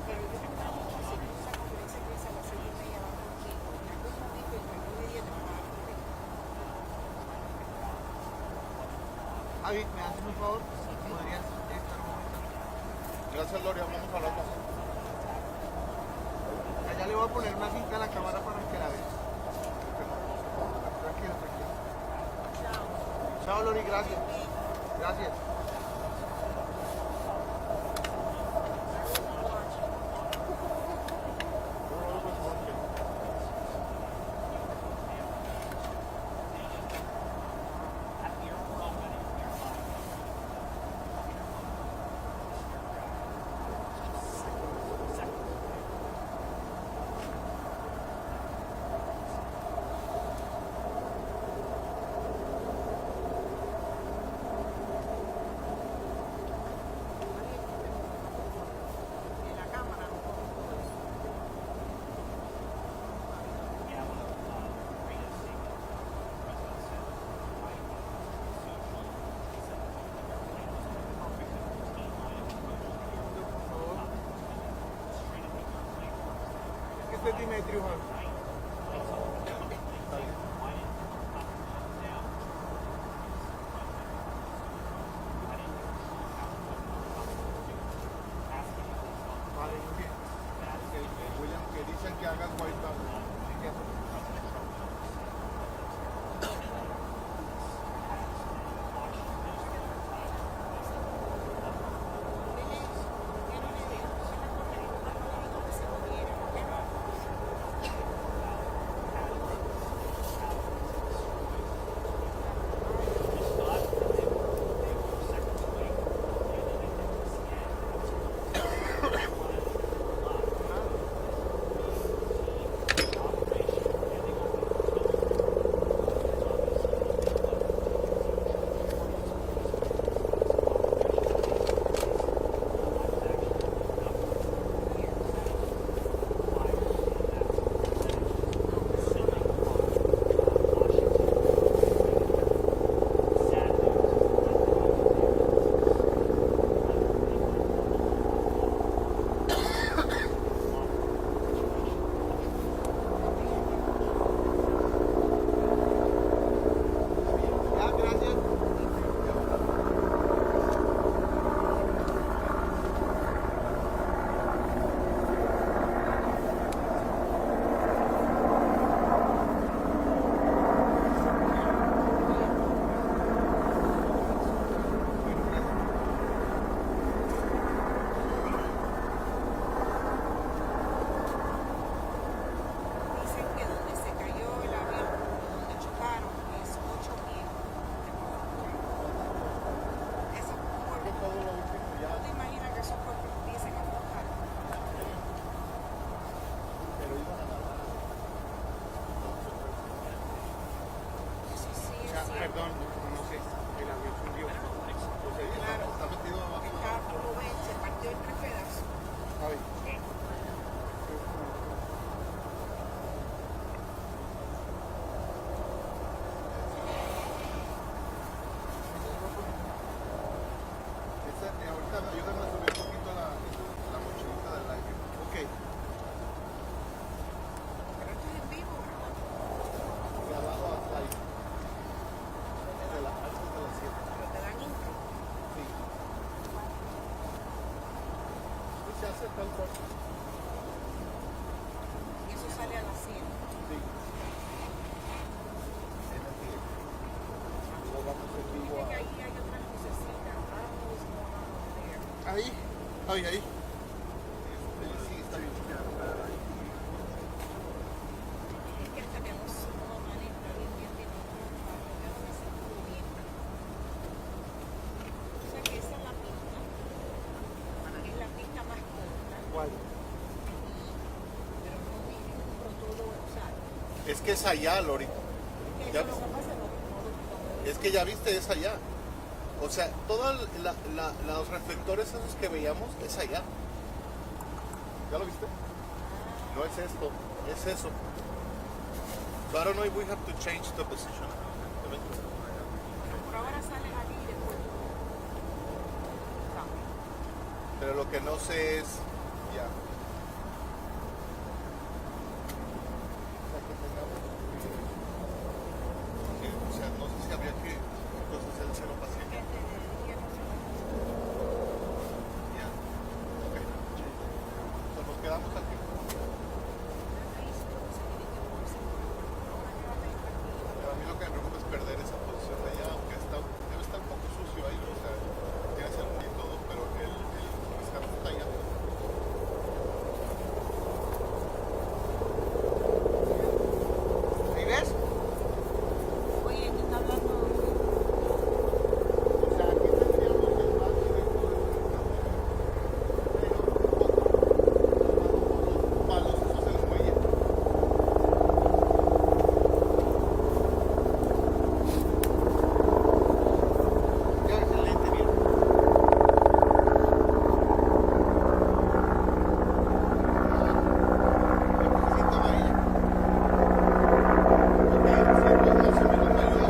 Pero yo tengo una mucha así que esa conferencia que es a las 6:30 va contigo. La cosa dice que el 9:10 te van a dar. Javi, ¿me haces un favor? ¿Podrías estar un momento? Gracias, Lori, hablamos a las 2. Allá le voy a poner más cinta a la cámara para que la veas. Tranquilo, tranquilo. Chao, Lori, gracias. Gracias. Dimitri, Juan. Vale, muy bien. William, que dicen que hagas white balance. Perdón, no sé, el avión fundió. Claro, Está metido abajo. como ven, se partió en 3 pedazos. A ver. Ahorita ayúdame a subir un poquito la mochilita del aire. Ok. Pero esto es en vivo. De abajo hasta ahí. Antes de las 7. Pero te dan intro. Sí. Y se hace tal cual. Y eso sale a las 100. Sí. Lo vamos en vivo Dice que ahí hay otra lucecita. ahí. Ahí. Sí, está bien. Es que hasta que no maneja bien, yo no me siento bien. O sea que esa es la pista. Es la pista más corta. ¿Cuál? Pero no miren por todo el sal. Es que es allá, Lori. Ya Eso es lo que pasa, es que ya viste, es allá. O sea, todos los reflectores esos que veíamos es allá. ¿Ya lo viste? No es esto, es eso. So I don't know if we have to change the position. por ahora sales aquí y después cambia. Pero lo que no sé es ya. O sea, que tengamos o sea, no sé si habría que entonces el cero paciente. Ya. Ok. So, nos quedamos aquí. Pero a mí lo que me preocupa es perder esa posición de allá, aunque debe estar un poco sucio ahí, o sea, tiene salud y todo, pero el rescate está allá. ¿Ahí ves? Oye, te está hablando. O sea, aquí tendríamos el espacio dentro del pero palos esos del muelle. Ya es el lente, mira. Necesito amarilla. Ok, si entonces más o menos me ayuda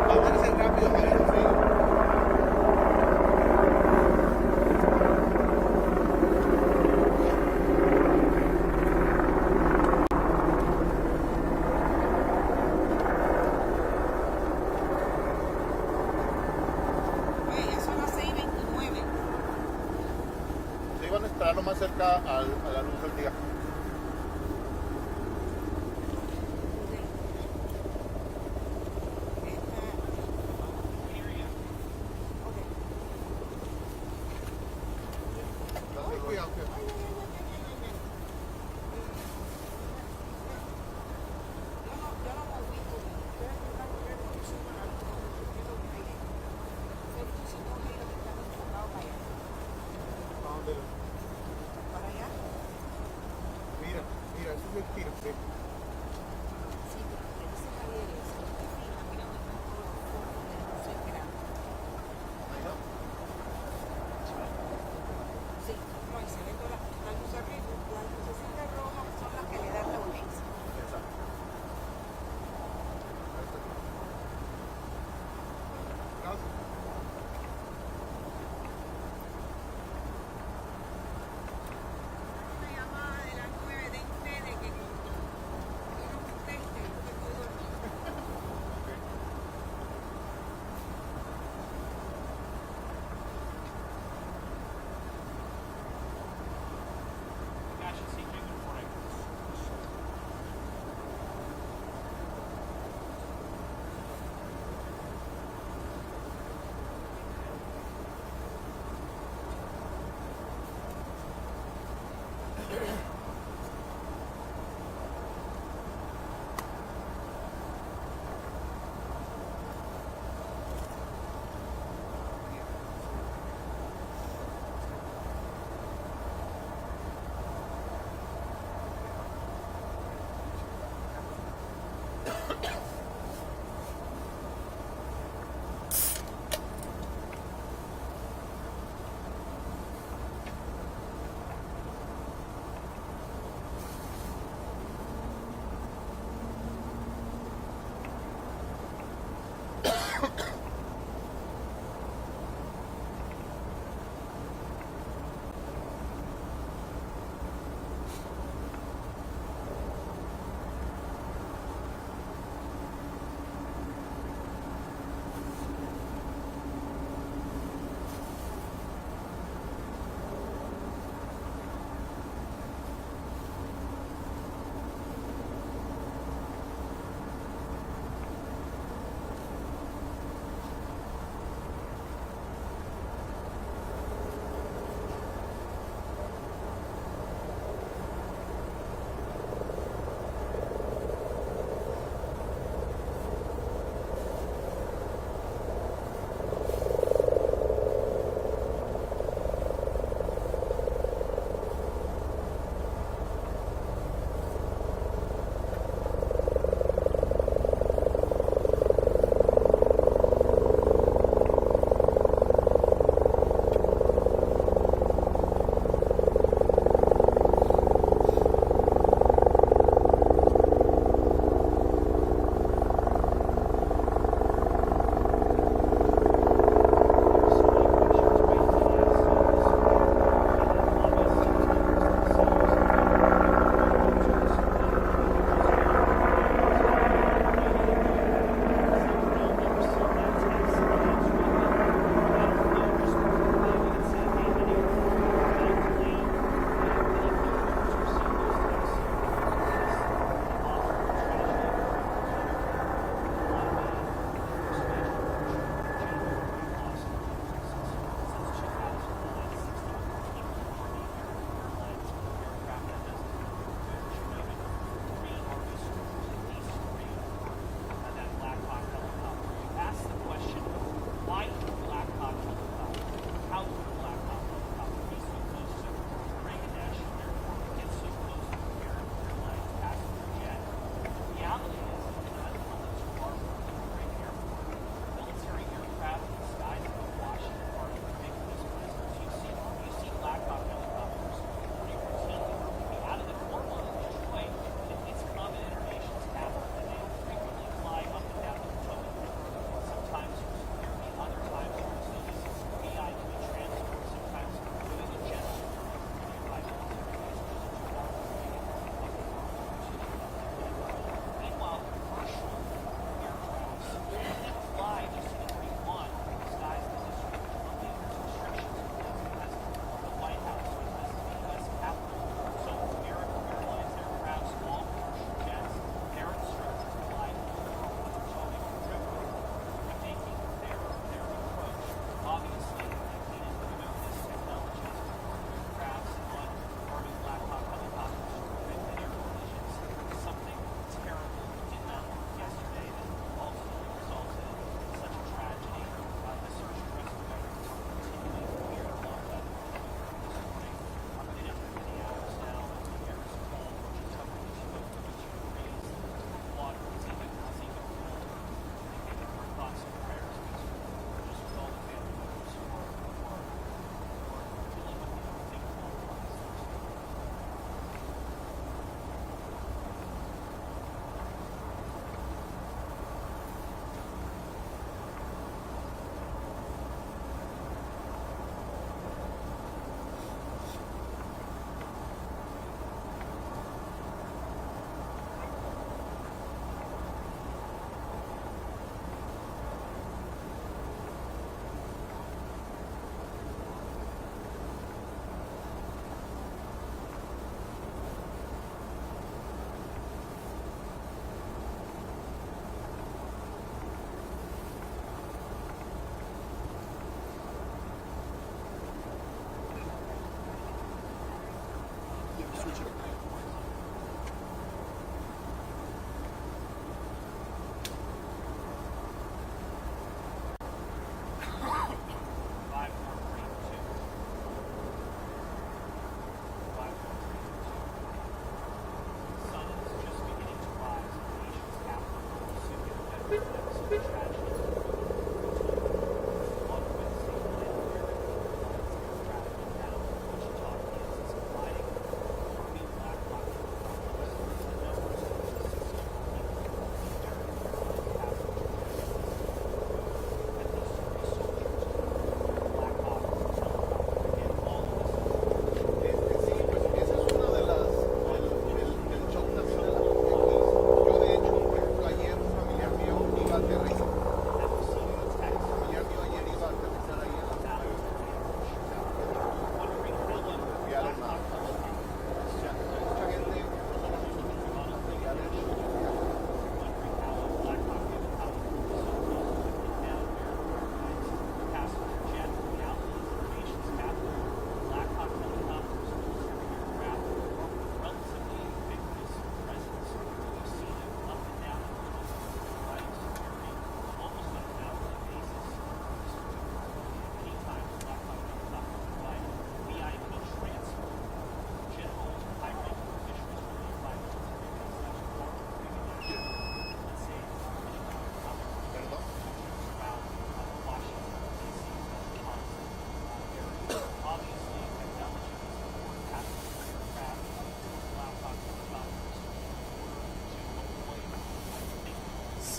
a verse rápido, a ver, sí. Oye, ya son las 6:29. Se iban a esperar lo más cerca a la luz del día. Ay, cuidado, cuidado. Yo no me ubico bien. Estoy intentando ver por encima algo, qué es lo que hay dentro. Hay muchísimos giros que están enfocados para allá. ¿A dónde? Para allá. Mira, ese es el tiro. Sí, pero lo que dice Javier es, si te fijas, mira dónde están todos los focos de luces grandes. Ahí no. Sí, no, y se ven todas las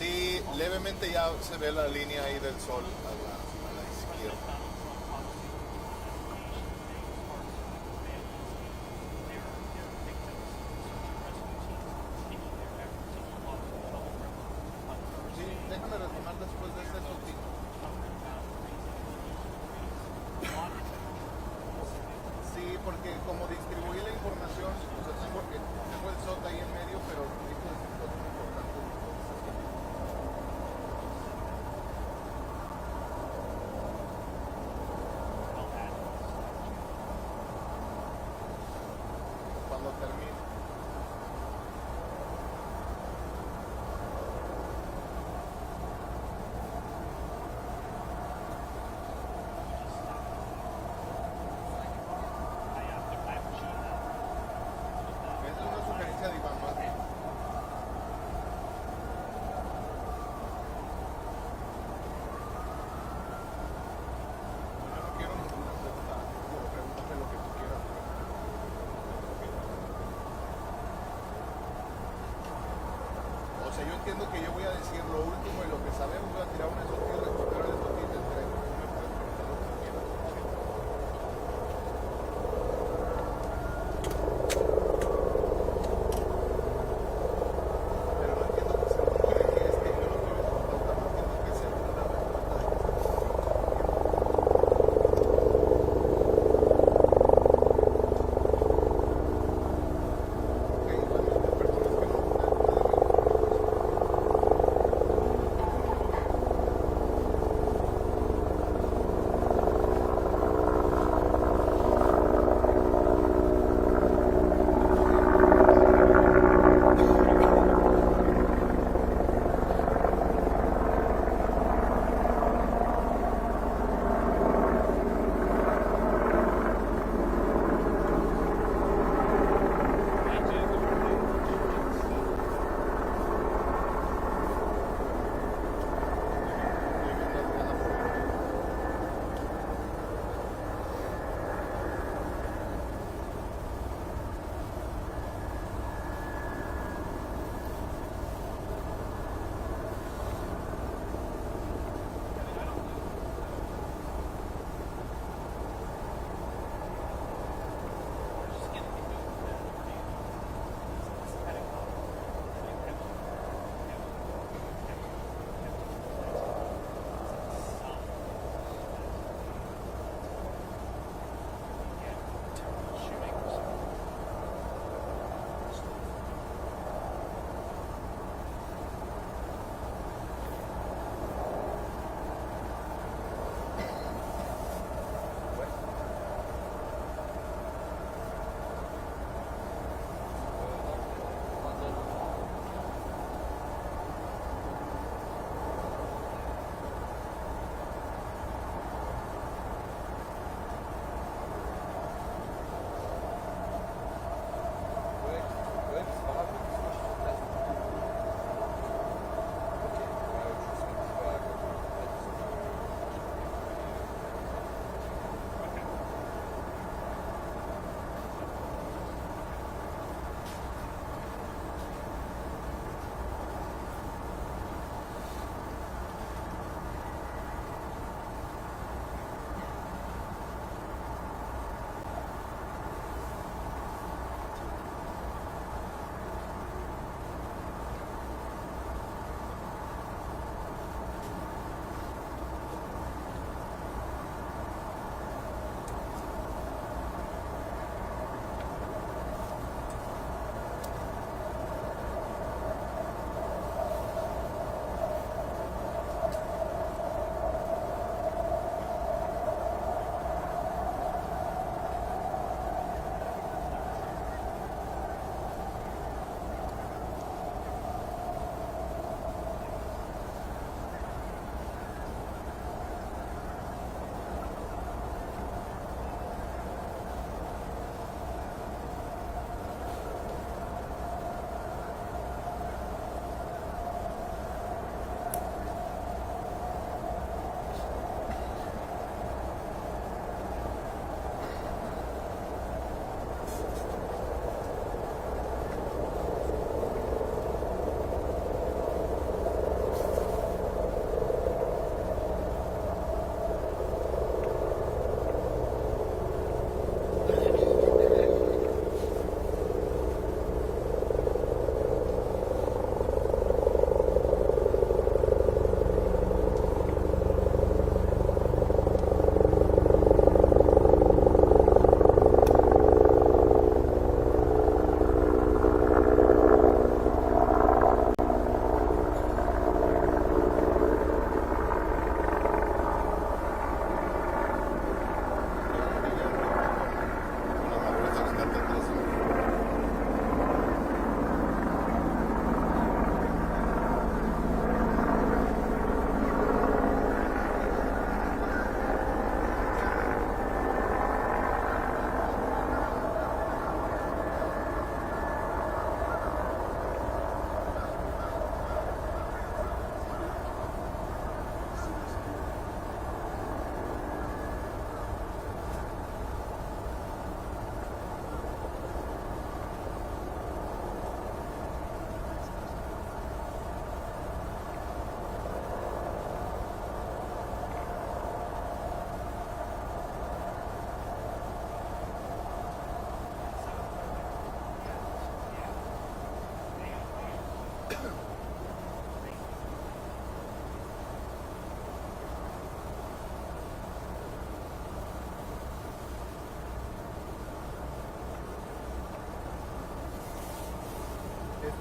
Sí, levemente ya se ve la línea ahí del sol a la izquierda. Sí, déjame retomar después de ese soltito. Sí, porque como distribuí la información, o sea, tengo el SOT ahí en medio, pero esto es importante. Cuando termine. Esa es una sugerencia de Iván más bien. Yo no quiero ninguna pregunta. Pregúntame lo que tú quieras. O sea, yo entiendo que yo voy a decir lo último y lo que sabemos, voy a tirar una esotilla, recupero la esotilla y te entrego. Tú me puedes preguntar lo que tú quieras. Pero no entiendo que se mueve, que es que yo no quiero esa pauta, no entiendo que sea una falta de que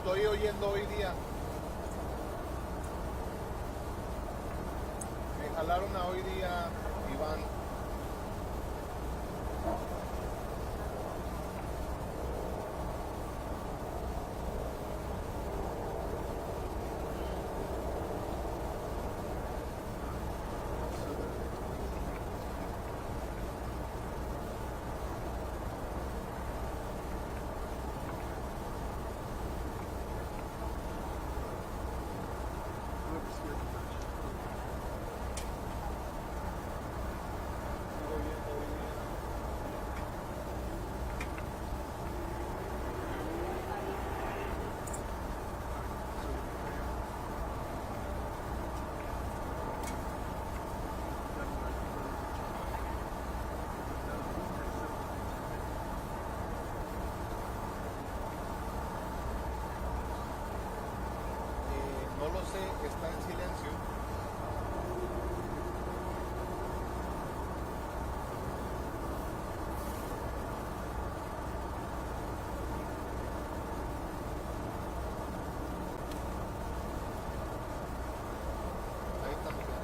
estoy oyendo hoy día. Me jalaron a hoy día, Iván. No lo sé, está en silencio. Ahí estamos bien.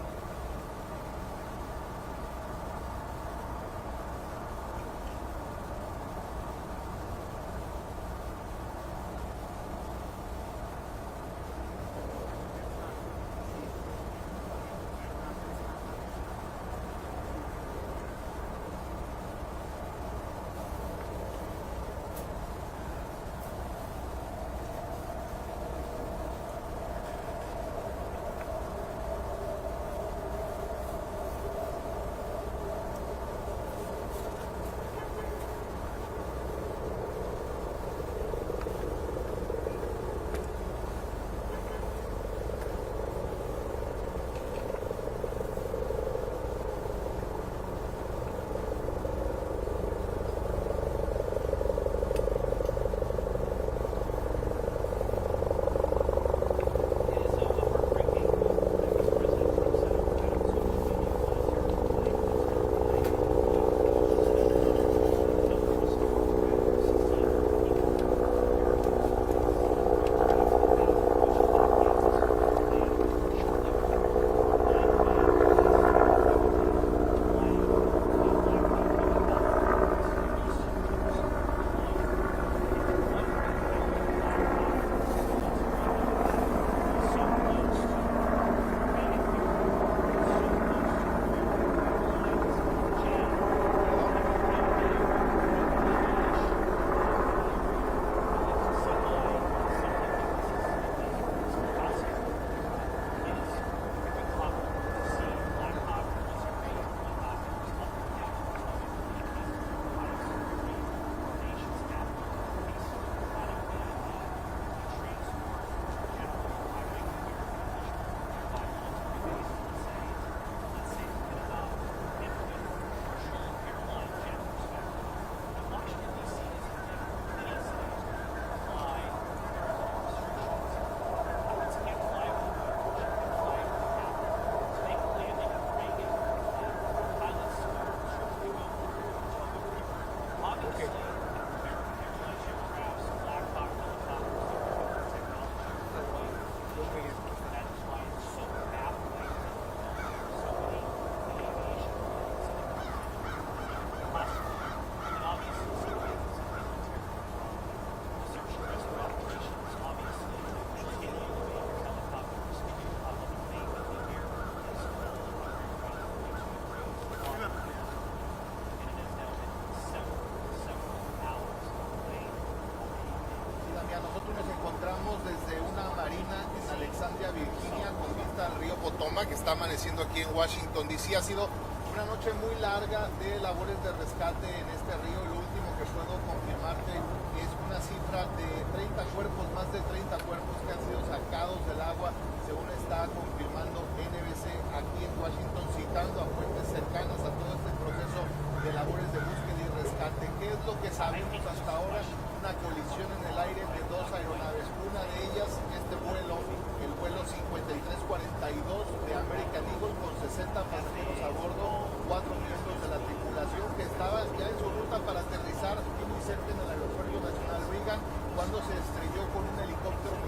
Que está amaneciendo aquí en Washington DC. Ha sido una noche muy larga de labores de rescate en este río. Lo último que puedo confirmarte es una cifra de 30 cuerpos, más de 30 cuerpos que han sido sacados del agua, según está confirmando NBC aquí en Washington, citando a fuentes cercanas a todo este proceso de labores de búsqueda y rescate. ¿Qué es lo que sabemos hasta ahora? Una colisión en el aire de dos aeronaves. Una de ellas, este vuelo, el vuelo 5342 de American Eagle, con 60 pasajeros a bordo, 4 miembros de la tripulación, que estaba ya en su ruta para aterrizar muy cerca en el Aeropuerto Nacional Reagan, cuando se estrelló con un helicóptero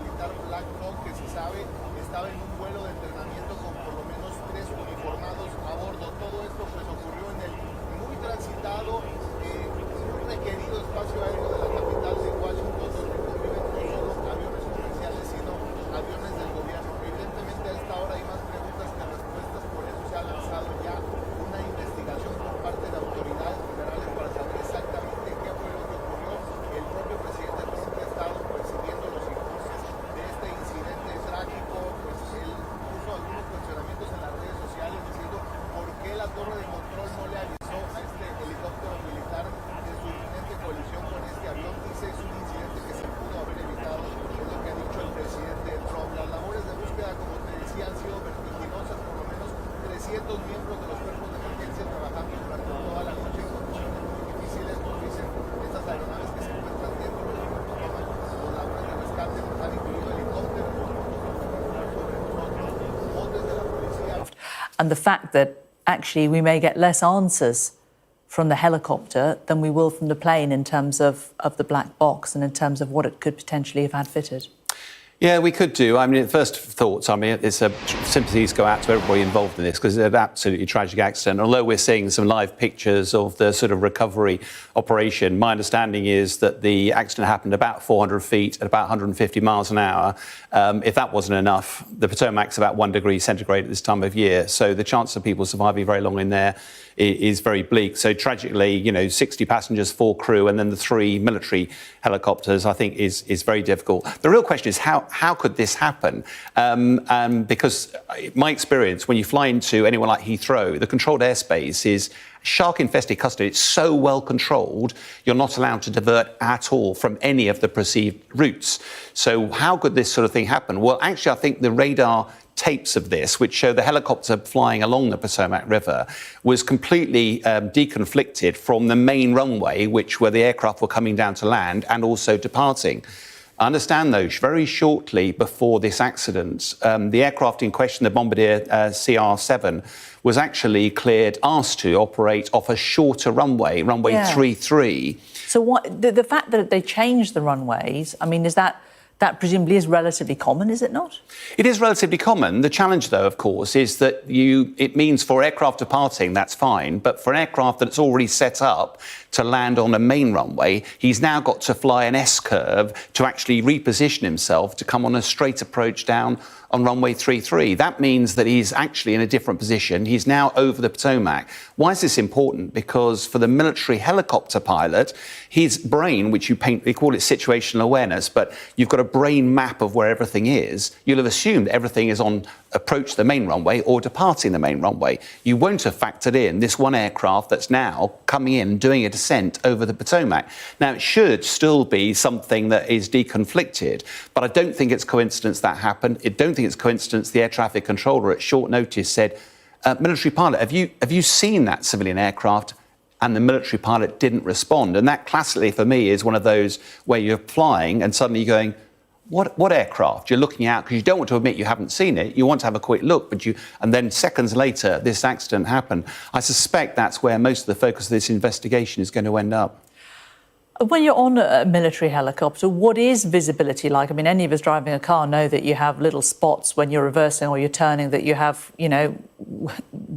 torre de control no le avisó a este helicóptero militar de su inminente colisión con este avión. Dice es un incidente que se pudo haber evitado, es lo que ha dicho el presidente Trump. Las labores de búsqueda, como te decía, han sido vertiginosas, por lo menos 300 miembros de los cuerpos de emergencia trabajando durante toda la noche en condiciones muy difíciles, como dicen estas aeronaves que se encuentran dentro del Potomac. Los labores de rescate pues, han incluido helicópteros sobre nosotros, botes de la policía. And the fact that actually we may get less answers from the helicopter than we will from the plane in terms of the black box and in terms of what it could potentially have had fitted. Yeah, we could do. I mean, first thoughts, it's sympathies go out to everybody involved in this because it's an absolutely tragic accident. Although we're seeing some live pictures of the sort of recovery operation, my understanding is that the accident happened about 400 feet at about 150 miles an hour. If that wasn't enough, the Potomac's about 1 degree centigrade at this time of year. So the chance of people surviving very long in there is very bleak. So tragically, 60 passengers, 4 crew, and then the 3 military helicopters, I think is very difficult. The real question is how could this happen? Because my experience, when you fly into anywhere like Heathrow, the controlled airspace is shark-infested custody. It's so well controlled, you're not allowed to divert at all from any of the perceived routes. So how could this sort of thing happen? Well, actually, I think the radar tapes of this, which show the helicopter flying along the Potomac River, was completely deconflicted from the main runway, where the aircraft were coming down to land and also departing. I understand, though, very shortly before this accident, the aircraft in question, the Bombardier CR-7, was actually asked to operate off a shorter runway 33. So what the fact that they changed the runways, I mean, is that presumably is relatively common, is it not? It is relatively common. The challenge, though, of course, is that it means for aircraft departing, that's fine, but for an aircraft that's already set up to land on a main runway, he's now got to fly an S-curve to actually reposition himself to come on a straight approach down on runway 33. That means that he's actually in a different position. He's now over the Potomac. Why is this important? Because for the military helicopter pilot, his brain, which they call it situational awareness, but you've got a brain map of where everything is. You'll have assumed everything is on approach the main runway or departing the main runway. You won't have factored in this one aircraft that's now coming in, doing a descent over the Potomac. Now, it should still be something that is deconflicted, but I don't think it's coincidence that happened. I don't think it's coincidence the air traffic controller at short notice said, military pilot, have you seen that civilian aircraft? And the military pilot didn't respond. And that classically for me is one of those where you're flying and suddenly you're going, what aircraft? You're looking out because you don't want to admit you haven't seen it. You want to have a quick look, and then seconds later, this accident happened. I suspect that's where most of the focus of this investigation is going to end up. When you're on a military helicopter, what is visibility like? I mean, any of us driving a car know that you have little spots when you're reversing or you're turning, that you have,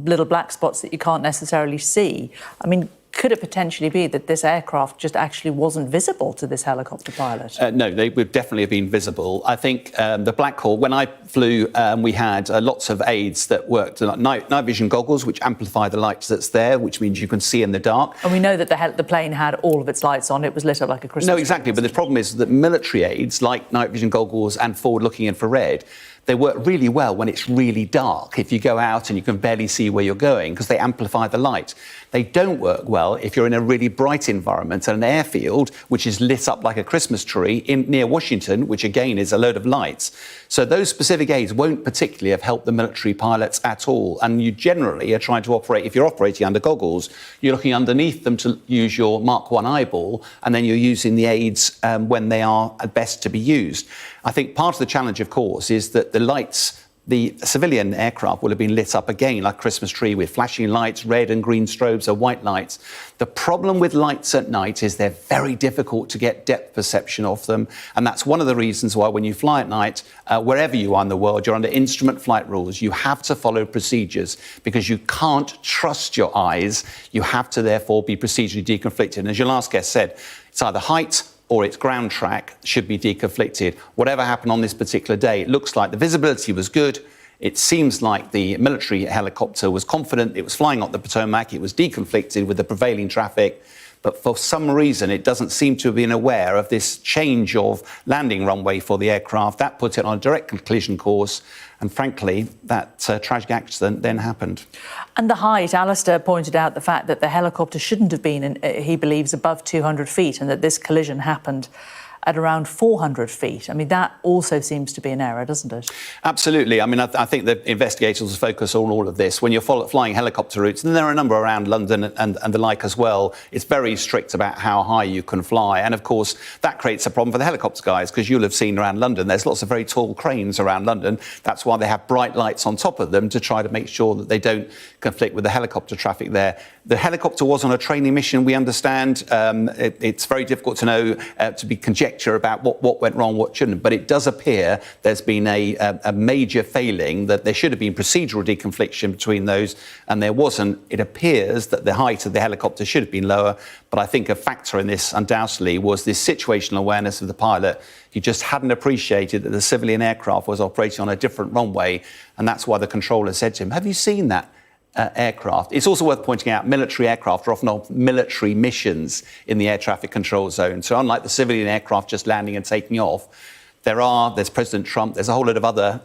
little black spots that you can't necessarily see. I mean, could it potentially be that this aircraft just actually wasn't visible to this helicopter pilot? No, they would definitely have been visible. I think the Black Hawk, when I flew, we had lots of aids that worked, like night vision goggles, which amplify the lights that's there, which means you can see in the dark. And we know that the plane had all of its lights on. It was lit up like a Christmas tree. No, exactly. But the problem is that military aids, like night vision goggles and forward-looking infrared, they work really well when it's really dark, if you go out and you can barely see where you're going, because they amplify the light. They don't work well if you're in a really bright environment at an airfield, which is lit up like a Christmas tree near Washington, which again is a load of lights. So those specific aids won't particularly have helped the military pilots at all. And you generally are trying to operate, if you're operating under goggles, you're looking underneath them to use your Mark 1 eyeball, and then you're using the aids when they are at best to be used. I think part of the challenge, of course, is that the lights, the civilian aircraft will have been lit up again like a Christmas tree with flashing lights, red and green strobes or white lights. The problem with lights at night is they're very difficult to get depth perception of them. And that's one of the reasons why when you fly at night, wherever you are in the world, you're under instrument flight rules. You have to follow procedures because you can't trust your eyes. You have to therefore be procedurally deconflicted. And as your last guest said, it's either height or its ground track should be deconflicted. Whatever happened on this particular day, it looks like the visibility was good. It seems like the military helicopter was confident. It was flying up the Potomac. It was deconflicted with the prevailing traffic. But for some reason, it doesn't seem to have been aware of this change of landing runway for the aircraft. That put it on a direct collision course. And frankly, that tragic accident then happened. And the height, Alistair pointed out the fact that the helicopter shouldn't have been, he believes, above 200 feet and that this collision happened at around 400 feet. I mean, that also seems to be an error, doesn't it? Absolutely. I mean, I think the investigators will focus on all of this. When you're flying helicopter routes, and there are a number around London and the like as well, it's very strict about how high you can fly. And of course, that creates a problem for the helicopter guys, because you'll have seen around London, there's lots of very tall cranes around London. That's why they have bright lights on top of them to try to make sure that they don't conflict with the helicopter traffic there. The helicopter was on a training mission, we understand. It's very difficult to know, to be conjecture about what went wrong, what shouldn't. But it does appear there's been a major failing, that there should have been procedural deconfliction between those, and there wasn't. It appears that the height of the helicopter should have been lower. But I think a factor in this, undoubtedly, was this situational awareness of the pilot. He just hadn't appreciated that the civilian aircraft was operating on a different runway. And that's why the controller said to him, "Have you seen that aircraft?" It's also worth pointing out military aircraft are often on military missions in the air traffic control zone. So unlike the civilian aircraft just landing and taking off, there's President Trump, there's a whole lot of other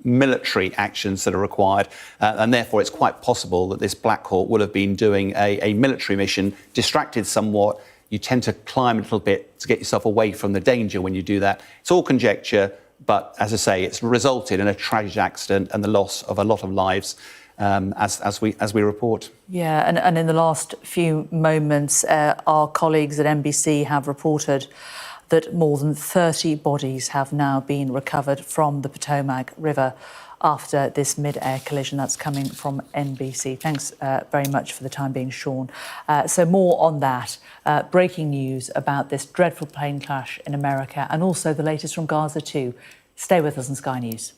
military actions that are required. And therefore, it's quite possible that this Black Hawk will have been doing a military mission, distracted somewhat. You tend to climb a little bit to get yourself away from the danger when you do that. It's all conjecture, but as I say, it's resulted in a tragic accident and the loss of a lot of lives. As we report. Yeah, and in the last few moments, our colleagues at NBC have reported that more than 30 bodies have now been recovered from the Potomac River after this mid-air collision. That's coming from NBC. Thanks very much for the time being, Sean. So more on that. Breaking news about this dreadful plane crash in America, and also the latest from Gaza too. Stay with us on Sky News.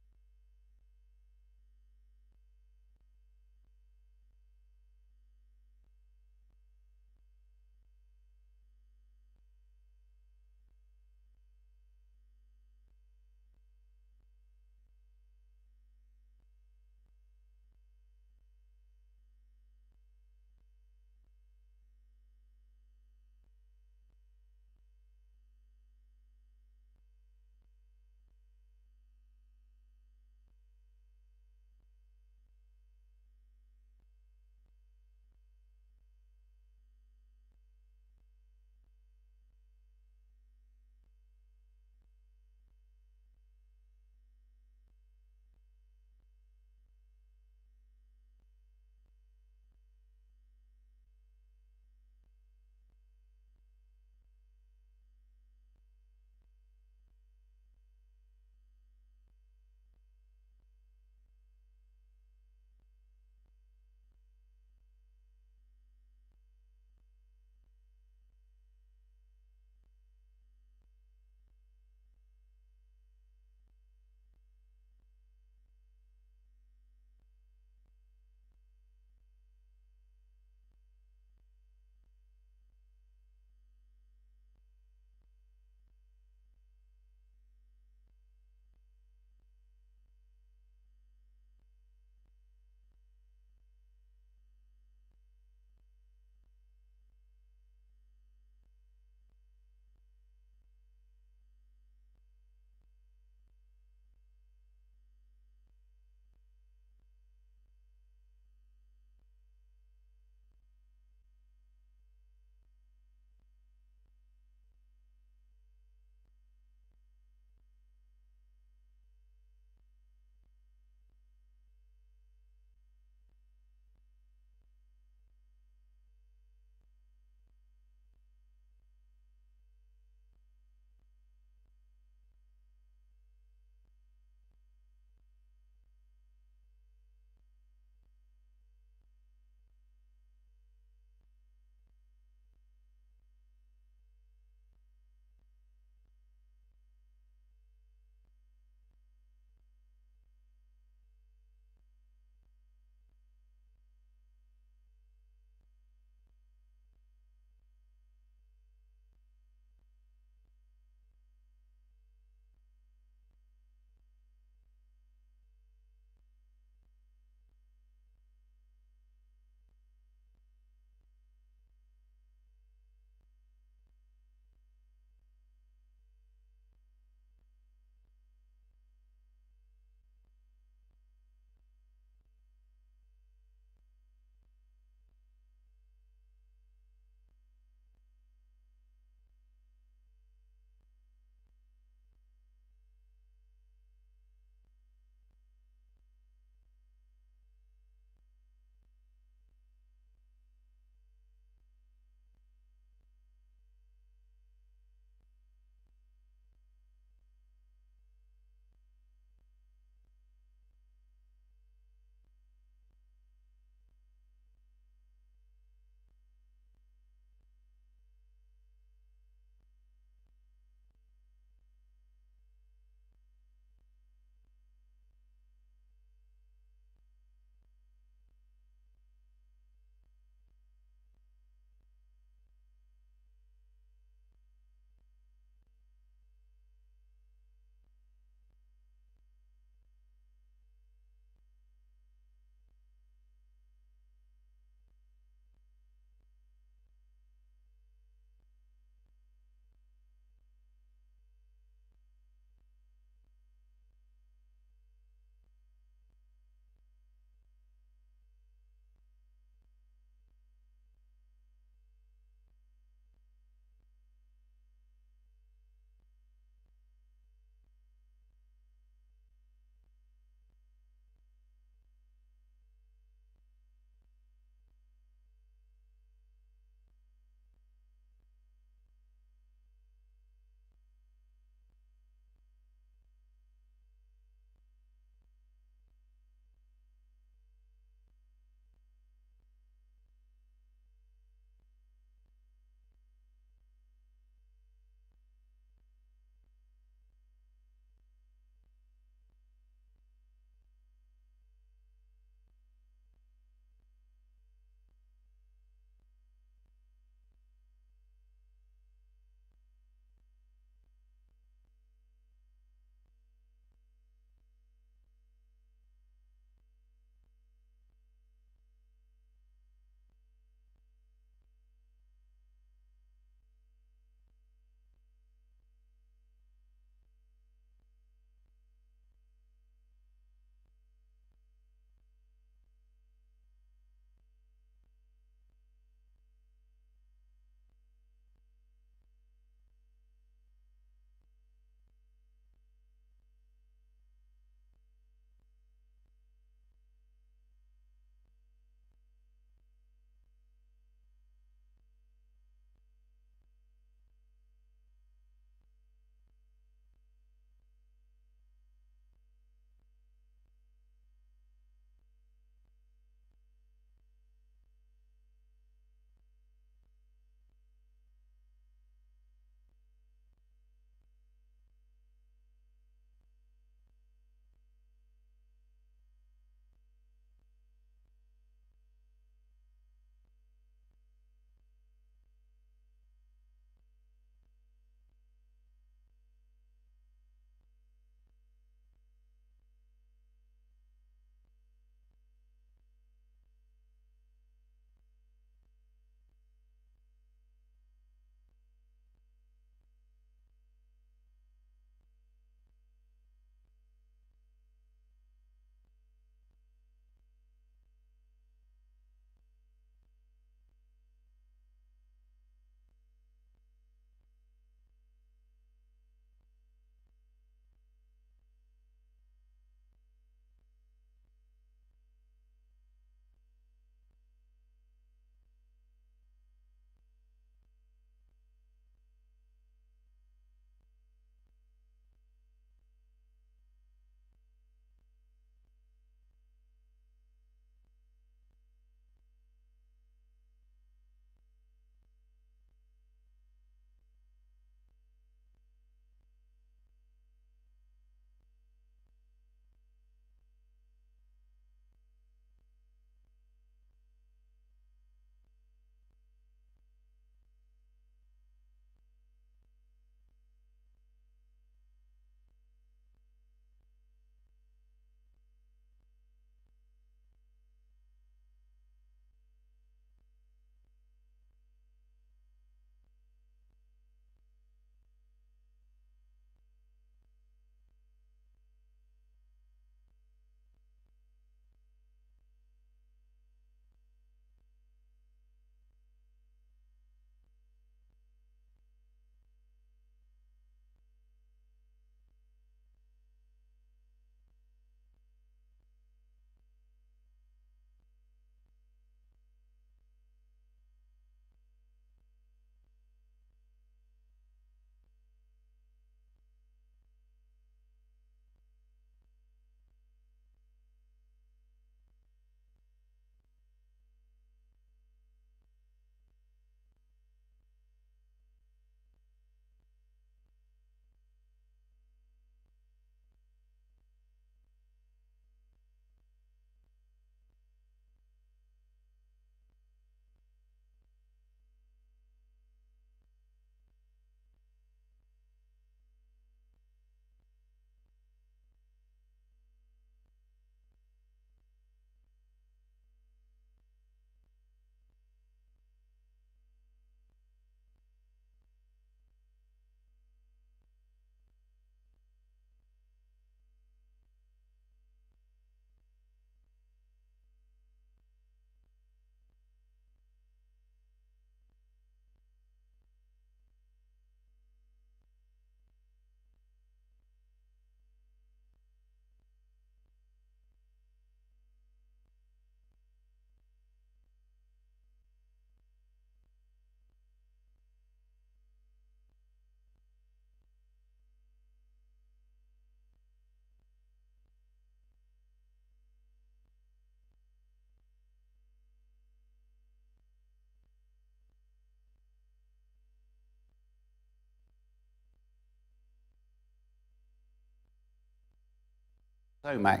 Potomac.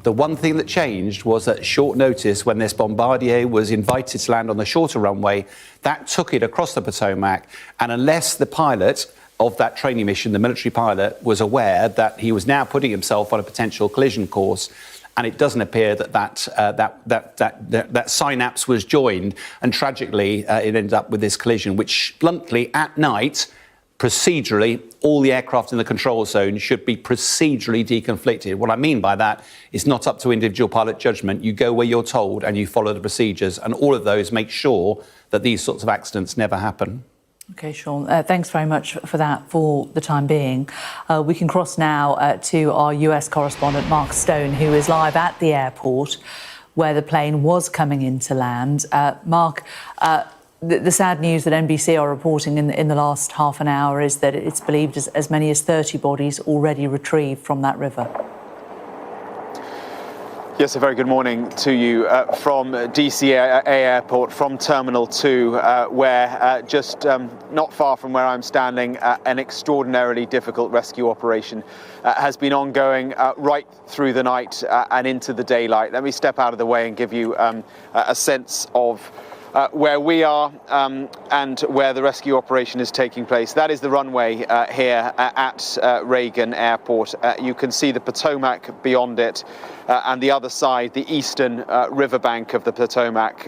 The one thing that changed was at short notice, when this Bombardier was invited to land on the shorter runway, that took it across the Potomac. And unless the pilot of that training mission, the military pilot, was aware that he was now putting himself on a potential collision course, and it doesn't appear that synapse was joined, and tragically it ended up with this collision, which bluntly at night, procedurally, all the aircraft in the control zone should be procedurally deconflicted. What I mean by that is not up to individual pilot judgment. You go where you're told and you follow the procedures, and all of those make sure that these sorts of accidents never happen. OK, Sean, thanks very much for that for the time being. We can cross now to our US correspondent, Mark Stone, who is live at the airport where the plane was coming in to land. Mark, the sad news that NBC are reporting in the last half an hour is that it's believed as many as 30 bodies already retrieved from that river. Yes, a very good morning to you from DCA Airport, from Terminal 2, where just not far from where I'm standing, an extraordinarily difficult rescue operation has been ongoing right through the night and into the daylight. Let me step out of the way and give you a sense of where we are and where the rescue operation is taking place. That is the runway here at Reagan Airport. You can see the Potomac beyond it, and the other side, the eastern riverbank of the Potomac.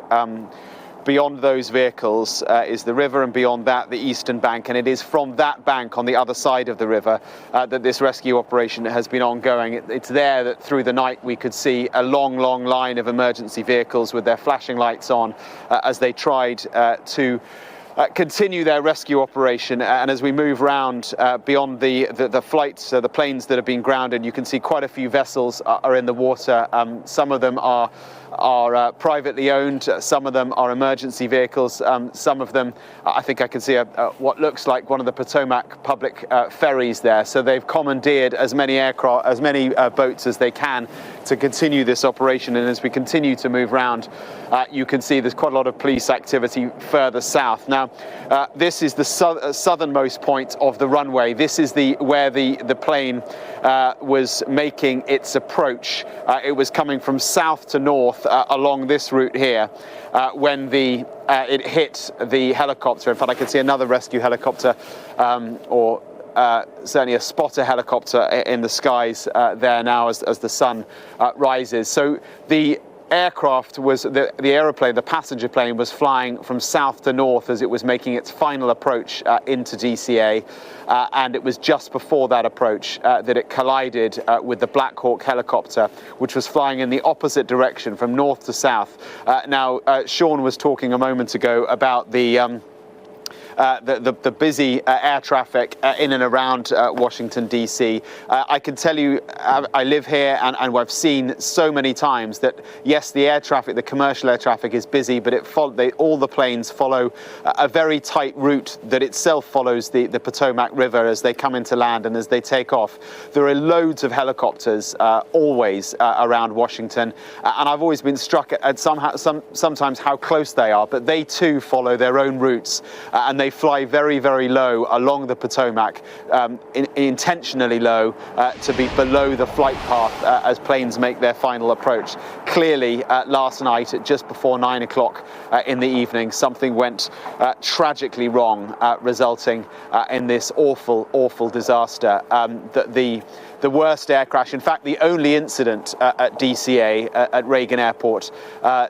Beyond those vehicles is the river, and beyond that, the eastern bank. And it is from that bank on the other side of the river that this rescue operation has been ongoing. It's there that through the night we could see a long, long line of emergency vehicles with their flashing lights on as they tried to continue their rescue operation. And as we move round beyond the flights, the planes that have been grounded, you can see quite a few vessels are in the water. Some of them are privately owned, some of them are emergency vehicles, some of them, I think I can see what looks like one of the Potomac public ferries there. So they've commandeered as many aircraft, as many boats as they can to continue this operation. And as we continue to move round, you can see there's quite a lot of police activity further south. Now, this is the southernmost point of the runway. This is where the plane was making its approach. It was coming from south to north along this route here when it hit the helicopter. In fact, I can see another rescue helicopter or certainly a spotter helicopter in the skies there now as the sun rises. So the aircraft was, the aeroplane, the passenger plane was flying from south to north as it was making its final approach into DCA. And it was just before that approach that it collided with the Black Hawk helicopter, which was flying in the opposite direction from north to south. Now, Sean was talking a moment ago about the busy air traffic in and around Washington, D.C. I can tell you, I live here and I've seen so many times that, yes, the air traffic, the commercial air traffic is busy, but all the planes follow a very tight route that itself follows the Potomac River as they come into land and as they take off. There are loads of helicopters always around Washington, and I've always been struck at sometimes how close they are, but they too follow their own routes, and they fly very, very low along the Potomac, intentionally low to be below the flight path as planes make their final approach. Clearly, last night at just before 9 o'clock in the evening, something went tragically wrong, resulting in this awful, awful disaster. The worst air crash, in fact, the only incident at DCA, at Reagan Airport,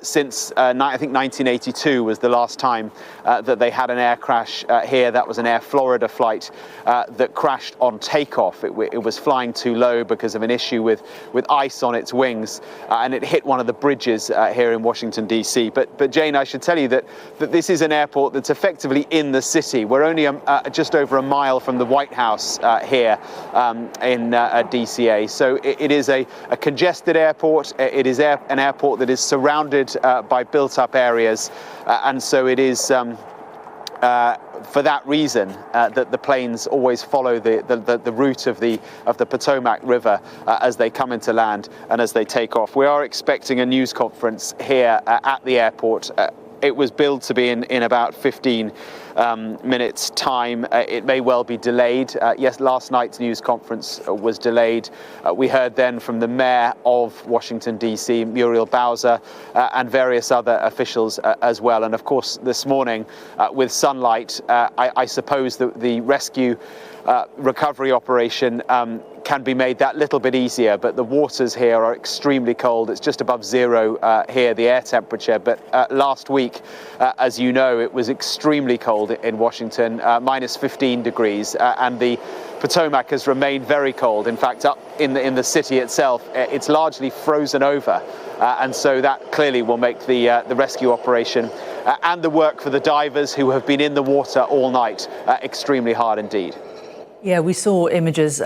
since I think 1982 was the last time that they had an air crash here. That was an Air Florida flight that crashed on takeoff. It was flying too low because of an issue with ice on its wings, and it hit one of the bridges here in Washington, D.C. But Jane, I should tell you that this is an airport that's effectively in the city. We're only just over a mile from the White House here in DCA. So it is a congested airport. It is an airport that is surrounded by built-up areas, and so it is for that reason that the planes always follow the route of the Potomac River as they come into land and as they take off. We are expecting a news conference here at the airport It was billed to be in about 15 minutes time. It may well be delayed. Yes, last night's news conference was delayed. We heard then from the mayor of Washington, D.C., Muriel Bowser, and various other officials as well. And of course, this morning, with sunlight, I suppose that the rescue recovery operation can be made that little bit easier, but the waters here are extremely cold. It's just above zero here, the air temperature. But last week, as you know, it was extremely cold in Washington, minus 15 degrees, and the Potomac has remained very cold. In fact, up in the city itself, it's largely frozen over, and so that clearly will make the rescue operation and the work for the divers who have been in the water all night extremely hard indeed. Yeah, we saw images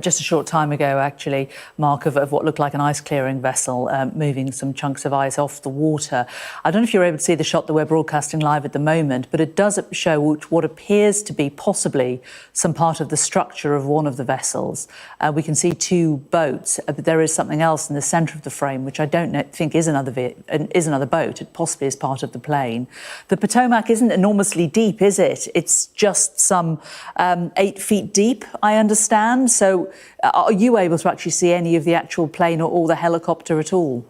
just a short time ago, actually, Mark, of what looked like an ice-clearing vessel moving some chunks of ice off the water. I don't know if you're able to see the shot that we're broadcasting live at the moment, but it does show what appears to be possibly some part of the structure of one of the vessels. We can see two boats, but there is something else in the centre of the frame, which I don't think is another boat. It possibly is part of the plane. The Potomac isn't enormously deep, is it? It's just some 8 feet deep, I understand. So are you able to actually see any of the actual plane or the helicopter at all?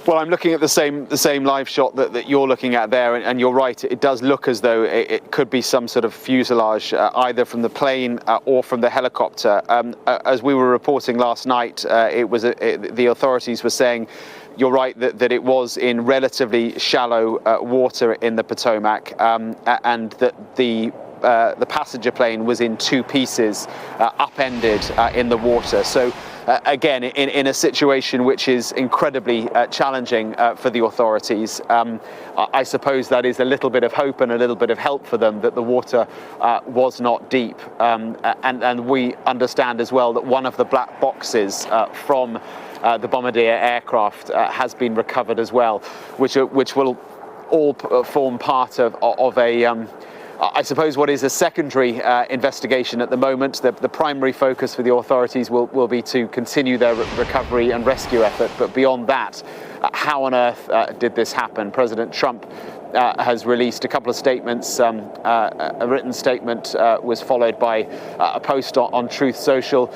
Well, I'm looking at the same live shot that you're looking at there, and you're right. It does look as though it could be some sort of fuselage, either from the plane or from the helicopter. As we were reporting last night, the authorities were saying, you're right, that it was in relatively shallow water in the Potomac, and that the passenger plane was in two pieces, upended in the water. So again, in a situation which is incredibly challenging for the authorities, I suppose that is a little bit of hope and a little bit of help for them that the water was not deep. And we understand as well that one of the black boxes from the Bombardier aircraft has been recovered as well, which will all form part of a I suppose what is a secondary investigation at the moment. The primary focus for the authorities will be to continue their recovery and rescue effort. But beyond that, how on earth did this happen? President Trump has released a couple of statements. A written statement was followed by a post on Truth Social,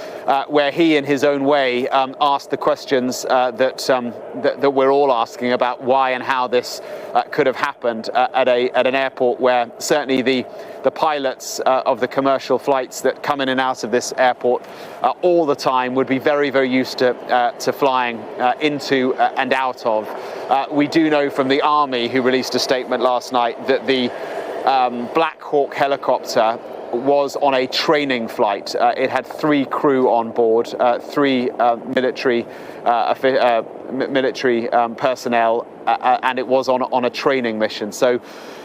where he, in his own way, asked the questions that we're all asking about why and how this could have happened at an airport where certainly the pilots of the commercial flights that come in and out of this airport all the time would be very, very used to flying into and out of. We do know from the Army, who released a statement last night, that the Black Hawk helicopter was on a training flight. It had 3 crew on board, 3 military personnel, and it was on a training mission. So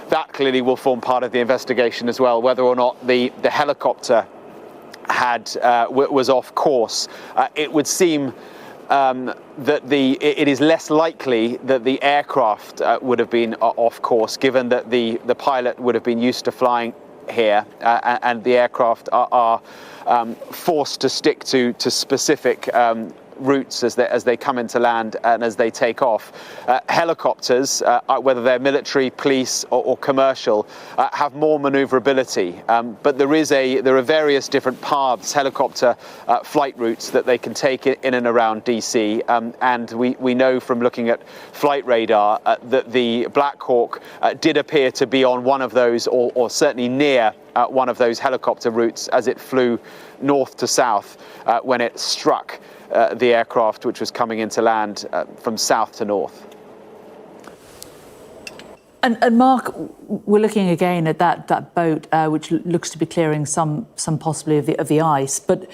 that clearly will form part of the investigation as well, whether or not the helicopter was off course. It would seem that it is less likely that the aircraft would have been off course, given that the pilot would have been used to flying here, and the aircraft are forced to stick to specific routes as they come into land and as they take off. Helicopters, whether they're military, police or commercial, have more maneuverability, but there are various different paths, helicopter flight routes that they can take in and around DC, and we know from looking at flight radar that the Black Hawk did appear to be on one of those, or certainly near one of those helicopter routes as it flew north to south when it struck the aircraft which was coming into land from south to north. And Mark, we're looking again at that boat which looks to be clearing some possibly of the ice, but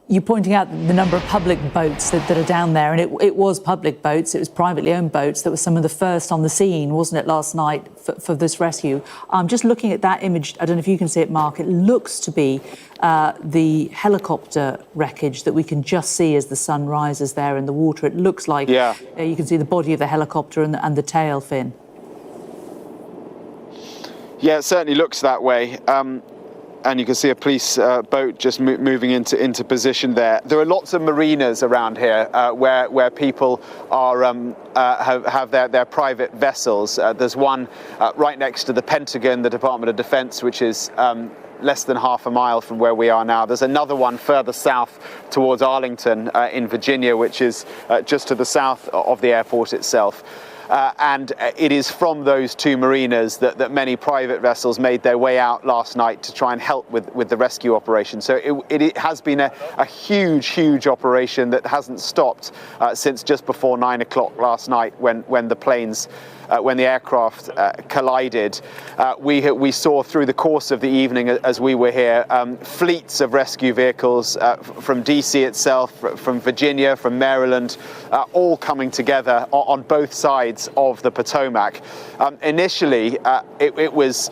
you're pointing out the number of public boats that are down there, and it was public boats, it was privately owned boats that were some of the first on the scene, wasn't it, last night for this rescue? I'm just looking at that image, I don't know if you can see it, Mark, it looks to be the helicopter wreckage that we can just see as the sun rises there in the water. It looks like you can see the body of the helicopter and the tail fin. Yeah, it certainly looks that way. and you can see a police boat just moving into position there. There are lots of marinas around here where people are have their private vessels. There's one right next to the Pentagon, the Department of Defense, which is less than half a mile from where we are now. There's another one further south towards Arlington in Virginia, which is just to the south of the airport itself. And it is from those two marinas that many private vessels made their way out last night to try and help with the rescue operation. So it has been a huge operation that hasn't stopped since just before 9 o'clock last night when the planes when the aircraft collided. We saw through the course of the evening as we were here fleets of rescue vehicles from DC itself, from Virginia, from Maryland, all coming together on both sides of the Potomac. Initially, it was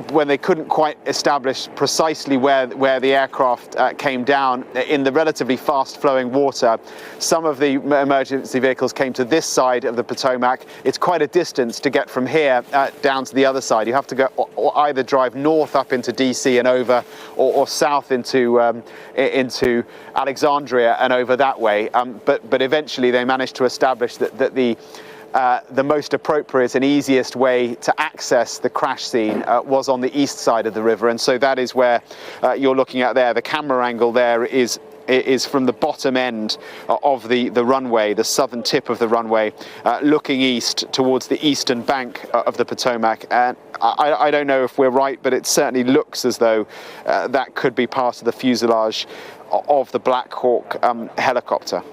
when they couldn't quite establish precisely where the aircraft came down in the relatively fast-flowing water. Some of the emergency vehicles came to this side of the Potomac. It's quite a distance to get from here down to the other side. You have to go or either drive north up into DC and over, or south into Alexandria and over that way. But eventually they managed to establish that the most appropriate and easiest way to access the crash scene was on the east side of the river, and so that is where you're looking at there. The camera angle there is from the bottom end of the runway, the southern tip of the runway, looking east towards the eastern bank of the Potomac. And I don't know if we're right, but it certainly looks as though that could be part of the fuselage of the Black Hawk helicopter.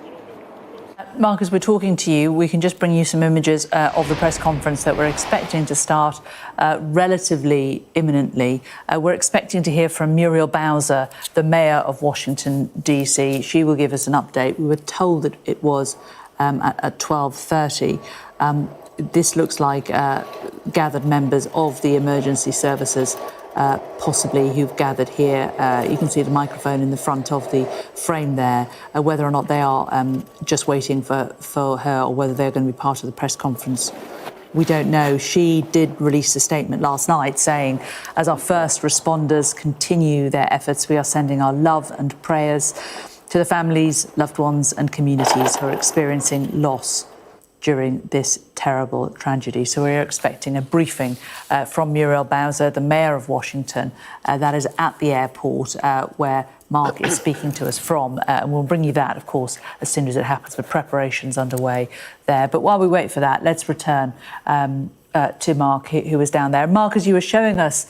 Mark, as we're talking to you, we can just bring you some images of the press conference that we're expecting to start relatively imminently. We're expecting to hear from Muriel Bowser, the mayor of Washington, D.C. She will give us an update. We were told that it was at 12:30. This looks like gathered members of the emergency services, possibly who've gathered here. You can see the microphone in the front of the frame there. Whether or not they are just waiting for her, or whether they're going to be part of the press conference, we don't know. She did release a statement last night saying, as our first responders continue their efforts, we are sending our love and prayers to the families, loved ones and communities who are experiencing loss during this terrible tragedy. So we're expecting a briefing from Muriel Bowser, the mayor of Washington, that is at the airport where Mark is speaking to us from. And we'll bring you that, of course, as soon as it happens, with preparations underway there. But while we wait for that, let's return to Mark, who was down there. Mark, as you were showing us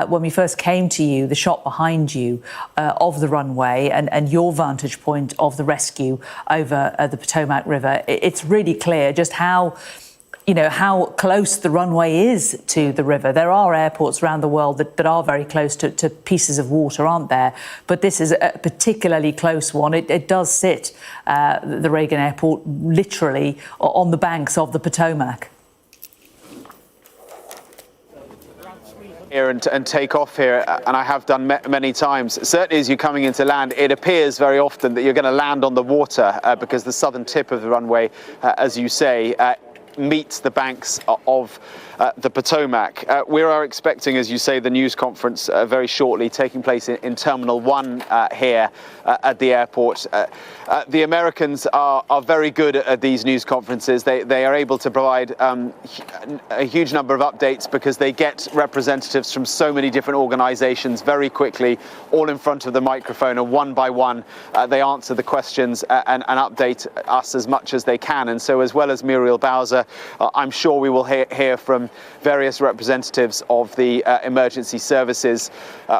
when we first came to you, the shot behind you of the runway and your vantage point of the rescue over the Potomac River, it's really clear just how close the runway is to the river. There are airports around the world that are very close to pieces of water, aren't there? But this is a particularly close one. It does sit, the Reagan Airport, literally on the banks of the Potomac. Here and take off here, and I have done many times. Certainly as you're coming into land, it appears very often that you're going to land on the water because the southern tip of the runway, as you say, meets the banks of the Potomac. We are expecting, as you say, the news conference very shortly, taking place in Terminal 1 here at the airport. The Americans are very good at these news conferences. They are able to provide a huge number of updates because they get representatives from so many different organizations very quickly, all in front of the microphone, and one by one they answer the questions and update us as much as they can. And so, as well as Muriel Bowser, I'm sure we will hear from various representatives of the emergency services.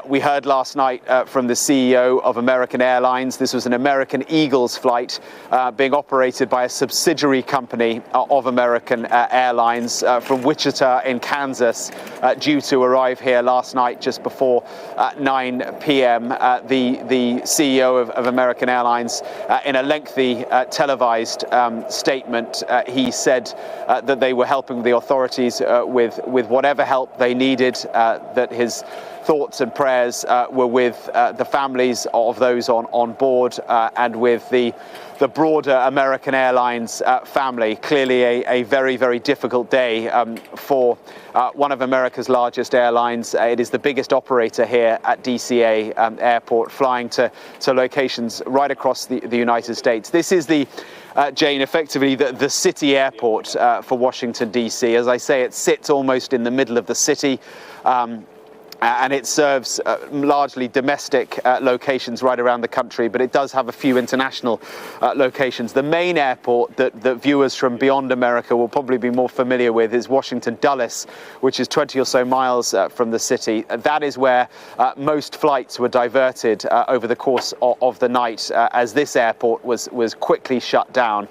We heard last night from the CEO of American Airlines. This was an American Eagles flight being operated by a subsidiary company of American Airlines from Wichita in Kansas, due to arrive here last night just before 9 p.m. The CEO of American Airlines, in a lengthy televised statement, he said that they were helping the authorities with whatever help they needed, that his thoughts and prayers were with the families of those on board and with the broader American Airlines family. Clearly a very, very difficult day for one of America's largest airlines. It is the biggest operator here at DCA Airport, flying to locations right across the United States. This is Jane, effectively the city airport for Washington, D.C. As I say, it sits almost in the middle of the city. And it serves largely domestic locations right around the country, but it does have a few international locations. The main airport that viewers from beyond America will probably be more familiar with is Washington Dulles, which is 20 or so miles from the city. That is where most flights were diverted over the course of the night, as this airport was quickly shut down.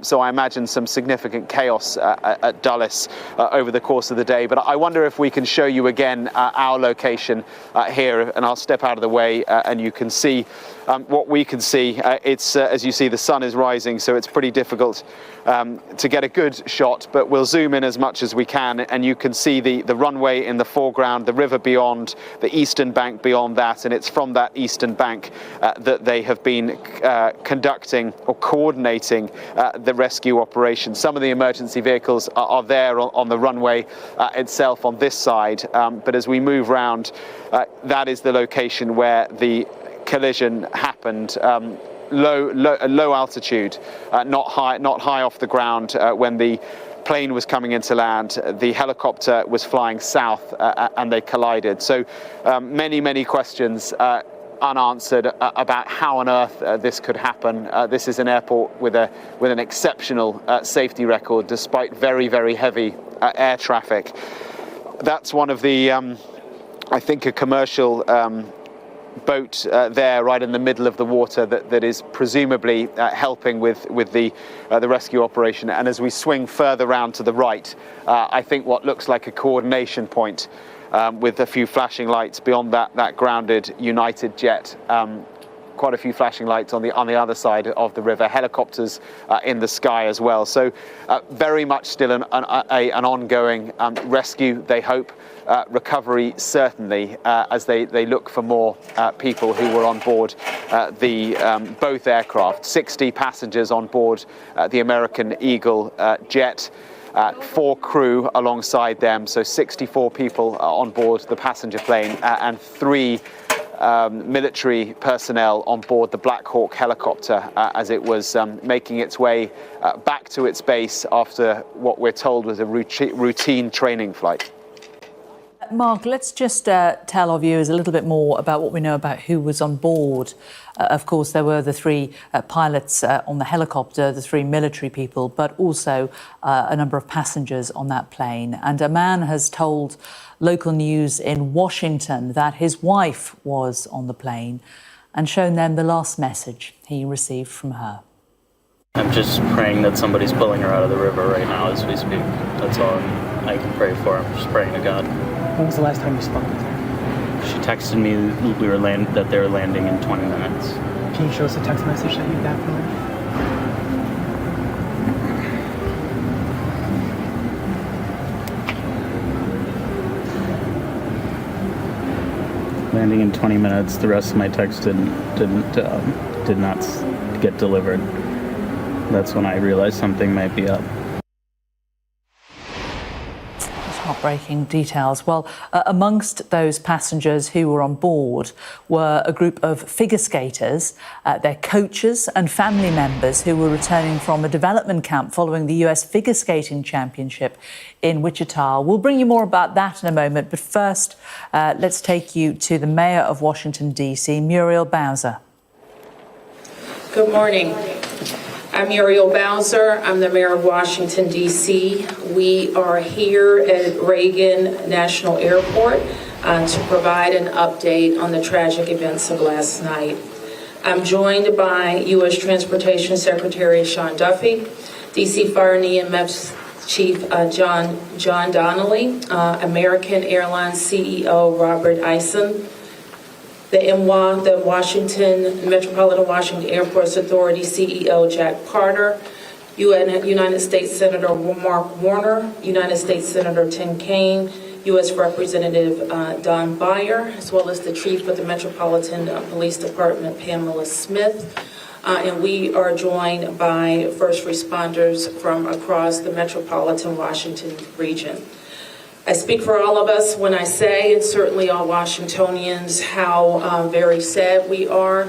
So I imagine some significant chaos at Dulles over the course of the day. But I wonder if we can show you again our location here, and I'll step out of the way and you can see what we can see. It's as you see, the sun is rising, so it's pretty difficult to get a good shot, but we'll zoom in as much as we can, and you can see the runway in the foreground, the river beyond, the eastern bank beyond that, and it's from that eastern bank that they have been conducting or coordinating the rescue operation. Some of the emergency vehicles are there on the runway itself on this side, but as we move round, that is the location where the collision happened. Low altitude, not high off the ground when the plane was coming into land. The helicopter was flying south and they collided. So many questions unanswered about how on earth this could happen. This is an airport with an exceptional safety record, despite very heavy air traffic. That's one of the I think a commercial boat there right in the middle of the water that is presumably helping with the rescue operation. And as we swing further round to the right, I think what looks like a coordination point with a few flashing lights beyond that grounded United jet. Quite a few flashing lights on the other side of the river, helicopters in the sky as well. So very much still an ongoing rescue, they hope. Recovery certainly, as they look for more people who were on board both aircraft. 60 passengers on board the American Eagle jet. 4 crew alongside them, so 64 people on board the passenger plane, and 3 military personnel on board the Black Hawk helicopter as it was making its way back to its base after what we're told was a routine training flight. Mark, let's just tell our viewers a little bit more about what we know about who was on board. Of course, there were the 3 pilots on the helicopter, the 3 military people, but also a number of passengers on that plane. And a man has told local news in Washington that his wife was on the plane and shown them the last message he received from her. I'm just praying that somebody's pulling her out of the river right now as we speak. That's all I can pray for. I'm just praying to God. When was the last time you spoke with her? She texted me that they were landing in 20 minutes. Can you show us a text message that you got from her? Landing in 20 minutes. The rest of my text did not get delivered. That's when I realized something might be up. Heartbreaking details. Well, amongst those passengers who were on board were a group of figure skaters, their coaches and family members who were returning from a development camp following the US Figure Skating Championship in Wichita. We'll bring you more about that in a moment, but first, let's take you to the Mayor of Washington, D.C., Muriel Bowser. Good morning. I'm Muriel Bowser. I'm the Mayor of Washington, D.C. We are here at Reagan National Airport to provide an update on the tragic events of last night. I'm joined by U.S. Transportation Secretary Sean Duffy, D.C. Fire and EMS Chief John Donnelly, American Airline CEO Robert Eisen, the MWA, the Metropolitan Washington Airports Authority CEO Jack Carter, United States Senator Mark Warner, United States Senator Tim Kaine, U.S. Representative Don Beyer, as well as the Chief of the Metropolitan Police Department, Pamela Smith. And we are joined by first responders from across the metropolitan Washington region. I speak for all of us when I say, and certainly all Washingtonians, how very sad we are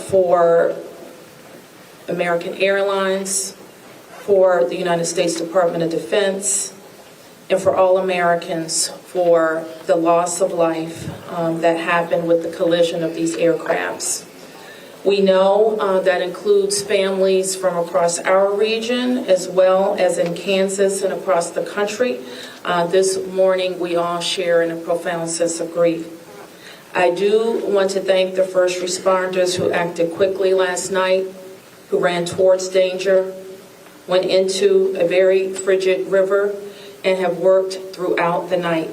for American Airlines, for the United States Department of Defense, and for all Americans for the loss of life that happened with the collision of these aircrafts. We know that includes families from across our region as well as in Kansas and across the country. This morning we all share in a profound sense of grief. I do want to thank the first responders who acted quickly last night, who ran towards danger, went into a very frigid river, and have worked throughout the night.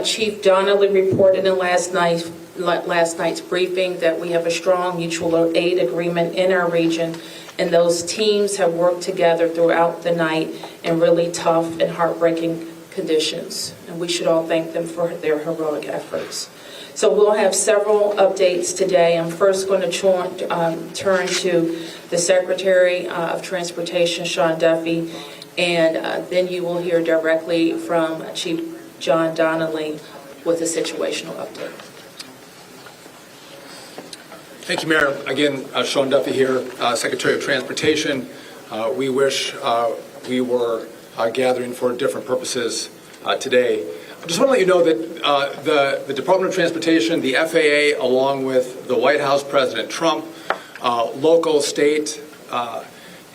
Chief Donnelly reported in last night's briefing that we have a strong mutual aid agreement in our region, and those teams have worked together throughout the night in really tough and heartbreaking conditions, and we should all thank them for their heroic efforts. So we'll have several updates today. I'm first going to turn to the Secretary of Transportation, Sean Duffy, and then you will hear directly from Chief John Donnelly with a situational update. Thank you, Mayor. Again, Sean Duffy here, Secretary of Transportation. We wish we were gathering for different purposes today. I just want to let you know that the Department of Transportation, the FAA, along with the White House, President Trump, local, state,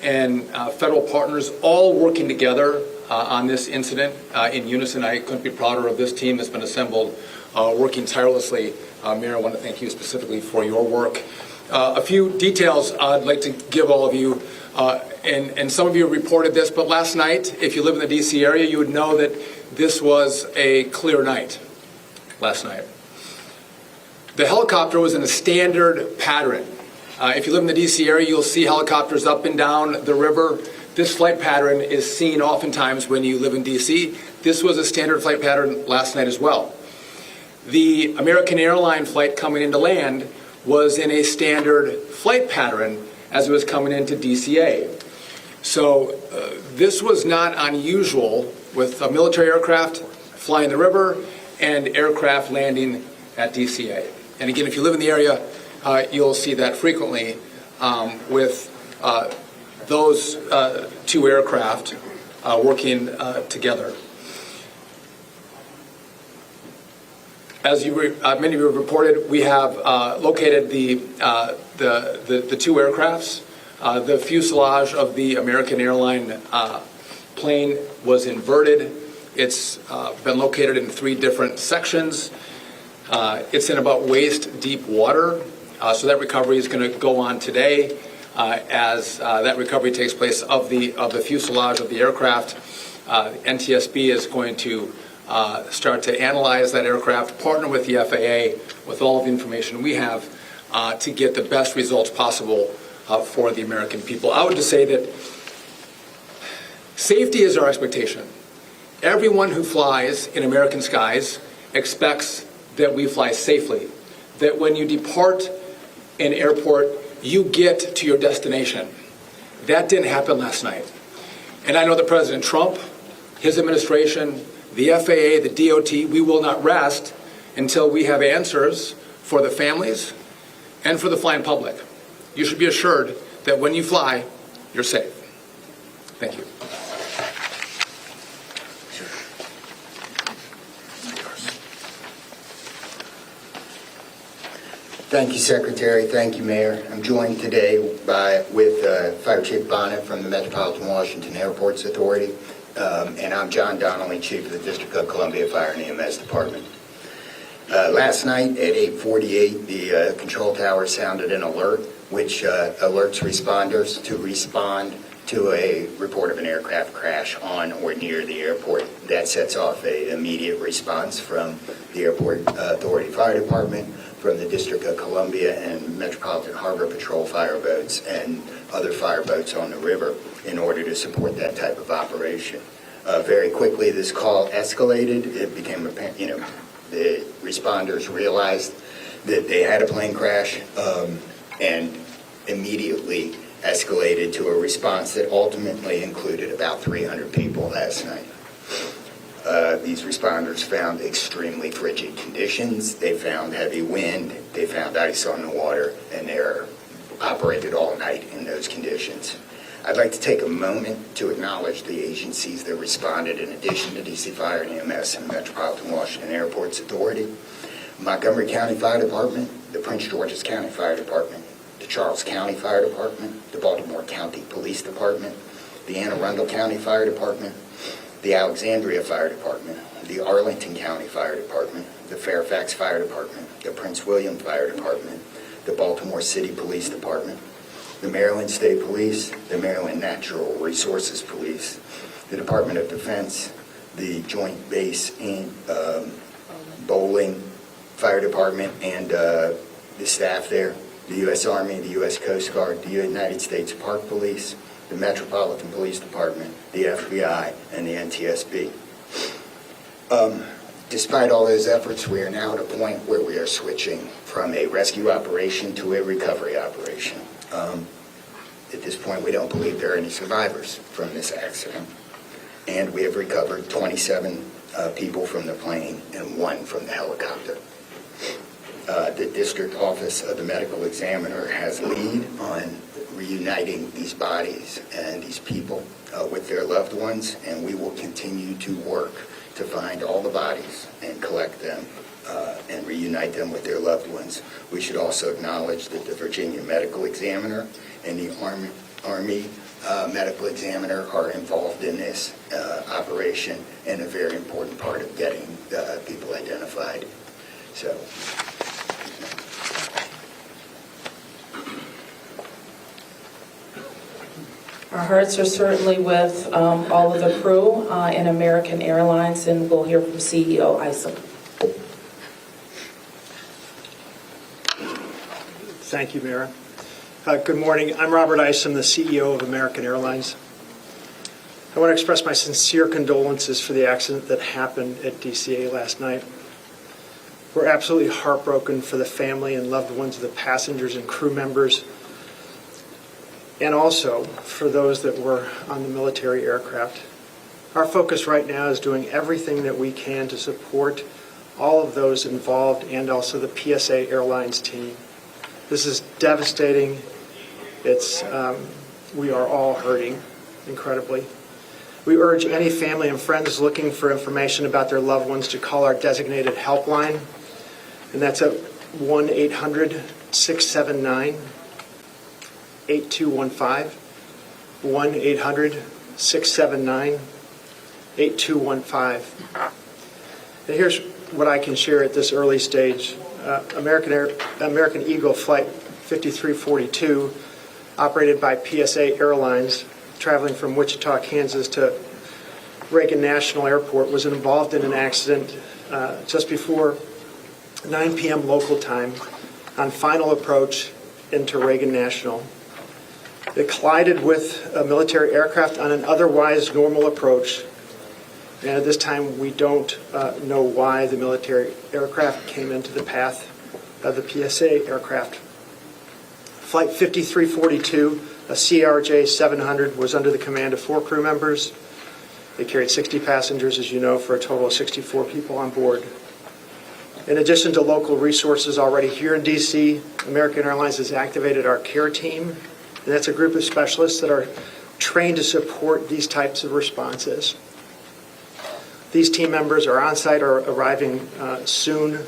and federal partners all working together on this incident in unison. I couldn't be prouder of this team that's been assembled, working tirelessly. Mayor, I want to thank you specifically for your work. A few details I'd like to give all of you, and some of you reported this, but last night, if you live in the D.C. area, you would know that this was a clear night last night. The helicopter was in a standard pattern. If you live in the D.C. area, you'll see helicopters up and down the river. This flight pattern is seen oftentimes when you live in D.C. This was a standard flight pattern last night as well. The American Airlines flight coming into land was in a standard flight pattern as it was coming into DCA. So this was not unusual with a military aircraft flying the river and aircraft landing at DCA. And again, if you live in the area, you'll see that frequently with those two aircraft working together. As many of you have reported, we have located the two aircrafts. The fuselage of the American Airlines plane was inverted. It's been located in 3 different sections. It's in about waist deep water, so that recovery is going to go on today as that recovery takes place of the fuselage of the aircraft. NTSB is going to start to analyze that aircraft, partner with the FAA with all of the information we have to get the best results possible for the American people. I would just say that safety is our expectation. Everyone who flies in American skies expects that we fly safely, that when you depart an airport, you get to your destination. That didn't happen last night. And I know that President Trump, his administration, the FAA, the DOT, we will not rest until we have answers for the families and for the flying public. You should be assured that when you fly, you're safe. Thank you. Thank you, Secretary. Thank you, Mayor. I'm joined today with Fire Chief Bonnet from the Metropolitan Washington Airports Authority, and I'm John Donnelly, Chief of the District of Columbia Fire and EMS Department. Last night at 8:48, the control tower sounded an alert, which alerts responders to respond to a report of an aircraft crash on or near the airport. That sets off an immediate response from the Airport Authority Fire Department, from the District of Columbia and Metropolitan Harbor Patrol fireboats and other fireboats on the river in order to support that type of operation. Very quickly, this call escalated. It became apparent, the responders realized that they had a plane crash and immediately escalated to a response that ultimately included about 300 people last night. These responders found extremely frigid conditions. They found heavy wind. They found ice on the water, and they're operated all night in those conditions. I'd like to take a moment to acknowledge the agencies that responded in addition to DC Fire and EMS and Metropolitan Washington Airports Authority, Montgomery County Fire Department, the Prince George's County Fire Department, the Charles County Fire Department, the Baltimore County Police Department, the Anne Arundel County Fire Department, the Alexandria Fire Department, the Arlington County Fire Department, the Fairfax Fire Department, the Prince William Fire Department, the Baltimore City Police Department, the Maryland State Police, the Maryland Natural Resources Police, the Department of Defense, the Joint Base in Bowling Fire Department and the staff there, the U.S. Army, the U.S. Coast Guard, the United States Park Police, the Metropolitan Police Department, the FBI, and the NTSB. Despite all those efforts, we are now at a point where we are switching from a rescue operation to a recovery operation. At this point, we don't believe there are any survivors from this accident, and we have recovered 27 people from the plane and 1 from the helicopter. The District Office of the Medical Examiner has lead on reuniting these bodies and these people with their loved ones, and we will continue to work to find all the bodies and collect them and reunite them with their loved ones. We should also acknowledge that the Virginia Medical Examiner and the Army Medical Examiner are involved in this operation and a very important part of getting people identified. So. Our hearts are certainly with all of the crew in American Airlines, and we'll hear from CEO Isom. Thank you, Mayor. Good morning. I'm Robert Isom, the CEO of American Airlines. I want to express my sincere condolences for the accident that happened at DCA last night. We're absolutely heartbroken for the family and loved ones of the passengers and crew members, and also for those that were on the military aircraft. Our focus right now is doing everything that we can to support all of those involved and also the PSA Airlines team. This is devastating. We are all hurting incredibly. We urge any family and friends looking for information about their loved ones to call our designated helpline, and that's at 1-800-679-8215, 1-800-679-8215. And here's what I can share at this early stage. American Eagle Flight 5342, operated by PSA Airlines, traveling from Wichita, Kansas to Reagan National Airport, was involved in an accident just before 9 p.m. local time on final approach into Reagan National. It collided with a military aircraft on an otherwise normal approach, and at this time we don't know why the military aircraft came into the path of the PSA aircraft. Flight 5342, a CRJ 700, was under the command of 4 crew members. They carried 60 passengers, as you know, for a total of 64 people on board. In addition to local resources already here in D.C., American Airlines has activated our care team, and that's a group of specialists that are trained to support these types of responses. These team members are on site or arriving soon.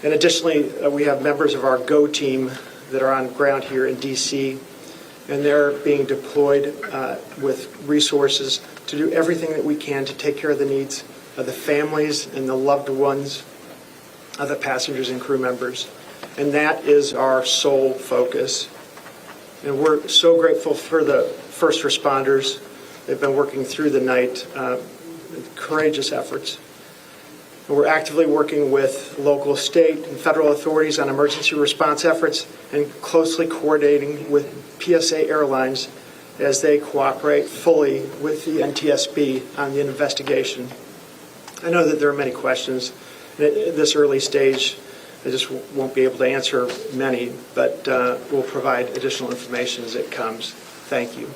And additionally, we have members of our GO team that are on ground here in D.C., and they're being deployed with resources to do everything that we can to take care of the needs of the families and the loved ones of the passengers and crew members. And that is our sole focus. And we're so grateful for the first responders. They've been working through the night, courageous efforts. We're actively working with local, state, and federal authorities on emergency response efforts and closely coordinating with PSA Airlines as they cooperate fully with the NTSB on the investigation. I know that there are many questions. At this early stage, I just won't be able to answer many, but we'll provide additional information as it comes. Thank you.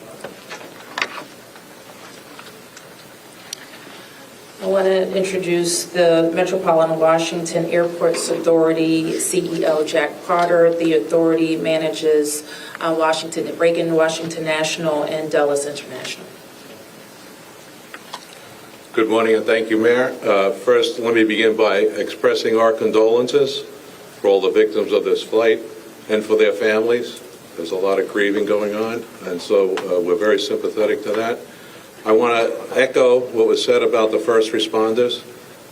I want to introduce the Metropolitan Washington Airports Authority CEO, Jack Potter. The authority manages Reagan Washington National and Dulles International. Good morning and thank you, Mayor. First, let me begin by expressing our condolences for all the victims of this flight and for their families. There's a lot of grieving going on, and so we're very sympathetic to that. I want to echo what was said about the first responders.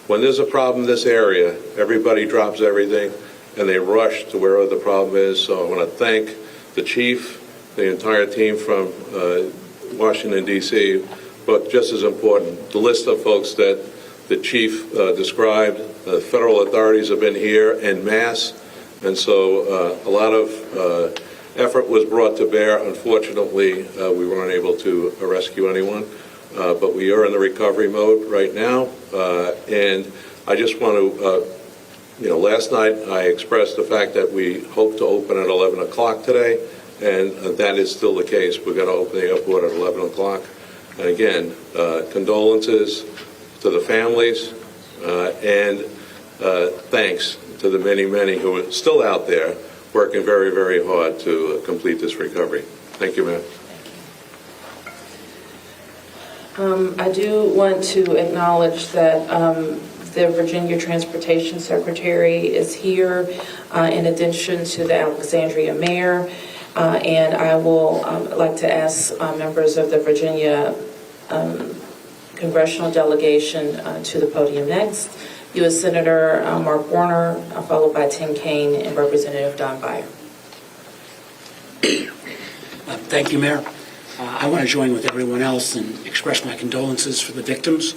When there's a problem in this area, everybody drops everything and they rush to wherever the problem is. So I want to thank the chief, the entire team from Washington, D.C., but just as important, the list of folks that the chief described. The federal authorities have been here en masse, and so a lot of effort was brought to bear. Unfortunately, we weren't able to rescue anyone, but we are in the recovery mode right now. And I just want to, last night I expressed the fact that we hope to open at 11 o'clock today, and that is still the case. We're going to open the airport at 11 o'clock. And again, condolences to the families, and thanks to the many, many who are still out there working very, very hard to complete this recovery. Thank you, ma'am. I do want to acknowledge that the Virginia Transportation Secretary is here, in addition to the Alexandria Mayor, and I will like to ask members of the Virginia congressional delegation to the podium next. U.S. Senator Mark Warner, followed by Tim Kaine and Representative Don Beyer. Thank you, Mayor. I want to join with everyone else and express my condolences for the victims.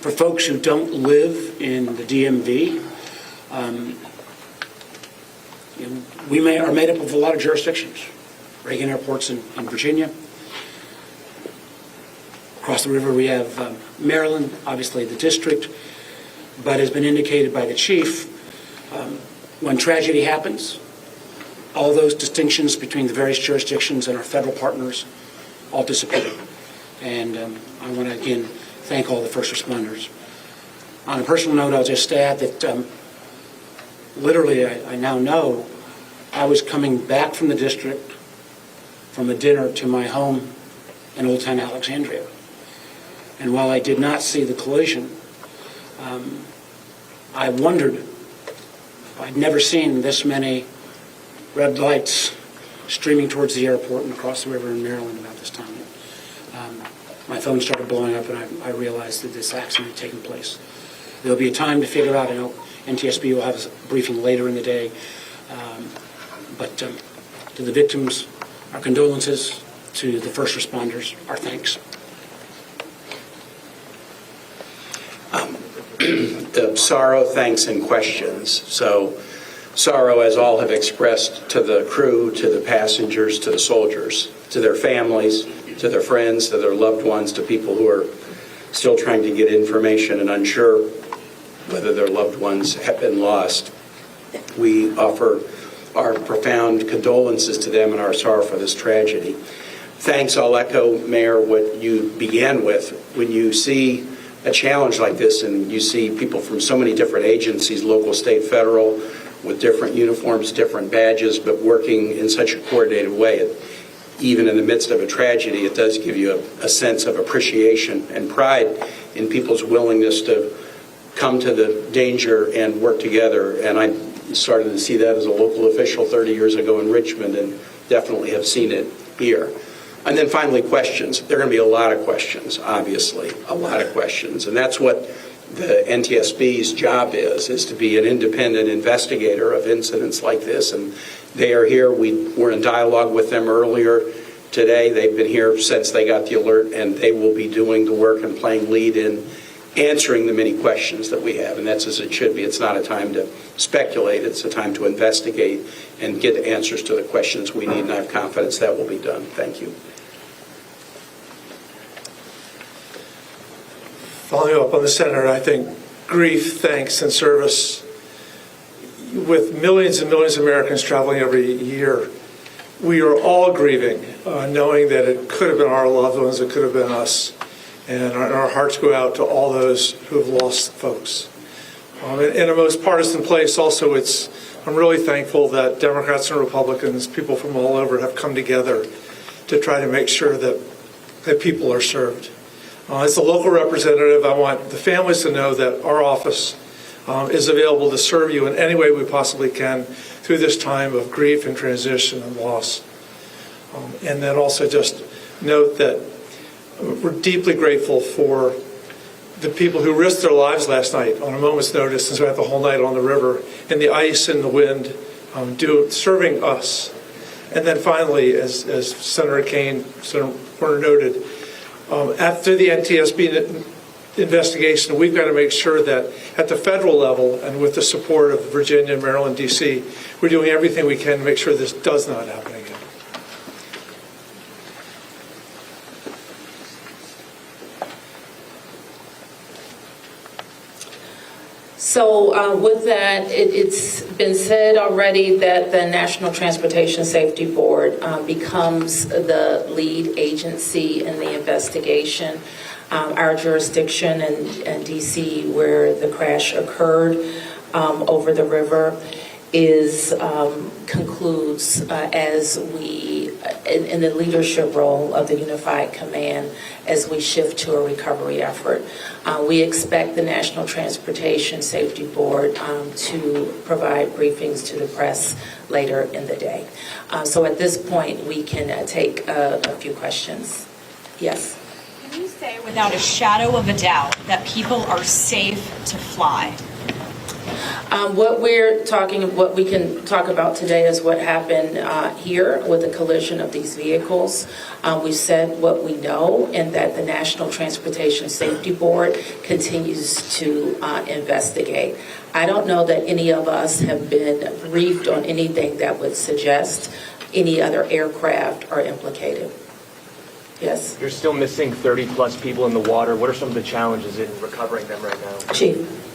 For folks who don't live in the DMV, we are made up of a lot of jurisdictions. Reagan Airport's in Virginia. Across the river we have Maryland, obviously the district, but has been indicated by the chief, when tragedy happens, all those distinctions between the various jurisdictions and our federal partners all disappear. And I want to again thank all the first responders. On a personal note, I'll just add that literally I now know I was coming back from the district from a dinner to my home in Old Town Alexandria. And while I did not see the collision, I wondered, I'd never seen this many red lights streaming towards the airport and across the river in Maryland about this time. My phone started blowing up and I realized that this accident had taken place. There'll be a time to figure out, I know NTSB will have a briefing later in the day, but to the victims, our condolences. To the first responders, our thanks. The sorrow, thanks, and questions. So sorrow, as all have expressed, to the crew, to the passengers, to the soldiers, to their families, to their friends, to their loved ones, to people who are still trying to get information and unsure whether their loved ones have been lost. We offer our profound condolences to them and our sorrow for this tragedy. Thanks, I'll echo, Mayor, what you began with. When you see a challenge like this and you see people from so many different agencies, local, state, federal, with different uniforms, different badges, but working in such a coordinated way, even in the midst of a tragedy, it does give you a sense of appreciation and pride in people's willingness to come to the danger and work together. And I started to see that as a local official 30 years ago in Richmond, and definitely have seen it here. And then finally, questions. There are going to be a lot of questions, obviously, a lot of questions. And that's what the NTSB's job is to be an independent investigator of incidents like this. And they are here. We were in dialogue with them earlier today. They've been here since they got the alert, and they will be doing the work and playing lead in answering the many questions that we have, and that's as it should be. It's not a time to speculate. It's a time to investigate and get answers to the questions we need, and I have confidence that will be done. Thank you. Following up on the Senator, I think grief, thanks, and service, with millions and millions of Americans traveling every year, we are all grieving, knowing that it could have been our loved ones, it could have been us. And our hearts go out to all those who have lost folks. In a most partisan place, also, I'm really thankful that Democrats and Republicans, people from all over, have come together to try to make sure that people are served. As a local representative, I want the families to know that our office is available to serve you in any way we possibly can through this time of grief and transition and loss. And then also just note that we're deeply grateful for the people who risked their lives last night on a moment's notice and spent the whole night on the river in the ice and the wind, serving us. And then finally, as Senator Kane, Senator Warner noted, after the NTSB investigation, we've got to make sure that at the federal level and with the support of Virginia, Maryland, D.C., we're doing everything we can to make sure this does not happen again. So with that, it's been said already that the National Transportation Safety Board becomes the lead agency in the investigation. Our jurisdiction in D.C., where the crash occurred over the river, concludes as we, in the leadership role of the Unified Command, as we shift to a recovery effort. We expect the National Transportation Safety Board to provide briefings to the press later in the day. So at this point, we can take a few questions. Yes? Can you say without a shadow of a doubt that people are safe to fly? What we can talk about today is what happened here with the collision of these vehicles. We've said what we know, and that the National Transportation Safety Board continues to investigate. I don't know that any of us have been briefed on anything that would suggest any other aircraft are implicated. Yes? You're still missing 30-plus people in the water. What are some of the challenges in recovering them right now? Chief.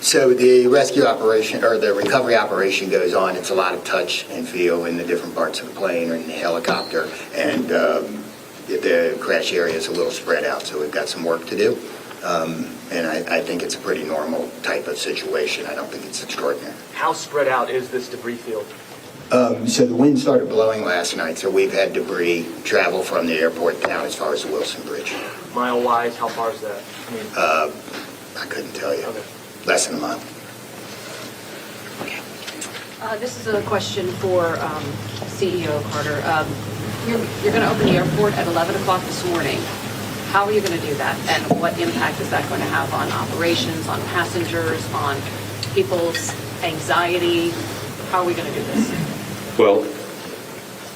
So the rescue operation or the recovery operation goes on. It's a lot of touch and feel in the different parts of the plane or in the helicopter, and the crash area is a little spread out, so we've got some work to do. And I think it's a pretty normal type of situation. I don't think it's extraordinary. How spread out is this debris field? So the wind started blowing last night, so we've had debris travel from the airport down as far as the Wilson Bridge. Mile-wise, how far is that? I couldn't tell you. Okay. Less than a mile. This is a question for CEO Carter. You're going to open the airport at 11 o'clock this morning. How are you going to do that? And what impact is that going to have on operations, on passengers, on people's anxiety? How are we going to do this? Well,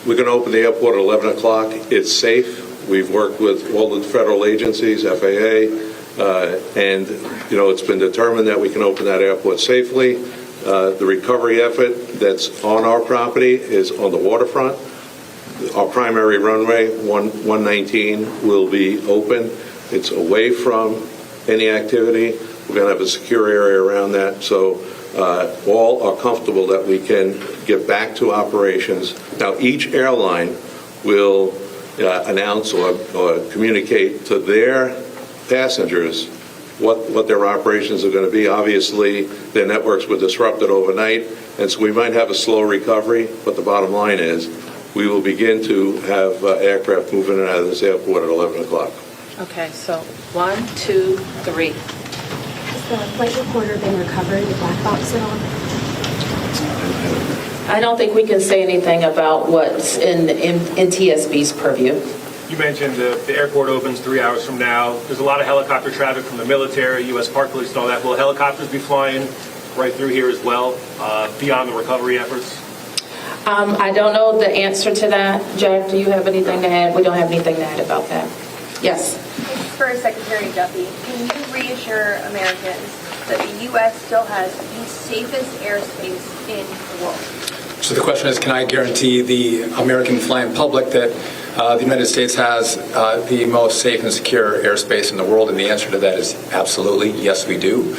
we're going to open the airport at 11 o'clock. It's safe. We've worked with all the federal agencies, FAA, and, it's been determined that we can open that airport safely. The recovery effort that's on our property is on the waterfront. Our primary runway, 119, will be open. It's away from any activity. We're going to have a secure area around that. So all are comfortable that we can get back to operations. Now, each airline will announce or communicate to their passengers what their operations are going to be. Obviously, their networks were disrupted overnight, and so we might have a slow recovery, but the bottom line is we will begin to have aircraft moving in and out of this airport at 11 o'clock. Okay, so 1, 2, 3. Has the flight recorder been recovered, the black box at all? I don't think we can say anything about what's in TSB's purview. You mentioned the airport opens 3 hours from now. There's a lot of helicopter traffic from the military, U.S. Park Police and all that. Will helicopters be flying right through here as well, beyond the recovery efforts? I don't know the answer to that. Jack, do you have anything to add? We don't have anything to add about that. Yes. For Secretary Duffy, can you reassure Americans that the U.S. still has the safest airspace in the world? So the question is, can I guarantee the American flying public that the United States has the most safe and secure airspace in the world? And the answer to that is absolutely, yes, we do.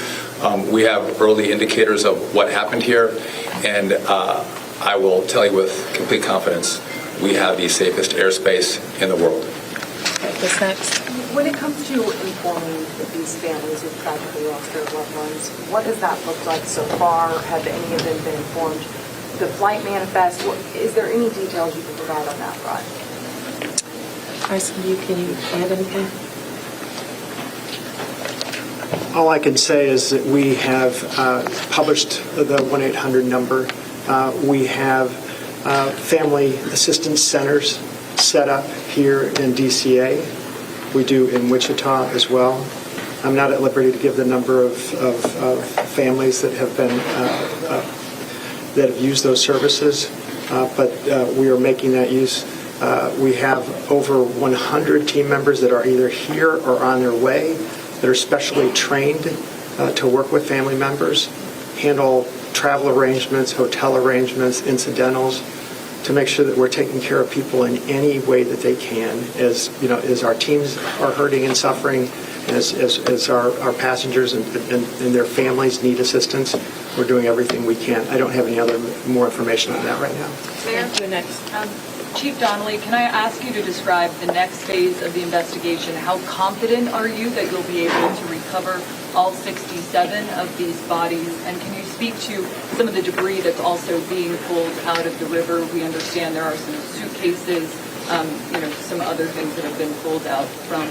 We have early indicators of what happened here, and I will tell you with complete confidence, we have the safest airspace in the world. What's next? When it comes to informing these families who've tragically lost their loved ones, what does that look like so far? Have any of them been informed? The flight manifest, is there any details you can provide on that front? Can you add anything? All I can say is that we have published the 1-800 number. We have family assistance centers set up here in DCA. We do in Wichita as well. I'm not at liberty to give the number of families that have been that have used those services, but we are making that use. We have over 100 team members that are either here or on their way that are specially trained to work with family members, handle travel arrangements, hotel arrangements, incidentals, to make sure that we're taking care of people in any way that they can. As you know, as our teams are hurting and suffering, as our passengers and their families need assistance, we're doing everything we can. I don't have any more information on that right now. Thank you. Next. Chief Donnelly, can I ask you to describe the next phase of the investigation? How confident are you that you'll be able to recover all 67 of these bodies? And can you speak to some of the debris that's also being pulled out of the river? We understand there are some suitcases, some other things that have been pulled out from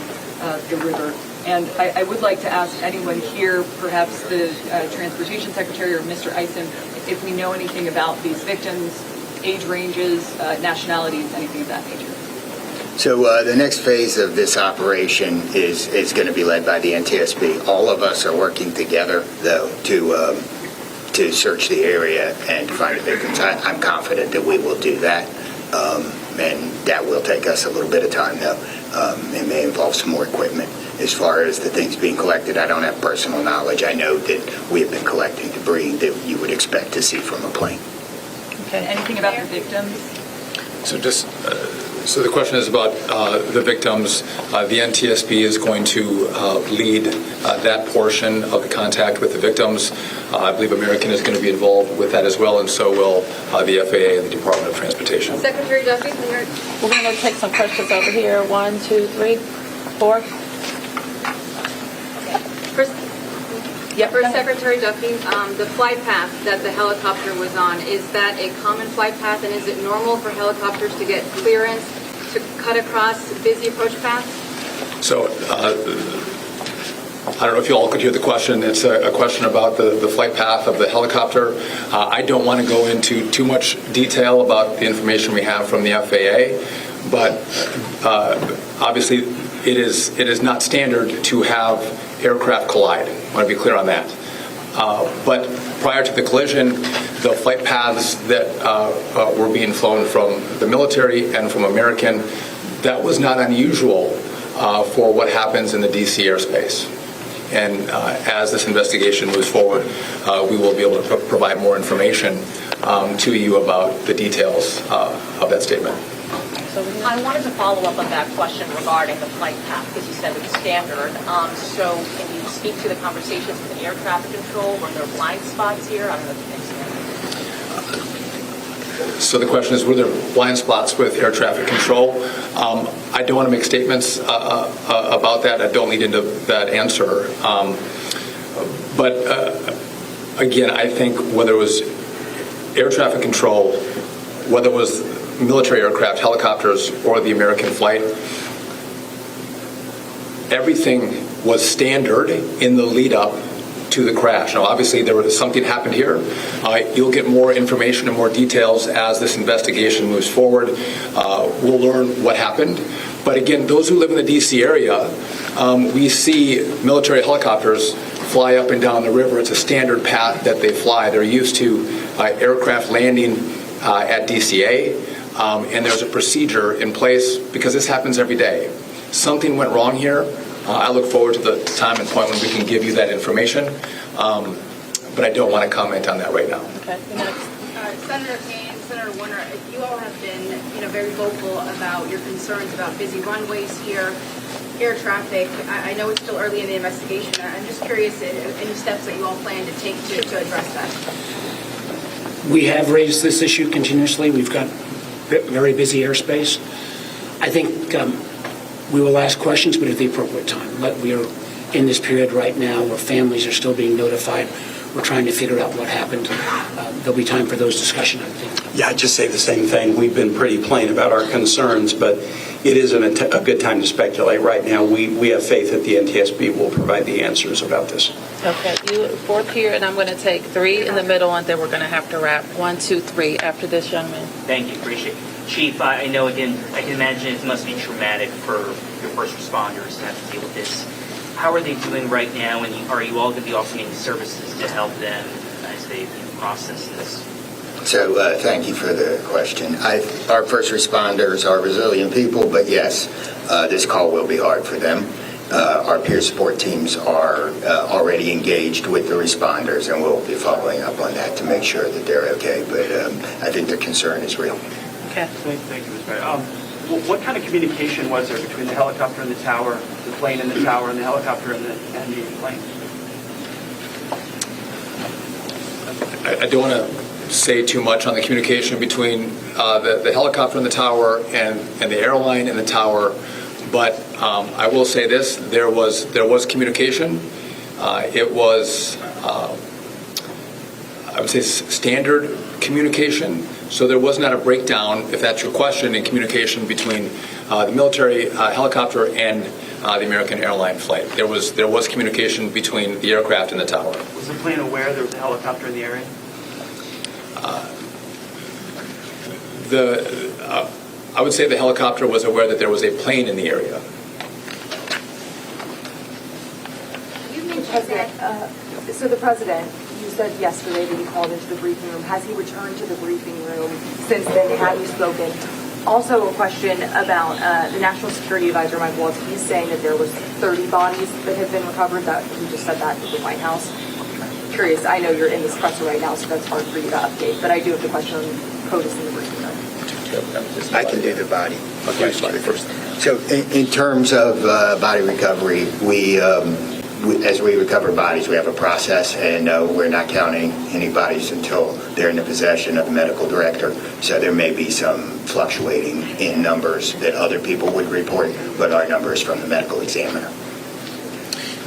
the river. And I would like to ask anyone here, perhaps the Transportation Secretary or Mr. Isom, if we know anything about these victims, age ranges, nationalities, anything of that nature. So the next phase of this operation is going to be led by the NTSB. All of us are working together, though, to search the area and find the victims. I'm confident that we will do that, and that will take us a little bit of time, though. It may involve some more equipment. As far as the things being collected, I don't have personal knowledge. I know that we have been collecting debris that you would expect to see from a plane. Okay. Anything about the victims? So the question is about the victims. The NTSB is going to lead that portion of the contact with the victims. I believe American is going to be involved with that as well, and so will the FAA and the Department of Transportation. Secretary Duffy, we're going to take some questions over here. 1, 2, 3, 4. For Secretary Duffy, the flight path that the helicopter was on, is that a common flight path, and is it normal for helicopters to get clearance to cut across busy approach paths? So I don't know if you all could hear the question. It's a question about the flight path of the helicopter. I don't want to go into too much detail about the information we have from the FAA, but obviously it is not standard to have aircraft collide. I want to be clear on that. But prior to the collision, the flight paths that were being flown from the military and from American, that was not unusual for what happens in the DC airspace. And as this investigation moves forward, we will be able to provide more information to you about the details of that statement. I wanted to follow up on that question regarding the flight path, because you said it's standard. So can you speak to the conversations with air traffic control? Were there blind spots here? I don't know if you can. So the question is, were there blind spots with air traffic control? I don't want to make statements about that. I don't lead into that answer. But again, I think whether it was air traffic control, whether it was military aircraft, helicopters, or the American flight, everything was standard in the lead up to the crash. Now, obviously, something happened here. You'll get more information and more details as this investigation moves forward. We'll learn what happened. But again, those who live in the D.C. area, we see military helicopters fly up and down the river. It's a standard path that they fly. They're used to aircraft landing at DCA, and there's a procedure in place because this happens every day. Something went wrong here. I look forward to the time and point when we can give you that information, but I don't want to comment on that right now. Okay. Senator Kane, Senator Warner, you all have been, very vocal about your concerns about busy runways here, air traffic. I know it's still early in the investigation. I'm just curious, any steps that you all plan to take to address that? We have raised this issue continuously. We've got very busy airspace. I think we will ask questions, but at the appropriate time. We are in this period right now where families are still being notified. We're trying to figure out what happened. There'll be time for those discussions, I think. Yeah, I'd just say the same thing. We've been pretty plain about our concerns, but it isn't a good time to speculate right now. We have faith that the NTSB will provide the answers about this. Okay, you fourth here, and I'm going to take 3 in the middle, and then we're going to have to wrap 1, 2, 3 after this young man. Thank you, appreciate it. Chief, I know, again, I can imagine it must be traumatic for your first responders to have to deal with this. How are they doing right now, and are you all going to be offering any services to help them as they process this? So thank you for the question. Our first responders are resilient people, but yes, this call will be hard for them. Our peer support teams are already engaged with the responders, and we'll be following up on that to make sure that they're okay. But I think the concern is real. Okay. Thank you, Ms. Mayor. What kind of communication was there between the helicopter and the tower, the plane and the tower, and the helicopter and the plane? I don't want to say too much on the communication between the helicopter and the tower and the airline and the tower, but I will say this: there was communication. It was, I would say, standard communication. So there was not a breakdown, if that's your question, in communication between the military helicopter and the American airline flight. There was communication between the aircraft and the tower. Was the plane aware there was a helicopter in the area? I would say the helicopter was aware that there was a plane in the area. So the president, you said yesterday that he called into the briefing room. Has he returned to the briefing room since then? Have you spoken? Also a question about the National Security Advisor, Mike Waltz. He's saying that there was 30 bodies that have been recovered. That he just said that to the White House. Curious, I know you're in this presser right now, so that's hard for you to update, but I do have the question on POTUS in the briefing room. I can do the body. Okay, first. So in terms of body recovery, as we recover bodies, we have a process, and we're not counting any bodies until they're in the possession of the medical director. So there may be some fluctuating in numbers that other people would report, but our number is from the medical examiner.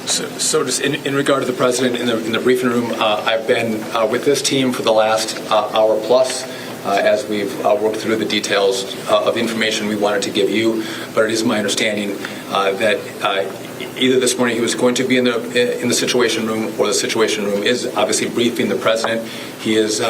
So just in regard to the president in the briefing room, I've been with this team for the last hour plus as we've worked through the details of the information we wanted to give you. But it is my understanding that either this morning he was going to be in the Situation Room, or the Situation Room is obviously briefing the president. He has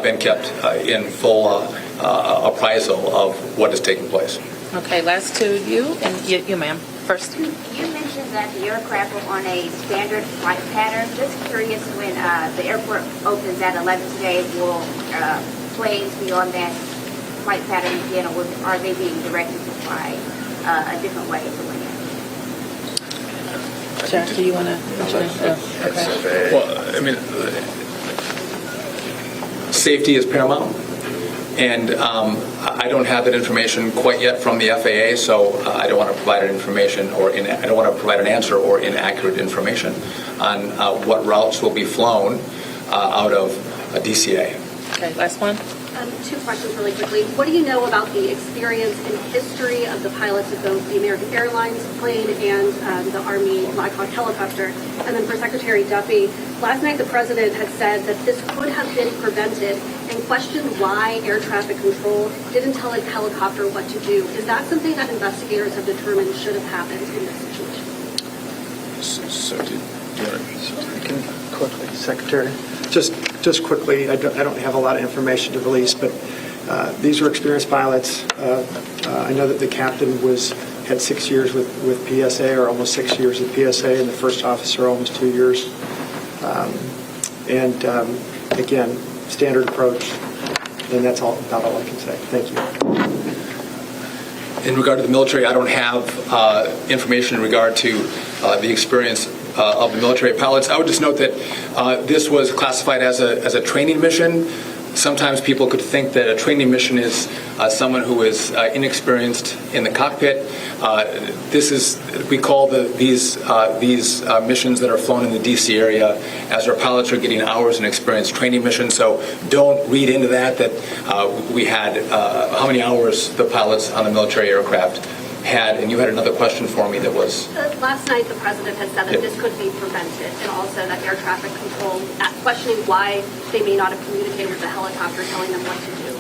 been kept in full appraisal of what is taking place. Okay, last two, you and you, ma'am. First. You mentioned that the aircraft were on a standard flight pattern. Just curious, when the airport opens at 11 today, will planes be on that flight pattern again, or are they being directed to fly a different way to land? Jack, do you want to? Okay. Well, I mean, safety is paramount, and I don't have that information quite yet from the FAA, so I don't want to provide an information I don't want to provide an answer or inaccurate information on what routes will be flown out of DCA. Okay, last one. Two questions really quickly. What do you know about the experience and history of the pilots of both the American Airlines plane and the Army Blackhawk helicopter? And then for Secretary Duffy, last night the president had said that this could have been prevented and questioned why air traffic control didn't tell a helicopter what to do. Is that something that investigators have determined should have happened in this situation? I can quickly, Secretary. Just quickly, I don't have a lot of information to release, but these were experienced pilots. I know that the captain had 6 years with PSA, or almost 6 years with PSA, and the first officer almost 2 years. Again, standard approach. And that's about all I can say. Thank you. In regard to the military, I don't have information in regard to the experience of the military pilots. I would just note that this was classified as a training mission. Sometimes people could think that a training mission is someone who is inexperienced in the cockpit. We call these missions that are flown in the D.C. area as our pilots are getting hours in experience training missions. So don't read into that we had how many hours the pilots on the military aircraft had. And you had another question for me that was... Last night, the president had said that this could be prevented, and also that air traffic control, questioning why they may not have communicated with the helicopter, telling them what to do.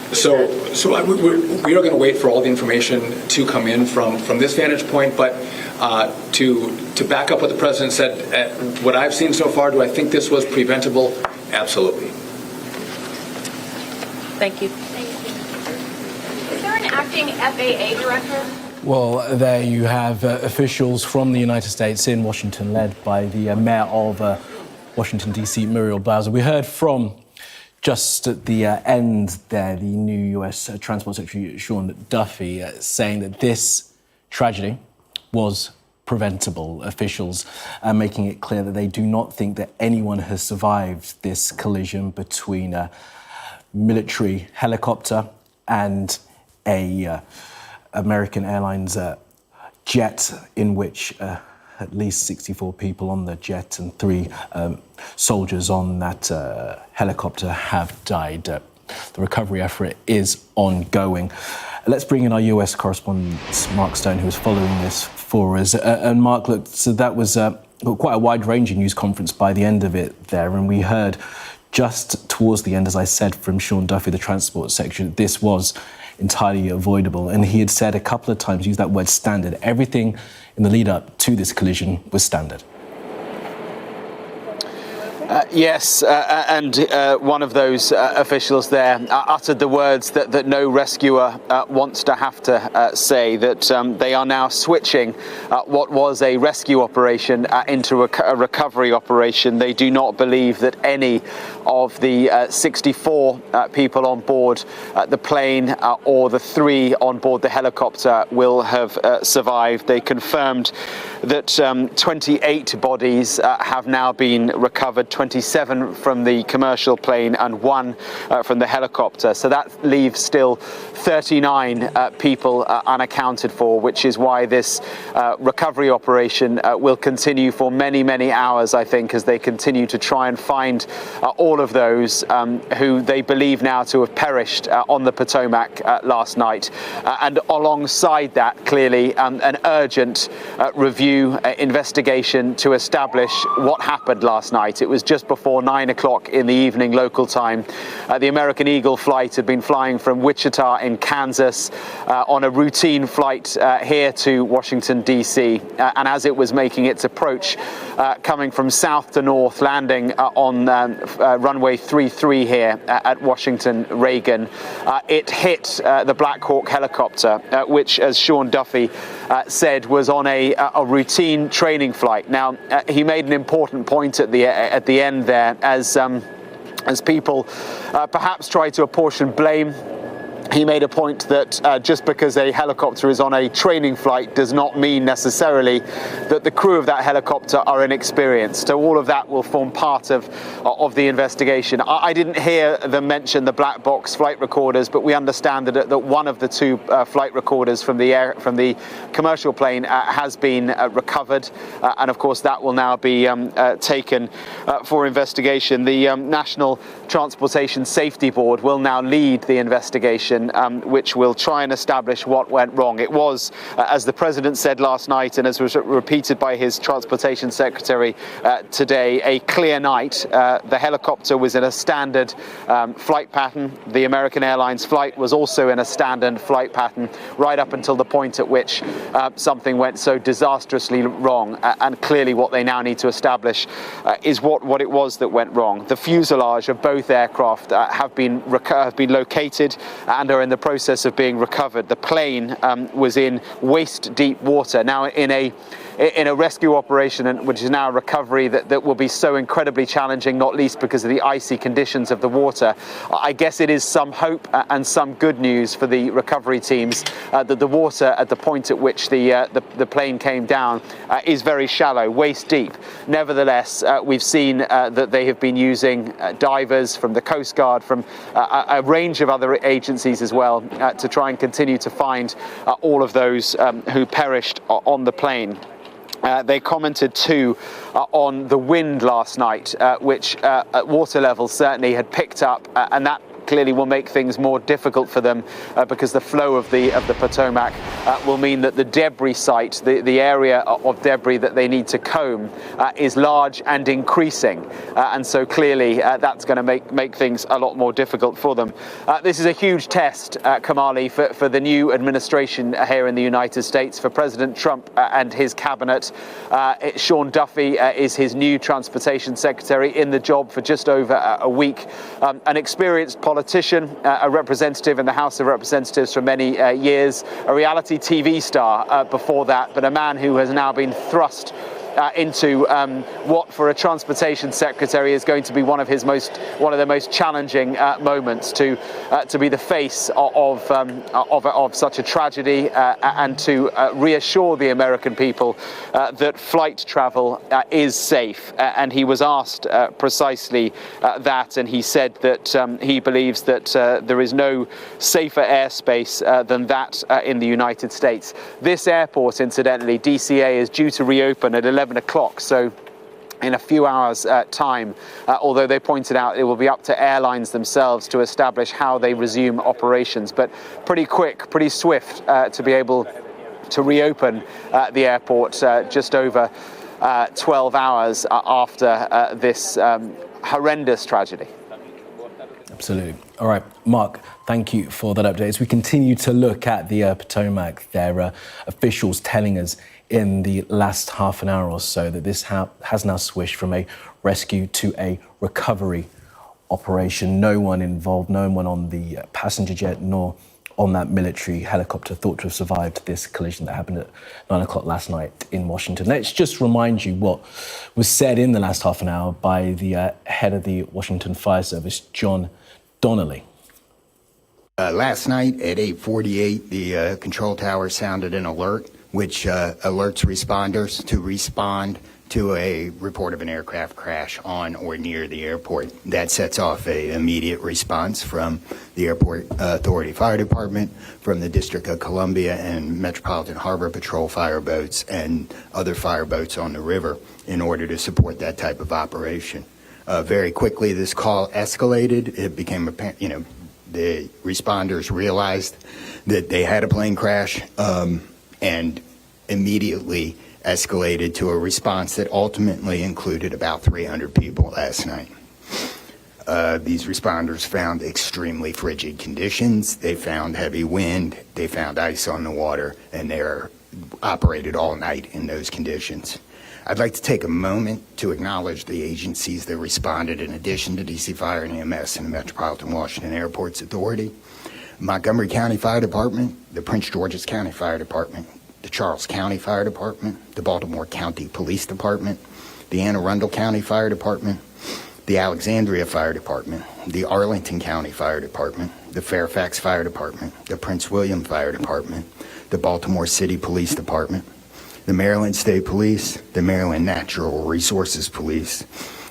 We are going to wait for all the information to come in from this vantage point, but to back up what the president said, what I've seen so far, do I think this was preventable? Absolutely. Thank you. Is there an acting FAA director? Well, there you have officials from the United States in Washington, led by the mayor of Washington, D.C., Muriel Bowser. We heard from, just at the end there, the new U.S. Transport Secretary Sean Duffy saying that this tragedy was preventable. Officials are making it clear that they do not think that anyone has survived this collision between a military helicopter and a American Airlines jet, in which at least 64 people on the jet and 3 soldiers on that helicopter have died. The recovery effort is ongoing. Let's bring in our US correspondent, Mark Stone, who was following this for us. And Mark, look, so that was quite a wide-ranging news conference by the end of it there, and we heard just towards the end, as I said, from Sean Duffy, the Transport Secretary, that this was entirely avoidable. And he had said a couple of times, used that word standard. Everything in the lead up to this collision was standard. Yes, and one of those officials there uttered the words that no rescuer wants to have to say, that they are now switching what was a rescue operation into a recovery operation. They do not believe that any of the 64 people on board the plane or the 3 on board the helicopter will have survived. They confirmed that 28 bodies have now been recovered, 27 from the commercial plane and 1 from the helicopter. So that leaves still 39 people unaccounted for, which is why this recovery operation will continue for many, many hours, I think, as they continue to try and find all of those who they believe now to have perished on the Potomac last night. And alongside that, clearly, an urgent review investigation to establish what happened last night. It was just before 9 o'clock in the evening local time. The American Eagle flight had been flying from Wichita in Kansas on a routine flight here to Washington, D.C. And as it was making its approach, coming from south to north, landing on runway 33 here at Washington Reagan, it hit the Black Hawk helicopter, which, as Sean Duffy said, was on a routine training flight. Now, he made an important point at the end there, as people perhaps try to apportion blame. He made a point that just because a helicopter is on a training flight does not mean necessarily that the crew of that helicopter are inexperienced. So all of that will form part of the investigation. I didn't hear them mention the black box flight recorders, but we understand that one of the 2 flight recorders from the commercial plane has been recovered, and of course that will now be taken for investigation. The National Transportation Safety Board will now lead the investigation, which will try and establish what went wrong. It was, as the president said last night, and as was repeated by his transportation secretary today, a clear night. The helicopter was in a standard flight pattern. The American Airlines flight was also in a standard flight pattern, right up until the point at which something went so disastrously wrong. And clearly what they now need to establish is what it was that went wrong. The fuselage of both aircraft have been located and are in the process of being recovered. The plane was in waist-deep water. Now, in a in a rescue operation, which is now a recovery that will be so incredibly challenging, not least because of the icy conditions of the water. I guess it is some hope and some good news for the recovery teams that the water at the point at which the plane came down is very shallow, waist deep. Nevertheless, we've seen that they have been using divers from the Coast Guard, from a range of other agencies as well, to try and continue to find all of those who perished on the plane. They commented too on the wind last night, which at water levels certainly had picked up, and that clearly will make things more difficult for them because the flow of the Potomac will mean that the debris site, the area of debris that they need to comb, is large and increasing, and so clearly that's going to make things a lot more difficult for them. This is a huge test, Kamali, for the new administration here in the United States, for President Trump and his cabinet. Sean Duffy is his new transportation secretary, in the job for just over a week, an experienced politician, a representative in the House of Representatives for many years, a reality TV star before that, but a man who has now been thrust into what for a transportation secretary is going to be one of the most challenging moments, to be the face of such a tragedy and to reassure the American people that flight travel is safe. And he was asked precisely that, and he said that he believes that there is no safer airspace than that in the United States. This airport, incidentally, DCA, is due to reopen at 11 o'clock, so in a few hours' time, although they pointed out it will be up to airlines themselves to establish how they resume operations, but pretty quick, pretty swift to be able to reopen the airport just over 12 hours after this horrendous tragedy. Absolutely. All right, Mark, thank you for that update. As we continue to look at the Potomac, there are officials telling us in the last half an hour or so that this has now switched from a rescue to a recovery operation. No one involved, no one on the passenger jet nor on that military helicopter thought to have survived this collision that happened at 9 o'clock last night in Washington. Let's just remind you what was said in the last half an hour by the head of the Washington Fire Service, John Donnelly. Last night at 8:48, the control tower sounded an alert, which alerts responders to respond to a report of an aircraft crash on or near the airport. That sets off an immediate response from the Airport Authority Fire Department, from the District of Columbia and Metropolitan Harbor Patrol fire boats and other fire boats on the river in order to support that type of operation. Very quickly, this call escalated. It became apparent, the responders realized that they had a plane crash and immediately escalated to a response that ultimately included about 300 people last night. These responders found extremely frigid conditions. They found heavy wind. They found ice on the water, and they operated all night in those conditions. I'd like to take a moment to acknowledge the agencies that responded in addition to DC Fire and EMS and the Metropolitan Washington Airports Authority: Montgomery County Fire Department, the Prince George's County Fire Department, the Charles County Fire Department, the Baltimore County Police Department, the Anne Arundel County Fire Department, the Alexandria Fire Department, the Arlington County Fire Department, the Fairfax Fire Department, the Prince William Fire Department, the Baltimore City Police Department, the Maryland State Police, the Maryland Natural Resources Police,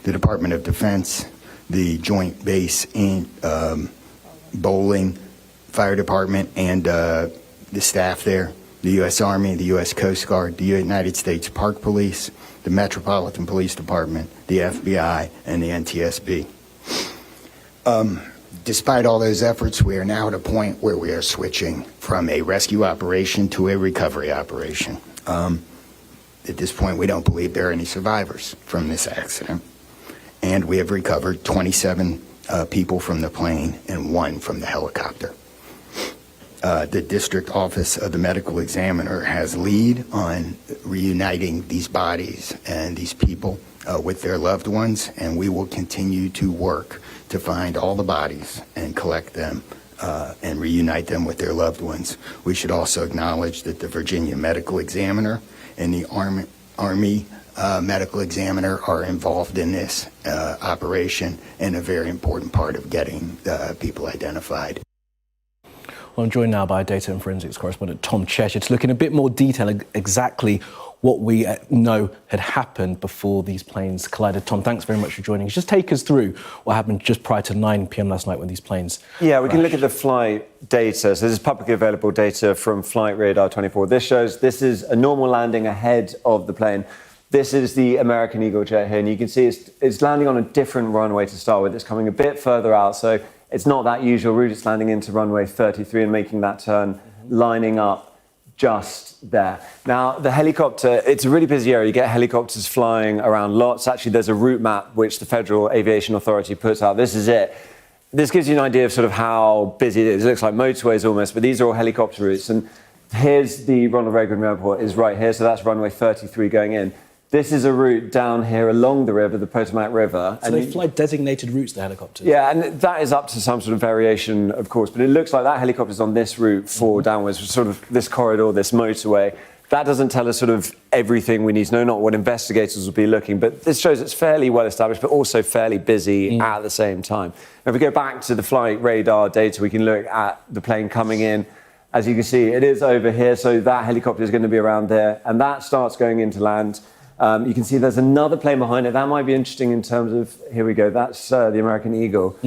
the Department of Defense, the Joint Base in Bowling Fire Department and the staff there, the U.S. Army, the U.S. Coast Guard, the United States Park Police, the Metropolitan Police Department, the FBI, and the NTSB. Despite all those efforts, we are now at a point where we are switching from a rescue operation to a recovery operation. At this point, we don't believe there are any survivors from this accident, and we have recovered 27 people from the plane and 1 from the helicopter. The District Office of the Medical Examiner has lead on reuniting these bodies and these people with their loved ones, and we will continue to work to find all the bodies and collect them and reunite them with their loved ones. We should also acknowledge that the Virginia Medical Examiner and the Army medical examiner are involved in this operation and a very important part of getting people identified. Well, I'm joined now by data and forensics correspondent Tom Cheshire to look in a bit more detail exactly what we know had happened before these planes collided. Tom, thanks very much for joining us. Just take us through what happened just prior to 9 p.m. last night when these planes Yeah, we can look at the flight data. So this is publicly available data from Flight Radar 24. This is a normal landing ahead of the plane. This is the American Eagle jet here, and you can see it's landing on a different runway to start with. It's coming a bit further out, so it's not that usual route. It's landing into runway 33 and making that turn, lining up just there. Now, the helicopter, it's a really busy area. You get helicopters flying around lots. Actually, there's a route map which the Federal Aviation Authority puts out. This is it. This gives you an idea of sort of how busy it is. It looks like motorways almost, but these are all helicopter routes. And here's the Ronald Reagan Airport is right here, so that's runway 33 going in. This is a route down here along the river, the Potomac River. So they fly designated routes, the helicopters? Yeah, and that is up to some sort of variation, of course, but it looks like that helicopter's on this route for downwards, sort of this corridor, this motorway. That doesn't tell us sort of everything we need to know, not what investigators will be looking, but this shows it's fairly well established, but also fairly busy at the same time. Now, if we go back to the flight radar data, we can look at the plane coming in. As you can see, it is over here, so that helicopter is going to be around there, and that starts going into land. You can see there's another plane behind it. That might be interesting in terms of, here we go, that's the American Eagle.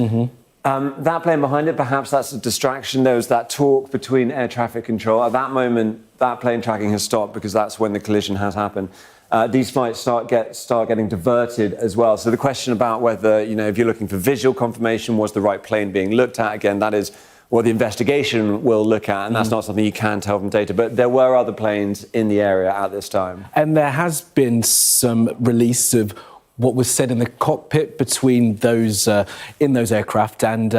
That plane behind it, perhaps that's a distraction. There was that talk between air traffic control. At that moment, that plane tracking has stopped because that's when the collision has happened. These flights start getting diverted as well. So the question about whether, if you're looking for visual confirmation, was the right plane being looked at, again, that is what the investigation will look at, and that's not something you can tell from data. But there were other planes in the area at this time. And there has been some release of what was said in the cockpit between those in those aircraft and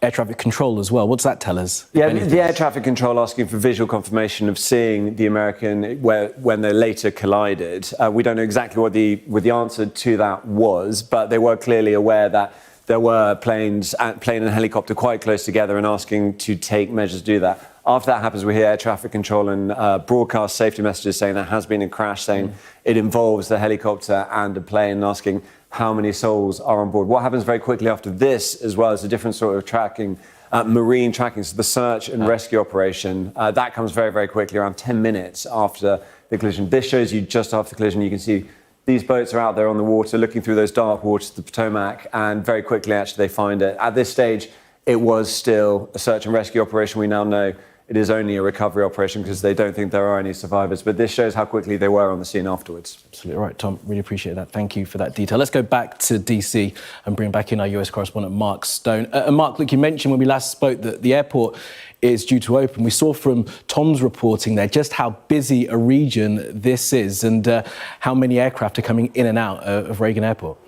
air traffic control as well. What's that tell us? Yeah, the air traffic control asking for visual confirmation of seeing the American when they later collided. We don't know exactly what the answer to that was, but they were clearly aware that there were plane and helicopter quite close together and asking to take measures to do that. After that happens, we hear air traffic control and broadcast safety messages saying there has been a crash, saying it involves the helicopter and a plane, asking how many souls are on board. What happens very quickly after this, as well, is a different sort of tracking, marine tracking, so the search and rescue operation. That comes very, very quickly, around 10 minutes after the collision. This shows you just after the collision, you can see these boats are out there on the water, looking through those dark waters of the Potomac, and very quickly, actually, they find it. At this stage, it was still a search and rescue operation. We now know it is only a recovery operation because they don't think there are any survivors. But this shows how quickly they were on the scene afterwards. Absolutely right, Tom. Really appreciate that. Thank you for that detail. Let's go back to DC and bring back in our US correspondent, Mark Stone. Mark, look, you mentioned when we last spoke that the airport is due to open. We saw from Tom's reporting there just how busy a region this is and how many aircraft are coming in and out of Reagan Airport.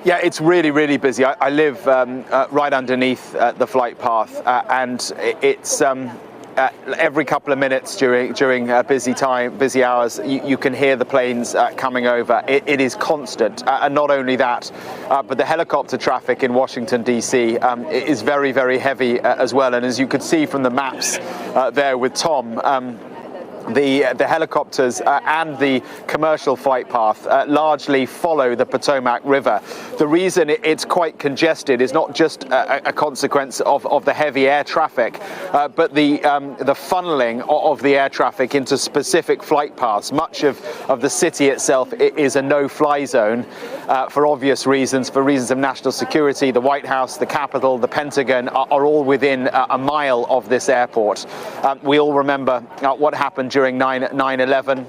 Yeah, it's really, really busy. I live right underneath the flight path, and it's every couple of minutes during busy hours, you can hear the planes coming over. It is constant, and not only that, but the helicopter traffic in Washington D.C. Is very, very heavy as well. And as you could see from the maps there with Tom. The helicopters and the commercial flight path largely follow the Potomac River. The reason it's quite congested is not just a consequence of the heavy air traffic, but the funneling of the air traffic into specific flight paths. Much of the city itself is a no-fly zone for obvious reasons, for reasons of national security. The White House, the Capitol, the Pentagon are all within a mile of this airport. We all remember what happened during 9/11.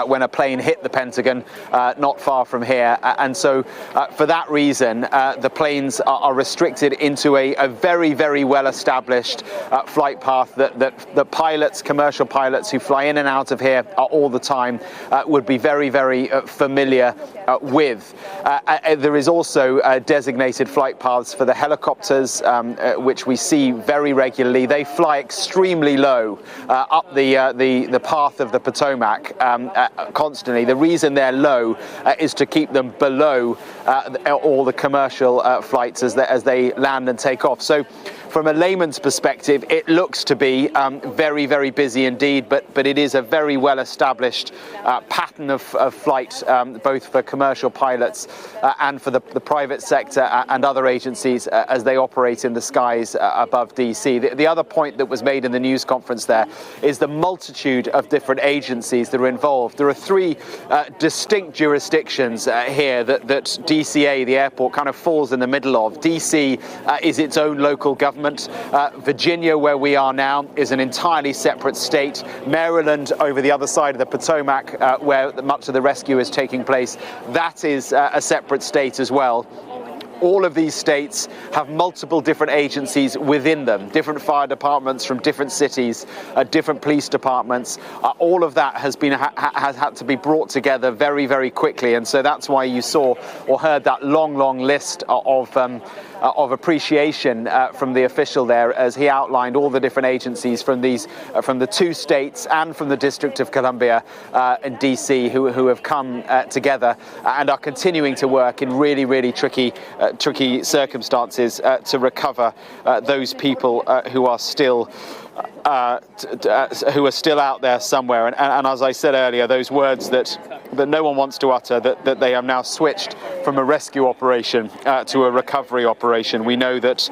When a plane hit the Pentagon not far from here. And so for that reason, the planes are restricted into a very, very well-established flight path that pilots, commercial pilots who fly in and out of here all the time would be very, very familiar with. There is also designated flight paths for the helicopters, which we see very regularly. They fly extremely low up the path of the Potomac. Constantly. The reason they're low is to keep them below all the commercial flights as they land and take off. So from a layman's perspective, it looks to be very, very busy indeed, but it is a very well-established pattern of flight, both for commercial pilots and for the private sector and other agencies as they operate in the skies above DC. The other point that was made in the news conference there is the multitude of different agencies that are involved. There are three distinct jurisdictions here that DCA, the airport, kind of falls in the middle of. DC is its own local government. Virginia, where we are now, is an entirely separate state. Maryland, over the other side of the Potomac, where much of the rescue is taking place, that is a separate state as well. All of these states have multiple different agencies within them, different fire departments from different cities, different police departments. All of that has had to be brought together very, very quickly, and so that's why you saw or heard that long list of appreciation from the official there, as he outlined all the different agencies from the two states and from the District of Columbia and DC who have come together and are continuing to work in really, really tricky circumstances to recover those people who are still out there somewhere. And as I said earlier, those words that no one wants to utter, that they have now switched from a rescue operation to a recovery operation. We know that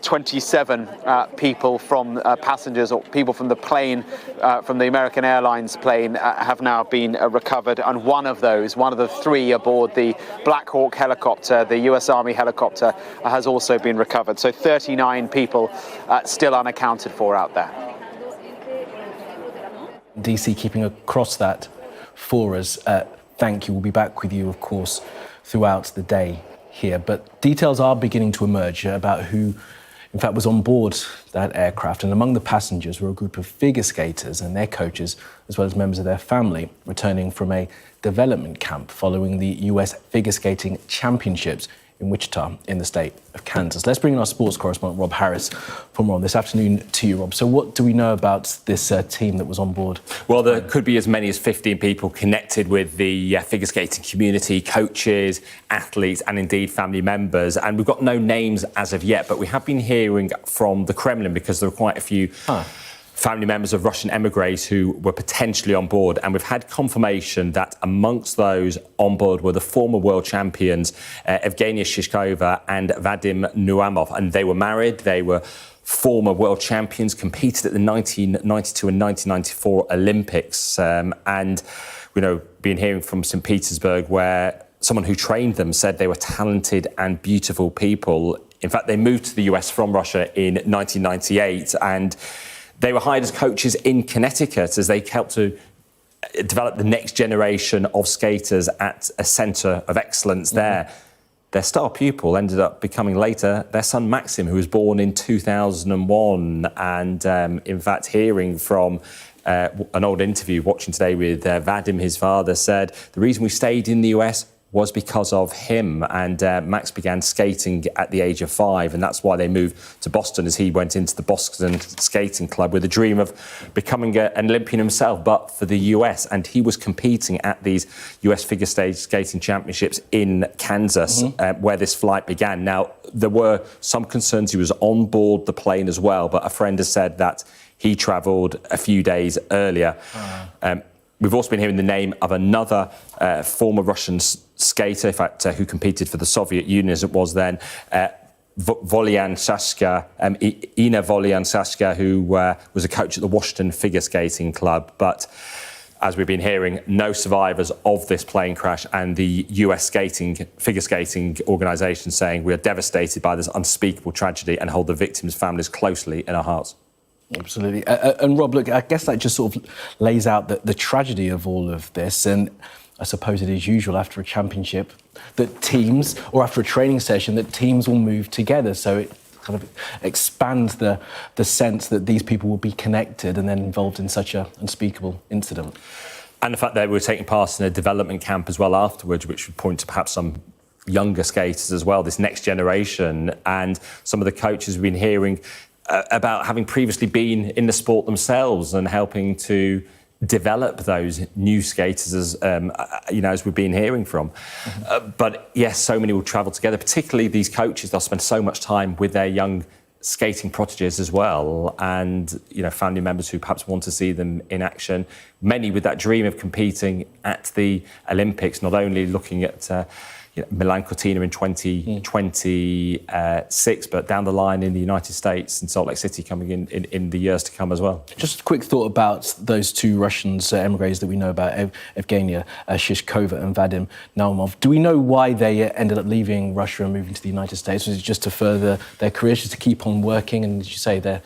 27 people from passengers or people from the plane, from the American Airlines plane, have now been recovered, and one of the three aboard the Black Hawk helicopter, the US Army helicopter, has also been recovered. So 39 people still unaccounted for out there. DC keeping across that for us. Thank you. We'll be back with you, of course, throughout the day here. But details are beginning to emerge about who, in fact, was on board that aircraft. And among the passengers were a group of figure skaters and their coaches, as well as members of their family, returning from a development camp following the US Figure Skating Championships in Wichita in the state of Kansas. Let's bring in our sports correspondent, Rob Harris, for more on this afternoon to you, Rob. So what do we know about this team that was on board? Well, there could be as many as 15 people connected with the figure skating community, coaches, athletes, and indeed family members. And we've got no names as of yet, but we have been hearing from the Kremlin, because there are quite a few family members of Russian emigres who were potentially on board. And we've had confirmation that amongst those on board were the former world champions, Evgenia Shishkova and Vadim Nuamov. And they were married. They were former world champions, competed at the 1992 and 1994 Olympics. And, been hearing from St. Petersburg, where someone who trained them said they were talented and beautiful people. In fact, they moved to the US from Russia in 1998, and they were hired as coaches in Connecticut as they helped to develop the next generation of skaters at a centre of excellence there. Their star pupil ended up becoming later their son Maxim, who was born in 2001. And in fact, hearing from an old interview watching today with Vadim, his father, said the reason we stayed in the US was because of him. And Max began skating at the age of 5, and that's why they moved to Boston, as he went into the Boston Skating Club with a dream of becoming an Olympian himself, but for the US. And he was competing at these US Figure Skating Championships in Kansas, where this flight began. Now, there were some concerns he was on board the plane as well, but a friend has said that he travelled a few days earlier. We've also been hearing the name of another former Russian skater, in fact, who competed for the Soviet Union as it was then, Volyan Sashka, Ina Volyan Sashka, who was a coach at the Washington Figure Skating Club. But as we've been hearing, no survivors of this plane crash, and the US figure skating organisation saying we are devastated by this unspeakable tragedy and hold the victims' families closely in our hearts. Absolutely. And Rob, look, I guess that just sort of lays out the tragedy of all of this. And I suppose it is usual after a championship that teams, or after a training session, that teams will move together. So it kind of expands the sense that these people will be connected and then involved in such an unspeakable incident. And the fact that they were taking part in a development camp as well afterwards, which would point to perhaps some younger skaters as well, this next generation. And some of the coaches we've been hearing about having previously been in the sport themselves and helping to develop those new skaters, as we've been hearing from. But yes, so many will travel together, particularly these coaches. They'll spend so much time with their young skating prodigies as well, and family members who perhaps want to see them in action. Many with that dream of competing at the Olympics, not only looking at Milan Cortina in 2026, but down the line in the United States and Salt Lake City coming in the years to come as well. Just a quick thought about those two Russians, emigres that we know about, Evgenia Shishkova and Vadim Naumov. Do we know why they ended up leaving Russia and moving to the United States? Was it just to further their careers, just to keep on working? And did you say their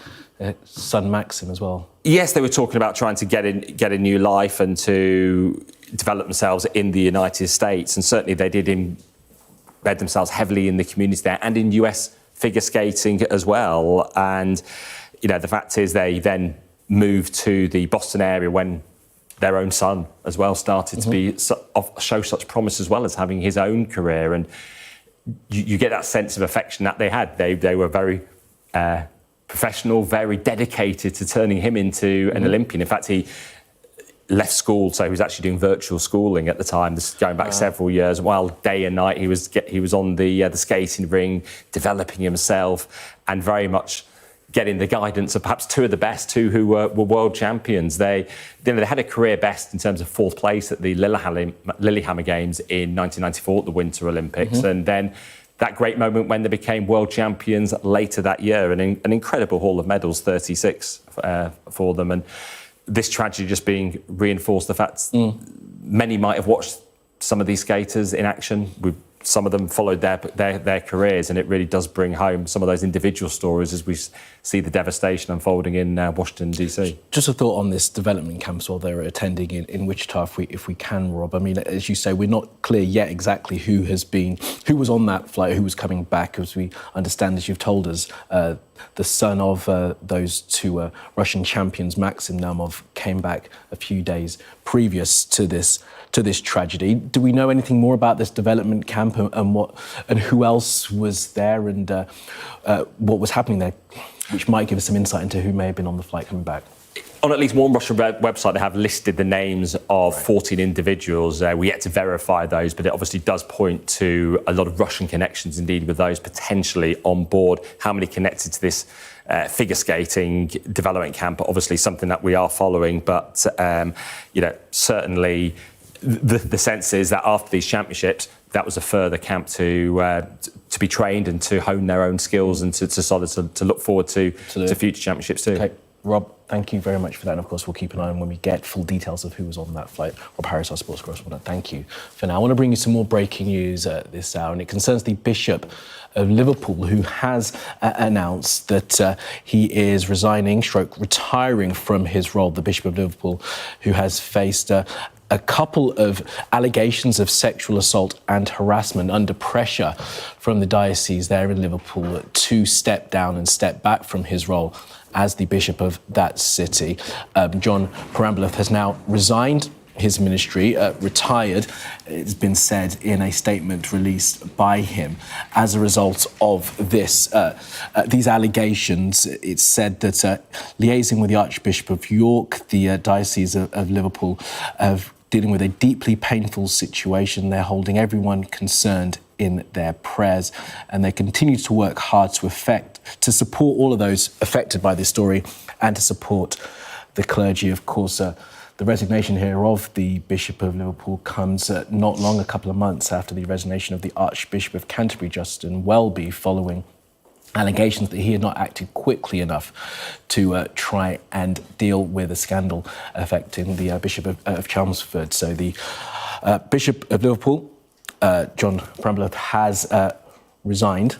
son Maxim as well? Yes, they were talking about trying to get a new life and to develop themselves in the United States, and certainly they did embed themselves heavily in the community there and in US figure skating as well. And the fact is they then moved to the Boston area when their own son as well started to show such promise, as well as having his own career. And you get that sense of affection that they had. They were very professional, very dedicated to turning him into an Olympian. In fact, he left school, so he was actually doing virtual schooling at the time. This is going back several years. While day and night he was on the skating ring, developing himself, and very much getting the guidance of perhaps two of the best, two who were world champions. They had a career best in terms of fourth place at the Lillehammer Games in 1994 at the Winter Olympics, and then that great moment when they became world champions later that year, an incredible haul of medals, 36 for them. And this tragedy just being reinforced the fact many might have watched some of these skaters in action. Some of them followed their careers, and it really does bring home some of those individual stories as we see the devastation unfolding in Washington, D.C. Just a thought on this development camp while they're attending in Wichita, if we can, Rob. I mean, as you say, we're not clear yet exactly who was on that flight, who was coming back. As we understand, as you've told us, the son of those two Russian champions, Maxim Naumov, came back a few days previous to this tragedy. Do we know anything more about this development camp and who else was there and what was happening there, which might give us some insight into who may have been on the flight coming back? On at least one Russian website, they have listed the names of 14 individuals. We're yet to verify those, but it obviously does point to a lot of Russian connections, indeed, with those potentially on board. How many connected to this figure skating development camp? Obviously, something that we are following, but certainly the sense is that after these championships, that was a further camp to be trained and to hone their own skills and to look forward to future championships too. Okay. Rob, thank you very much for that. And of course, we'll keep an eye on when we get full details of who was on that flight. Rob Harris, our sports correspondent, thank you for now. I want to bring you some more breaking news this hour, and it concerns the Bishop of Liverpool, who has announced that he is retiring from his role. The Bishop of Liverpool, who has faced a couple of allegations of sexual assault and harassment under pressure from the diocese there in Liverpool to step down and step back from his role as the bishop of that city. John Perambalith has now resigned his ministry, retired, it's been said in a statement released by him. As a result of these allegations, it's said that liaising with the Archbishop of York, the Diocese of Liverpool, dealing with a deeply painful situation. They're holding everyone concerned in their prayers, and they continue to work hard to support all of those affected by this story and to support the clergy. Of course, the resignation here of the Bishop of Liverpool comes not long, a couple of months after the resignation of the Archbishop of Canterbury, Justin Welby, following allegations that he had not acted quickly enough to try and deal with a scandal affecting the Bishop of Chelmsford. So the Bishop of Liverpool, John Perambalith, has resigned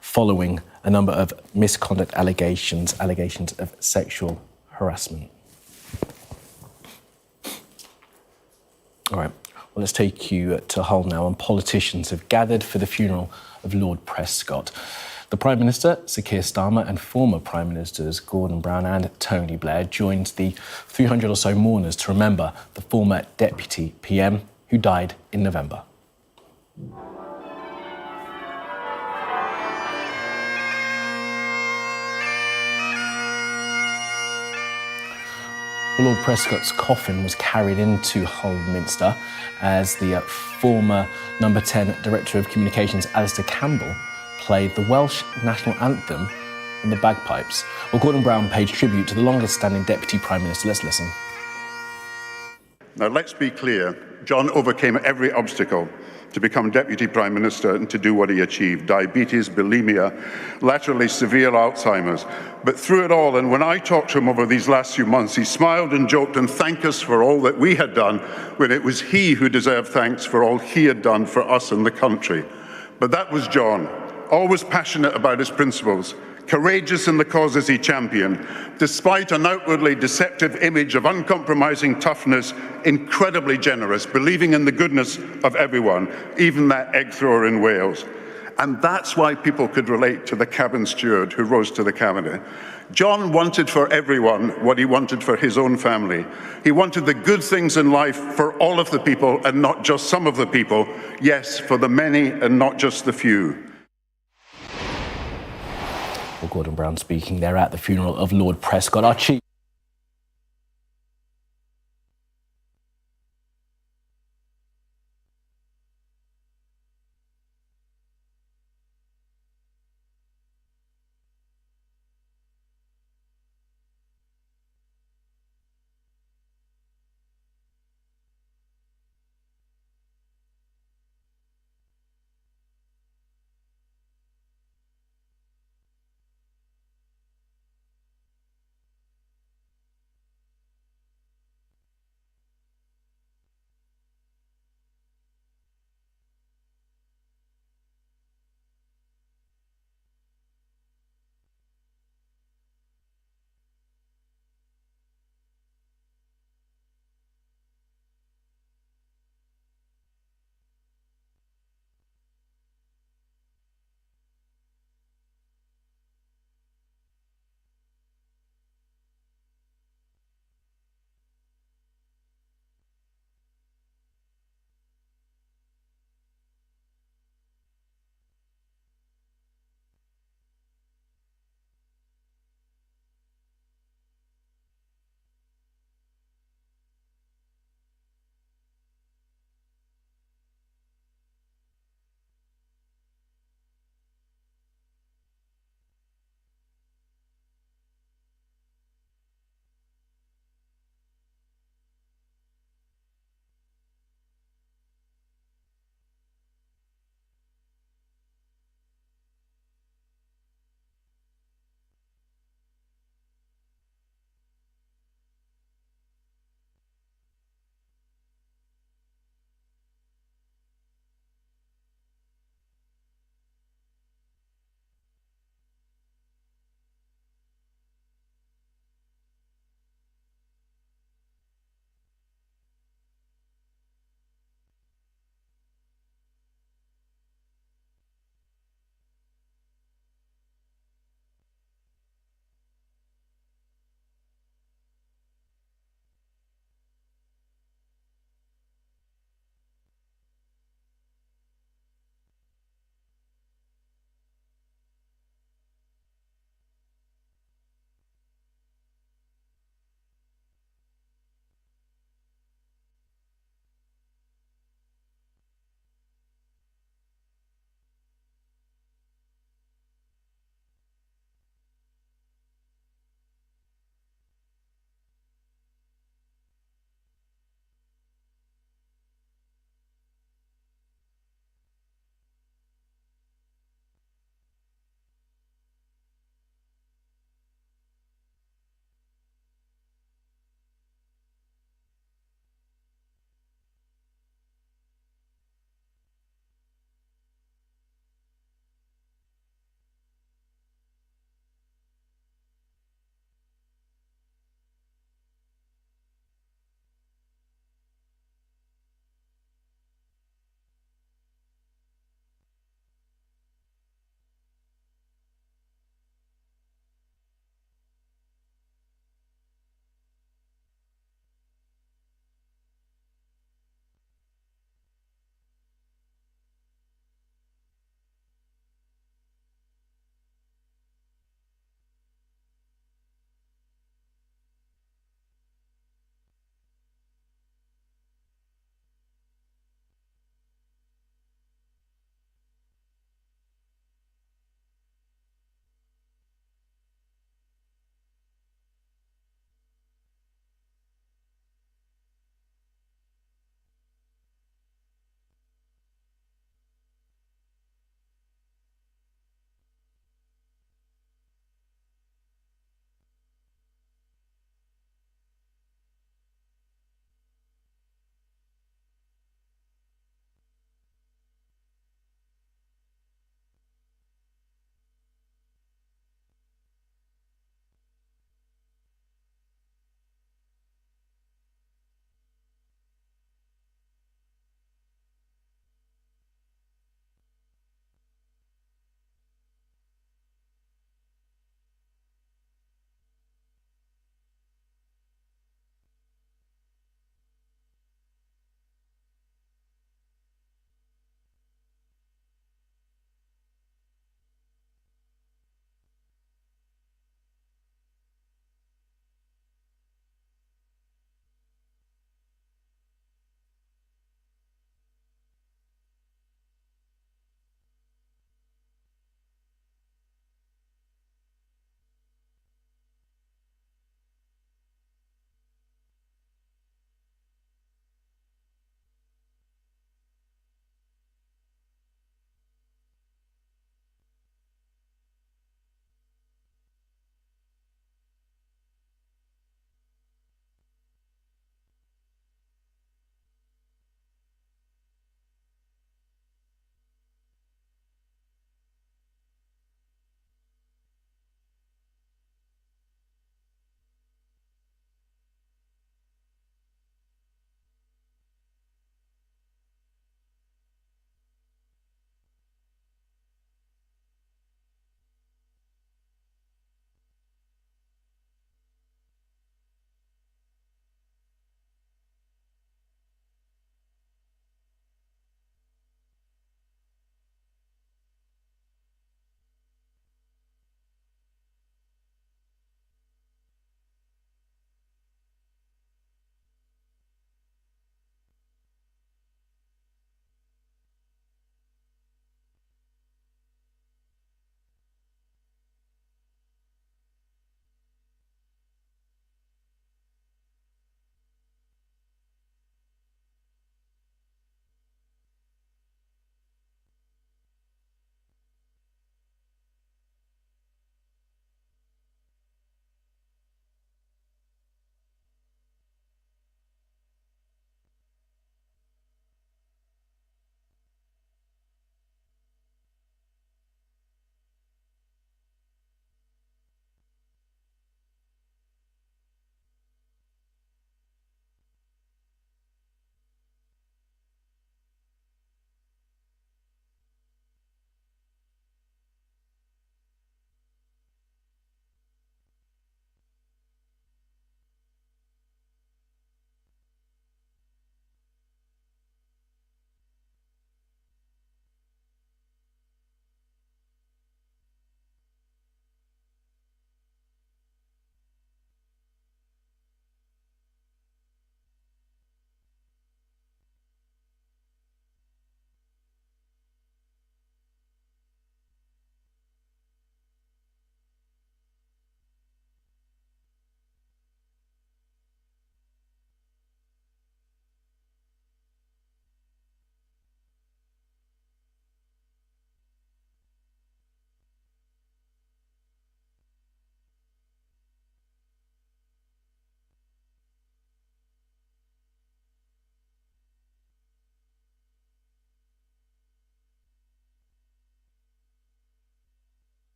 following a number of misconduct allegations of sexual harassment. All right, well, let's take you to Hull now, and politicians have gathered for the funeral of Lord Prescott. The Prime Minister, Sir Keir Starmer, and former Prime Ministers Gordon Brown and Tony Blair joined the 300 or so mourners to remember the former Deputy PM who died in November. Lord Prescott's coffin was carried into Hull Minster as the former number 10 Director of Communications, Alistair Campbell, played the Welsh national anthem and the bagpipes. Well, Gordon Brown paid tribute to the longest-standing Deputy Prime Minister. Let's listen. Now, let's be clear. John overcame every obstacle to become Deputy Prime Minister and to do what he achieved: diabetes, bulimia, laterally severe Alzheimer's. But through it all, and when I talked to him over these last few months, he smiled and joked and thanked us for all that we had done, when it was he who deserved thanks for all he had done for us and the country. But that was John, always passionate about his principles, courageous in the causes he championed. Despite an outwardly deceptive image of uncompromising toughness, incredibly generous, believing in the goodness of everyone, even that egg thrower in Wales. And that's why people could relate to the cabin steward who rose to the cabinet. John wanted for everyone what he wanted for his own family. He wanted the good things in life for all of the people and not just some of the people. Yes, for the many and not just the few. Well, Gordon Brown speaking there at the funeral of Lord Prescott. Our chief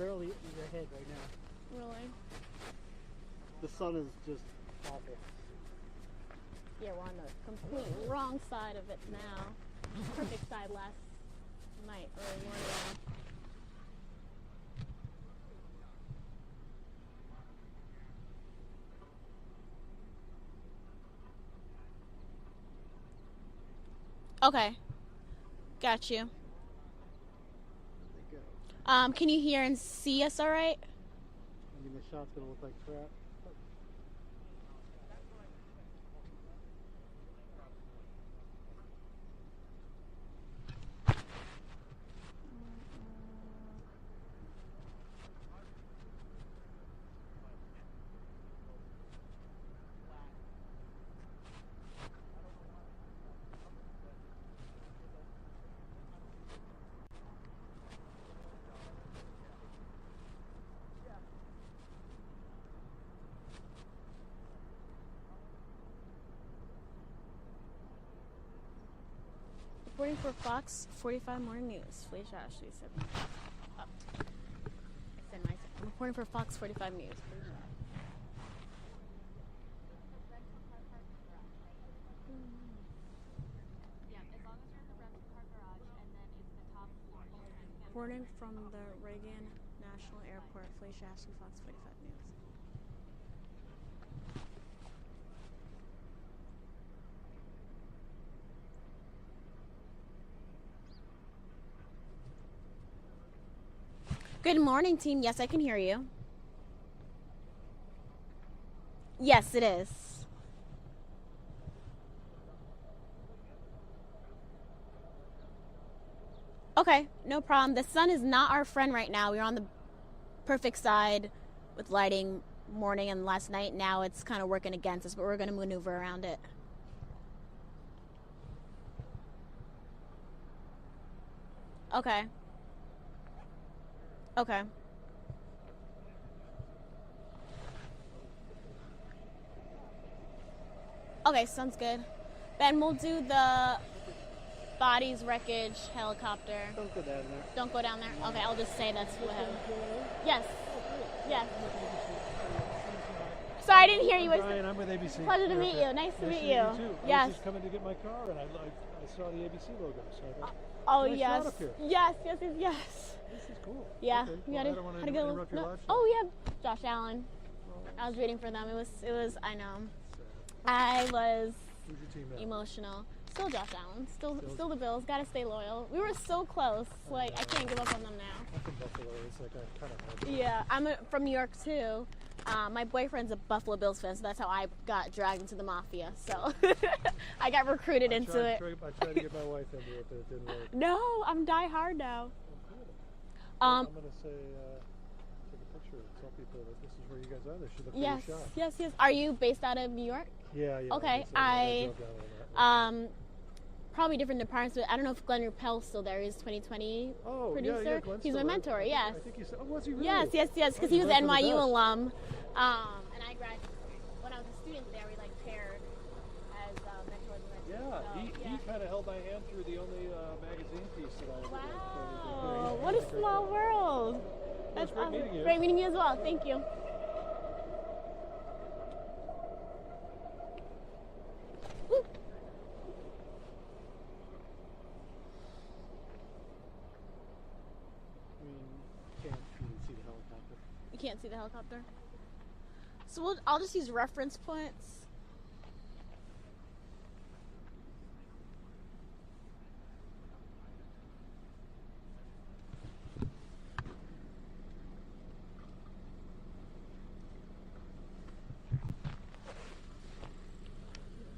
barely in your head right now. Really? The sun is just awful. Yeah, we're on the complete wrong side of it now. Perfect side last night, early morning. Okay. Got you. Can you hear and see us all right? I mean, the shot's gonna look like crap. Reporting for Fox 45 Morning News. Felicia Ashley said. I said myself. I'm reporting for Fox 45 News. Reporting from the Reagan National Airport. Felicia Ashley, Fox 45 News. Good morning, team. Yes, I can hear you. Yes, it is. Okay, no problem. The sun is not our friend right now. We're on the perfect side with lighting morning and last night. Now it's kind of working against us, but we're going to maneuver around it. Okay. Okay. Okay, sounds good. Ben, we'll do the bodies, wreckage, helicopter. Don't go down there. Don't go down there? Okay, I'll just say that's what happened. Yes. Yes. Sorry, I didn't hear you. Brian, I'm with ABC. Pleasure to meet you. Nice to meet you. Too. I Yes. was just coming to get my car, and I saw the ABC logo, so I thought, Oh, nice yes. shot up here. Yes, yes, yes, yes. This is cool. Yeah. Okay. We Well, gotta, I don't want had to to go. interrupt your live show. Oh, yeah. Josh Allen. I was rooting for them. It was, I know. I was Who's your team now? emotional. Still Josh Allen. Still the Bills. Gotta stay loyal. We were so close. Like, I can't give up on them now. I'm from Buffalo. It's like I kind of had Yeah, I'm from New York too. My boyfriend's a Buffalo Bills fan, so that's how I got dragged into the mafia. So I got recruited into it. I tried to get my wife into it, but it didn't work. No, I'm die hard now. I'm going to say, take a picture and tell people that this is where you guys are. They should look for Yes, your shot. yes. Are you based out of New York? Yeah. Okay, I drove down on that. Probably different departments, but I don't know if Glenn Rappel's still there. He's 2020 producer. Yeah, Glenn's He's my still there. mentor. Yes. I think he said, oh, was he really? Yes, because he was an NYU alum, and I graduated when I was a student there. We like paired as mentors and mentors. Yeah, he kind of held my hand through the only magazine piece that I. Wow, what a small world. That's great awesome. meeting you. Great meeting you as well. Thank you. Woo. I mean, can't even see the helicopter. You can't see the helicopter. So I'll just use reference points.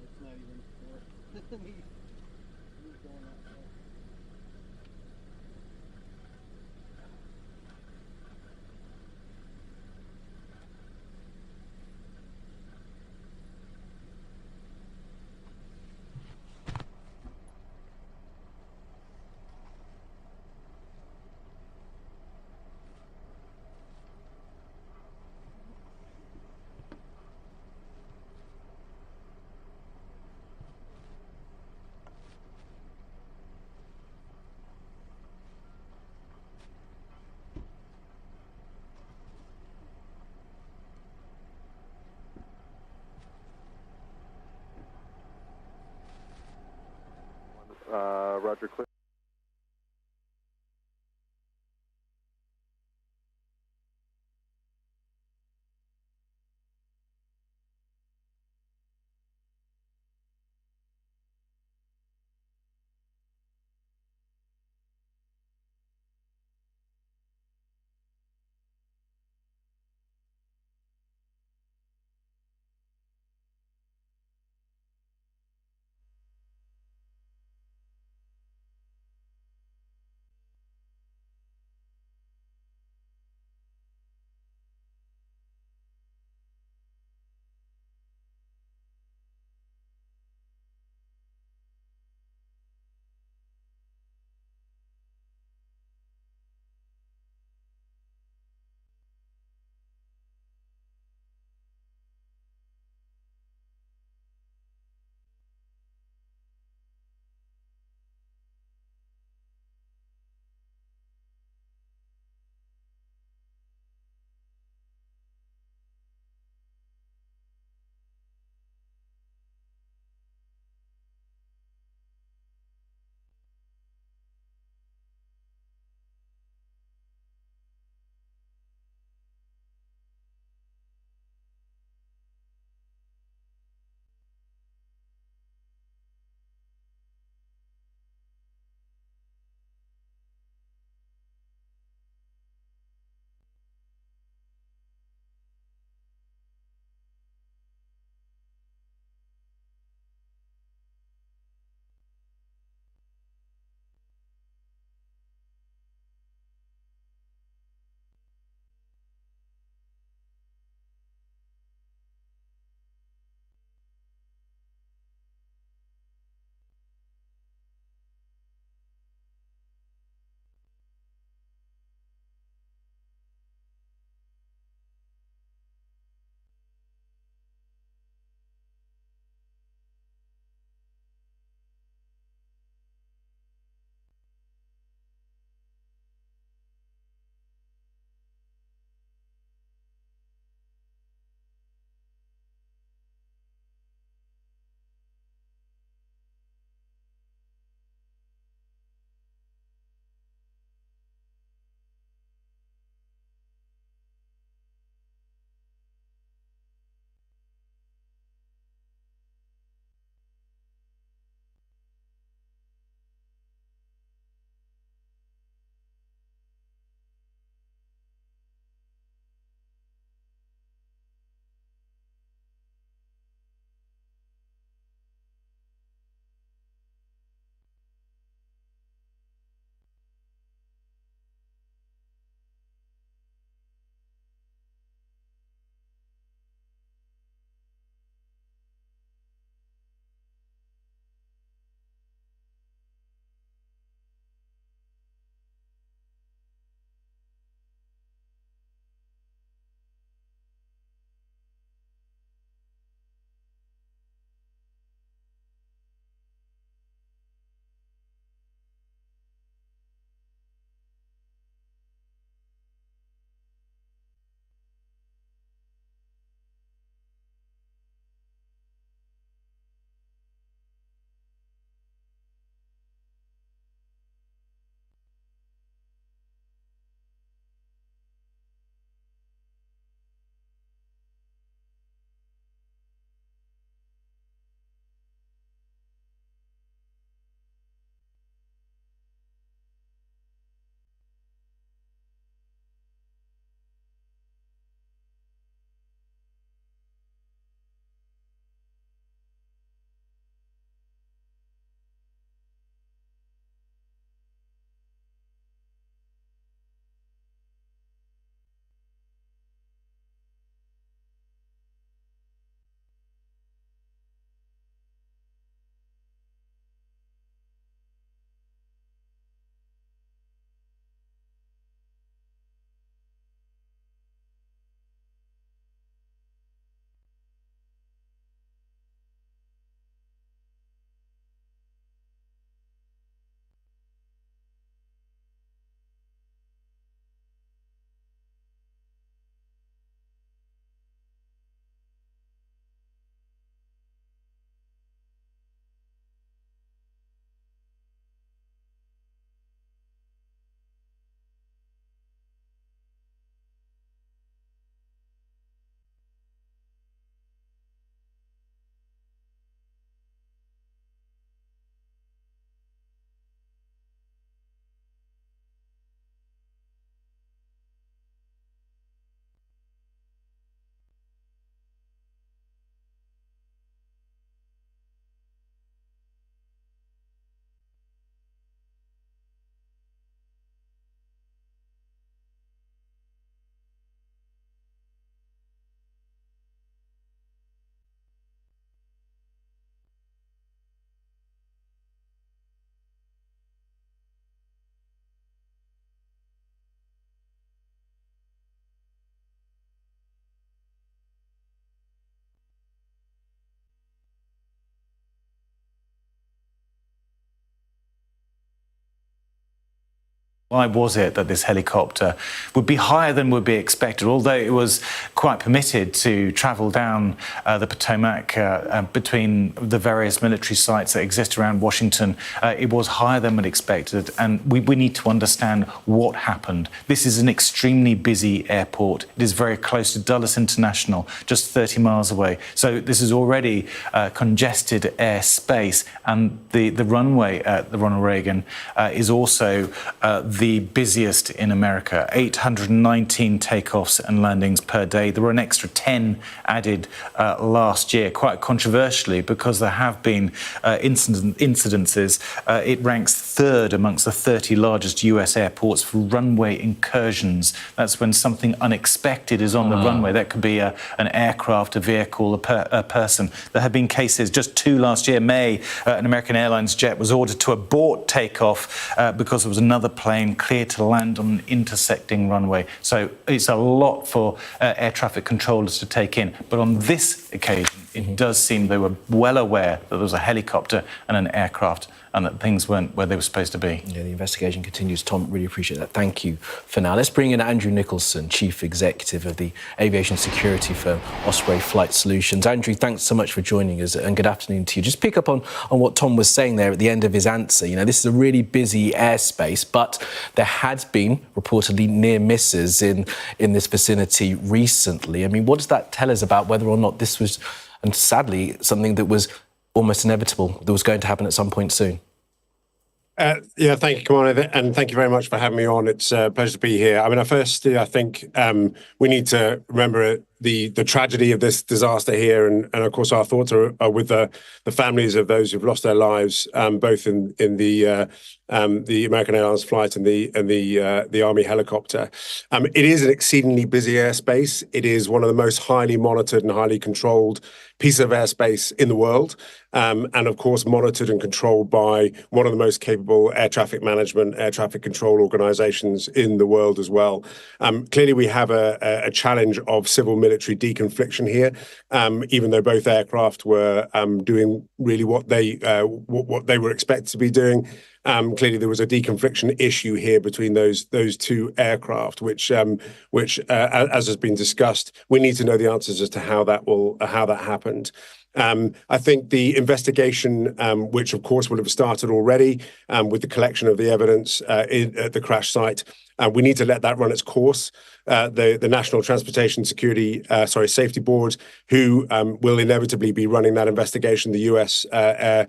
It's not even me. He's going out there. Roger, clear. Why was it that this helicopter would be higher than would be expected? Although it was quite permitted to travel down the Potomac between the various military sites that exist around Washington, it was higher than we'd expected. And we need to understand what happened. This is an extremely busy airport. It is very close to Dulles International, just 30 miles away. So this is already congested airspace. And the runway at the Ronald Reagan is also the busiest in America, 819 takeoffs and landings per day. There were an extra 10 added last year, quite controversially, because there have been incidences. It ranks third amongst the 30 largest US airports for runway incursions. That's when something unexpected is on the runway. That could be an aircraft, a vehicle, a person. There have been cases, just 2 last year. May, an American Airlines jet was ordered to abort takeoff because there was another plane cleared to land on an intersecting runway. So it's a lot for air traffic controllers to take in. But on this occasion, it does seem they were well aware that there was a helicopter and an aircraft and that things weren't where they were supposed to be. Yeah, the investigation continues. Tom, really appreciate that. Thank you for now. Let's bring in Andrew Nicholson, Chief Executive of the aviation security firm Osprey Flight Solutions. Andrew, thanks so much for joining us and good afternoon to you. Just pick up on what Tom was saying there at the end of his answer. You know, this is a really busy airspace, but there had been reportedly near misses in this vicinity recently. I mean, what does that tell us about whether or not this was, and sadly, something that was almost inevitable, that was going to happen at some point soon? Yeah, thank you, Commander, and thank you very much for having me on. It's a pleasure to be here. I mean, firstly, I think we need to remember the tragedy of this disaster here, and of course, our thoughts are with the families of those who've lost their lives, both in the American Airlines flight and the Army helicopter. It is an exceedingly busy airspace. It is one of the most highly monitored and highly controlled piece of airspace in the world, and of course monitored and controlled by one of the most capable air traffic management, air traffic control organizations in the world as well. Clearly, we have a challenge of civil military deconfliction here, even though both aircraft were doing really what they were expected to be doing. Clearly, there was a deconfliction issue here between those two aircraft, which, as has been discussed, we need to know the answers as to how that happened. I think the investigation, which of course would have started already with the collection of the evidence at the crash site, we need to let that run its course. The National Transportation Safety Board, who will inevitably be running that investigation, the US Air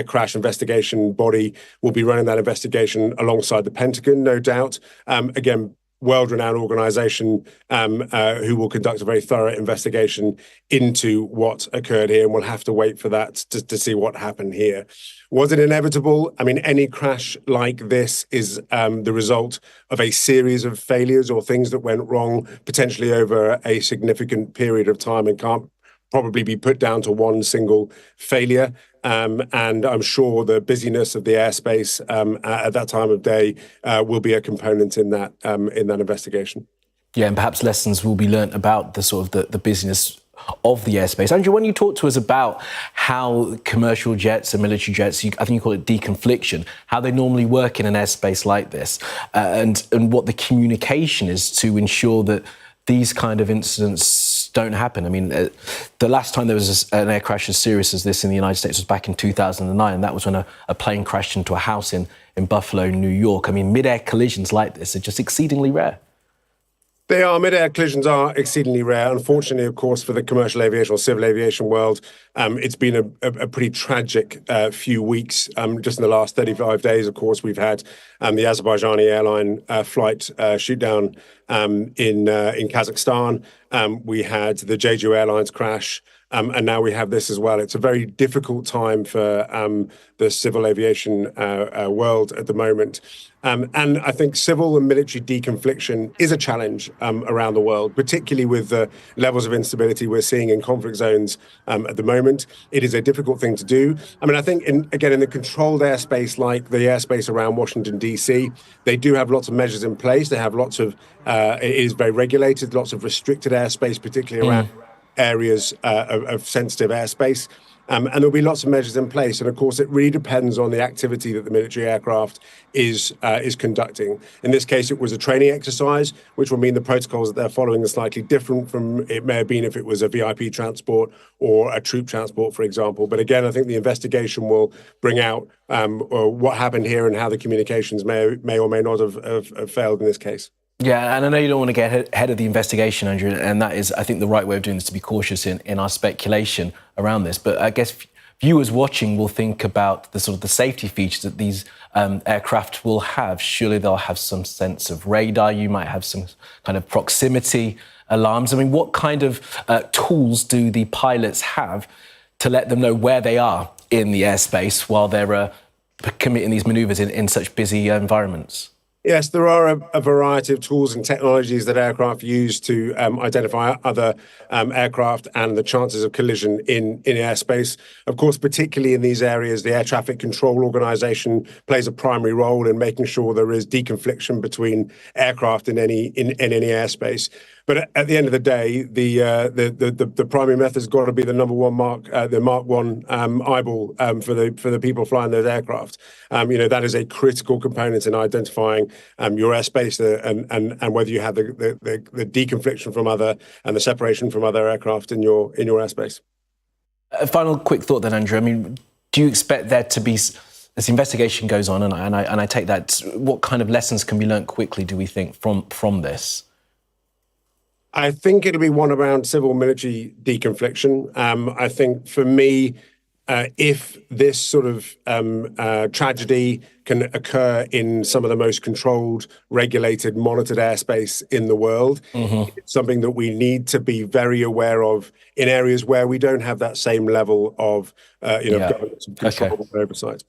Crash Investigation Body, will be running that investigation alongside the Pentagon, no doubt. Again, world-renowned organization who will conduct a very thorough investigation into what occurred here, and we'll have to wait for that to see what happened here. Was it inevitable? I mean, any crash like this is the result of a series of failures or things that went wrong, potentially over a significant period of time, and can't probably be put down to one single failure. And I'm sure the busyness of the airspace at that time of day will be a component in that investigation. Yeah, and perhaps lessons will be learnt about the sort of the business of the airspace. Andrew, when you talk to us about how commercial jets and military jets, I think you call it deconfliction, how they normally work in an airspace like this, and what the communication is to ensure that these kind of incidents don't happen. I mean, the last time there was an air crash as serious as this in the United States was back in 2009, and that was when a plane crashed into a house in Buffalo, New York. I mean, mid-air collisions like this are just exceedingly rare. They are. Mid-air collisions are exceedingly rare. Unfortunately, of course, for the commercial aviation or civil aviation world, it's been a pretty tragic few weeks. Just in the last 35 days, of course, we've had the Azerbaijani airline flight shoot down in Kazakhstan. We had the Jeju Airlines crash. And now we have this as well. It's a very difficult time for the civil aviation world at the moment. And I think civil and military deconfliction is a challenge around the world, particularly with the levels of instability we're seeing in conflict zones at the moment. It is a difficult thing to do. I mean, I think, in the controlled airspace, like the airspace around Washington, D.C., they do have lots of measures in place. They have lots of, it is very regulated, lots of restricted airspace, particularly around areas of sensitive airspace. And there'll be lots of measures in place. And of course, it really depends on the activity that the military aircraft is conducting. In this case, it was a training exercise, which will mean the protocols that they're following are slightly different from it may have been if it was a VIP transport or a troop transport, for example. But again, I think the investigation will bring out what happened here and how the communications may or may not have failed in this case. Yeah, and I know you don't want to get ahead of the investigation, Andrew, and that is, I think, the right way of doing this, to be cautious in our speculation around this. But I guess viewers watching will think about the sort of the safety features that these aircraft will have. Surely they'll have some sense of radar. You might have some kind of proximity alarms. I mean, what kind of tools do the pilots have to let them know where they are in the airspace while they're committing these manoeuvres in such busy environments? Yes, there are a variety of tools and technologies that aircraft use to identify other aircraft and the chances of collision in airspace. Of course, particularly in these areas, the Air Traffic Control Organization plays a primary role in making sure there is deconfliction between aircraft in any airspace. But at the end of the day, the primary method's got to be the number one Mark 1 eyeball for the people flying those aircraft. That is a critical component in identifying your airspace and whether you have the deconfliction from other and the separation from other aircraft in your airspace. A final quick thought then, Andrew. I mean, do you expect there to be, as the investigation goes on, and I take that, what kind of lessons can be learnt quickly, do we think, from this? I think it'll be one around civil-military deconfliction. I think for me, if this sort of tragedy can occur in some of the most controlled, regulated, monitored airspace in the world, it's something that we need to be very aware of in areas where we don't have that same level of governance and control and oversight.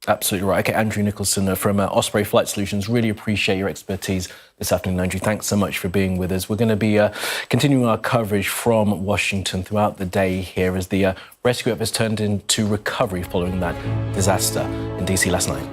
Absolutely right. Okay, Andrew Nicholson from Osprey Flight Solutions. Really appreciate your expertise this afternoon, Andrew. Thanks so much for being with us. We're going to be continuing our coverage from Washington throughout the day here as the rescue efforts turned into recovery following that disaster in DC last night.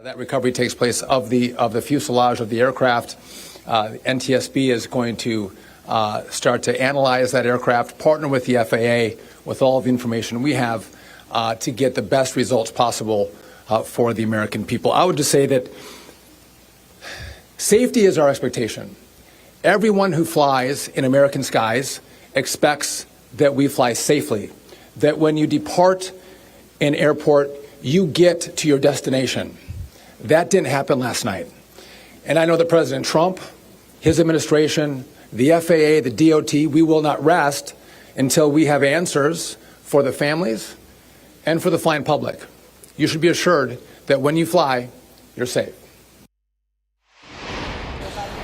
That recovery takes place of the fuselage of the aircraft. NTSB is going to start to analyze that aircraft, partner with the FAA with all of the information we have to get the best results possible for the American people. I would just say that safety is our expectation. Everyone who flies in American skies expects that we fly safely, that when you depart an airport, you get to your destination. That didn't happen last night. And I know that President Trump, his administration, the FAA, the DOT, we will not rest until we have answers for the families and for the flying public. You should be assured that when you fly, you're safe.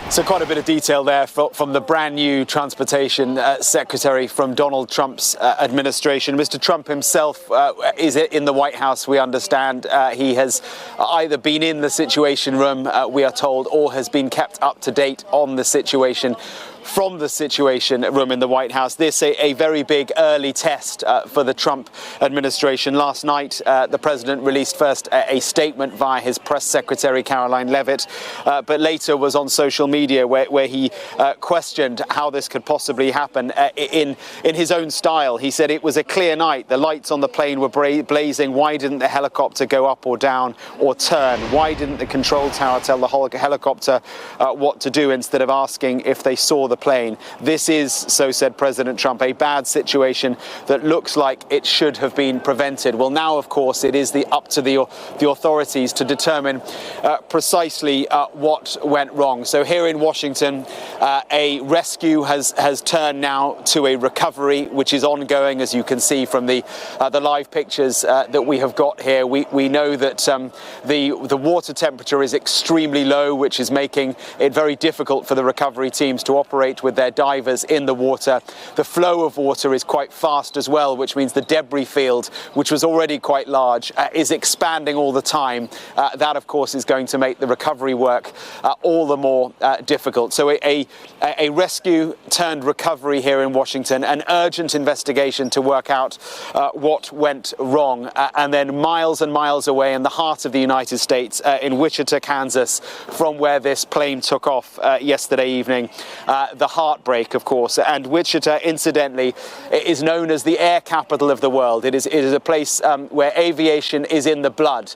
So quite a bit of detail there from the brand new Transportation Secretary from Donald Trump's administration. Mr. Trump himself is in the White House, we understand. He has either been in the Situation Room, we are told, or has been kept up to date on the situation from the Situation Room in the White House. This a very big early test for the Trump administration. Last night, the president released first a statement via his press secretary, Caroline Leavitt, but later was on social media where he questioned how this could possibly happen in his own style. He said it was a clear night. The lights on the plane were blazing. Why didn't the helicopter go up or down or turn? Why didn't the control tower tell the whole helicopter what to do instead of asking if they saw the plane? This is, so said President Trump, a bad situation that looks like it should have been prevented. Well, now, of course, it is up to the authorities to determine precisely what went wrong. So here in Washington, a rescue has turned now to a recovery, which is ongoing, as you can see from the live pictures that we have got here. We know that the water temperature is extremely low, which is making it very difficult for the recovery teams to operate with their divers in the water. The flow of water is quite fast as well, which means the debris field, which was already quite large, is expanding all the time. That, of course, is going to make the recovery work all the more difficult. So a rescue turned recovery here in Washington, an urgent investigation to work out what went wrong. And then miles and miles away in the heart of the United States, in Wichita, Kansas, from where this plane took off yesterday evening, the heartbreak, of course. And Wichita, incidentally, is known as the air capital of the world. It is a place where aviation is in the blood,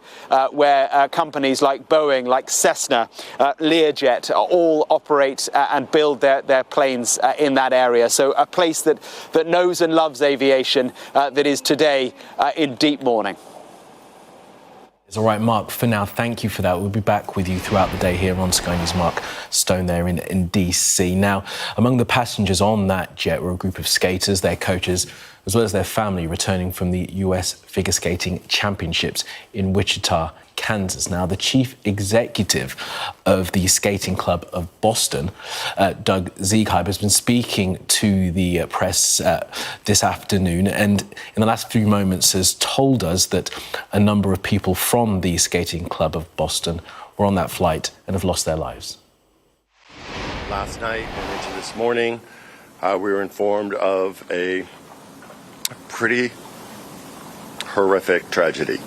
where companies like Boeing, like Cessna, Learjet all operate and build their planes in that area. So a place that knows and loves aviation that is today in deep mourning. It's all right, Mark, for now, thank you for that. We'll be back with you throughout the day here on Sky News. Mark Stone there in DC. Now, among the passengers on that jet were a group of skaters, their coaches, as well as their family returning from the US Figure Skating Championships in Wichita, Kansas. Now, the chief executive of the Skating Club of Boston, Doug Ziegheib, has been speaking to the press this afternoon, and in the last few moments has told us that a number of people from the Skating Club of Boston were on that flight and have lost their lives. Last night and into this morning, we were informed of a pretty horrific tragedy.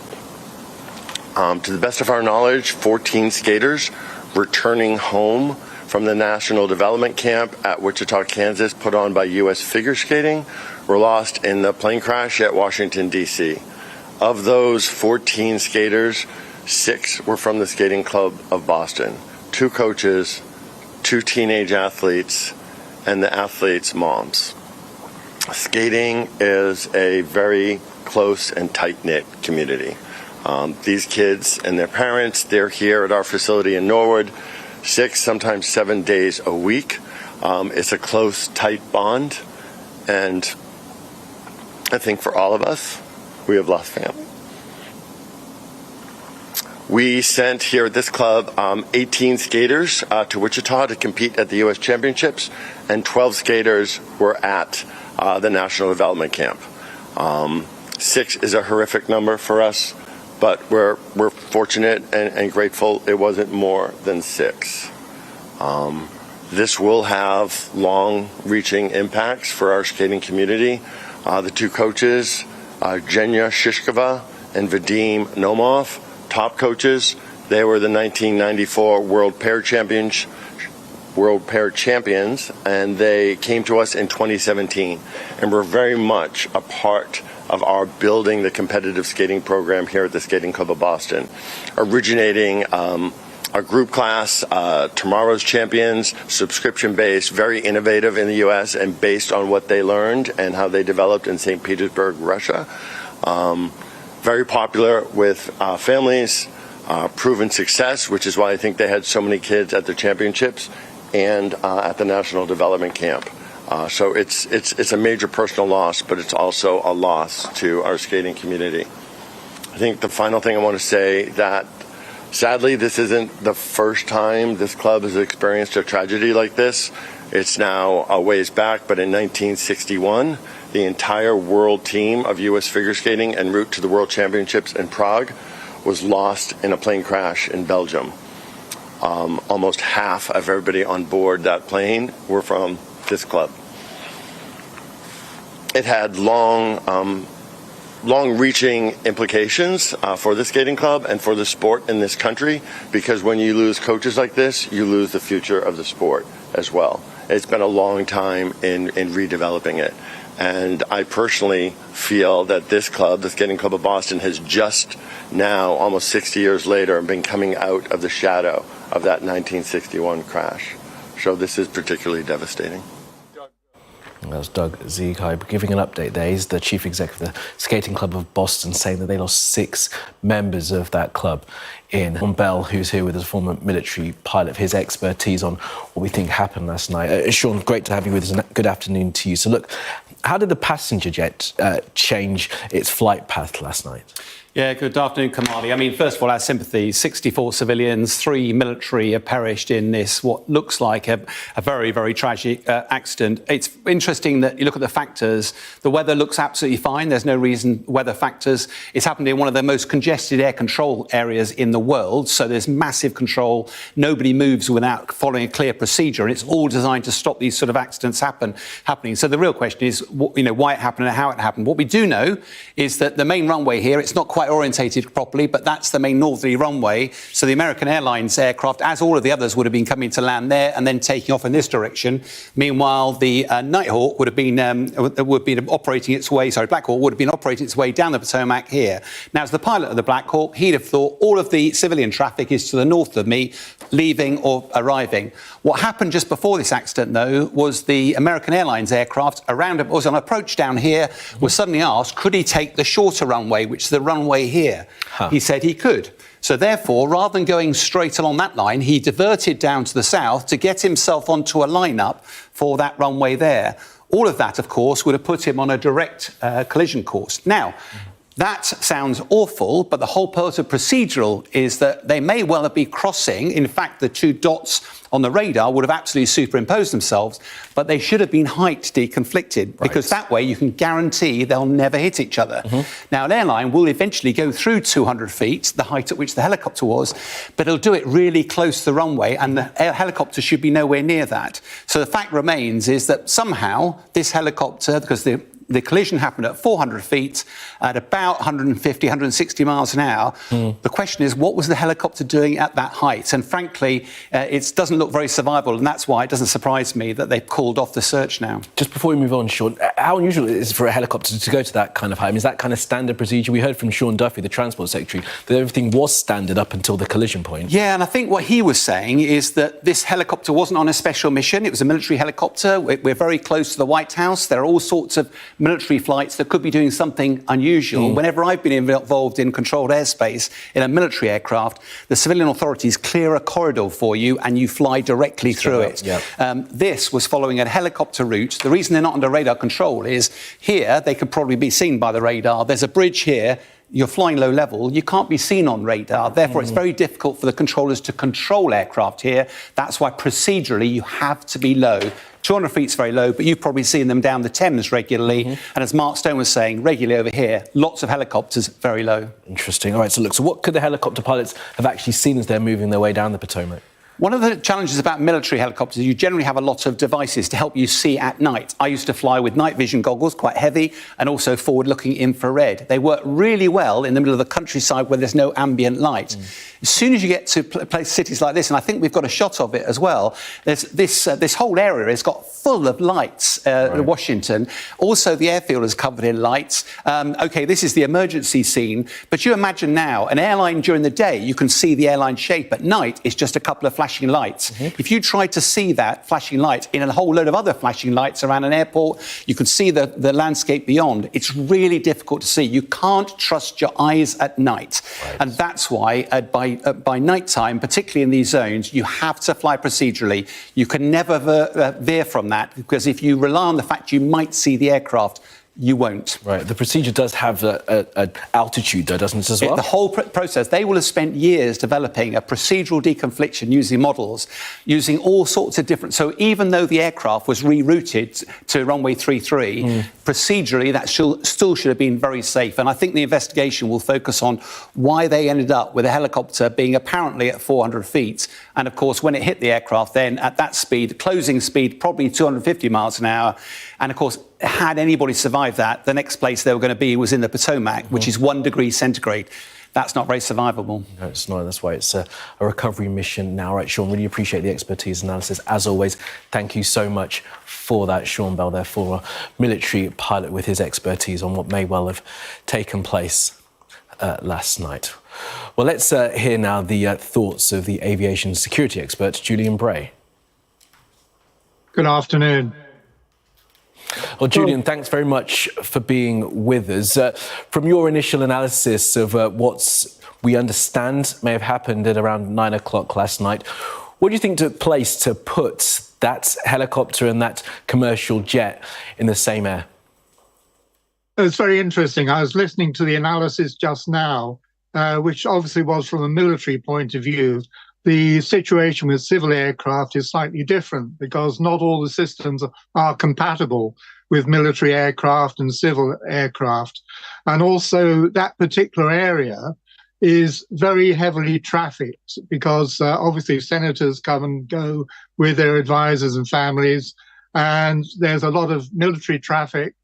To the best of our knowledge, 14 skaters returning home from the National Development Camp at Wichita, Kansas, put on by U.S. Figure Skating, were lost in the plane crash at Washington, D.C. Of those 14 skaters, 6 were from the Skating Club of Boston, 2 coaches, 2 teenage athletes, and the athletes' moms. Skating is a very close and tight-knit community. These kids and their parents, they're here at our facility in Norwood 6, sometimes 7 days a week. It's a close, tight bond, and I think for all of us, we have lost family. We sent here at this club 18 skaters to Wichita to compete at the U.S. Championships, and 12 skaters were at the National Development Camp. 6 is a horrific number for us, but we're fortunate and grateful it wasn't more than 6. This will have long-reaching impacts for our skating community. The 2 coaches, Zhenya Shishkova and Vadim Nomov, top coaches, They were the 1994 World Pair Champions, and they came to us in 2017, and were very much a part of our building the competitive skating program here at the Skating Club of Boston, originating our group class, Tomorrow's Champions, subscription-based, very innovative in the U.S. and based on what they learned and how they developed in St. Petersburg, Russia. Very popular with families, proven success, which is why I think they had so many kids at the championships and at the National Development Camp. So it's a major personal loss, but it's also a loss to our skating community. I think the final thing I want to say that sadly, this isn't the first time this club has experienced a tragedy like this. It's now a ways back, but in 1961, the entire world team of U.S. figure skating en route to the World Championships in Prague was lost in a plane crash in Belgium. Almost half of everybody on board that plane were from this club. It had long-reaching implications for the skating club and for the sport in this country, because when you lose coaches like this, you lose the future of the sport as well. It's been a long time in redeveloping it. And I personally feel that this club, the Skating Club of Boston, has just now, almost 60 years later, been coming out of the shadow of that 1961 crash. So this is particularly devastating. That's Doug Ziegheib giving an update there. He's the chief executive of the Skating Club of Boston, saying that they lost 6 members of that club in. Sean Bell, who's here with us, former military pilot, his expertise on what we think happened last night. Sean, great to have you with us, and good afternoon to you. So look, how did the passenger jet change its flight path last night? Yeah, good afternoon, Kamali. I mean, first of all, our sympathy. 64 civilians, 3 military have perished in this, what looks like a very, very tragic accident. It's interesting that you look at the factors. The weather looks absolutely fine. There's no reason weather factors. It's happened in one of the most congested air control areas in the world. So there's massive control. Nobody moves without following a clear procedure. And it's all designed to stop these sort of accidents happening. So the real question is, why it happened and how it happened. What we do know is that the main runway here, it's not quite orientated properly, but that's the main northerly runway. So the American Airlines aircraft, as all of the others, would have been coming to land there and then taking off in this direction. Meanwhile, the Nighthawk would have been operating its way. Sorry, Black Hawk would have been operating its way down the Potomac here. Now, as the pilot of the Black Hawk, he'd have thought all of the civilian traffic is to the north of me, leaving or arriving. What happened just before this accident, though, was the American Airlines aircraft was on approach down here, was suddenly asked, could he take the shorter runway, which is the runway here? He said he could. So therefore, rather than going straight along that line, he diverted down to the south to get himself onto a lineup for that runway there. All of that, of course, would have put him on a direct collision course. Now, that sounds awful, but the whole purpose of procedural is that they may well be crossing. In fact, the 2 dots on the radar would have absolutely superimposed themselves, but they should have been height deconflicted, because that way you can guarantee they'll never hit each other. Now, an airline will eventually go through 200 feet, the height at which the helicopter was, but it'll do it really close to the runway, and the helicopter should be nowhere near that. So the fact remains is that somehow this helicopter, because the collision happened at 400 feet at about 150, 160 miles an hour. The question is, what was the helicopter doing at that height? And frankly, it doesn't look very survivable, and that's why it doesn't surprise me that they've called off the search now. Just before we move on, Sean, how unusual is it for a helicopter to go to that kind of height? I mean, is that kind of standard procedure? We heard from Sean Duffy, the Transport Secretary, that everything was standard up until the collision point. Yeah, and I think what he was saying is that this helicopter wasn't on a special mission. It was a military helicopter. We're very close to the White House. There are all sorts of military flights that could be doing something unusual. Whenever I've been involved in controlled airspace in a military aircraft, the civilian authorities clear a corridor for you and you fly directly through it. This was following a helicopter route. The reason they're not under radar control is here they could probably be seen by the radar. There's a bridge here. You're flying low level, you can't be seen on radar. Therefore, it's very difficult for the controllers to control aircraft here. That's why procedurally you have to be low. 200 feet is very low, but you've probably seen them down the Thames regularly. And as Mark Stone was saying, regularly over here, lots of helicopters, very low. Interesting. All right, so look, so what could the helicopter pilots have actually seen as they're moving their way down the Potomac? One of the challenges about military helicopters, you generally have a lot of devices to help you see at night. I used to fly with night vision goggles, quite heavy, and also forward-looking infrared. They work really well in the middle of the countryside where there's no ambient light. As soon as you get to cities like this, and I think we've got a shot of it as well, there's this whole area has got full of lights, Washington. Also, the airfield is covered in lights. OK, this is the emergency scene, but you imagine now, an airline during the day, you can see the airline shape. At night, it's just a couple of flashing lights. If you try to see that flashing light in a whole load of other flashing lights around an airport, you can see the landscape beyond. It's really difficult to see. You can't trust your eyes at night. And that's why by night time, particularly in these zones, you have to fly procedurally. You can never veer from that, because if you rely on the fact you might see the aircraft, you won't. Right. The procedure does have an altitude, though, doesn't it, as well? The whole process, they will have spent years developing a procedural deconfliction using models, using all sorts of different... So even though the aircraft was rerouted to runway 33, procedurally, that still should have been very safe. And I think the investigation will focus on why they ended up with a helicopter being apparently at 400 feet. And, of course, when it hit the aircraft, then at that speed, closing speed, probably 250 miles an hour. And, of course, had anybody survived that, the next place they were going to be was in the Potomac, which is 1 degree centigrade. That's not very survivable. No, it's not. That's why it's a recovery mission now. All right, Sean, really appreciate the expertise analysis. As always, thank you so much for that. Sean Bell there, former military pilot, with his expertise on what may well have taken place last night. Well, let's hear now the thoughts of the aviation security expert, Julian Bray. Good afternoon. Well, Julian, thanks very much for being with us. From your initial analysis of what we understand may have happened at around 9 o'clock last night, what do you think took place to put that helicopter and that commercial jet in the same air? It's very interesting. I was listening to the analysis just now, which obviously was from a military point of view. The situation with civil aircraft is slightly different because not all the systems are compatible with military aircraft and civil aircraft. And also that particular area is very heavily trafficked because obviously senators come and go with their advisors and families. And there's a lot of military traffic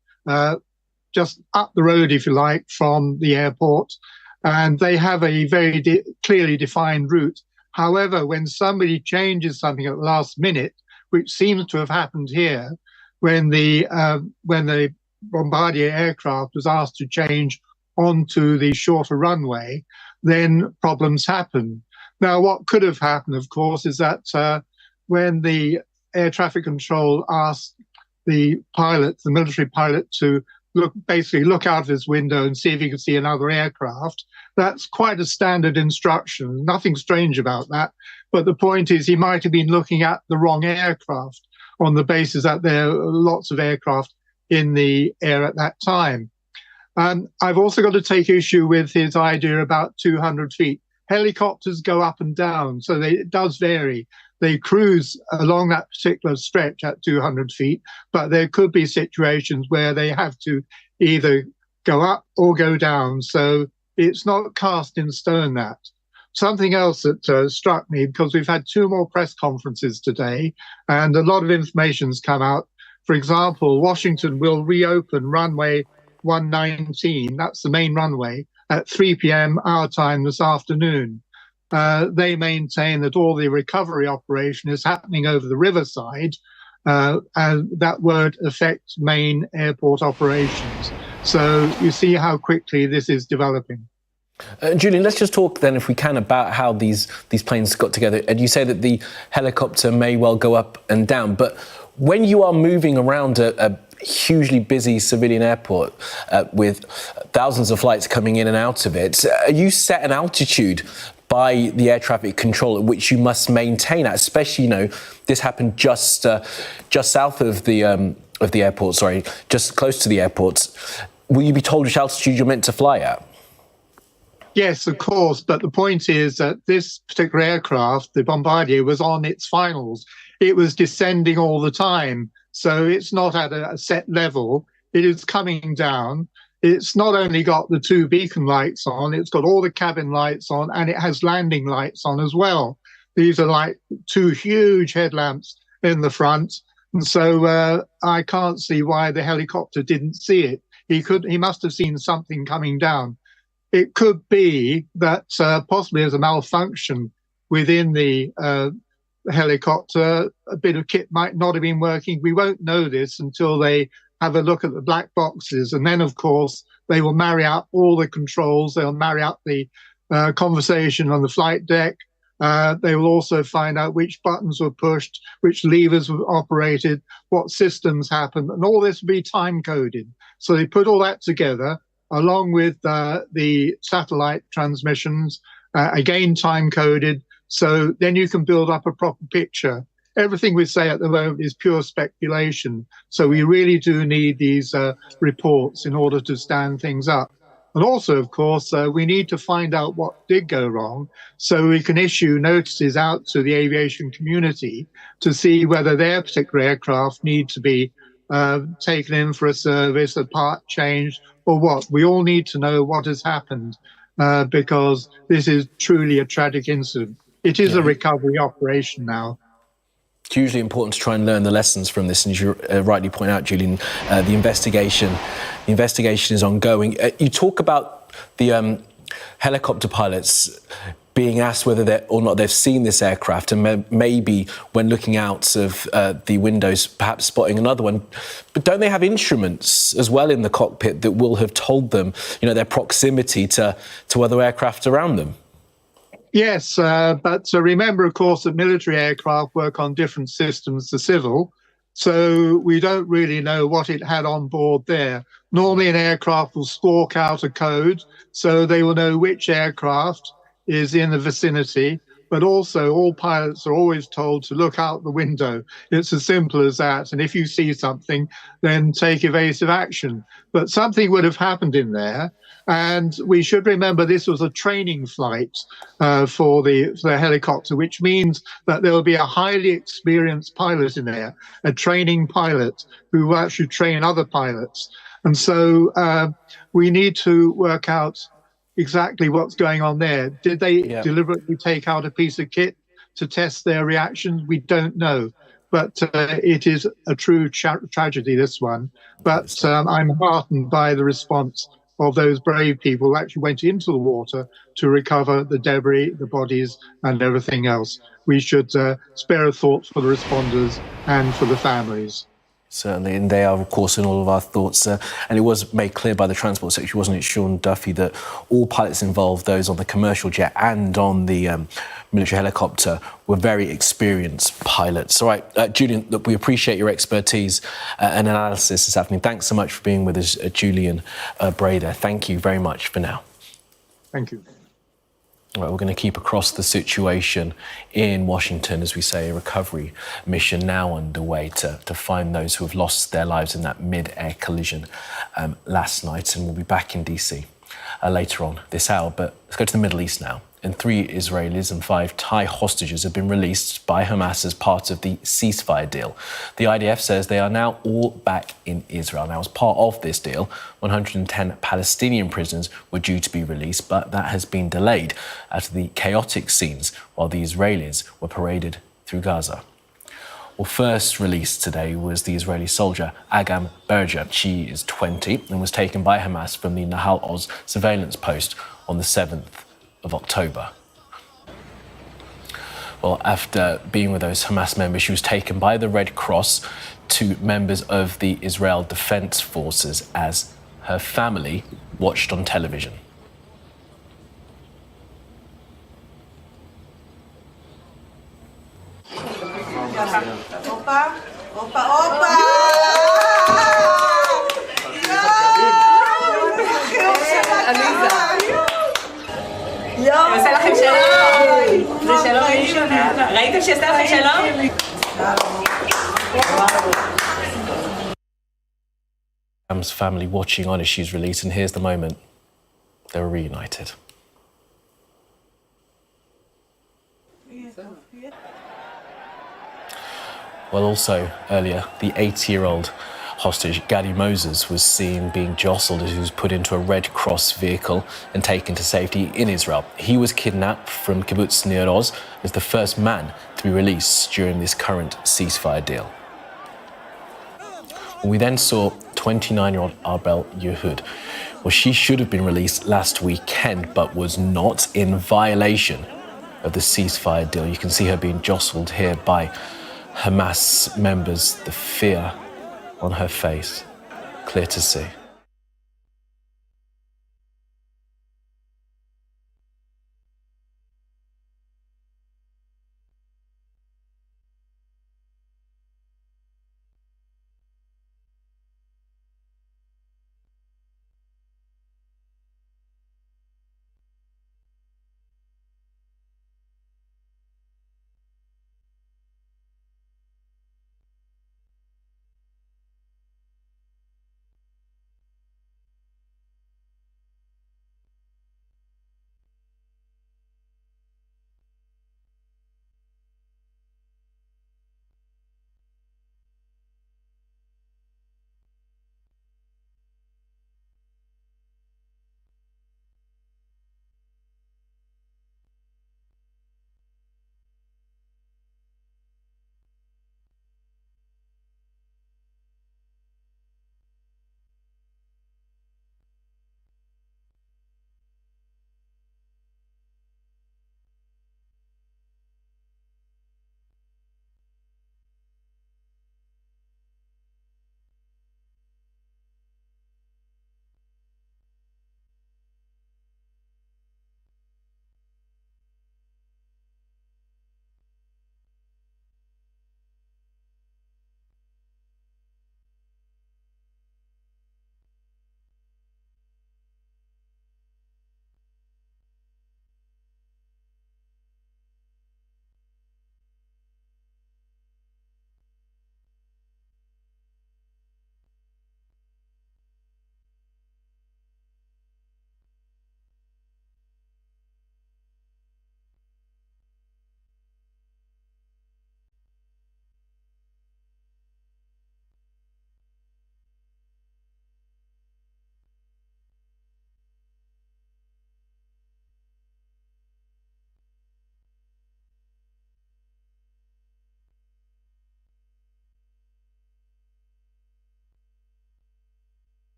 just up the road, if you like, from the airport. And they have a very clearly defined route. However, when somebody changes something at the last minute, which seems to have happened here, when the Bombardier aircraft was asked to change onto the shorter runway, then problems happen. Now, what could have happened, of course, is that when the air traffic control asked the pilot, the military pilot, to look out of his window and see if he could see another aircraft. That's quite a standard instruction. Nothing strange about that. But the point is he might have been looking at the wrong aircraft on the basis that there are lots of aircraft in the air at that time. I've also got to take issue with his idea about 200 feet. Helicopters go up and down, so it does vary. They cruise along that particular stretch at 200 feet, but there could be situations where they have to either go up or go down. So it's not cast in stone, that. Something else that struck me, because we've had 2 more press conferences today, and a lot of information's come out. For example, Washington will reopen runway 119, that's the main runway, at 3 p.m. our time this afternoon. They maintain that all the recovery operation is happening over the riverside, and that won't affect main airport operations. So you see how quickly this is developing. Julian, let's just talk then, if we can, about how these planes got together. And you say that the helicopter may well go up and down, but when you are moving around a hugely busy civilian airport with thousands of flights coming in and out of it, are you set an altitude by the air traffic control at which you must maintain at? Especially, this happened just south of the airport, just close to the airports. Will you be told which altitude you're meant to fly at? Yes, of course. But the point is that this particular aircraft, the Bombardier, was on its finals. It was descending all the time. So it's not at a set level. It is coming down. It's not only got the 2 beacon lights on, it's got all the cabin lights on, and it has landing lights on as well. These are like two huge headlamps in the front. And so I can't see why the helicopter didn't see it. He must have seen something coming down. It could be that possibly there's a malfunction within the helicopter. A bit of kit might not have been working. We won't know this until they have a look at the black boxes. And then, of course, they will marry up all the controls. They'll marry up the conversation on the flight deck. They will also find out which buttons were pushed, which levers were operated, what systems happened, and all this will be time-coded. So they put all that together, along with the satellite transmissions, again time-coded, so then you can build up a proper picture. Everything we say at the moment is pure speculation, so we really do need these reports in order to stand things up. And also, of course, we need to find out what did go wrong so we can issue notices out to the aviation community to see whether their particular aircraft need to be taken in for a service, a part changed, or what. We all need to know what has happened because this is truly a tragic incident. It is a recovery operation now. It's hugely important to try and learn the lessons from this, and as you rightly point out, Julian, the investigation is ongoing. You talk about the helicopter pilots being asked whether or not they've seen this aircraft, and maybe when looking out of the windows, perhaps spotting another one. But don't they have instruments as well in the cockpit that will have told them, their proximity to other aircraft around them? Yes, but remember, of course, that military aircraft work on different systems to civil, so we don't really know what it had on board there. Normally, an aircraft will stalk out a code, so they will know which aircraft is in the vicinity, but also all pilots are always told to look out the window. It's as simple as that, and if you see something, then take evasive action. But something would have happened in there, and we should remember this was a training flight for the helicopter, which means that there will be a highly experienced pilot in there, a training pilot who will actually train other pilots. And so we need to work out exactly what's going on there. Did they deliberately take out a piece of kit to test their reactions? We don't know. But it is a true tragedy, this one. But I'm heartened by the response of those brave people who actually went into the water to recover the debris, the bodies, and everything else. We should spare a thought for the responders and for the families. Certainly, and they are, of course, in all of our thoughts. And it was made clear by the Transport Secretary, wasn't it, Sean Duffy, that all pilots involved, those on the commercial jet and on the military helicopter, were very experienced pilots. All right, Julian, look, we appreciate your expertise and analysis this afternoon. Thanks so much for being with us, Julian Brader. Thank you very much for now. Thank you. All right, we're going to keep across the situation in Washington, as we say, a recovery mission now underway to find those who have lost their lives in that mid-air collision last night. And we'll be back in DC later on this hour. But let's go to the Middle East now. And 3 Israelis and 5 Thai hostages have been released by Hamas as part of the ceasefire deal. The IDF says they are now all back in Israel. Now, as part of this deal, 110 Palestinian prisoners were due to be released, but that has been delayed out of the chaotic scenes while the Israelis were paraded through Gaza. Well, first released today was the Israeli soldier Agam Berger. She is 20 and was taken by Hamas from the Nahal Oz surveillance post on the 7th of October. Well, after being with those Hamas members, she was taken by the Red Cross to members of the Israel Defense Forces as her family watched on television. Opa, opa, opa! עושה לכם שלום. זה שלום ראשון. ראיתם שעשתה לכם שלום? Am's family watching on as she's released, and here's the moment. They were reunited. Well, also earlier, the 80-year-old hostage, Gadi Moses, was seen being jostled as he was put into a Red Cross vehicle and taken to safety in Israel. He was kidnapped from Kibbutz Nir Oz as the first man to be released during this current ceasefire deal. We then saw 29-year-old Arbel Yehud. Well, she should have been released last weekend, but was not, in violation of the ceasefire deal. You can see her being jostled here by Hamas members, the fear on her face, clear to see.